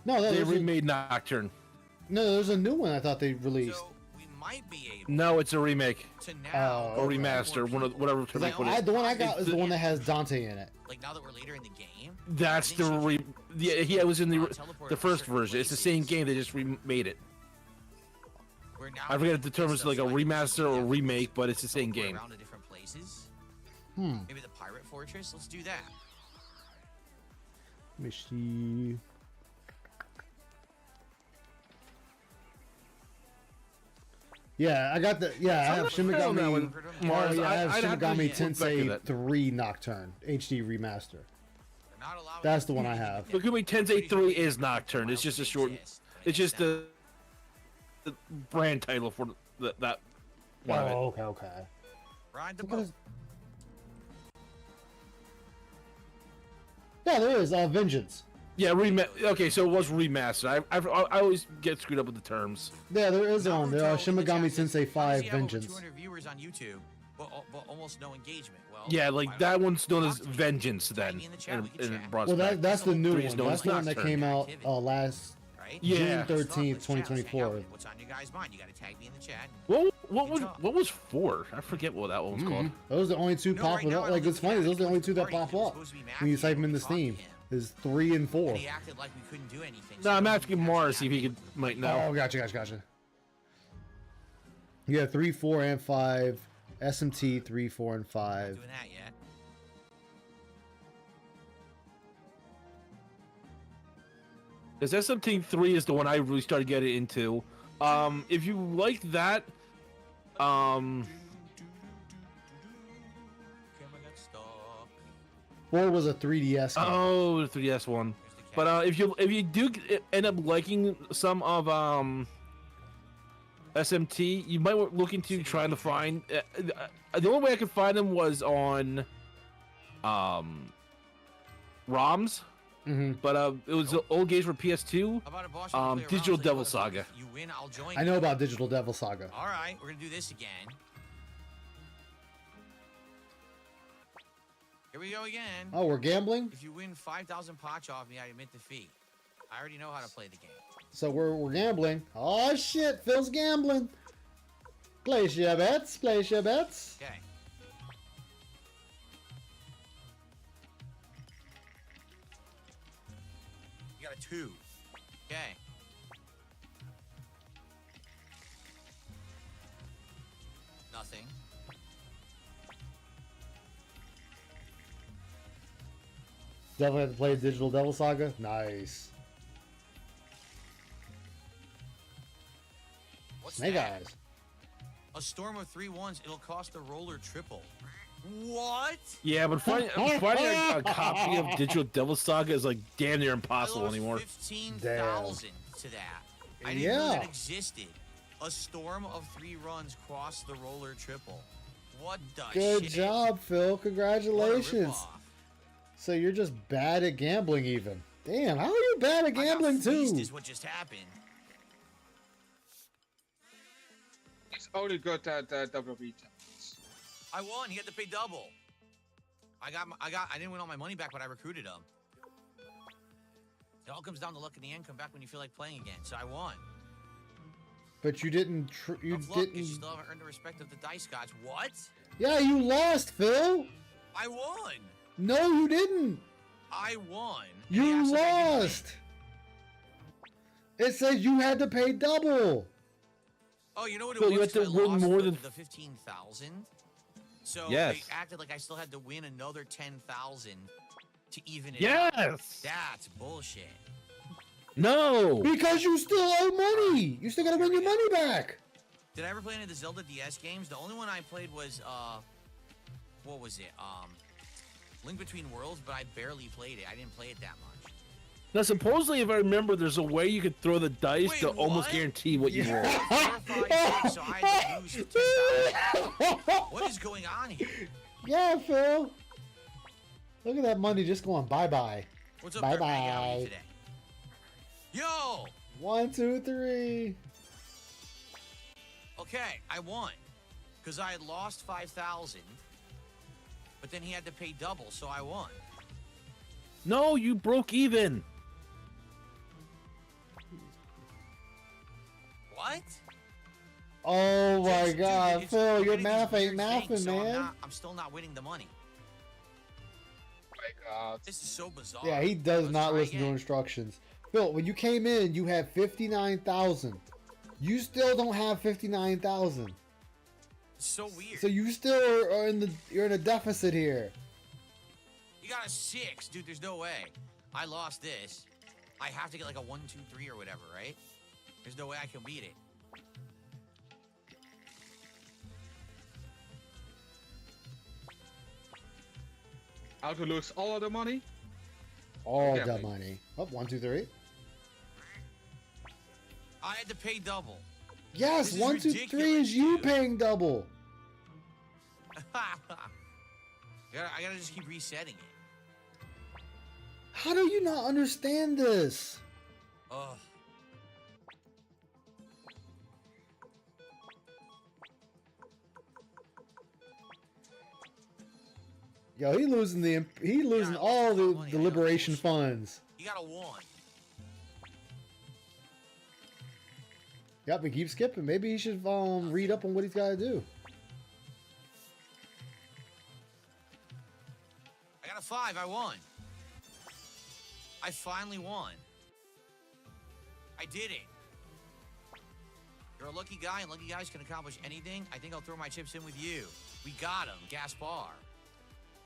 No, they remade Nocturne. No, there's a new one I thought they released. No, it's a remake. Or Okay. remaster, whatever term they put it. The one I got is the one that has Dante in it. Like now that we're later in the game. That's the yeah, it was in the first version. It's the same game. They just remade it. I forget if the term is like a remaster or remake, but it's the same game. Around to different places. Hmm. Maybe the Pirate Fortress. Let's do that. Let me see. Yeah, I got the. Yeah, I have Shin Megami. Mars, I have I'd Shin have to Megami look back at Tensei that. 3 Nocturne HD remaster. That's the one I have. Megami Tensei 3 is Nocturne. It's just a short. It's just the brand title for that one of it. Oh, okay. Ride the What boat. is- Yeah, there is Vengeance. Yeah, okay, so it was remastered. I always get screwed up with the terms. Yeah, there is one. There are Shin Megami Tensei 5 Vengeance. 200 viewers on YouTube, but almost no engagement. Well, Yeah, like that one's known as Vengeance then. In Well, that's the new 3 is one. known That's as the one that Nocturne. came out last Yeah. June 13th, 2024. What's on your guys' mind? You got to tag me in the chat. What was 4? I forget what that one was called. Those are the only two popping up. Like, it's funny. Those are the only two that pop up when you type them in the Steam. Is 3 and 4. He acted like we couldn't do anything. No, I'm asking Mars if he might know. Oh, gotcha. Yeah, 3, 4, and 5. SMT 3, 4, and 5. Doing that yet? Because SMT 3 is the one I really started getting into. If you like that, 4 was a 3DS game. Oh, the 3DS one. But if you do end up liking some of SMT, you might look into trying to find. The only way I could find them was on ROMs. But it was old games for PS2. Digital Devil Saga. You win, I'll join. I know about Digital Devil Saga. All right, we're gonna do this again. Here we go again. Oh, we're gambling? If you win 5,000 potch off me, I admit defeat. I already know how to play the game. So we're gambling. Oh shit, Phil's gambling. Place your bets. Place your bets. Okay. You got a 2. Okay. Nothing. Definitely have to play Digital Devil Saga. Nice. What's Snake that? Eyes. A storm of 3-1s. It'll cost a roller triple. What? Yeah, but finding a copy of Digital Devil Saga is like damn near impossible anymore. 15,000 to that. I didn't know that existed. A storm of 3 runs crossed the roller triple. What the Good shit? job, Phil. What a Congratulations. ripoff. So you're just bad at gambling, even. Damn, how are you bad at gambling too? Is what just happened. It's only good at WWE tournaments. I won. He had to pay double. I didn't win all my money back, but I recruited him. It all comes down to luck in the end. Come back when you feel like playing again. So I won. But you didn't. You Tough luck, 'cause didn't. you still haven't earned the respect of the dice gods. What? Yeah, you lost, Phil. I won. No, you didn't. I won. You lost. It says you had to pay double. Oh, you know what it Phil, was? you had to 'Cause I win lost more than the 15,000. So Yes. they acted like I still had to win another 10,000 to even it Yes. out. That's bullshit. No. Because you still owe money. You still gotta win your money back. Did I ever play any of the Zelda DS games? The only one I played was what was it? Link Between Worlds, but I barely played it. I didn't play it that much. Now, supposedly, if I remember, there's a way you could throw the dice to almost guarantee what you roll. 4, 5, 6, so I had to lose 10,000. What is going on here? Yeah, Phil. Look at that money just going bye-bye. What's up, Bye Dirtbag? How are you bye. today? Yo! 1, 2, 3. Okay, I won. Because I had lost 5,000. But then he had to pay double, so I won. No, you broke even. What? Oh my God, Dude, Phil, your getting math these ain't weird things, mathing, so man. I'm still not winning the money. Oh my God. This is so bizarre. Yeah, he does Let's not try listen to again. instructions. Phil, when you came in, you had 59,000. You still don't have 59,000. It's so weird. So you still are you're in a deficit here. You got a 6, dude. There's no way. I lost this. I have to get like a 1, 2, 3 or whatever, right? There's no way I can beat it. How to lose all of the money? All Yeah, the mate. money. Up, 1, 2, 3. I had to pay double. Yes, This is 1, 2, 3 ridiculous, is you dude. paying double. I gotta just keep resetting it. How do you not understand this? Ugh. Yo, he losing all the liberation funds. You got a 1. Yep, he keeps skipping. Maybe he should read up on what he's got to do. I got a 5. I won. I finally won. I did it. You're a lucky guy, and lucky guys can accomplish anything. I think I'll throw my chips in with you. We got him, Gaspar.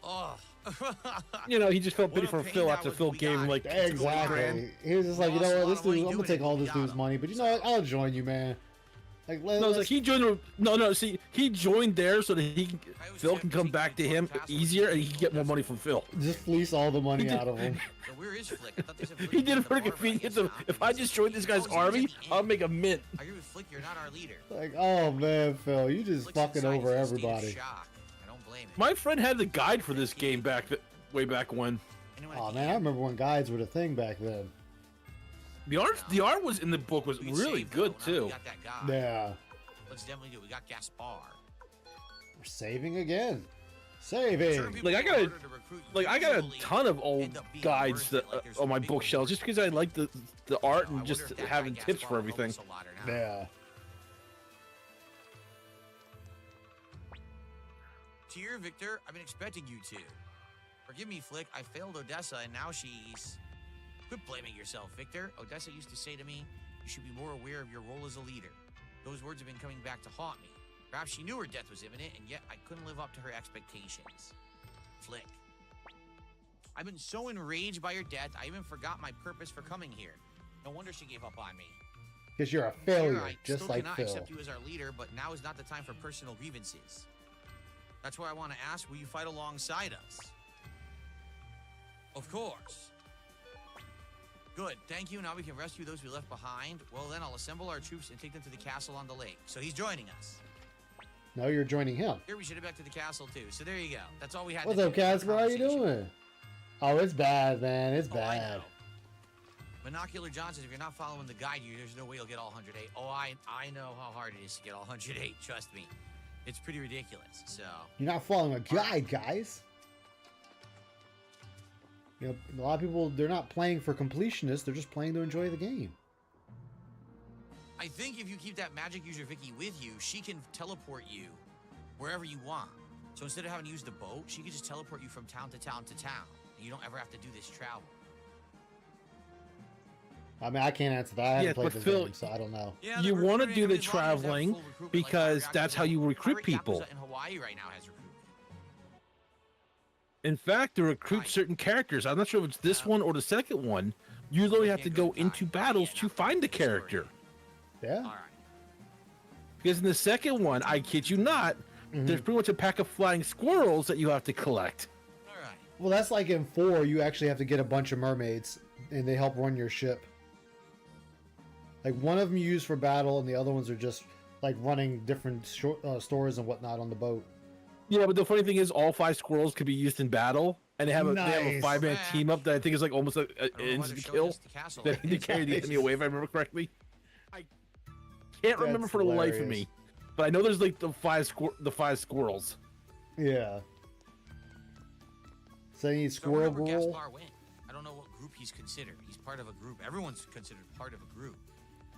Ugh. You know, he just felt What pity a for pain Phil that after was. Phil We gave got him it. like Exactly. He was just like, you Lost know a what, lot this of money dude, I'm gonna doing take it, all but this we got dude's him. money, but you know what, I'll join you, man. Like, No, it's like he joined. No, see, he joined there so that Phil can come back to him easier, and he can get more money from Phil. just fleece all the money out of him. So where is Flick? I thought they said Flick He was did in it the for bar, but I convenience. guess Of, not. if I just join this guy's Oh, so he's at army, the end. I'll make a mint. I agree with Flick. You're not our leader. Like, oh man, Phil, you just Flick's fucking inside over is in a state of everybody. shock. I don't blame him. My friend had the guide for this game way back when. Oh man, I remember when guides were the thing back then. The art was in the book was really good too. We got that guy. Yeah, Let's definitely do it. We got Gaspar. we're saving again. Saving. Like I got a ton of old guides that, on my bookshelves just because I like the art and just having tips for everything. Yeah. Tier, Victor, I've been expecting you to. Forgive me, Flick. I failed Odessa, and now she's... Quit blaming yourself, Victor. Odessa used to say to me, you should be more aware of your role as a leader. Those words have been coming back to haunt me. Perhaps she knew her death was imminent, and yet I couldn't live up to her expectations. Flick. I've been so enraged by your death, I even forgot my purpose for coming here. No wonder she gave up on me. Because you're a Here, failure, I just still like cannot Phil. accept you as our leader, but now is not the time for personal grievances. That's why I want to ask, will you fight alongside us? Of course. Good, thank you. Now we can rescue those we left behind. Well, then I'll assemble our troops and take them to the castle on the lake. So he's joining us. No, you're joining him. Here, we should head back to the castle, too. So there you go. That's all we had What's to up, do. Casper? How you doing? Oh, it's bad, man. It's Oh, I bad. know. Binocular Johnson, if you're not following the guide, there's no way you'll get all 108. Oh, I know how hard it is to get all 108. Trust me. It's pretty ridiculous. So You're not following a guide, guys. You know, a lot of people, they're not playing for completionists. They're just playing to enjoy the game. I think if you keep that magic user Vicky with you, she can teleport you wherever you want. So instead of having to use the boat, she can just teleport you from town to town to town. And you don't ever have to do this travel. I mean, I can't answer that. I haven't Yes, played but this Phil, game, so I don't know. Yeah, you the want to recruiting, do I the mean, as long as that traveling full recruitment, because like that's how you recruit Pirate people. Yakuza in Hawaii right now has recruitment. In fact, to recruit certain characters, I'm not sure if it's this one or the second one, you literally have to go into battles to find the character. Yeah. Because in the second one, I kid you not, there's pretty much a pack of flying squirrels that you have to collect. Well, that's like in 4, you actually have to get a bunch of mermaids, and they help run your ship. Like, one of them you use for battle, and the other ones are just, like, running different stores and whatnot on the boat. Yeah, but the funny thing is, all 5 squirrels could be used in battle, and they have a Nice. 5-man team up that I think is like almost an instant kill. That they carry the enemy away, if I remember correctly. I can't remember That's for the life of hilarious. me, but I know there's like the 5 squirrels. Yeah. So you need So Squirrel wherever Girl. Gaspar went, I don't know what group he's considered. He's part of a group. Everyone's considered part of a group.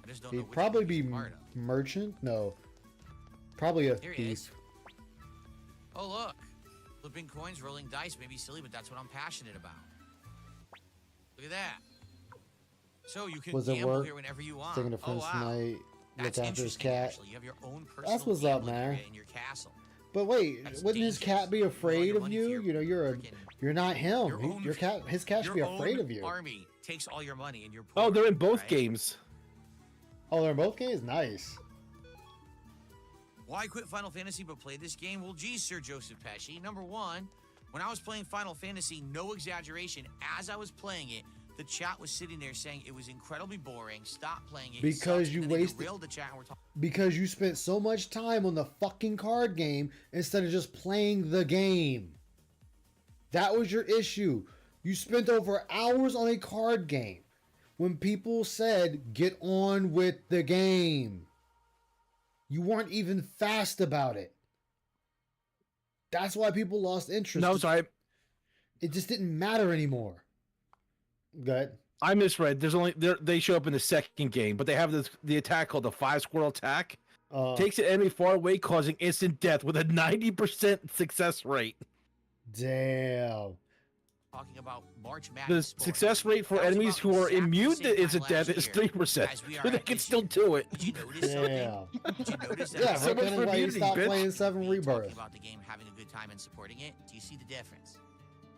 I just don't know He'd which probably group be he's part of. merchant? No. Probably a Here he is. thief. Oh, look. Flipping coins, rolling dice may be silly, but that's what I'm passionate about. Look at that. So you can Was it gamble work? here whenever you want. Singing to Oh, friends wow. tonight. Look That's after his interesting, cat. actually. You have your own personal That's what's up, gambling man. area in your castle. But wait, That's wouldn't his cat be afraid of you? You know, you're not him. Your own- Your cat, his cat should be Your afraid own of you. army takes all your money and you're poor, Oh, they're in both right? games. Oh, they're in both games. Nice. Why quit Final Fantasy but play this game? Well, geez, Sir Joseph Pesci. Number one, when I was playing Final Fantasy, no exaggeration, as I was playing it, the chat was sitting there saying it was incredibly boring. Stop playing it. it Because sucks. you And then they wasted- derailed the chat and we're talking. Because you spent so much time on the fucking card game instead of just playing the game. That was your issue. You spent over hours on a card game when people said, get on with the game. You weren't even fast about it. That's why people lost interest. No, sorry. It just didn't matter anymore. Good. I misread. There's only they show up in the second game, but they have the attack called the 5 squirrel attack. Takes an enemy far away, causing instant death with a 90% success rate. Damn. Talking about March The Madness. sports. success rate for That was enemies about who are exactly the immune same to time instant death last is year 3%. as we are So they at can this still year. do it. Did you notice something? Damn. Did you notice that? Yeah, so right much then for why you immunity, stopped bitch. playing 7 Talking Rebirth. about the game, having a good time and supporting it. Do you see the difference?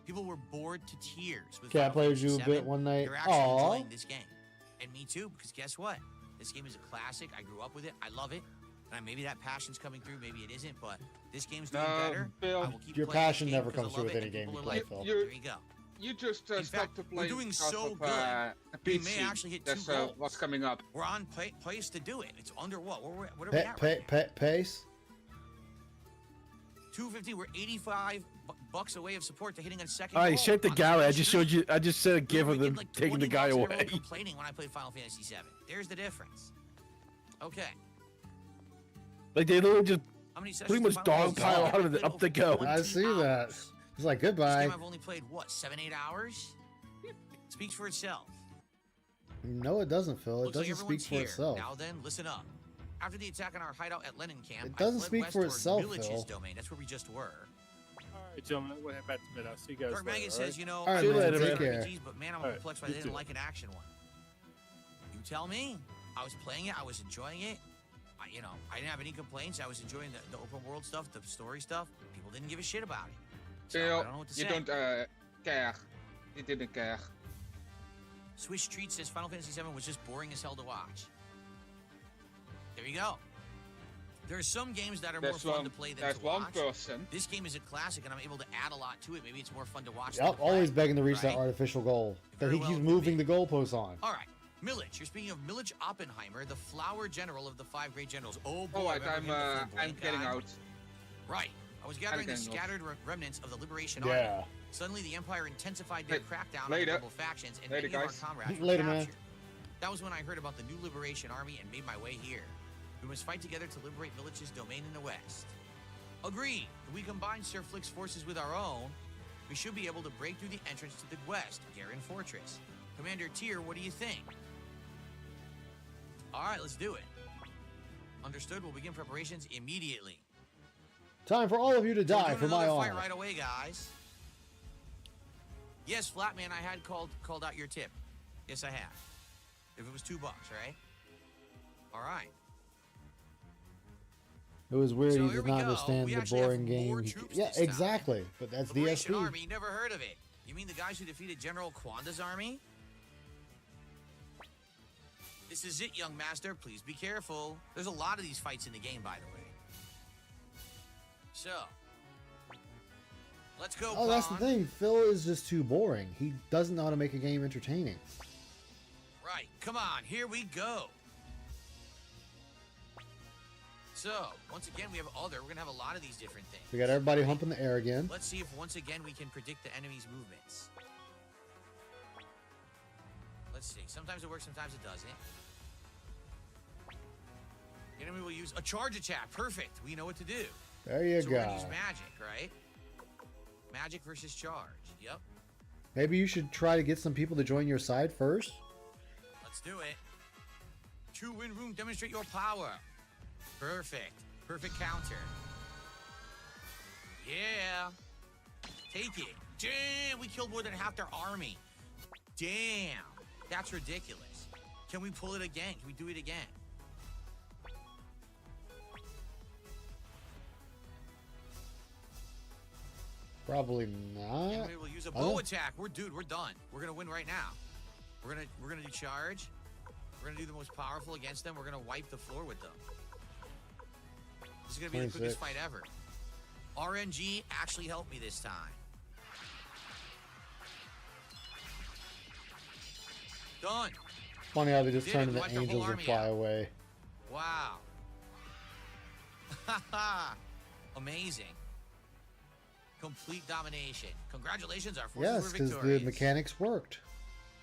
People were bored to tears with Cat Final played Fantasy you a bit 7. one night. You're actually Aw. enjoying this game, and me too. Because guess what? This game is a classic. I grew up with it. I love it. And maybe that passion's coming through. Maybe it isn't. But this game's doing better. Bill. I will keep Your playing this passion game never because comes I through love with it, any and game you people play, are like, Phil. There you go. You just In stopped fact, to we're play doing because so of, good. We may PC. actually hit 2 That's goals. what's coming up. We're on place to do it. It's under what? What are we at? Pace? 250. We're 85 bucks away of support to hitting a second. All right, goal shut the on galley. I first just streak. showed you. I just said a gif of We them get, like, taking the 20 guy bucks and everyone away. complaining when I played Final Fantasy 7. There's the difference. Okay. Like they literally just How many sessions pretty much of Final Fantasy dogpile 7? out of it, up they go. I see that. It's like, goodbye. This game I've only played, what, 7-8 hours? Speaks for itself. No, it doesn't, Phil. It Looks like doesn't speak everyone's for here. itself. Now then, listen up. After the attack on our hideout at Lenin Camp, It doesn't I fled speak west for toward itself, Village's Phil. domain. That's where we just were. All right, gentlemen, we'll head back to bed. I'll see you guys Dark later. Maggot all right? says, you know, All right, I man, like take care. RPGs, but man, I'm All right, perplexed why you they didn't too. like an action one. You tell me. I was playing it. I was enjoying it. I didn't have any complaints. I was enjoying the open world stuff, the story stuff. People didn't give a shit about it. So I Bill, don't know what to you say. don't care. He didn't care. Swish Treat says Final Fantasy VII was just boring as hell to watch. There you go. There are some games that are more fun to play than to watch. Person. This game is a classic, and I'm able to add a lot to it. Maybe it's more fun to watch. Yep, always begging to reach that artificial goal that he keeps moving the goalposts on. All right, Milich. You're speaking of Milich Oppenheimer, the flower general of the 5 great generals. Oh boy, Alright, I'm getting out. Right. I was gathering the scattered remnants of the Liberation Yeah. Army. Suddenly, the Empire intensified their crackdown on Later. rebel factions, and Later, many of guys. our comrades were Later, man. captured. That was when I heard about the new Liberation Army and made my way here. We must fight together to liberate Milich's domain in the West. Agreed. If we combine Sir Flick's forces with our own, we should be able to break through the entrance to the West, Garen Fortress. Commander Tyr, what do you think? All right, let's do it. Understood. We'll begin preparations immediately. Time for all of you to So we're die doing for my another fight honor. right away, guys. Yes, Flatman, I had called out your tip. Yes, I have. If it was $2, right? All right. It was weird. So He here did we not go. understand We the actually have boring more game. troops Yeah, this time. exactly. But that's Liberation DSP. Army, never heard of it. You mean the guys who defeated General Kwanda's army? This is it, young master. Please be careful. There's a lot of these fights in the game, by the way. So, let's go, Oh, that's the Pawn. thing. Phil is just too boring. He doesn't know how to make a game entertaining. Right, come on, here we go. So, once again, we have other. We're going to have a lot of these different things. We got everybody humping the air again. Let's see if once again we can predict the enemy's movements. Let's see. Sometimes it works, sometimes it doesn't. The enemy will use a charge attack. Perfect. We know what to do. There you So go. we're going to use magic, right? Magic versus charge. Yep. Maybe you should try to get some people to join your side first. Let's do it. True win room, demonstrate your power. Perfect. Perfect counter. Yeah. Take it. Damn, we killed more than half their army. Damn. That's ridiculous. Can we pull it again? Can we do it again? Probably not. Enemy will use a Oh. bow attack. We're done. We're gonna win right now. We're gonna do charge. We're gonna do the most powerful against them. We're gonna wipe the floor with them. This is gonna be the 26. quickest fight ever. RNG actually helped me this time. Done. Funny how they just Did turn it, into wiped their whole angels and army fly out. away. Wow. Amazing. Complete domination. Congratulations, our forces Yes, were because victorious. the mechanics worked.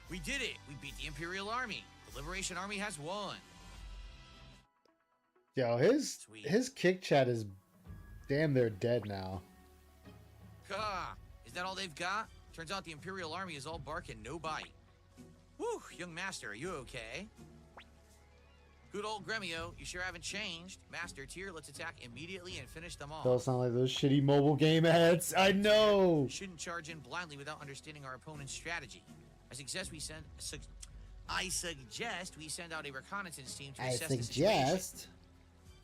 We did it. We beat the Imperial Army. The Liberation Army has won. Yo, his Sweet. his kick chat is damn near dead now. Gah. Is that all they've got? Turns out the Imperial Army is all bark and no bite. Whew, young master, are you okay? Good old Gremio, you sure haven't changed. Master Tier, let's attack immediately and finish them off. Those sound like those shitty mobile game ads. I know. Shouldn't charge in blindly without understanding our opponent's strategy. I suggest we send out a reconnaissance team to I assess the situation. suggest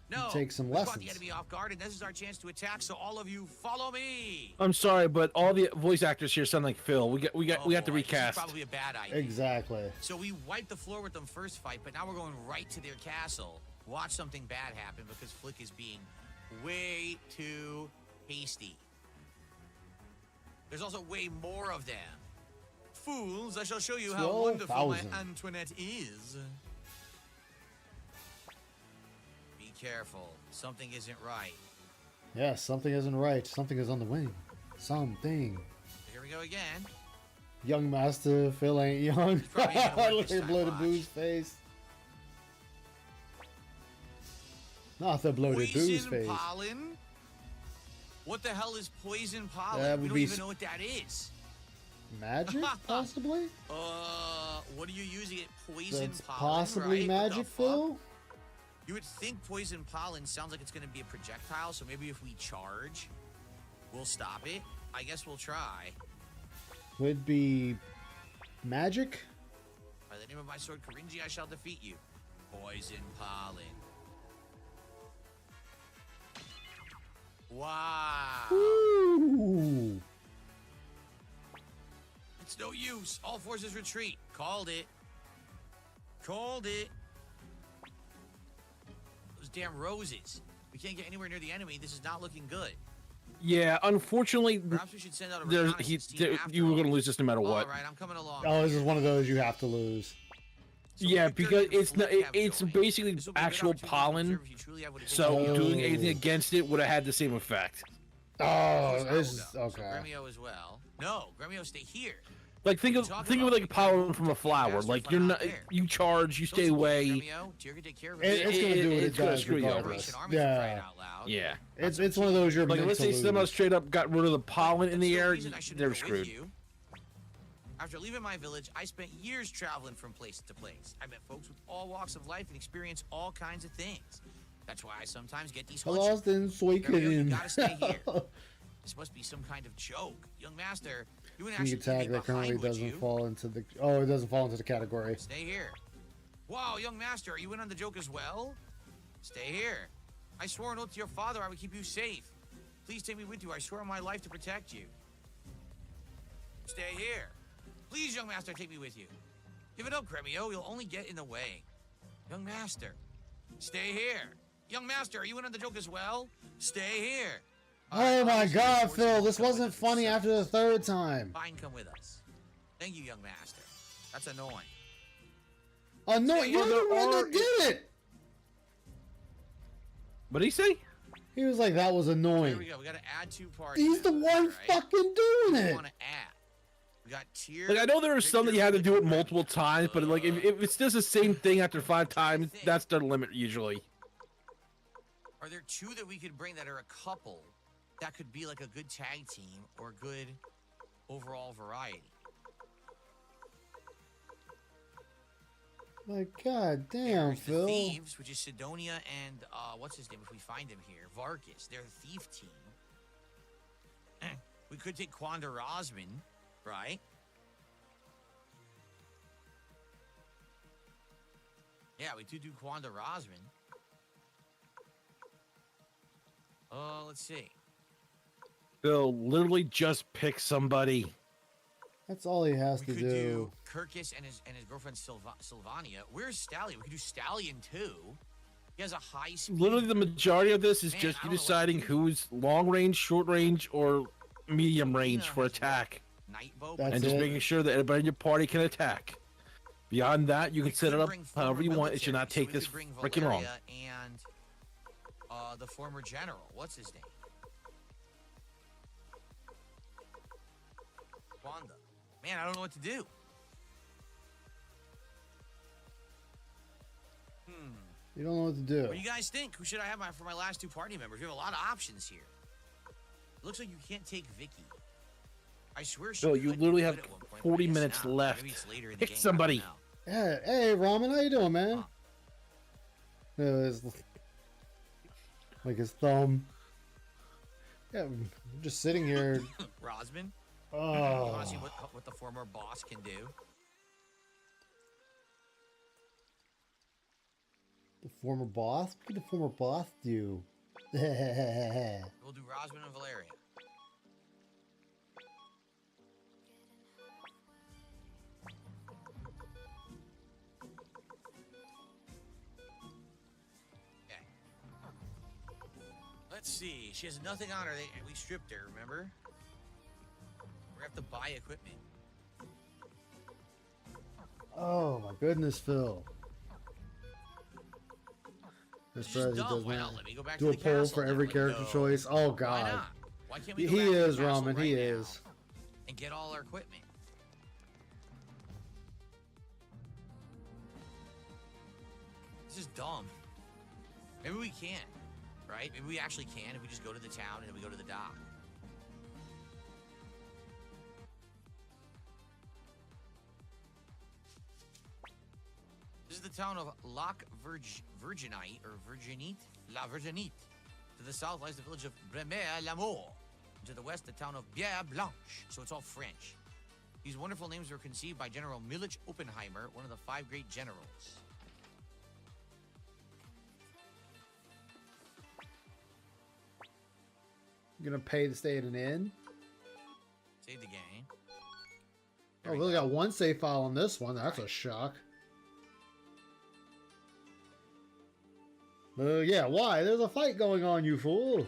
No, take some we caught lessons. the enemy off guard, and this is our chance to attack. So all of you, follow me. I'm sorry, but all the voice actors here sound like Phil. We have to This is recast. probably a bad idea. Exactly. So we wiped the floor with them first fight, but now we're going right to their castle. Watch something bad happen because Flick is being way too hasty. There's also way more of them. Fools, I shall show you how wonderful my 12,000. Antoinette is. Be careful. Something isn't right. Yes, something isn't right. Something is on the wing. Something. Here we go again. Young master, Phil ain't young. probably ain't gonna work Look this at time, bloated watch. boo's face. Not the bloated boo's Poison face. pollen? What the hell is poison pollen? That We would don't be even know what that is. Magic, possibly? What are you using it? Poison That's pollen, possibly right? What the magic, fuck? Phil? You would think poison pollen sounds like it's going to be a projectile, so maybe if we charge, we'll stop it. I guess we'll try. Would be magic? By the name of my sword, Korinji, I shall defeat you. Poison pollen. Wow. Ooh. It's no use. All forces retreat. Called it. Called it. Those damn roses. We can't get anywhere near the enemy. This is not looking good. Yeah, unfortunately, Perhaps we should send out a there's reconnaissance team after you were all. going to lose this no matter what. All right, I'm coming along. Oh, this is one of those you have to lose. Yeah, because it's not. It's basically actual pollen. So doing anything against it would have had the same effect. Oh, this is okay. Gremio as well. No, Gremio, stay here. Like think of like pollen from a flower. Like you're not. You charge. You stay away. It's gonna do what it gonna does screw you over. regardless. Yeah. Yeah. It's one of those you're like meant let's to say lose. somehow straight up got rid of the pollen in the air. They're screwed. After leaving my village, I spent years traveling from place to place. I met folks with all walks of life and experienced all kinds of things. That's why I sometimes get these hunches. Lost in Gremio, you Suikoden. gotta stay here. This must be some kind of joke. Young master, you wouldn't Sneak actually attack leave me that currently behind, would doesn't you? fall into the. Oh, it doesn't fall into the category. Stay here. Wow, young master, are you in on the joke as well? Stay here. I swore an oath to your father I would keep you safe. Please take me with you. I swear on my life to protect you. Stay here. Please, young master, take me with you. Give it up, Gremio. You'll only get in the way. Young master, stay here. Young master, are you in on the joke as well? Stay here. Oh my God, Phil! This wasn't funny after the third time. Fine, come with us. Thank you, young master. That's annoying. Annoying! You're the one that did it. What did he say? He was like, "That was Here annoying." we go. We gotta add 2 parties. He's the one fucking doing it. Want to add? We got tier. Like I know there are some that you had to do it multiple times, but like if it's just the same thing after 5 times, that's the limit usually. Are there 2 that we could bring that are a couple that could be like a good tag team or good overall variety? Like, God damn, There's the Phil. Thieves, which is Sidonia and what's his name if we find him here, Vargas. They're a thief team. We could take Quanda Rosman, right? Yeah, we could do Quanda Rosman. Let's see. Phil, literally just pick somebody. That's all he has We to could do. do Kirkus and his girlfriend Sylvania. Where's Stallion? We could do Stallion too. He has a high speed. Literally, the majority of this is Man, just I you don't know deciding who's long range, short range, or medium range for attack, and just making sure that everybody in your party can attack. Beyond that, you can set it up however you want. It should not take this freaking long. Valeria and the former general. What's his name? Wanda. Man, I don't know what to do. You don't know what to do. What do you guys think? Who should I have for my last 2 party members? We have a lot of options here. It looks like you can't take Vicky. I swear she Phil, you could literally do have it at one point, but 40 I guess minutes not. left. Maybe it's later in the Pick game, I don't somebody. know. Yeah, hey, Ramen, how you doing, man? Like his thumb. Yeah, I'm just sitting here. Rosman? Oh. You want to see what the former boss can do? The former boss? What did the former boss do? We'll do Rosman and Valeria. Okay. Let's see. She has nothing on her. We stripped her, remember? We're gonna have to buy equipment. Oh my goodness, Phil. This This is President dumb. does Why not not let me go back do to a the poll castle for now? every Like, character no. choice. Oh Why God. not? Why can't we go He back to the is castle Ramen. right He now is. and get all our equipment? This is dumb. Maybe we can, right? Maybe we actually can if we just go to the town and then we go to the dock. This is the town of Lac Virginite, or Virginite? La Virginite. To the south lies the village of Bremer-l'Amour. To the west, the town of Bière Blanche. So it's all French. These wonderful names were conceived by General Milich Oppenheimer, one of the 5 great generals. You gonna pay to stay at an inn? Save the game. Oh, we only got one save file on this one. That's a shock. Yeah, why? There's a fight going on, you fool.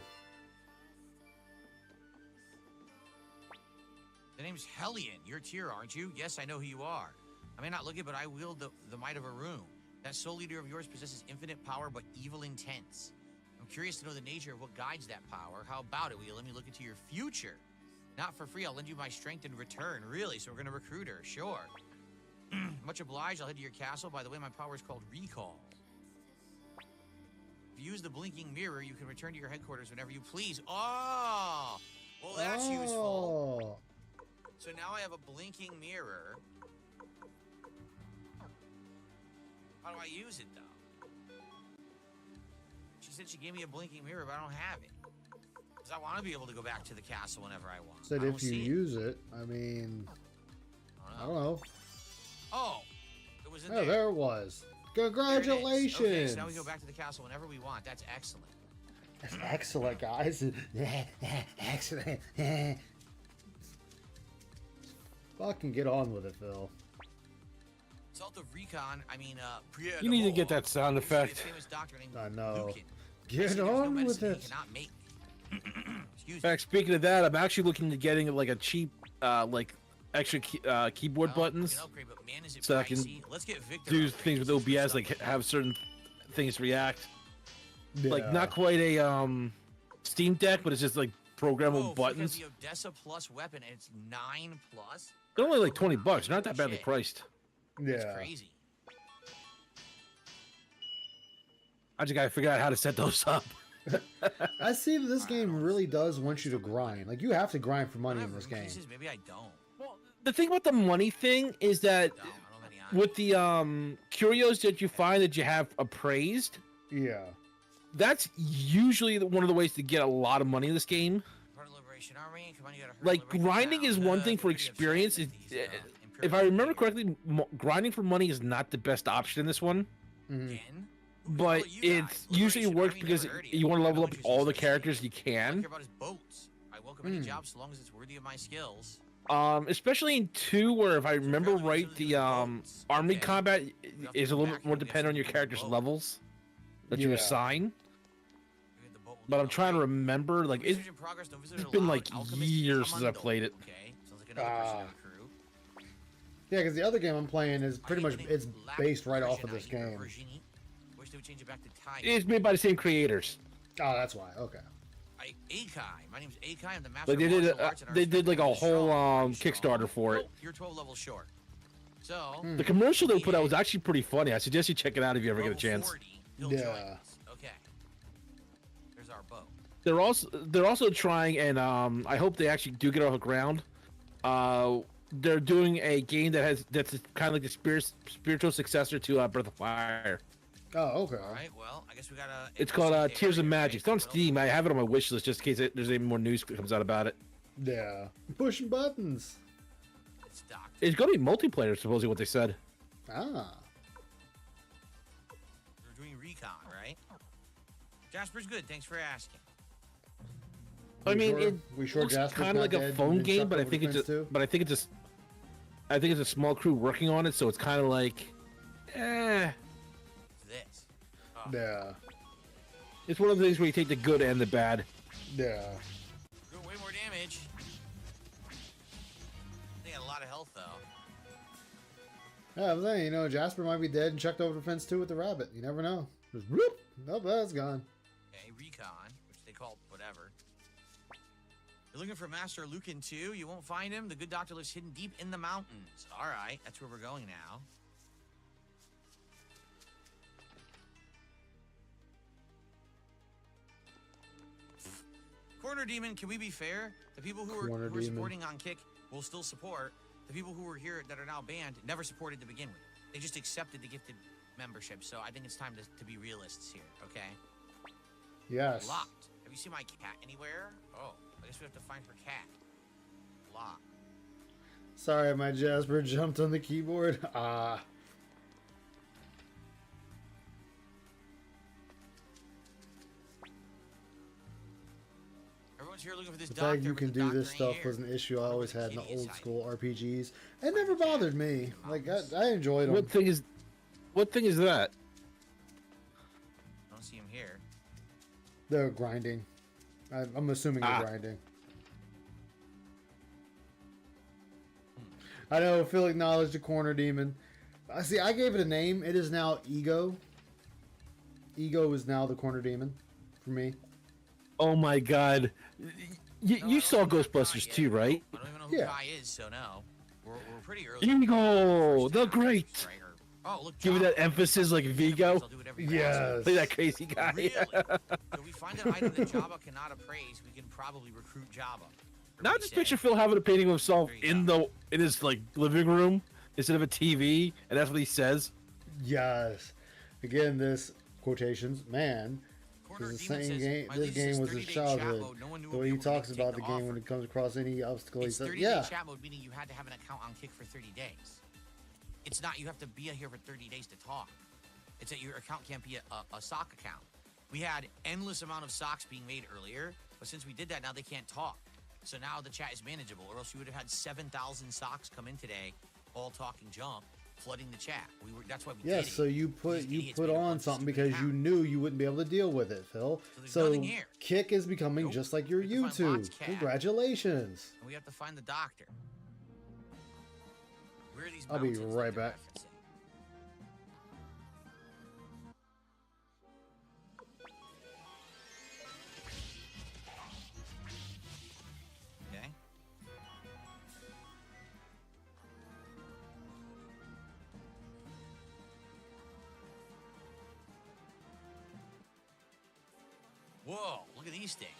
The name's Hellion. You're Tyr, aren't you? Yes, I know who you are. I may not look it, but I wield the might of a rune. That soul leader of yours possesses infinite power, but evil intents. I'm curious to know the nature of what guides that power. How about it? Will you let me look into your future? Not for free. I'll lend you my strength in return. Really? So we're gonna recruit her? Sure. Much obliged. I'll head to your castle. By the way, my power is called Recall. If you use the blinking mirror, you can return to your headquarters whenever you please. Oh! Well, that's useful. So now I have a blinking mirror. How do I use it, though? She said she gave me a blinking mirror, but I don't have it. Because I want to be able to go back to the castle whenever I want. Said if you use it, I mean... I don't know. Oh! It was in there. Oh, there it was. Congratulations! Okay, so now we go back to the castle whenever we want. That's excellent. That's excellent, guys. Excellent. Fucking get on with it, Phil. Result of recon, You need to get that sound effect. I know. Get on with it. In fact, speaking of that, I'm actually looking to getting like a cheap, like extra keyboard buttons, so I can do things with OBS, like have certain things react. Like not quite a Steam Deck, but it's just like programmable buttons. The Odessa Plus weapon, and it's 9+. They're only like $20. They're not that badly priced. Yeah. That's crazy. I just gotta figure out how to set those up. I see that this game really does want you to grind. Like, you have to grind for money in this game. Maybe I don't. Well, the thing about the money thing is that with the curios that you find that you have appraised, yeah, that's usually one of the ways to get a lot of money in this game. Like, grinding is one thing for experience. If I remember correctly, grinding for money is not the best option in this one. But it usually works because you want to level up all the characters you can. I welcome any job so long as it's worthy of my skills. Especially in 2, where if I remember right, the army combat is a little bit more dependent on your character's levels that you assign. But I'm trying to remember, like, it's been like years since I played it. Yeah, because the other game I'm playing is pretty much, it's based right off of this game. It's made by the same creators. Oh, that's why. Okay. Akai. My name's Akai. I'm the master. Like they did like a whole Kickstarter for it. You're 12 levels short. So the commercial they put out was actually pretty funny. I suggest you check it out if you ever get a chance. Yeah. Okay. There's our bow. They're also trying, and I hope they actually do get off the ground. They're doing a game that's kind of like the spiritual successor to Breath of Fire. Oh, okay. All right. Well, I guess we gotta. It's called Tears of Magic. It's on Steam. I have it on my wish list just in case there's any more news that comes out about it. Yeah. Pushing buttons. It's going to be multiplayer, supposedly what they said. Ah. We're doing recon, right? Jasper's good. Thanks for asking. I mean, it looks kind of like a phone game, but I think it's a small crew working on it, so it's kind of like, This. Yeah. It's one of the things where you take the good and the bad. Yeah. Doing way more damage. They got a lot of health though. Yeah, but then, you know, Jasper might be dead and chucked over the fence too with the rabbit. You never know. Just whoop. Nope, that's gone. Okay, recon, which they call whatever. You're looking for Master Lucan 2? You won't find him. The good doctor lives hidden deep in the mountains. All right, that's where we're going now. Corner Demon, can we be fair? The people who are supporting on Kick will still support. The people who were here that are now banned never supported to begin with. They just accepted the gifted membership. So I think it's time to be realists here, okay? Yes. Locked. Have you seen my cat anywhere? Oh, I guess we have to find her cat. Locked. Sorry, my Jasper jumped on the keyboard. Ah. Someone's here looking for this The doctor. fact you but can the do doctor this ain't stuff here. was an issue I always had in the kitty is old hiding. school RPGs. It never bothered me. Like I enjoyed them. What thing is that? I don't see him here. They're grinding. I'm assuming they're grinding. I know Phil acknowledged the corner demon. I see. I gave it a name. It is now Ego. Ego is now the corner demon for me. Oh my god. You saw Ghostbusters too, right? I don't even know who Yeah. Kai is, so no. We're pretty early. Ego, the great. Oh, look, Give me that emphasis like Vigo. Yes. Play that crazy guy. Really? So we find an item that Jabba cannot appraise, we can probably recruit Jabba. Now just picture Phil having a painting of himself in his like living room instead of a TV, and that's what he says. Yes. Again, this quotations, man. This is the same game. This game was his childhood. The way he talks about the game when it comes across any obstacle, he It's says, 30-day "Yeah, chat mode, meaning you had to have an account on Kick for 30 days. It's not you have to be here for 30 days to talk. It's that your account can't be a sock account. We had endless amount of socks being made earlier, but since we did that, now they can't talk. So now the chat is manageable, or else you would have had 7,000 socks come in today, all talking jump, flooding the chat. That's why we yes." did it. So you put on something because you knew you wouldn't be able to deal with it, Phil. So nothing here. Kick is becoming just like your YouTube. Congratulations. And we have to find the doctor. Where are these I'll be mountains right that they're back. referencing? Okay. Whoa, look at these things.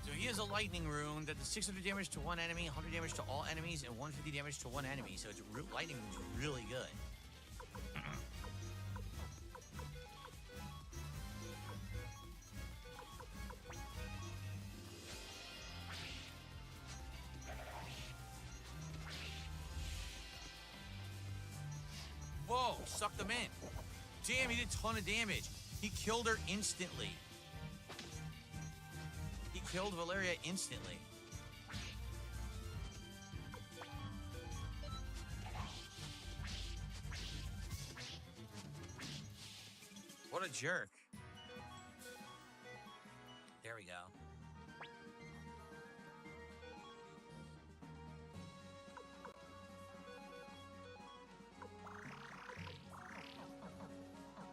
So he has a lightning rune that does 600 damage to one enemy, 100 damage to all enemies, and 150 damage to one enemy. So it's lightning rune's really good. Whoa, sucked them in. Damn, he did a ton of damage. He killed her instantly. He killed Valeria instantly. What a jerk. There we go.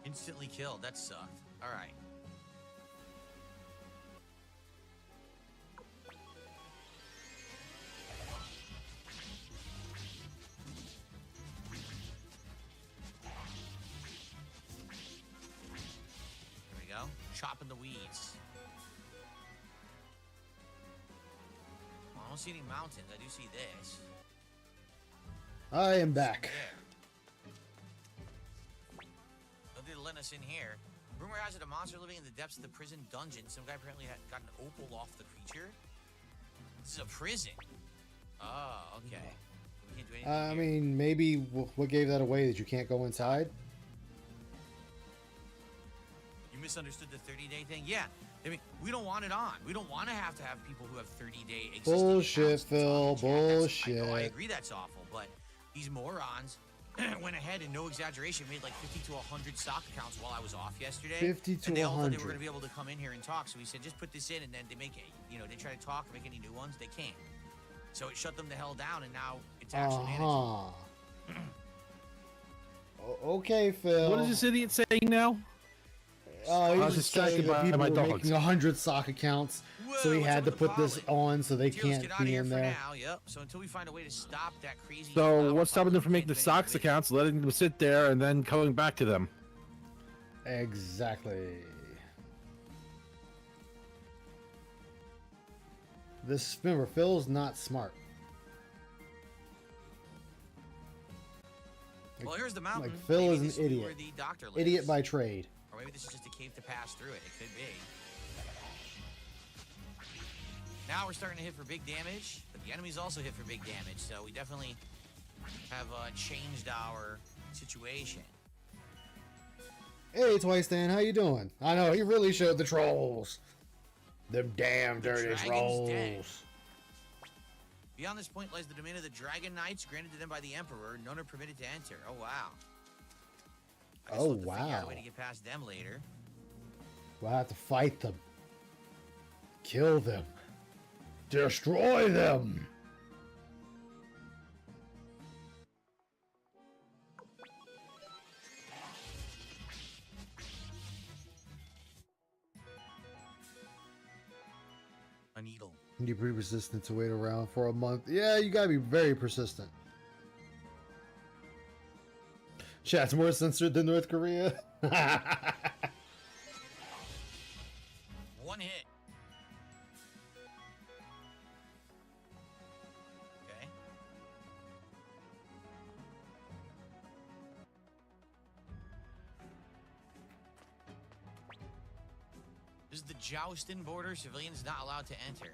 Instantly killed. That sucked. All right. There we go. Chopping the weeds. Well, I don't see any mountains. I do see this. I am back. They're letting us in here. Rumor has it a monster living in the depths of the prison dungeon. Some guy apparently got an opal off the creature. This is a prison. Oh, okay. We can't do anything I here. mean, maybe what gave that away that you can't go inside? You misunderstood the 30-day thing? Yeah. I mean, we don't want it on. We don't want to have people who have 30-day existing Bullshit, accounts to Phil. talk in chat. I Bullshit. agree that's awful, but these morons went ahead and, no exaggeration, made like 50 to 100 stock accounts while I was off yesterday. 50 to and they all thought they 100. were going to be able to come in here and talk. So we said, just put this in, and then they make it. You know, they try to talk or make any new ones, they can't. So it shut them the hell down, and now it's actually manageable. Okay, Phil. What is this idiot saying now? He I was was distracted saying that by people my were dogs. making 100 sock accounts, so he had to put this on so they Teals, can't get out of be here in for there. now. Yep. So until we find a way to stop that crazy. So what's stopping them from making the socks accounts, letting them sit there, and then coming back to them? Exactly. This, remember, Phil's not smart. Well, here's the mountain. Like Phil Maybe is this an will be idiot. where the doctor lives. Idiot by trade. Or maybe this is just a cave to pass through it. It could be. Now we're starting to hit for big damage, but the enemies also hit for big damage. So we definitely have changed our situation. Hey, Twice Dan, how you doing? I know, he really showed the trolls. Them damn dirty Dragon's trolls. Den. Beyond this point lies the domain of the Dragon Knights, granted to them by the Emperor. None are permitted to enter. Oh, wow. I guess Oh, we'll have to figure out a wow. way to get past them later. We'll have to fight them. Kill them. Destroy them. A needle. You're pretty persistent to wait around for a month. Yeah, you gotta be very persistent. Chat's more censored than North Korea. One hit. Okay. This is the Joustin border. Civilians not allowed to enter.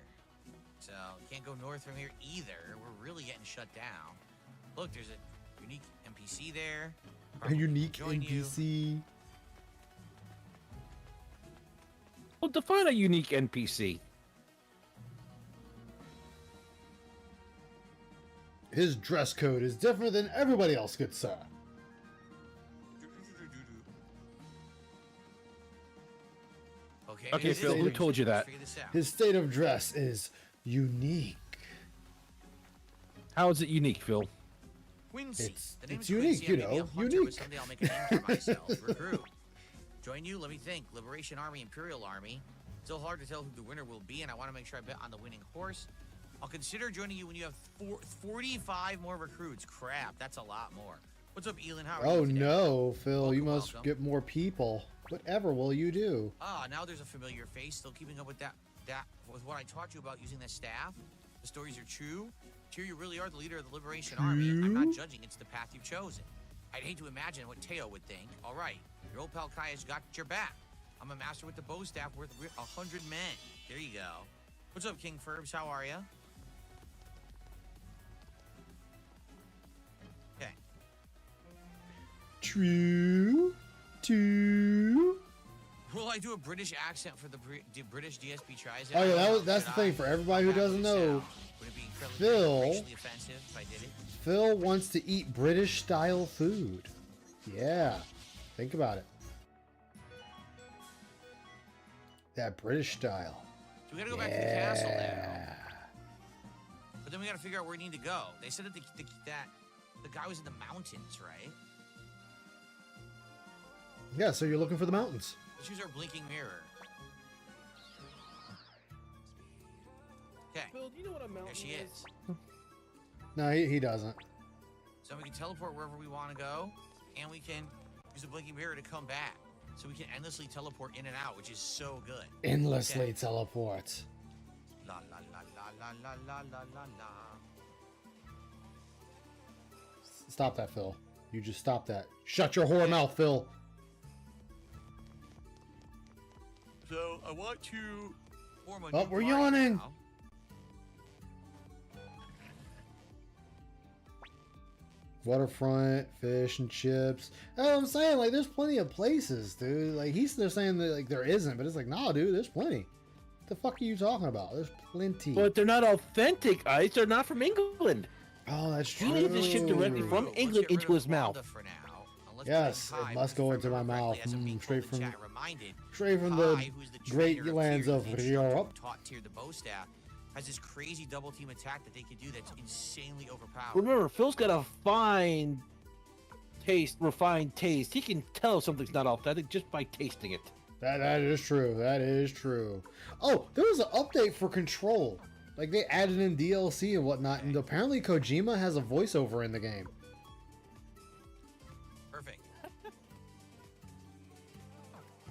So, you can't go north from here either. We're really getting shut down. Look, there's a unique NPC there. A unique Join you. NPC. Well, define a unique NPC. His dress code is different than everybody else, good sir. Okay, Phil, who told you that? His state of dress is unique. How is it unique, Phil? Quincy. The name It's is unique, Quincy. you I may be a know, hunter, but unique. someday I'll make a name for myself. Recruit. Join you? Let me think. Liberation Army, Imperial Army. Still hard to tell who the winner will be, and I want to make sure I bet on the winning horse. I'll consider joining you when you have 45 more recruits. Crap, that's a lot more. What's up, Elon? How are Oh you today? no, Phil, you Welcome, must welcome. get more people. Whatever will you do? Ah, now there's a familiar face. Still keeping up with that with what I taught you about using the staff. The stories are true. Tyr, you really are the leader of the Liberation Army. I'm not judging. It's the path you've chosen. I'd hate to imagine what Teo would think. All right, your old pal Kaya's got your back. I'm a master with the bow staff worth 100 men. There you go. What's up, King Furbs? How are you? Okay. True. Two. Will I do a British accent for the British DSP tries? Oh yeah, that's the thing for everybody who doesn't know. Would it be incredibly Phil. racially offensive if I did it? Phil wants to eat British style food. Yeah, think about it. That British style. So we gotta go back to the castle now. But then we gotta figure out where we need to go. They said that the guy was in the mountains, right? Yeah, so you're looking for the mountains. Let's use our blinking mirror. Okay. Phil, do you know what a mountain There she is. No, he doesn't. So we can teleport wherever we want to go, and we can use the blinking mirror to come back. So we can endlessly teleport in and out, which is so good. Endlessly Okay. teleport. La la la la la la la la la la. Stop that, Phil. You just stop that. Shut your whore mouth, Phil. So I want to form a Oh, new we're party yawning. now. Waterfront, fish and chips. That's what I'm saying. Like, there's plenty of places, dude. Like, they're saying that like there isn't, but it's like, nah, dude, there's plenty. What the fuck are you talking about? There's plenty. But they're not authentic ice. They're not from England. Oh, that's true. He needs to ship directly from England into his mouth. Yes, it must go into my mouth. Straight from the Kai, who's the great trainer of lands Tyr, of the instructor who Europe. taught Tyr the bow staff, has this crazy double team attack that they can do that's insanely overpowered. Remember, Phil's got a fine taste, refined taste. He can tell something's not authentic just by tasting it. That is true. That is true. Oh, there was an update for Control. Like, they added in DLC and whatnot, and apparently Kojima has a voiceover in the game. Perfect.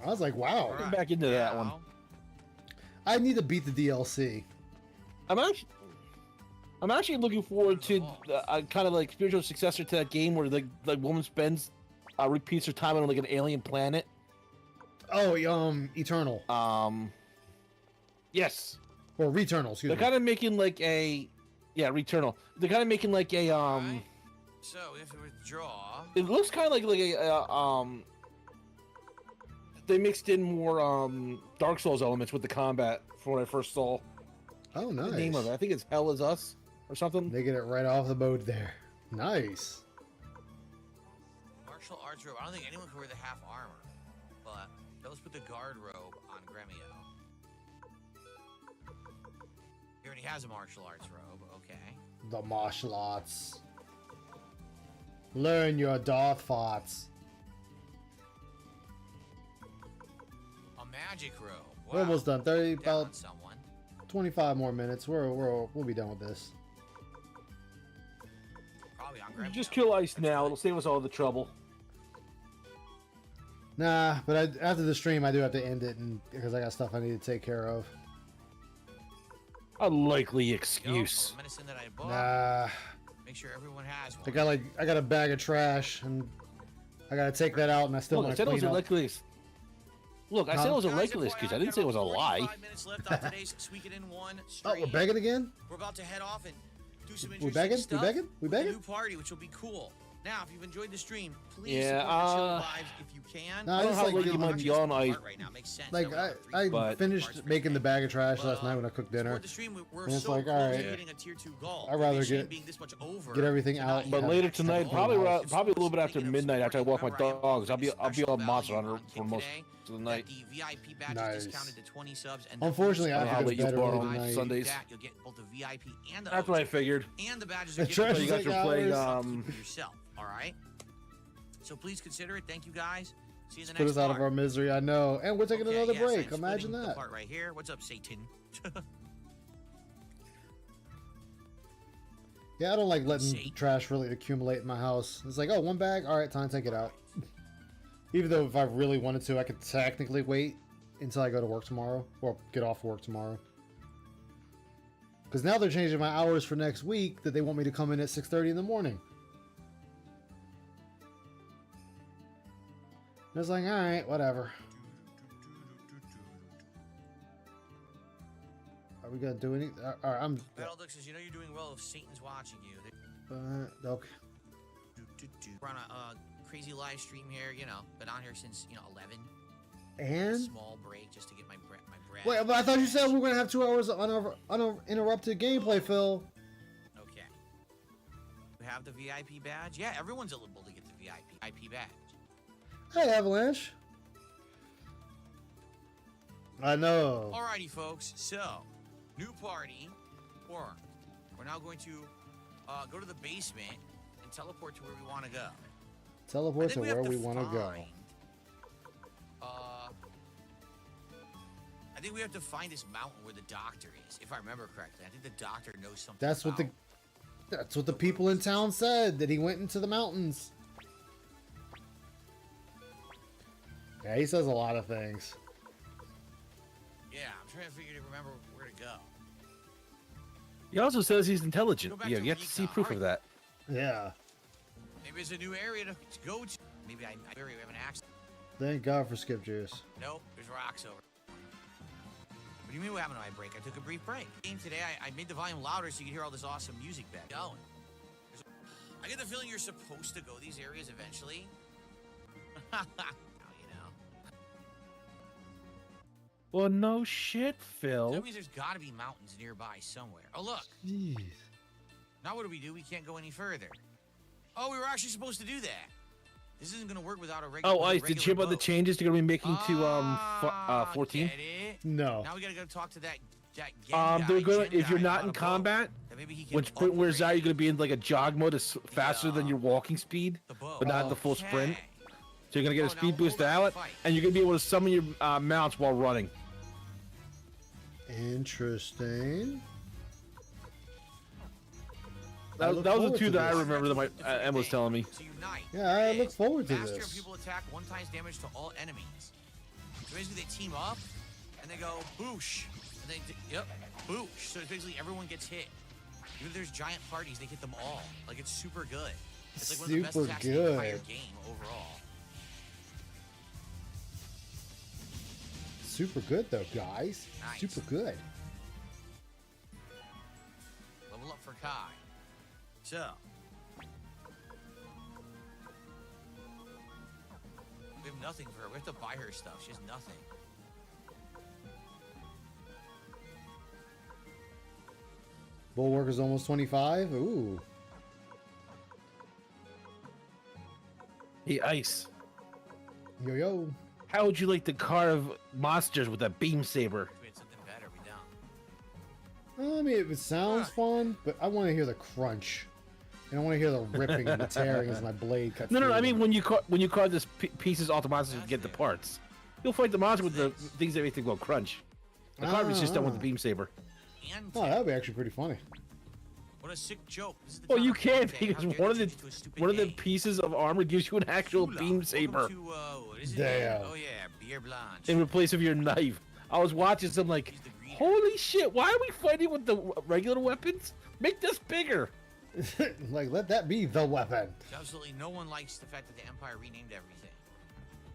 I was like, wow. Get back into that one. I need to beat the DLC. I'm actually looking forward to kind of like spiritual successor to that game where the woman spends repeats her time on like an alien planet. Oh, Eternal. Yes. Or Returnal, excuse They're me. kind of making like a, Returnal. They're kind of making like a So we have to withdraw. It looks kind of like a they mixed in more Dark Souls elements with the combat from what I first saw. Oh, nice. The name of it, I think it's Hell Is Us or something. They get it right off the boat there. Nice. Martial arts robe. I don't think anyone can wear the half armor, but let's put the guard robe on Gremio. He already has a martial arts robe. Okay. The martial arts. Learn your Darth farts. A magic robe. Wow. We're almost done. 30, Down about someone. 25 more minutes. We'll be done with this. Probably on You Gremio. just kill Ice now. It'll save us all the trouble. Nah, but after the stream, I do have to end it because I got stuff I need to take care of. A likely excuse. Medicine that I bought. Nah. Make sure everyone has one. I got a bag of trash and I gotta take that out and I still Look, I want said to it was clean a up. likely. Look, I said it was a likely excuse. I didn't say it was a lie. 5 minutes left on today's Suikoden 1 Oh, stream. we're begging again? We're about to head off and do some We interesting begging? stuff. We begging? We with a begging? new party, which will be cool. Now, if you've enjoyed the stream, please Yeah, support the chill vibes if you can. Nah, I don't know how like, late you I'm might be on. Right now. Makes sense. Like, I finished making the bag of trash last night when I cooked dinner. The stream, we're And it's so like, close alright. to getting a tier 2 goal. I'd rather The stream get being this much over everything to out. not and But have later it tonight, all probably out. probably a little bit after midnight, after I walk my dogs, I'll be on Monster Hunter for most of the night. The VIP badge Nice. is discounted to 20 subs. And Unfortunately, I I don't know have how to late go you to bed borrow early on tonight. Sundays. that, you'll get both the VIP and the That's what I figured. and the badges The are trash So you guys like are playing. hours. for yourself. All right. So please consider it. Thank you guys. See you in the Put next us out of part. our misery, I know. And we're taking Okay, another yes, break. I'm Imagine splitting the that. part right here. What's up, Satan? Yeah, I don't like letting trash really accumulate in my house. It's like, oh, one bag? All right, time to take it out. Even though if I really wanted to, I could technically wait until I go to work tomorrow. Or get off work tomorrow. Because now they're changing my hours for next week that they want me to come in at 6:30 in the morning. And it's like, all right, whatever. Are we gonna do anything? All right, I'm. Battledick says, you know you're doing well if Satan's watching you. Okay. We're on a crazy live stream here, you know, been on here since, 11. And? Small break just to get my breath. Wait, but I thought you said we were gonna have 2 hours of uninterrupted gameplay, Phil. Okay. We have the VIP badge. Yeah, everyone's eligible to get the VIP badge. Hey, Avalanche. I know. Alrighty, folks. So, new party formed. We're now going to go to the basement and teleport to where we want to go. Teleport to we have where to we want to go. find, I think we have to find this mountain where the doctor is, if I remember correctly. I think the doctor knows something. That's what the people in town said, that he went into the mountains. Yeah, he says a lot of things. Yeah, I'm trying to figure to remember where to go. He also says he's intelligent. Go back Yeah, to you have to see proof of that. Yeah. Maybe it's a new area to go to. Maybe we have an accident. Thank God for skip juice. Nope, there's rocks over. What do you mean what happened to my break? I took a brief break. Today, I made the volume louder so you could hear all this awesome music back going. I get the feeling you're supposed to go these areas eventually. Now you know. Well, no shit, Phil. That means there's got to be mountains nearby somewhere. Oh, look. Jeez. Now what do? We can't go any further. Oh, we were actually supposed to do that. This isn't going to work without a regular. Oh, Ice, did you hear about the changes they're going to be making to 14? No. Now we got to go talk to that gang They're guy, gonna Gen if you're guy not on in a boat. combat, That maybe he can when sprint wears out, you're gonna be in like a jog mode, faster than your walking speed, but not the full sprint. So you're gonna get a speed boost out, and you're gonna be able to summon your mounts while running. Interesting. That was the two that I remember that my Emma was telling me. Yeah, I look forward to Master this. people attack 1 times damage to all enemies. So basically they team up and they go boosh. And they boosh. So it's basically everyone gets hit. Even if there's giant parties, they hit them all. Like it's super good. It's like one of the best attacks in the entire game overall. Super good though, guys. Nice. Super good. Level up for Kai. So We have nothing for her. We have to buy her stuff. She has nothing. Bulwark is almost 25. Ooh. Hey, Ice. Yo, yo. How would you like to carve monsters with a beam saber? We had something better. We don't. I mean, it sounds fun, but I want to hear the crunch. And I want to hear the ripping and the tearing as my blade cuts No, through I them. mean when you carve this pieces off the monsters to get the parts. You'll fight the monster with the things that make them go crunch. The carving's just done with the beam saber. And Oh, that would be actually pretty funny. what a sick joke. This is the Well, you topic of can't the day. because How dare one of they the change it to a stupid one of the game? pieces of armor gives you an actual Hola. beam saber Welcome to, what is it again? Damn. Oh yeah, beer blanche. in place of your knife. I was watching some like, holy shit! Why are we fighting with the regular weapons? Make this bigger. Like, let that be the weapon. Absolutely no one likes the fact that the Empire renamed everything.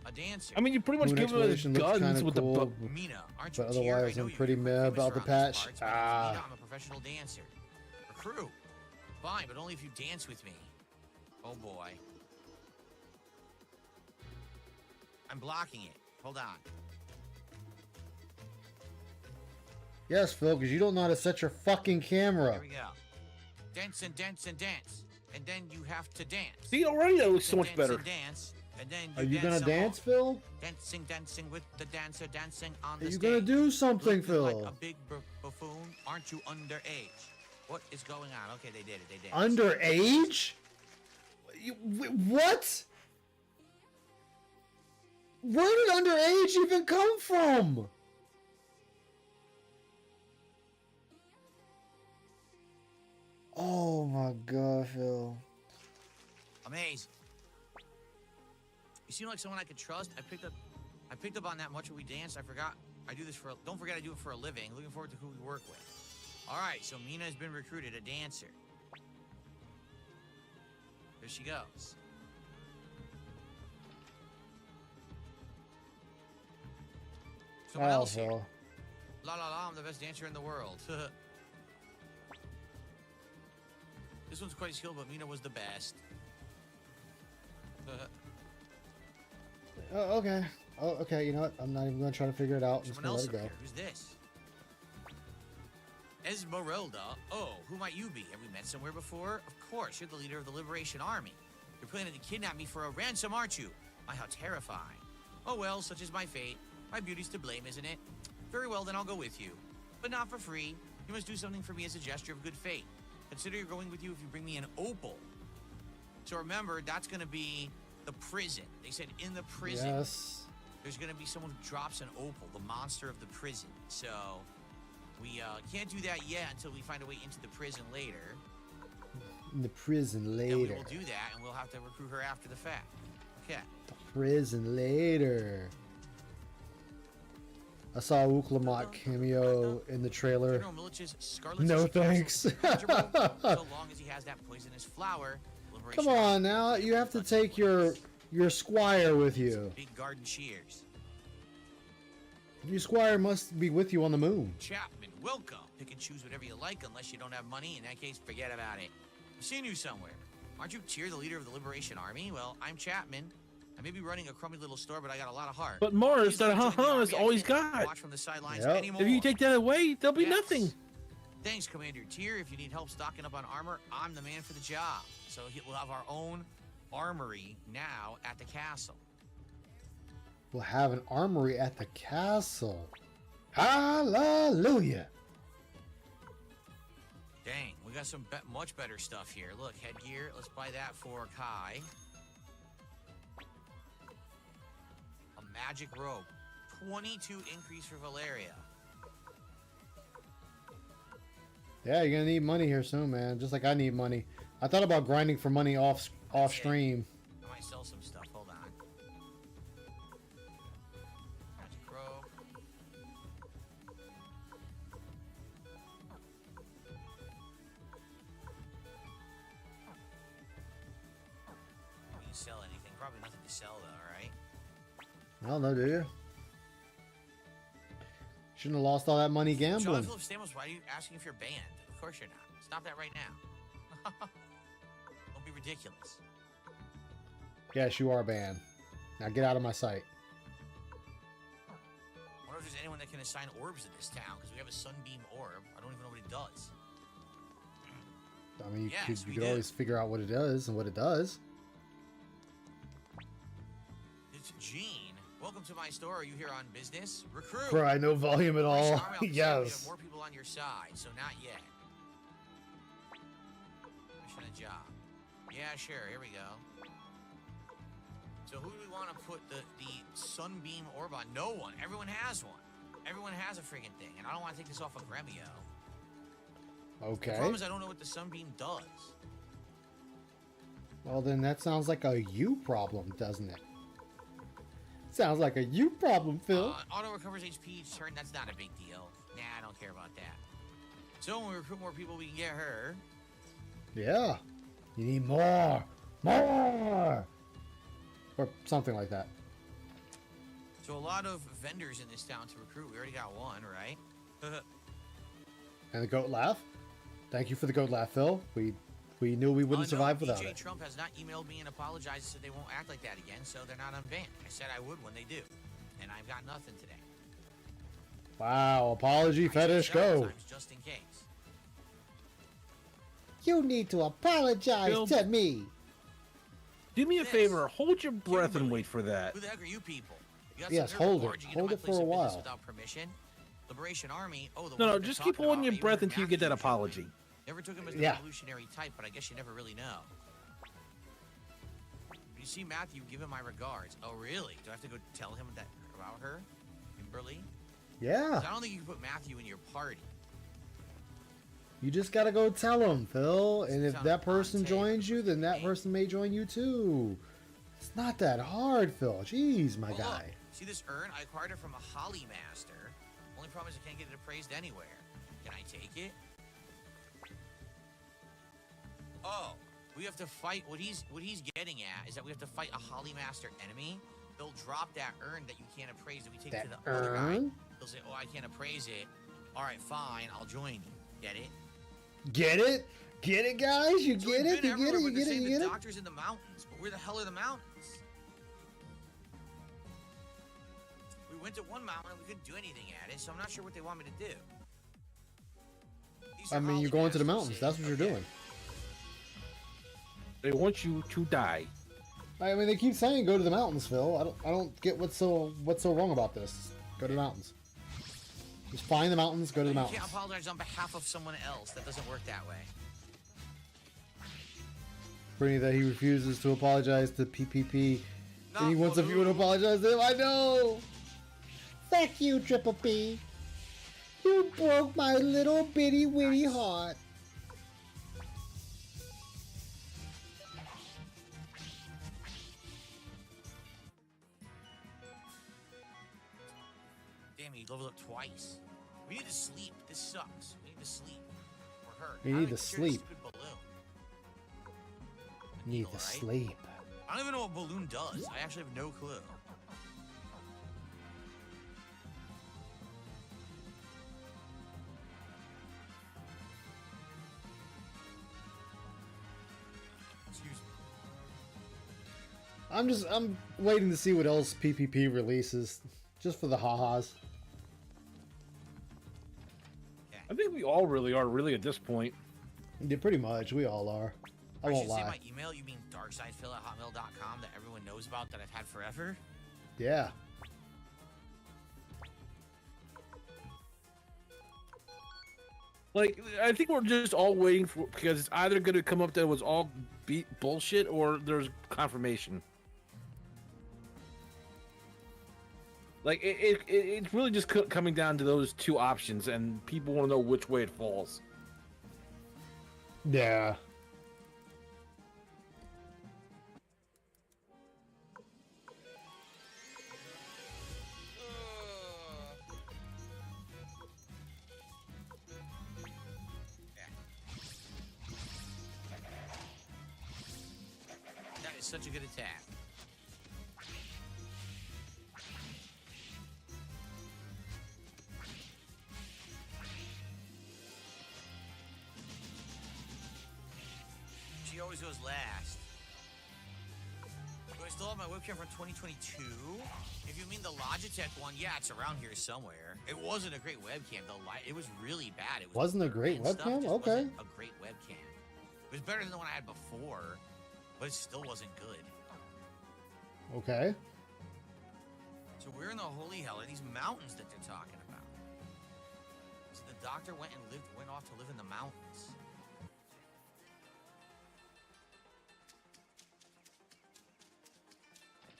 A dancer. I mean, you pretty much Moon give them exploration looks guns kinda with cool, the. Mina, aren't you but Tyr? I otherwise know I'm you. pretty You're mad famous about the around these patch. parts. My name's Mina. Ah. I'm a professional dancer. Recruit. Fine, but only if you dance with me. Oh boy. I'm blocking it. Hold on. Yes, Phil, because you don't know how to set your fucking camera. Here we go. Dance and dance and dance. And then you have to dance. See, already that looks so much Dance better. and dance. And then Are you gonna some dance, more. Phil? Dancing with the dancer, dancing on Are the you stage. gonna do something, Looking Phil? like a big buffoon. Aren't you underage? What is going on? Okay, they did it. They did it. Underage? What? Where did underage even come from? Oh my god, Phil. Amazing. You seem like someone I could trust. I picked up on that much when we danced. I forgot. I do this for. Don't forget I do it for a living. Looking forward to who we work with. All right, so Mina has been recruited, a dancer. There she goes. Someone Wow, else here. Phil. La la la, I'm the best dancer in the world. This one's quite skilled, but Mina was the best. Oh, okay. Oh, okay. You know what? I'm not even gonna try to figure it out. I'm just Someone gonna else let it up go. here. Who's this? Esmeralda. Oh, who might you be? Have we met somewhere before? Of course, you're the leader of the Liberation Army. You're planning to kidnap me for a ransom, aren't you? My, how terrifying. Oh well, such is my fate. My beauty's to blame, isn't it? Very well, then I'll go with you. But not for free. You must do something for me as a gesture of good faith. Consider you're going with you if you bring me an opal. So remember, that's going to be the prison. They said in the prison, Yes. there's going to be someone who drops an opal, the monster of the prison. So we can't do that yet until we find a way into the prison later. In the prison Then later. we will do that, and we'll have to recruit her after the fact. Okay. Prison later. I saw a Uklamat cameo in the trailer. General Milich's Scarlet No City Council thanks. is manageable, so long as he has that poisonous flower. Liberation Come on now, you have to take your squire with you. Big garden shears. Your squire must be with you on the moon. Chapman, welcome. Pick and choose whatever you like, unless you don't have money. In that case, forget about it. I've seen you somewhere. Aren't you Tyr, the leader of the Liberation Army? Well, I'm Chapman. I may be running a crummy little store, but I got a lot of heart. But Morris, Please that don't join the is army. all I he's can't got. Watch from the sidelines Yep. anymore. If you take that away, there'll be Yes. nothing. Thanks, Commander Tyr. If you need help stocking up on armor, I'm the man for the job. So we'll have our own armory now at the castle. We'll have an armory at the castle. Hallelujah. Dang, we got some much better stuff here. Look, headgear. Let's buy that for Kai. A magic robe. 22 increase for Valeria. Yeah, you're gonna need money here soon, man. Just like I need money. I thought about grinding for money off stream. I might sell some stuff. Hold on. Magic robe. You can sell anything. Probably nothing to sell though, right? I don't know, do you? Shouldn't have lost all that money John gambling. Philip Stamos, why are you asking if you're banned? Of course you're not. Stop that right now. Don't be ridiculous. Yes, you are banned. Now get out of my sight. I wonder if there's anyone that can assign orbs in this town, because we have a sunbeam orb. I don't even know what it does. I mean, Yes, you we could do. always figure out what it is and what it does. It's Gene. Welcome to my store. Are you here on business? Recruit. Bro, I no volume at all. Army officer, We have Yes. more people on your side, so not yet. Mission a job. Yeah, sure. Here we go. So who do we want to put the sunbeam orb on? No one. Everyone has one. Everyone has a friggin' thing, and I don't want to take this off of Gremio. Okay. The problem is I don't know what the sunbeam does. Well, then that sounds like a you problem, doesn't it? Sounds like a you problem, Phil. Auto recovers HP each turn. That's not a big deal. Nah, I don't care about that. So when we recruit more people, we can get her. Yeah. You need more. More. Or something like that. So a lot of vendors in this town to recruit. We already got one, right? And the goat laugh. Thank you for the goat laugh, Phil. We knew we wouldn't survive without DJ it. Trump has not emailed me and apologized and said they won't act like that again, so they're not unbanned. I said I would when they do, and I've got nothing today. Wow, apology fetish, Several go. times, just in case. You need to apologize Phil, to me. Do me a favor. Hold your breath and wait for that. Who the heck are you people? You got Yes, some nerve hold aboard, it. you get to Hold my it for place a of business while. Without permission. Liberation Army. Oh, the No, one no, we've been just keep talking holding about. your You breath remember until you get that Matthew? apology. Never took him as the Yeah. revolutionary type, but I guess you never really know. When you see Matthew, give him my regards. Oh, really? Do I have to go tell him that about her? Kimberly? Yeah. 'Cause I don't think you can put Matthew in your party. You just gotta go tell them, Phil. And if Sounds that person unsafe. joins you, then that person may join you too. It's not that hard, Phil. Jeez, my Oh, guy. look, see this urn? I acquired it from a Holly Master. Only problem is I can't get it appraised anywhere. Can I take it? Oh, we have to fight. What he's getting at is that we have to fight a Holly Master enemy. They'll drop that urn that you can't appraise. If we take it to That the other guy, urn? he'll say, "Oh, I can't appraise it." All right, fine. I'll join you. Get it? Get it? Get it, guys? You So get we've it? been You get everywhere, it? You but they're get it? saying You the get it? doctor's in the mountains, but where the hell are the mountains? We went to one mountain and we couldn't do anything at it, so I'm not sure what they want me to do. These I are mean, Holly you're going to the Masters, mountains. see? That's what you're Okay. doing. They want you to die. I mean, they keep saying go to the mountains, Phil. I don't get what's so wrong about this. Go to the mountains. Just find the mountains. Go to the You mountains. can't apologize on behalf of someone else. That doesn't work that way. Bringing that he refuses to apologize to PPP. Not And he wants a viewer to apologize to him. I know. Fuck you, Triple P. You broke my little bitty witty heart. Damn, he leveled up twice. We need to sleep. This sucks. We need to sleep. We're hurt. We How need do we to secure this sleep. stupid balloon? Need Needle, to right? sleep. I don't even know what balloon does. I actually have no clue. Excuse me. I'm waiting to see what else PPP releases, just for the ha-has. I think we all really are at this point. Yeah, pretty much. We all are. I Or won't should say lie. my email. You mean darksidephil@hotmail.com that everyone knows about that I've had forever? Yeah. Like, I think we're just all waiting for, because it's either going to come up that it was all bullshit or there's confirmation. Like, it's really just coming down to those two options, and people want to know which way it falls. Yeah. That is such a good attack. She always goes last. Do I still have my webcam from 2022? If you mean the Logitech one, yeah, it's around here somewhere. It wasn't a great webcam. It was really bad. It was Wasn't a great blurry and stuff. It webcam? just Okay. wasn't a great webcam. It was better than the one I had before, but it still wasn't good. Okay. So where in the holy hell are these mountains that they're talking about? So the doctor went off to live in the mountains.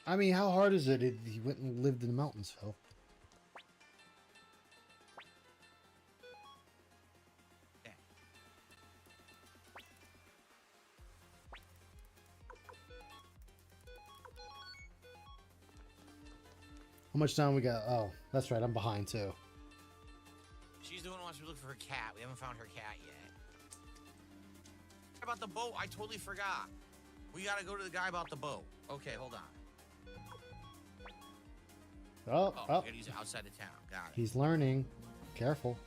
I mean, how hard is it? He went and lived in the mountains, Phil. How much time we got? Oh, that's right. I'm behind too. She's the one who wants to look for her cat. We haven't found her cat yet. About the boat, I totally forgot. We gotta go to the guy about the boat. Okay, hold on. Oh, we oh. gotta use it outside of town. Got it. He's learning. Careful.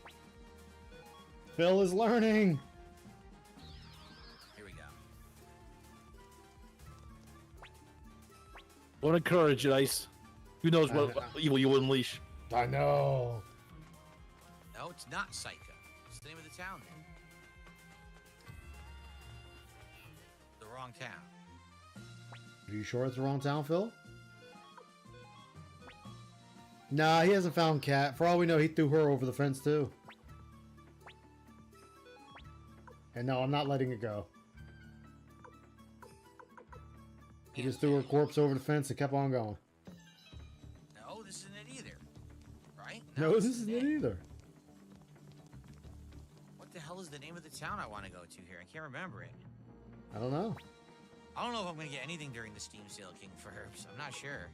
Phil is learning. Here we go. Don't encourage it, Ice. Who knows what evil you will unleash? I know. No, it's not Psycho. It's the name of the town then. The wrong town. Are you sure it's the wrong town, Phil? Nah, he hasn't found Cat. For all we know, he threw her over the fence too. And no, I'm not letting it go. He just threw her corpse over the fence and kept on going. No, this isn't it either. Right? No, this isn't it either. What the hell is the name of the town I want to go to here? I can't remember it. I don't know. I don't know if I'm going to get anything during the Steam sale, King Furbs. I'm not sure.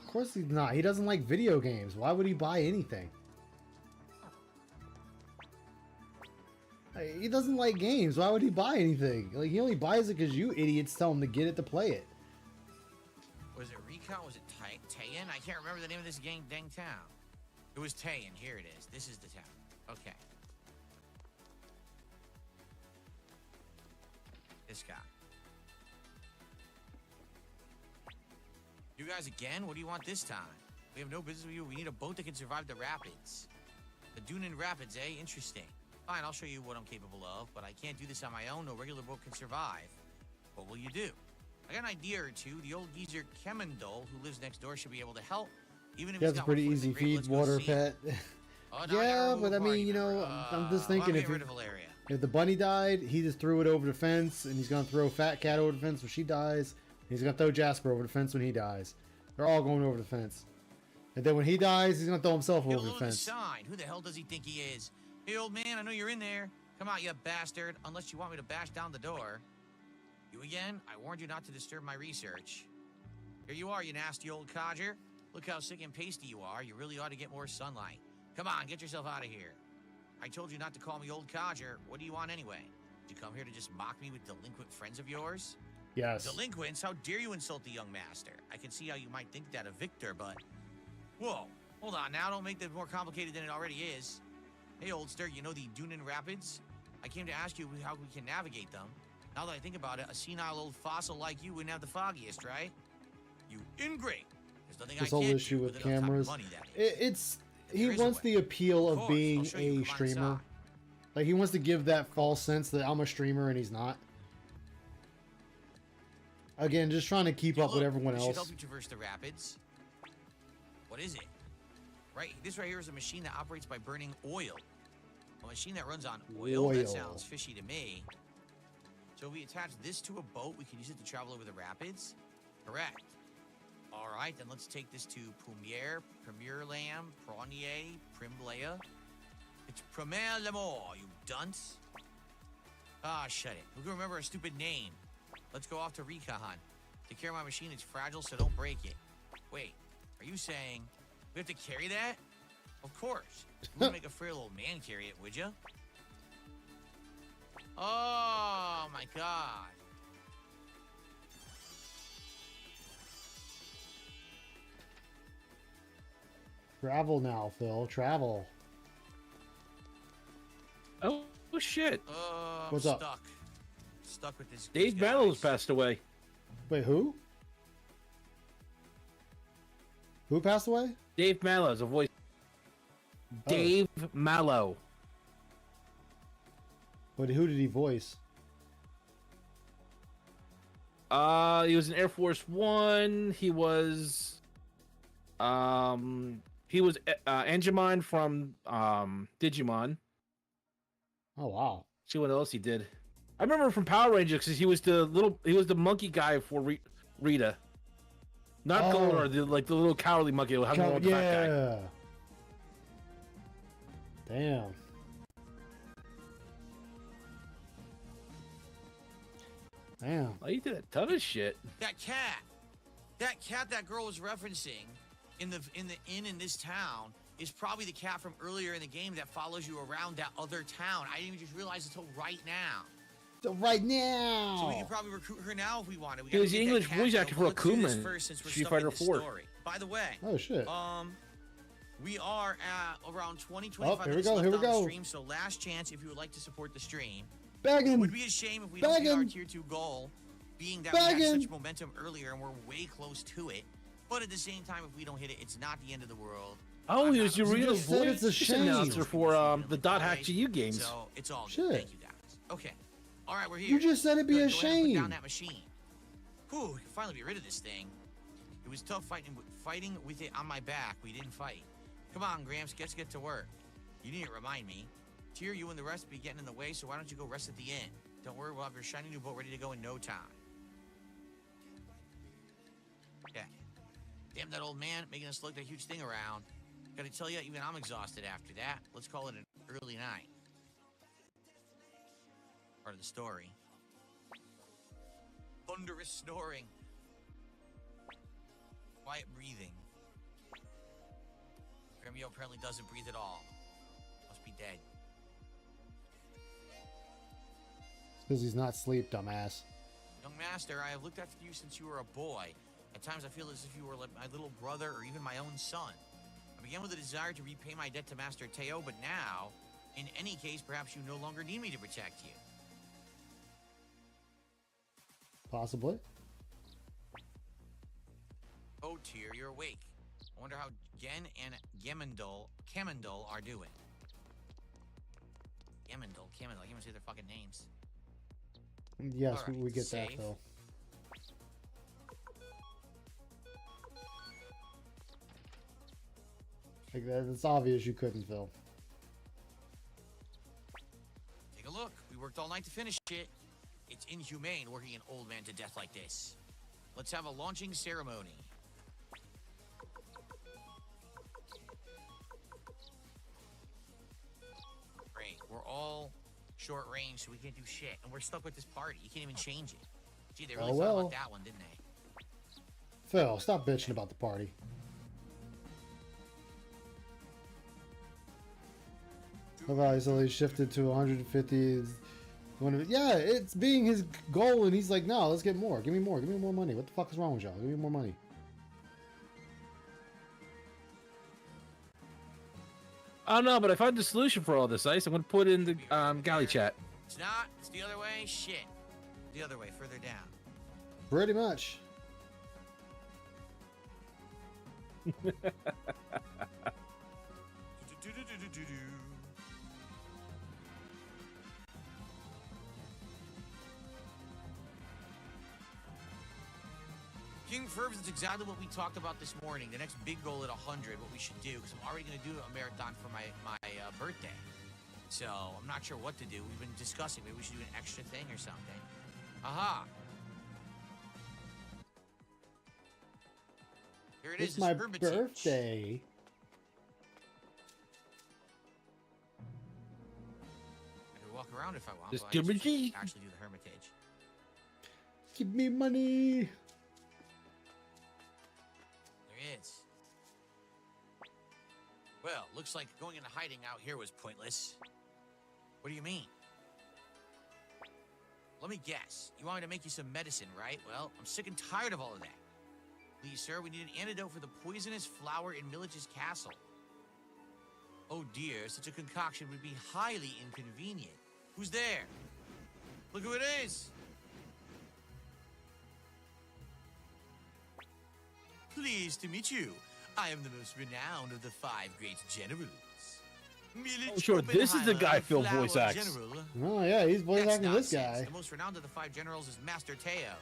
Of course he's not. He doesn't like video games. Why would he buy anything? He doesn't like games. Why would he buy anything? Like, he only buys it because you idiots tell him to get it to play it. Was it Recon? Was it Tayan? I can't remember the name of this dang town. It was Tayan. Here it is. This is the town. Okay. This guy. You guys again? What do you want this time? We have no business with you. We need a boat that can survive the rapids. The Dunan Rapids, eh? Interesting. Fine, I'll show you what I'm capable of, but I can't do this on my own. No regular boat can survive. What will you do? I got an idea or two. The old geezer Kemendol, who lives next door, should be able to help. Even if He he's has a got pretty one foot in easy the grave, feed let's go water see him. pet. Oh, no, Yeah, but I mean, you know, I'm just thinking if the bunny died, he just threw it over the fence, and he's gonna throw Fat Cat over the fence when she dies. He's gonna throw Jasper over the fence when he dies. They're all going over the fence. And then when he dies, he's gonna throw himself over the fence. Sign. Who the hell does he think he is? Hey, old man, I know you're in there. Come out, you bastard. Unless you want me to bash down the door. You again? I warned you not to disturb my research. Here you are, you nasty old codger. Look how sick and pasty you are. You really ought to get more sunlight. Come on, get yourself out of here. I told you not to call me old codger. What do you want anyway? Did you come here to just mock me with delinquent friends of yours? Yes. Delinquents? How dare you insult the young master? I can see how you might think that of Victor, but... Whoa, hold on now. Don't make this more complicated than it already is. Hey, oldster, you know the Dunan Rapids? I came to ask you how we can navigate them. Now that I think about it, a senile old fossil like you wouldn't have the foggiest, right? You ingrate. There's nothing This I whole can't issue do with enough time and cameras. money, that is. He There is a wants way. the appeal of course, being I'll show you. a Come on streamer. inside. Like, he wants to give that false sense that I'm a streamer and he's not. Again, just trying to keep up with everyone This should help else. you traverse the rapids. What is it? Right, this right here is a machine that operates by burning oil. A machine that runs on oil? That Oil. sounds fishy to me. So if we attach this to a boat, we can use it to travel over the rapids? Correct. All right, then let's take this to Premier Lamb, Pronier, Primblea. It's Premier Lamore, you dunce. Ah, shut it. Who can remember a stupid name? Let's go off to Recon. Take care of my machine. It's fragile, so don't break it. Wait, are you saying we have to carry that? Of course. You wouldn't make a frail old man carry it, would you? Oh, my God. Travel now, Phil. Travel. Oh shit! I'm What's up? stuck. Stuck with this. Dave guy. Bellows passed away. Wait, who? Who passed away? Dave Mallow's a voice. Oh. Dave Mallow. But who did he voice? He was in Air Force One. He was Angemon from Digimon. Oh wow. See what else he did. I remember from Power Rangers because he was the monkey guy for Rita. Not Goldar, the little cowardly monkey. Fat guy. Damn. Damn. Oh, he did a ton of shit. That cat that girl was referencing in the inn in this town is probably the cat from earlier in the game that follows you around that other town. I didn't even just realize until right now. So right now. So we can probably recruit her now if we wanted. He was the English voice actor for Akuma in Street Fighter 4. By the way. Oh shit. We are at around 20-25 here we minutes go. left Here we on go. the stream. So last chance if you would like to support the stream. Begging. It would be a shame if we don't hit our tier 2 goal, being that we had such momentum earlier and we're way close to it. But at the same time, if we don't hit it, it's not the end of the world. Oh, he was your real voice announcer for the Dot Hack GU games. So it's all good. Shit. Thank you guys. Okay. All right, we're here. You just said it'd be Good. a Go ahead and put shame. down that machine. Whew, we can finally be rid of this thing. It was tough fighting with it on my back. We didn't fight. Come on, Gramps, let's get to work. You didn't remind me. Tyr, you and the rest be getting in the way, so why don't you go rest at the inn? Don't worry, we'll have your shiny new boat ready to go in no time. Yeah. Damn that old man, making us lug that huge thing around. Gotta tell you, even I'm exhausted after that. Let's call it an early night. Part of the story. Thunderous snoring. Quiet breathing. Gremio apparently doesn't breathe at all. Must be dead. Because he's not asleep, dumbass. Young master, I have looked after you since you were a boy. At times I feel as if you were like my little brother or even my own son. I began with a desire to repay my debt to Master Teo, but now, in any case, perhaps you no longer need me to protect you. Possibly. Oh, Tyr, you're awake. I wonder how Gen and Gemendul are doing. Gemendul, I can't even say their fucking names. Yes, All right, we get save. that, Phil. Like that, it's obvious you couldn't, Phil. Take a look. We worked all night to finish it. It's inhumane working an old man to death like this. Let's have a launching ceremony. Great. We're all short range, so we can't do shit. And we're stuck with this party. You can't even change it. Gee, they really Oh, thought well. about that one, didn't they? Phil, stop bitching about the party. So he shifted to 150. Yeah, it's being his goal, and he's like, no, let's get more. Give me more. Give me more money. What the fuck is wrong with y'all? Give me more money. I don't know, but I found the solution for all this, Ice. I'm going to put it in the galley chat. It's not. It's the other way. Shit. The other way, further down. Pretty much. King Fervs is exactly what we talked about this morning. The next big goal at 100, what we should do, because I'm already going to do a marathon for my birthday. So I'm not sure what to do. We've been discussing. Maybe we should do an extra thing or something. Aha. Here it is. It's my Hermitage. birthday. I could walk around if I want. Just but I give me should key. actually do the Hermitage. Give me money. There is. Well, looks like going into hiding out here was pointless. What do you mean? Let me guess. You want me to make you some medicine, right? Well, I'm sick and tired of all of that. Please, sir, we need an antidote for the poisonous flower in Millich's castle. Oh dear, such a concoction would be highly inconvenient. Who's there? Look who it is. Pleased to meet you. I am the most renowned of the 5 great generals. Oh, sure, this is the guy Phil voice acts. Oh yeah, he's voice That's acting this nonsense. guy. The most renowned of the 5 generals is Master Teo.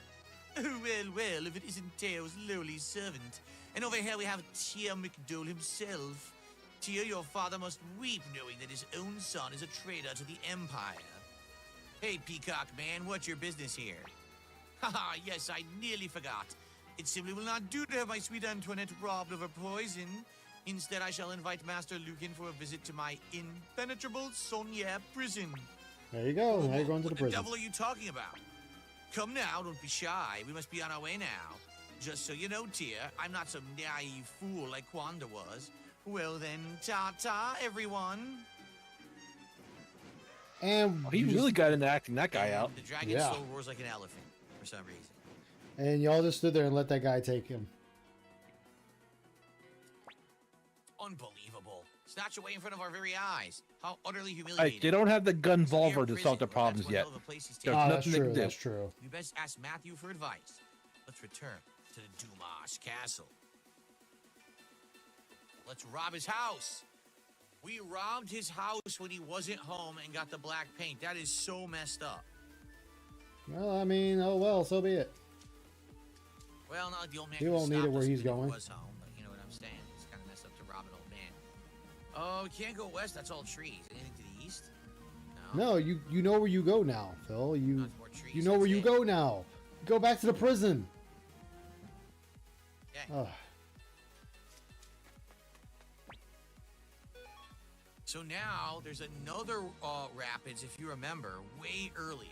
Well, if it isn't Teo's lowly servant. And over here we have Tia McDole himself. Tia, your father must weep knowing that his own son is a traitor to the Empire. Hey, Peacock Man, what's your business here? Haha, yes, I nearly forgot. It simply will not do to have my sweet Antoinette robbed of her poison. Instead, I shall invite Master Lucan for a visit to my impenetrable Sonia prison. There you go. Now you're going to the What the prison. devil are you talking about? Come now, don't be shy. We must be on our way now. Just so you know, Tia, I'm not some naive fool like Quanda was. Well then, ta-ta, everyone. And he really got into acting that guy out. The dragon Yeah. soul roars like an elephant for some reason. And y'all just stood there and let that guy take him. Unbelievable. Snatched away in front of our very eyes. How utterly humiliating. Hey, they don't have the gun volver to solve their problems yet. There's Ah, that's nothing they true. can do. That's true. You best ask Matthew for advice. Let's return to the Dumas Castle. Let's rob his house. We robbed his house when he wasn't home and got the black paint. That is so messed up. Well, I mean, oh well, so be it. Well, not like the old man. He could've won't need it stopped where us he's when he going. Was home, but you know what I'm saying. It's kind of messed up to rob an old man. Oh, we can't go west. That's all trees. Anything to the east? No, you know where you go now, Phil. You know where you go now. Go back to the prison. Ugh. So now there's another rapids, if you remember, way earlier.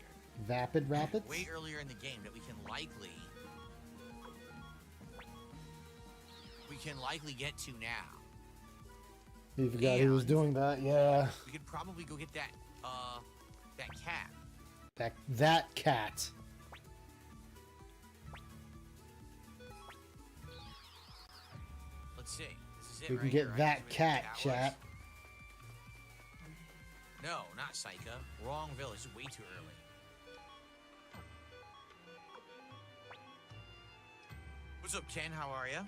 Vapid Rapids? Way earlier in the game that we can likely get to now. He forgot he was doing that. Yeah. We could probably go get that cat. That cat. Let's see. This is it We right can here, get right? that This is cat, where the chat. No, not Psycha. Wrong village. It's way too early. What's up, Ken? How are ya?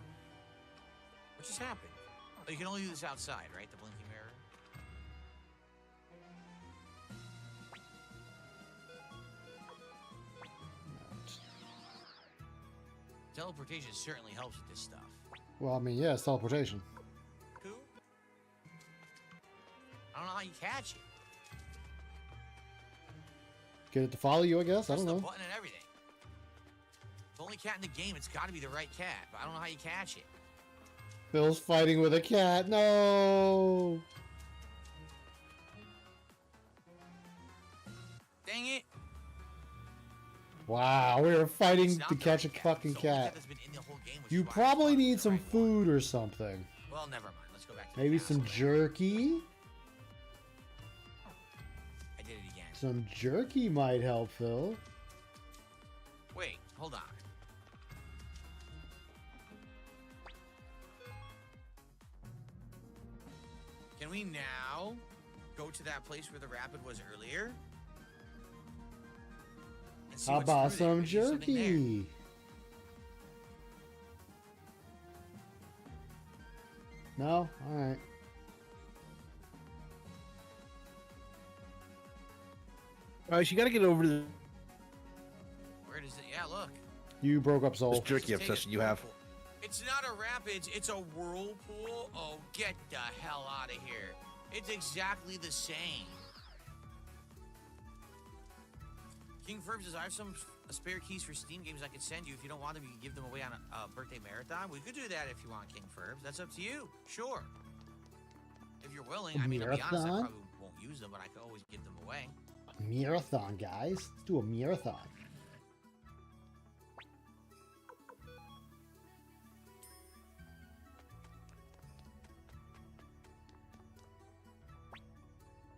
What just happened? Oh, you can only do this outside, right? The blinking mirror. Teleportation certainly helps with this stuff. Well, I mean, yeah, it's teleportation. Who? I don't know how you catch it. Get it to follow you, I guess. I Press don't the know. button and everything. The only cat in the game. It's got to be the right cat, but I don't know how you catch it. Phil's fighting with a cat. No. Dang it! Wow, we were fighting It's to not catch the a right fucking cat. The only cat. that's been in the whole game was You Ryan. probably need some food or something. Well, never mind. Let's go back to Maybe the some castle. jerky? I did it again. Some jerky might help, Phil. Wait, hold on. Can we now go to that place where the rapid was earlier? And see How what's about through there? some Maybe there's something there. jerky? No? Alright. Alright, you gotta get over the Where does it? Yeah, look. You broke up, this Soul. jerky obsession you have. It's not a rapids, it's a whirlpool. Oh, get the hell out of here. It's exactly the same. King Ferb says, I have some spare keys for Steam games I could send you. If you don't want them, you can give them away on a birthday marathon. We could do that if you want, King Ferbs. That's up to you. Sure. If you're willing. I mean, to be honest, I Marathon? probably won't use them, but I could always give them away. Marathon, guys. Let's do a marathon.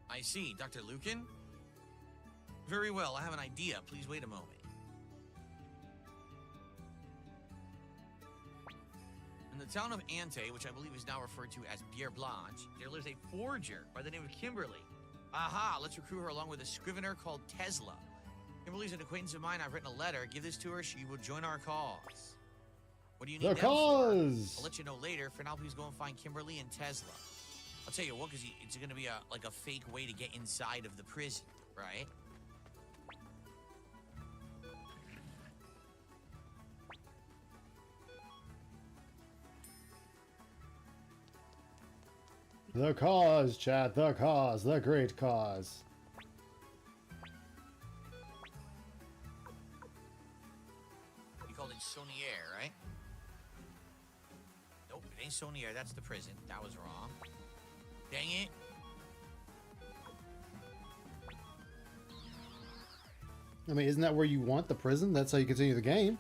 I see. Dr. Lucan? Very well. I have an idea. Please wait a moment. In the town of Ante, which I believe is now referred to as Bière Blanche, there lives a forger by the name of Kimberly. Aha, let's recruit her along with a scrivener called Tesla. Kimberly's an acquaintance of mine. I've written a letter. Give this to her. She will join our cause. What do you need The them for? cause. I'll let you know later. For now, please go and find Kimberly and Tesla. I'll tell you what, because it's going to be like a fake way to get inside of the prison, right? The cause, chat. The cause. The great cause. You called it Sonier, right? Nope, it ain't Sonier. That's the prison. That was wrong. Dang it. I mean, isn't that where you want the prison? That's how you continue the game.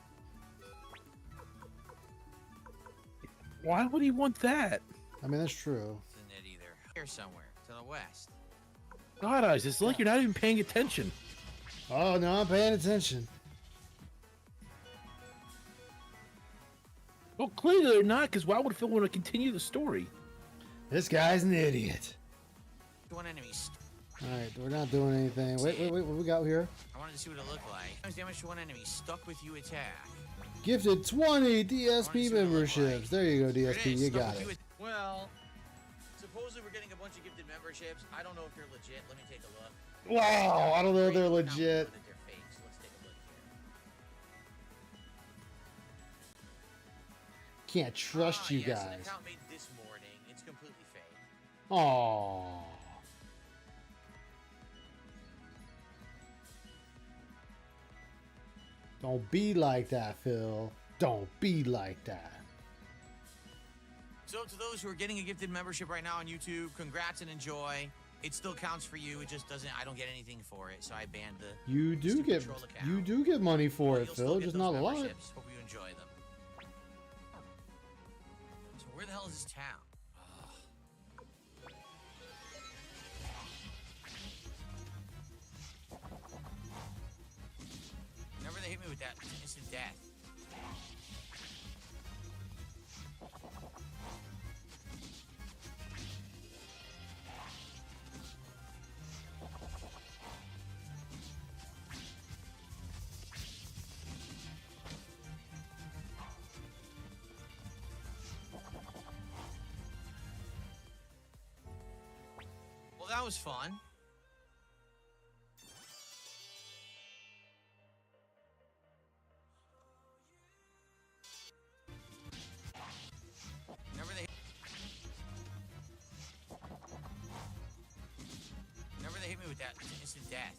Why would he want that? I mean, that's true. Isn't it either? Here somewhere, to the west. God, Eyes, it's like you're not even paying attention. Oh, no, I'm paying attention. Well, clearly they're not, because why would Phil want to continue the story? This guy's an idiot. One enemies. Alright, we're not doing anything. Wait, what we got here? I wanted to see what it looked like. Damage to one enemy. Stuck with you attack. Gifted 20 DSP memberships. There you go, DSP. You got it. Well, supposedly we're getting a bunch of gifted memberships. I don't know if they're legit. Let me take a look. Wow, I don't know if they're legit. They're fake, so let's take a look here. Can't trust you Yes, an guys. account made this morning. It's completely fake. Aww. Don't be like that, Phil. Don't be like that. So to those who are getting a gifted membership right now on YouTube, congrats and enjoy. It still counts for you. It just doesn't. I don't get anything for it, so I banned the. You do get money for it, You'll Phil. still get Just those not a lot. memberships. Hope you enjoy them. So where the hell is this town? Whenever they hit me with that, it's instant death. Well, that was fun. Whenever they hit me with that, it's instant death.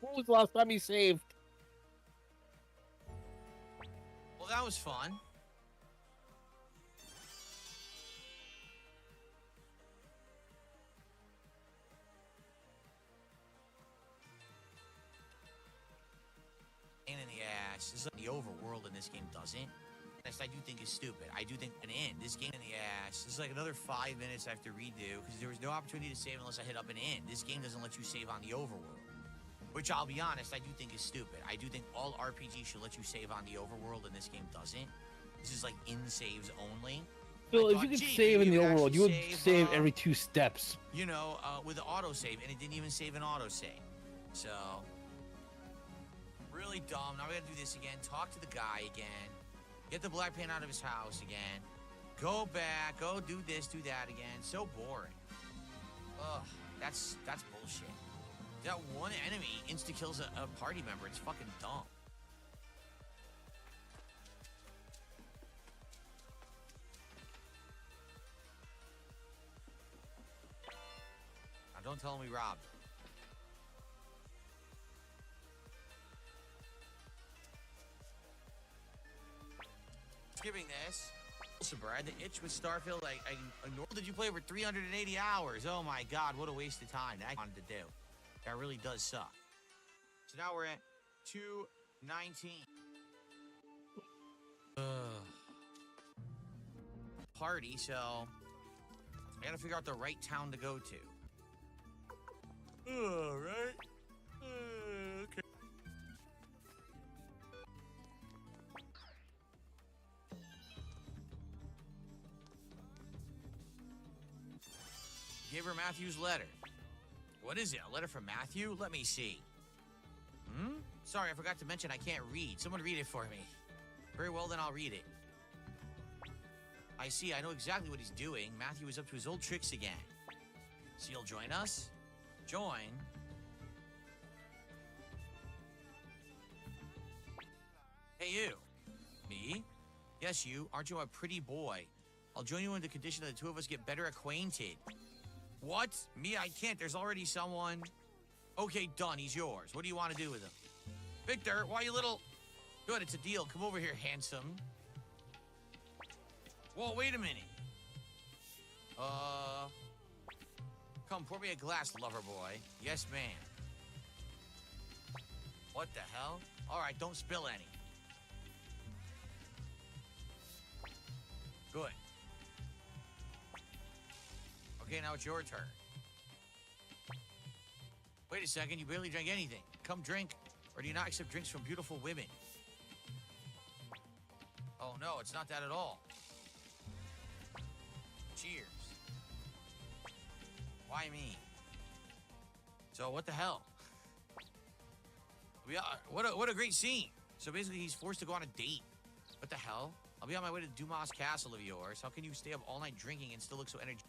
When was the last time he saved? Well, that was fun. Pain in the ass. This is like the overworld in this game doesn't. I do think is stupid. I do think an end. This game in the ass. This is like another 5 minutes I have to redo because there was no opportunity to save unless I hit up an end. This game doesn't let you save on the overworld. Which I'll be honest, I do think is stupid. I do think all RPGs should let you save on the overworld and this game doesn't. This is like in saves only. Phil, if you could save in the overworld, you would save every 2 steps. You know, with the autosave, and it didn't even save an autosave. So, really dumb. Now we gotta do this again. Talk to the guy again. Get the black paint out of his house again. Go back. Go do this, do that again. So boring. Ugh, that's bullshit. That one enemy insta-kills a party member. It's fucking dumb. Now don't tell him we robbed him. Skipping this. Also, Brad, the itch with Starfield, I ignored. Did you play over 380 hours? Oh my god, what a waste of time. That I wanted to do. That really does suck. So now we're at 219. Party, so I gotta figure out the right town to go to. All right. Okay. Gave her Matthew's letter. What is it? A letter from Matthew? Let me see. Sorry, I forgot to mention I can't read. Someone read it for me. Very well, then I'll read it. I see. I know exactly what he's doing. Matthew is up to his old tricks again. So you'll join us? Join? Hey, you. Me? Yes, you. Aren't you a pretty boy? I'll join you on the condition that the two of us get better acquainted. What? Me? I can't. There's already someone. Okay, done. He's yours. What do you want to do with him? Victor, why you little... Good, it's a deal. Come over here, handsome. Whoa, wait a minute. Come, pour me a glass, lover boy. Yes, ma'am. What the hell? All right, don't spill any. Good. Okay, now it's your turn. Wait a second, you barely drank anything. Come drink, or do you not accept drinks from beautiful women? Oh no, it's not that at all. Cheers. Why me? So what the hell? What a great scene. So basically he's forced to go on a date. What the hell? I'll be on my way to Dumas Castle of yours. How can you stay up all night drinking and still look so energetic?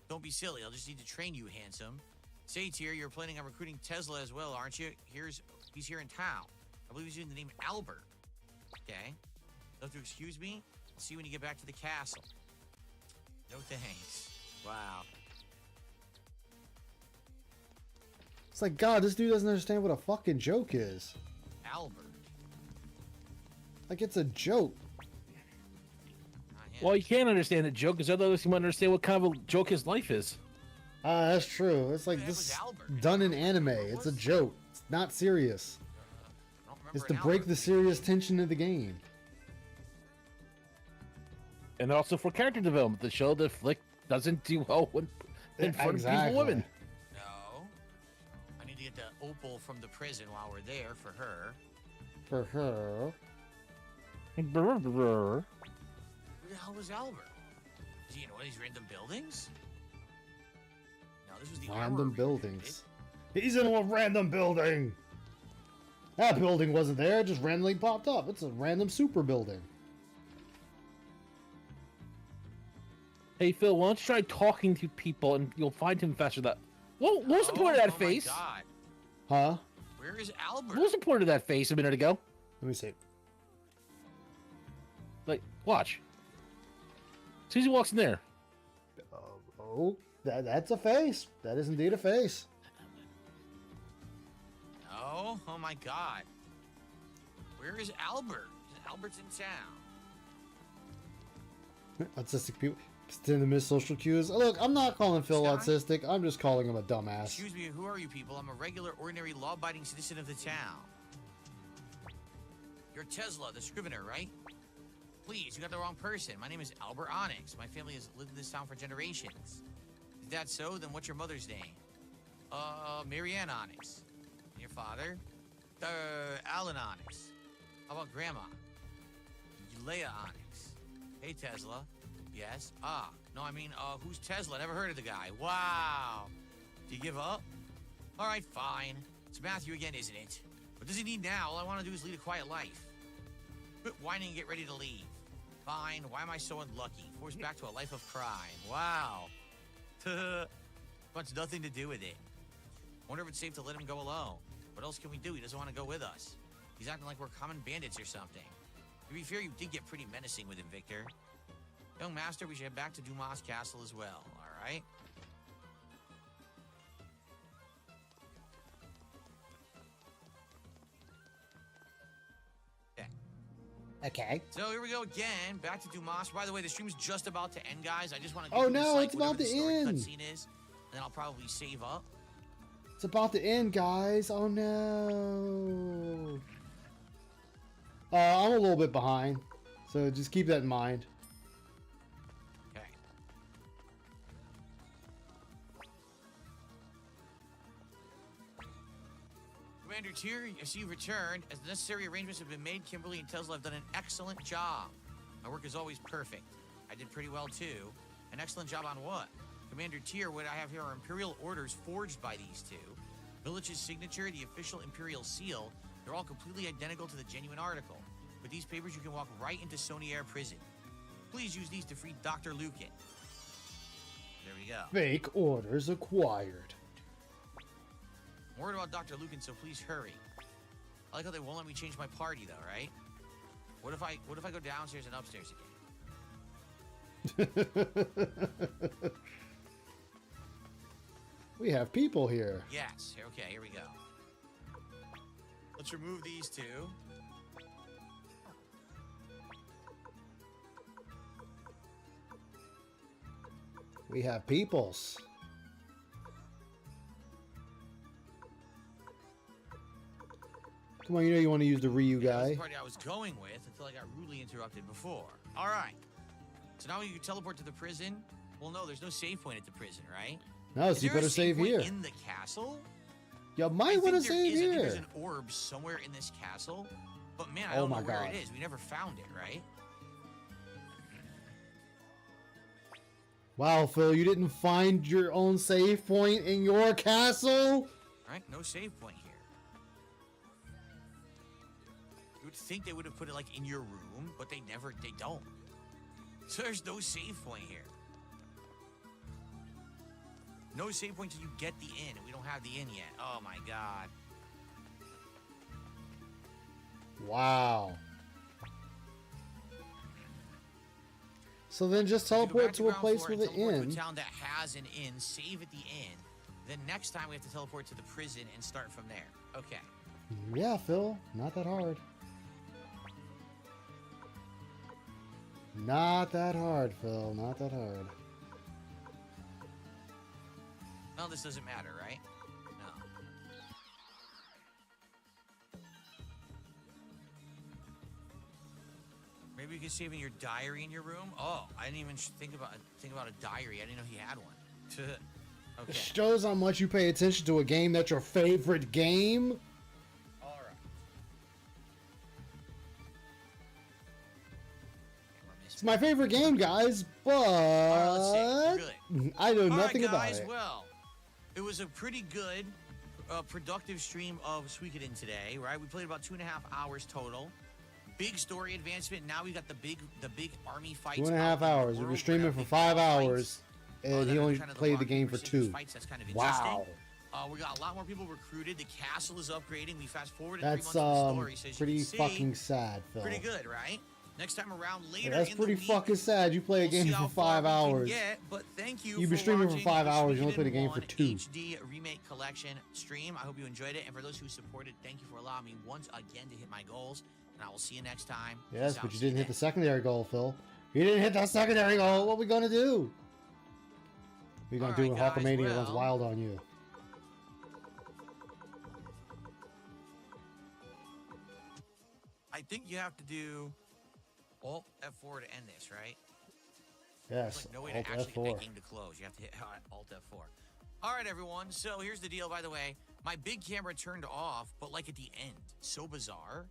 Don't be silly. I'll just need to train you, handsome. Say, Tyr, you're planning on recruiting Tesla as well, aren't you? He's here in town. I believe he's using the name Albert. Okay. You'll have to excuse me. I'll see you when you get back to the castle. No thanks. Wow. It's like, God, this dude doesn't understand what a fucking joke is. Albert. Like, it's a joke. Well, you can't understand the joke, because otherwise you might understand what kind of a joke his life is. That's true. It's like this done in anime. It's a joke. It's not serious. It's to break the serious tension of the game. And also for character development to show that Flick doesn't do well in front of beautiful women. No. I need to get the opal from the prison while we're there for her. For her. Who the hell was Albert? Is he in one of these random buildings? No, this was the Random buildings. He's in a random building! That building wasn't there, it just randomly popped up. It's a random super building. Hey, Phil, why don't you try talking to people and you'll find him faster that... What was the point of that face? My God. Huh? Where is Albert? What was the point of that face a minute ago? Let me see. Like, watch. Susie walks in there. Oh, that's a face. That is indeed a face. No? Oh my God. Where is Albert? Albert's in town. Autistic people. Stand to miss social cues. Look, I'm not calling Phil autistic. I'm just calling him a dumbass. Excuse me, who are you people? I'm a regular, ordinary, law-abiding citizen of the town. You're Tesla, the scrivener, right? Please, you got the wrong person. My name is Albert Onyx. My family has lived in this town for generations. Is that so? Then what's your mother's name? Marianne Onyx. And your father? Alan Onyx. How about Grandma? Leia Onyx. Hey, Tesla. Yes? No, I mean, who's Tesla? Never heard of the guy. Wow. Do you give up? All right, fine. It's Matthew again, isn't it? What does he need now? All I want to do is lead a quiet life. Quit whining and get ready to leave. Fine. Why am I so unlucky? Forced back to a life of crime. Wow. Wants nothing to do with it. Wonder if it's safe to let him go alone. What else can we do? He doesn't want to go with us. He's acting like we're common bandits or something. To be fair, you did get pretty menacing with him, Victor. Young master, we should head back to Dumas Castle as well, all right? Okay. So here we go again, back to Dumas. By the way, the stream's just about to end, guys. I just want to. Oh no, it's about to end. Cutscene is. then I'll probably save up. It's about to end, guys. Oh no. I'm a little bit behind, so just keep that in mind. Okay. Commander Tier, I see you returned. As the necessary arrangements have been made, Kimberly and Tesla have done an excellent job. My work is always perfect. I did pretty well too. An excellent job on what? Commander Tier, what I have here are Imperial orders forged by these two. Village's signature, the official Imperial seal, they're all completely identical to the genuine article. With these papers, you can walk right into Sony Air Prison. Please use these to free Dr. Lucan. There we go. Fake orders acquired. I'm worried about Dr. Lucan, so please hurry. I like how they won't let me change my party, though, right? What if I go downstairs and upstairs again? We have people here. Yes. Okay, here we go. Let's remove these two. We have peoples. Come on, you know you want to use the Ryu That was guy. the party I was going with until I got rudely interrupted before. All right. So now you can teleport to the prison. Well, no, there's no save point at the prison, right? No, Is so you there a better save point here. in the castle? You might I want to think there save is. I think there's here. an orb somewhere in this castle. But man, I Oh don't my know where God. it is. We never found it, right? Wow, Phil, you didn't find your own save point in your castle? All right, no save point here. You would think they would have put it like in your room, but they don't. So there's no save point here. No save point till you get the inn, and we don't have the inn yet. Oh my God. Wow. So then just If you go teleport back to a ground place floor with and an teleport inn. to a town that has an inn, save at the inn. Then next time we have to teleport to the prison and start from there. Okay. Yeah, Phil, not that hard. Not that hard, Phil, not that hard. No, this doesn't matter, right? No. Maybe you can save in your diary in your room. Oh, I didn't even think about a diary. I didn't know he had one. It Okay. shows how much you pay attention to a game that's your favorite game. All right. It's my favorite game, guys, but let's see. We're good. I know All nothing right, about guys, it. Well, it was a pretty good, productive stream of Suikoden today, right? We played about 2.5 hours total. Big story advancement. Now we got the big army fights. 2.5 out in the hours. We world. were streaming gonna for have 5 big fights. hours, and that he are only kind of played the rock, game paper, for scissors 2. Fights. That's kind of interesting. Wow. We got a lot more people recruited. The castle is upgrading. We fast forwarded That's 3 months of the story, so as pretty you can see, fucking sad, Phil. pretty good, right? Next time around later That's in pretty the week, fucking sad. You play a we'll see game how for far 5 we can hours. get, but thank you You've been for streaming for watching 5 the hours. You only played a Suikoden game for 1 2. HD Remake Collection stream. I hope you enjoyed it, and for those who supported, thank you for allowing me once again to hit my goals. And I will see you next time. Yes, Peace but out. you See didn't hit then. the secondary goal, Phil. You didn't hit that secondary goal. What are we gonna do? We're gonna All do right, when guys, Hulkamania runs well- wild on you. I think you have to do Alt F4 to end this, right? Yes, There's like no way Alt to actually F4. get that game to close. You have to hit Alt F4. All right, everyone. So here's the deal, by the way. My big camera turned off, but like at the end. So bizarre.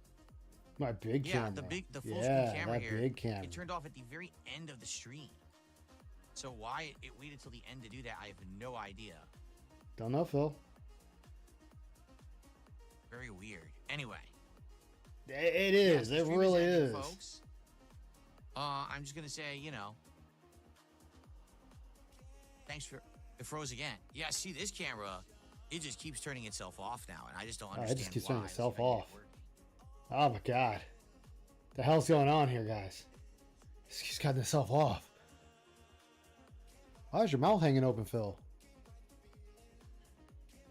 My big camera. The full yeah, screen camera that here. big camera. It turned off at the very end of the stream. So why it waited till the end to do that, I have no idea. Don't know, Phil. Very weird. Anyway. It is. the It stream really ending, is. folks. I'm just gonna say, thanks for it froze again. Yeah, see this camera, it just keeps turning itself off now, and I just don't understand It just keeps why. turning Let's see itself if I can get it off. working. Oh my god. The hell's going on here, guys? He's got himself off. Why is your mouth hanging open, Phil?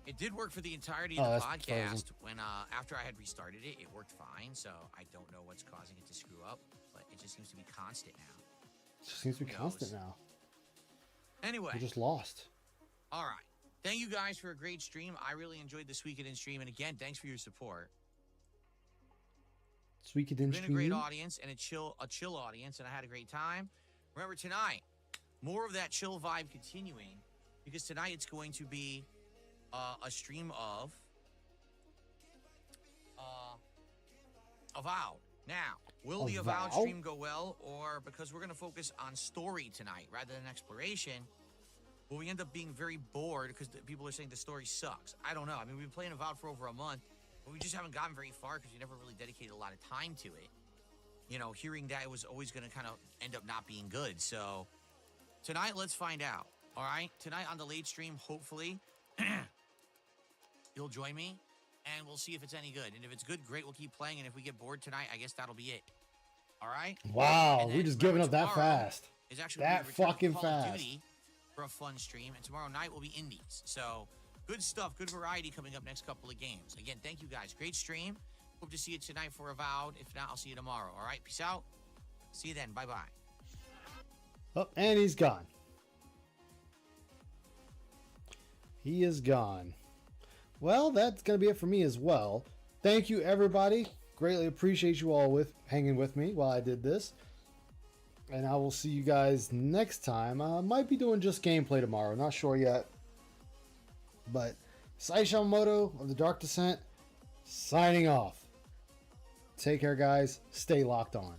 It did work for the entirety Oh, of the that's podcast. frozen. When after I had restarted it, it worked fine. So I don't know what's causing it to screw up, but it just seems to be constant now. It just seems to be Who constant knows? now. Anyway, We're just lost. All right. Thank you guys for a great stream. I really enjoyed the Suikoden stream. And again, thanks for your support. Suikoden Been a stream. great audience and a chill audience, and I had a great time. Remember tonight, more of that chill vibe continuing, because tonight it's going to be a stream of Avowed. Now, will the Avowed Avowed? stream go well, or because we're going to focus on story tonight rather than exploration, will we end up being very bored because people are saying the story sucks? I don't know. I mean, we've been playing Avowed for over a month, but we just haven't gotten very far because we never really dedicated a lot of time to it. You know, hearing that it was always going to kind of end up not being good. So tonight, let's find out. All right? Tonight on the late stream, hopefully, you'll join me, and we'll see if it's any good. And if it's good, great, we'll keep playing. And if we get bored tonight, I guess that'll be it. All right? Wow, we just giving up that fast. Is actually That the return of fucking Call of fast. Duty for a fun stream, and tomorrow night will be Indies. So good stuff, good variety coming up next couple of games. Again, thank you guys. Great stream. Hope to see you tonight for Avowed. If not, I'll see you tomorrow. All right, peace out. See you then. Bye-bye. Oh, and he's gone. He is gone. Well, that's going to be it for me as well. Thank you, everybody. Greatly appreciate you all hanging with me while I did this. And I will see you guys next time. I might be doing just gameplay tomorrow. Not sure yet. But Sai Shamamoto of the Dark Descent signing off. Take care, guys. Stay locked on.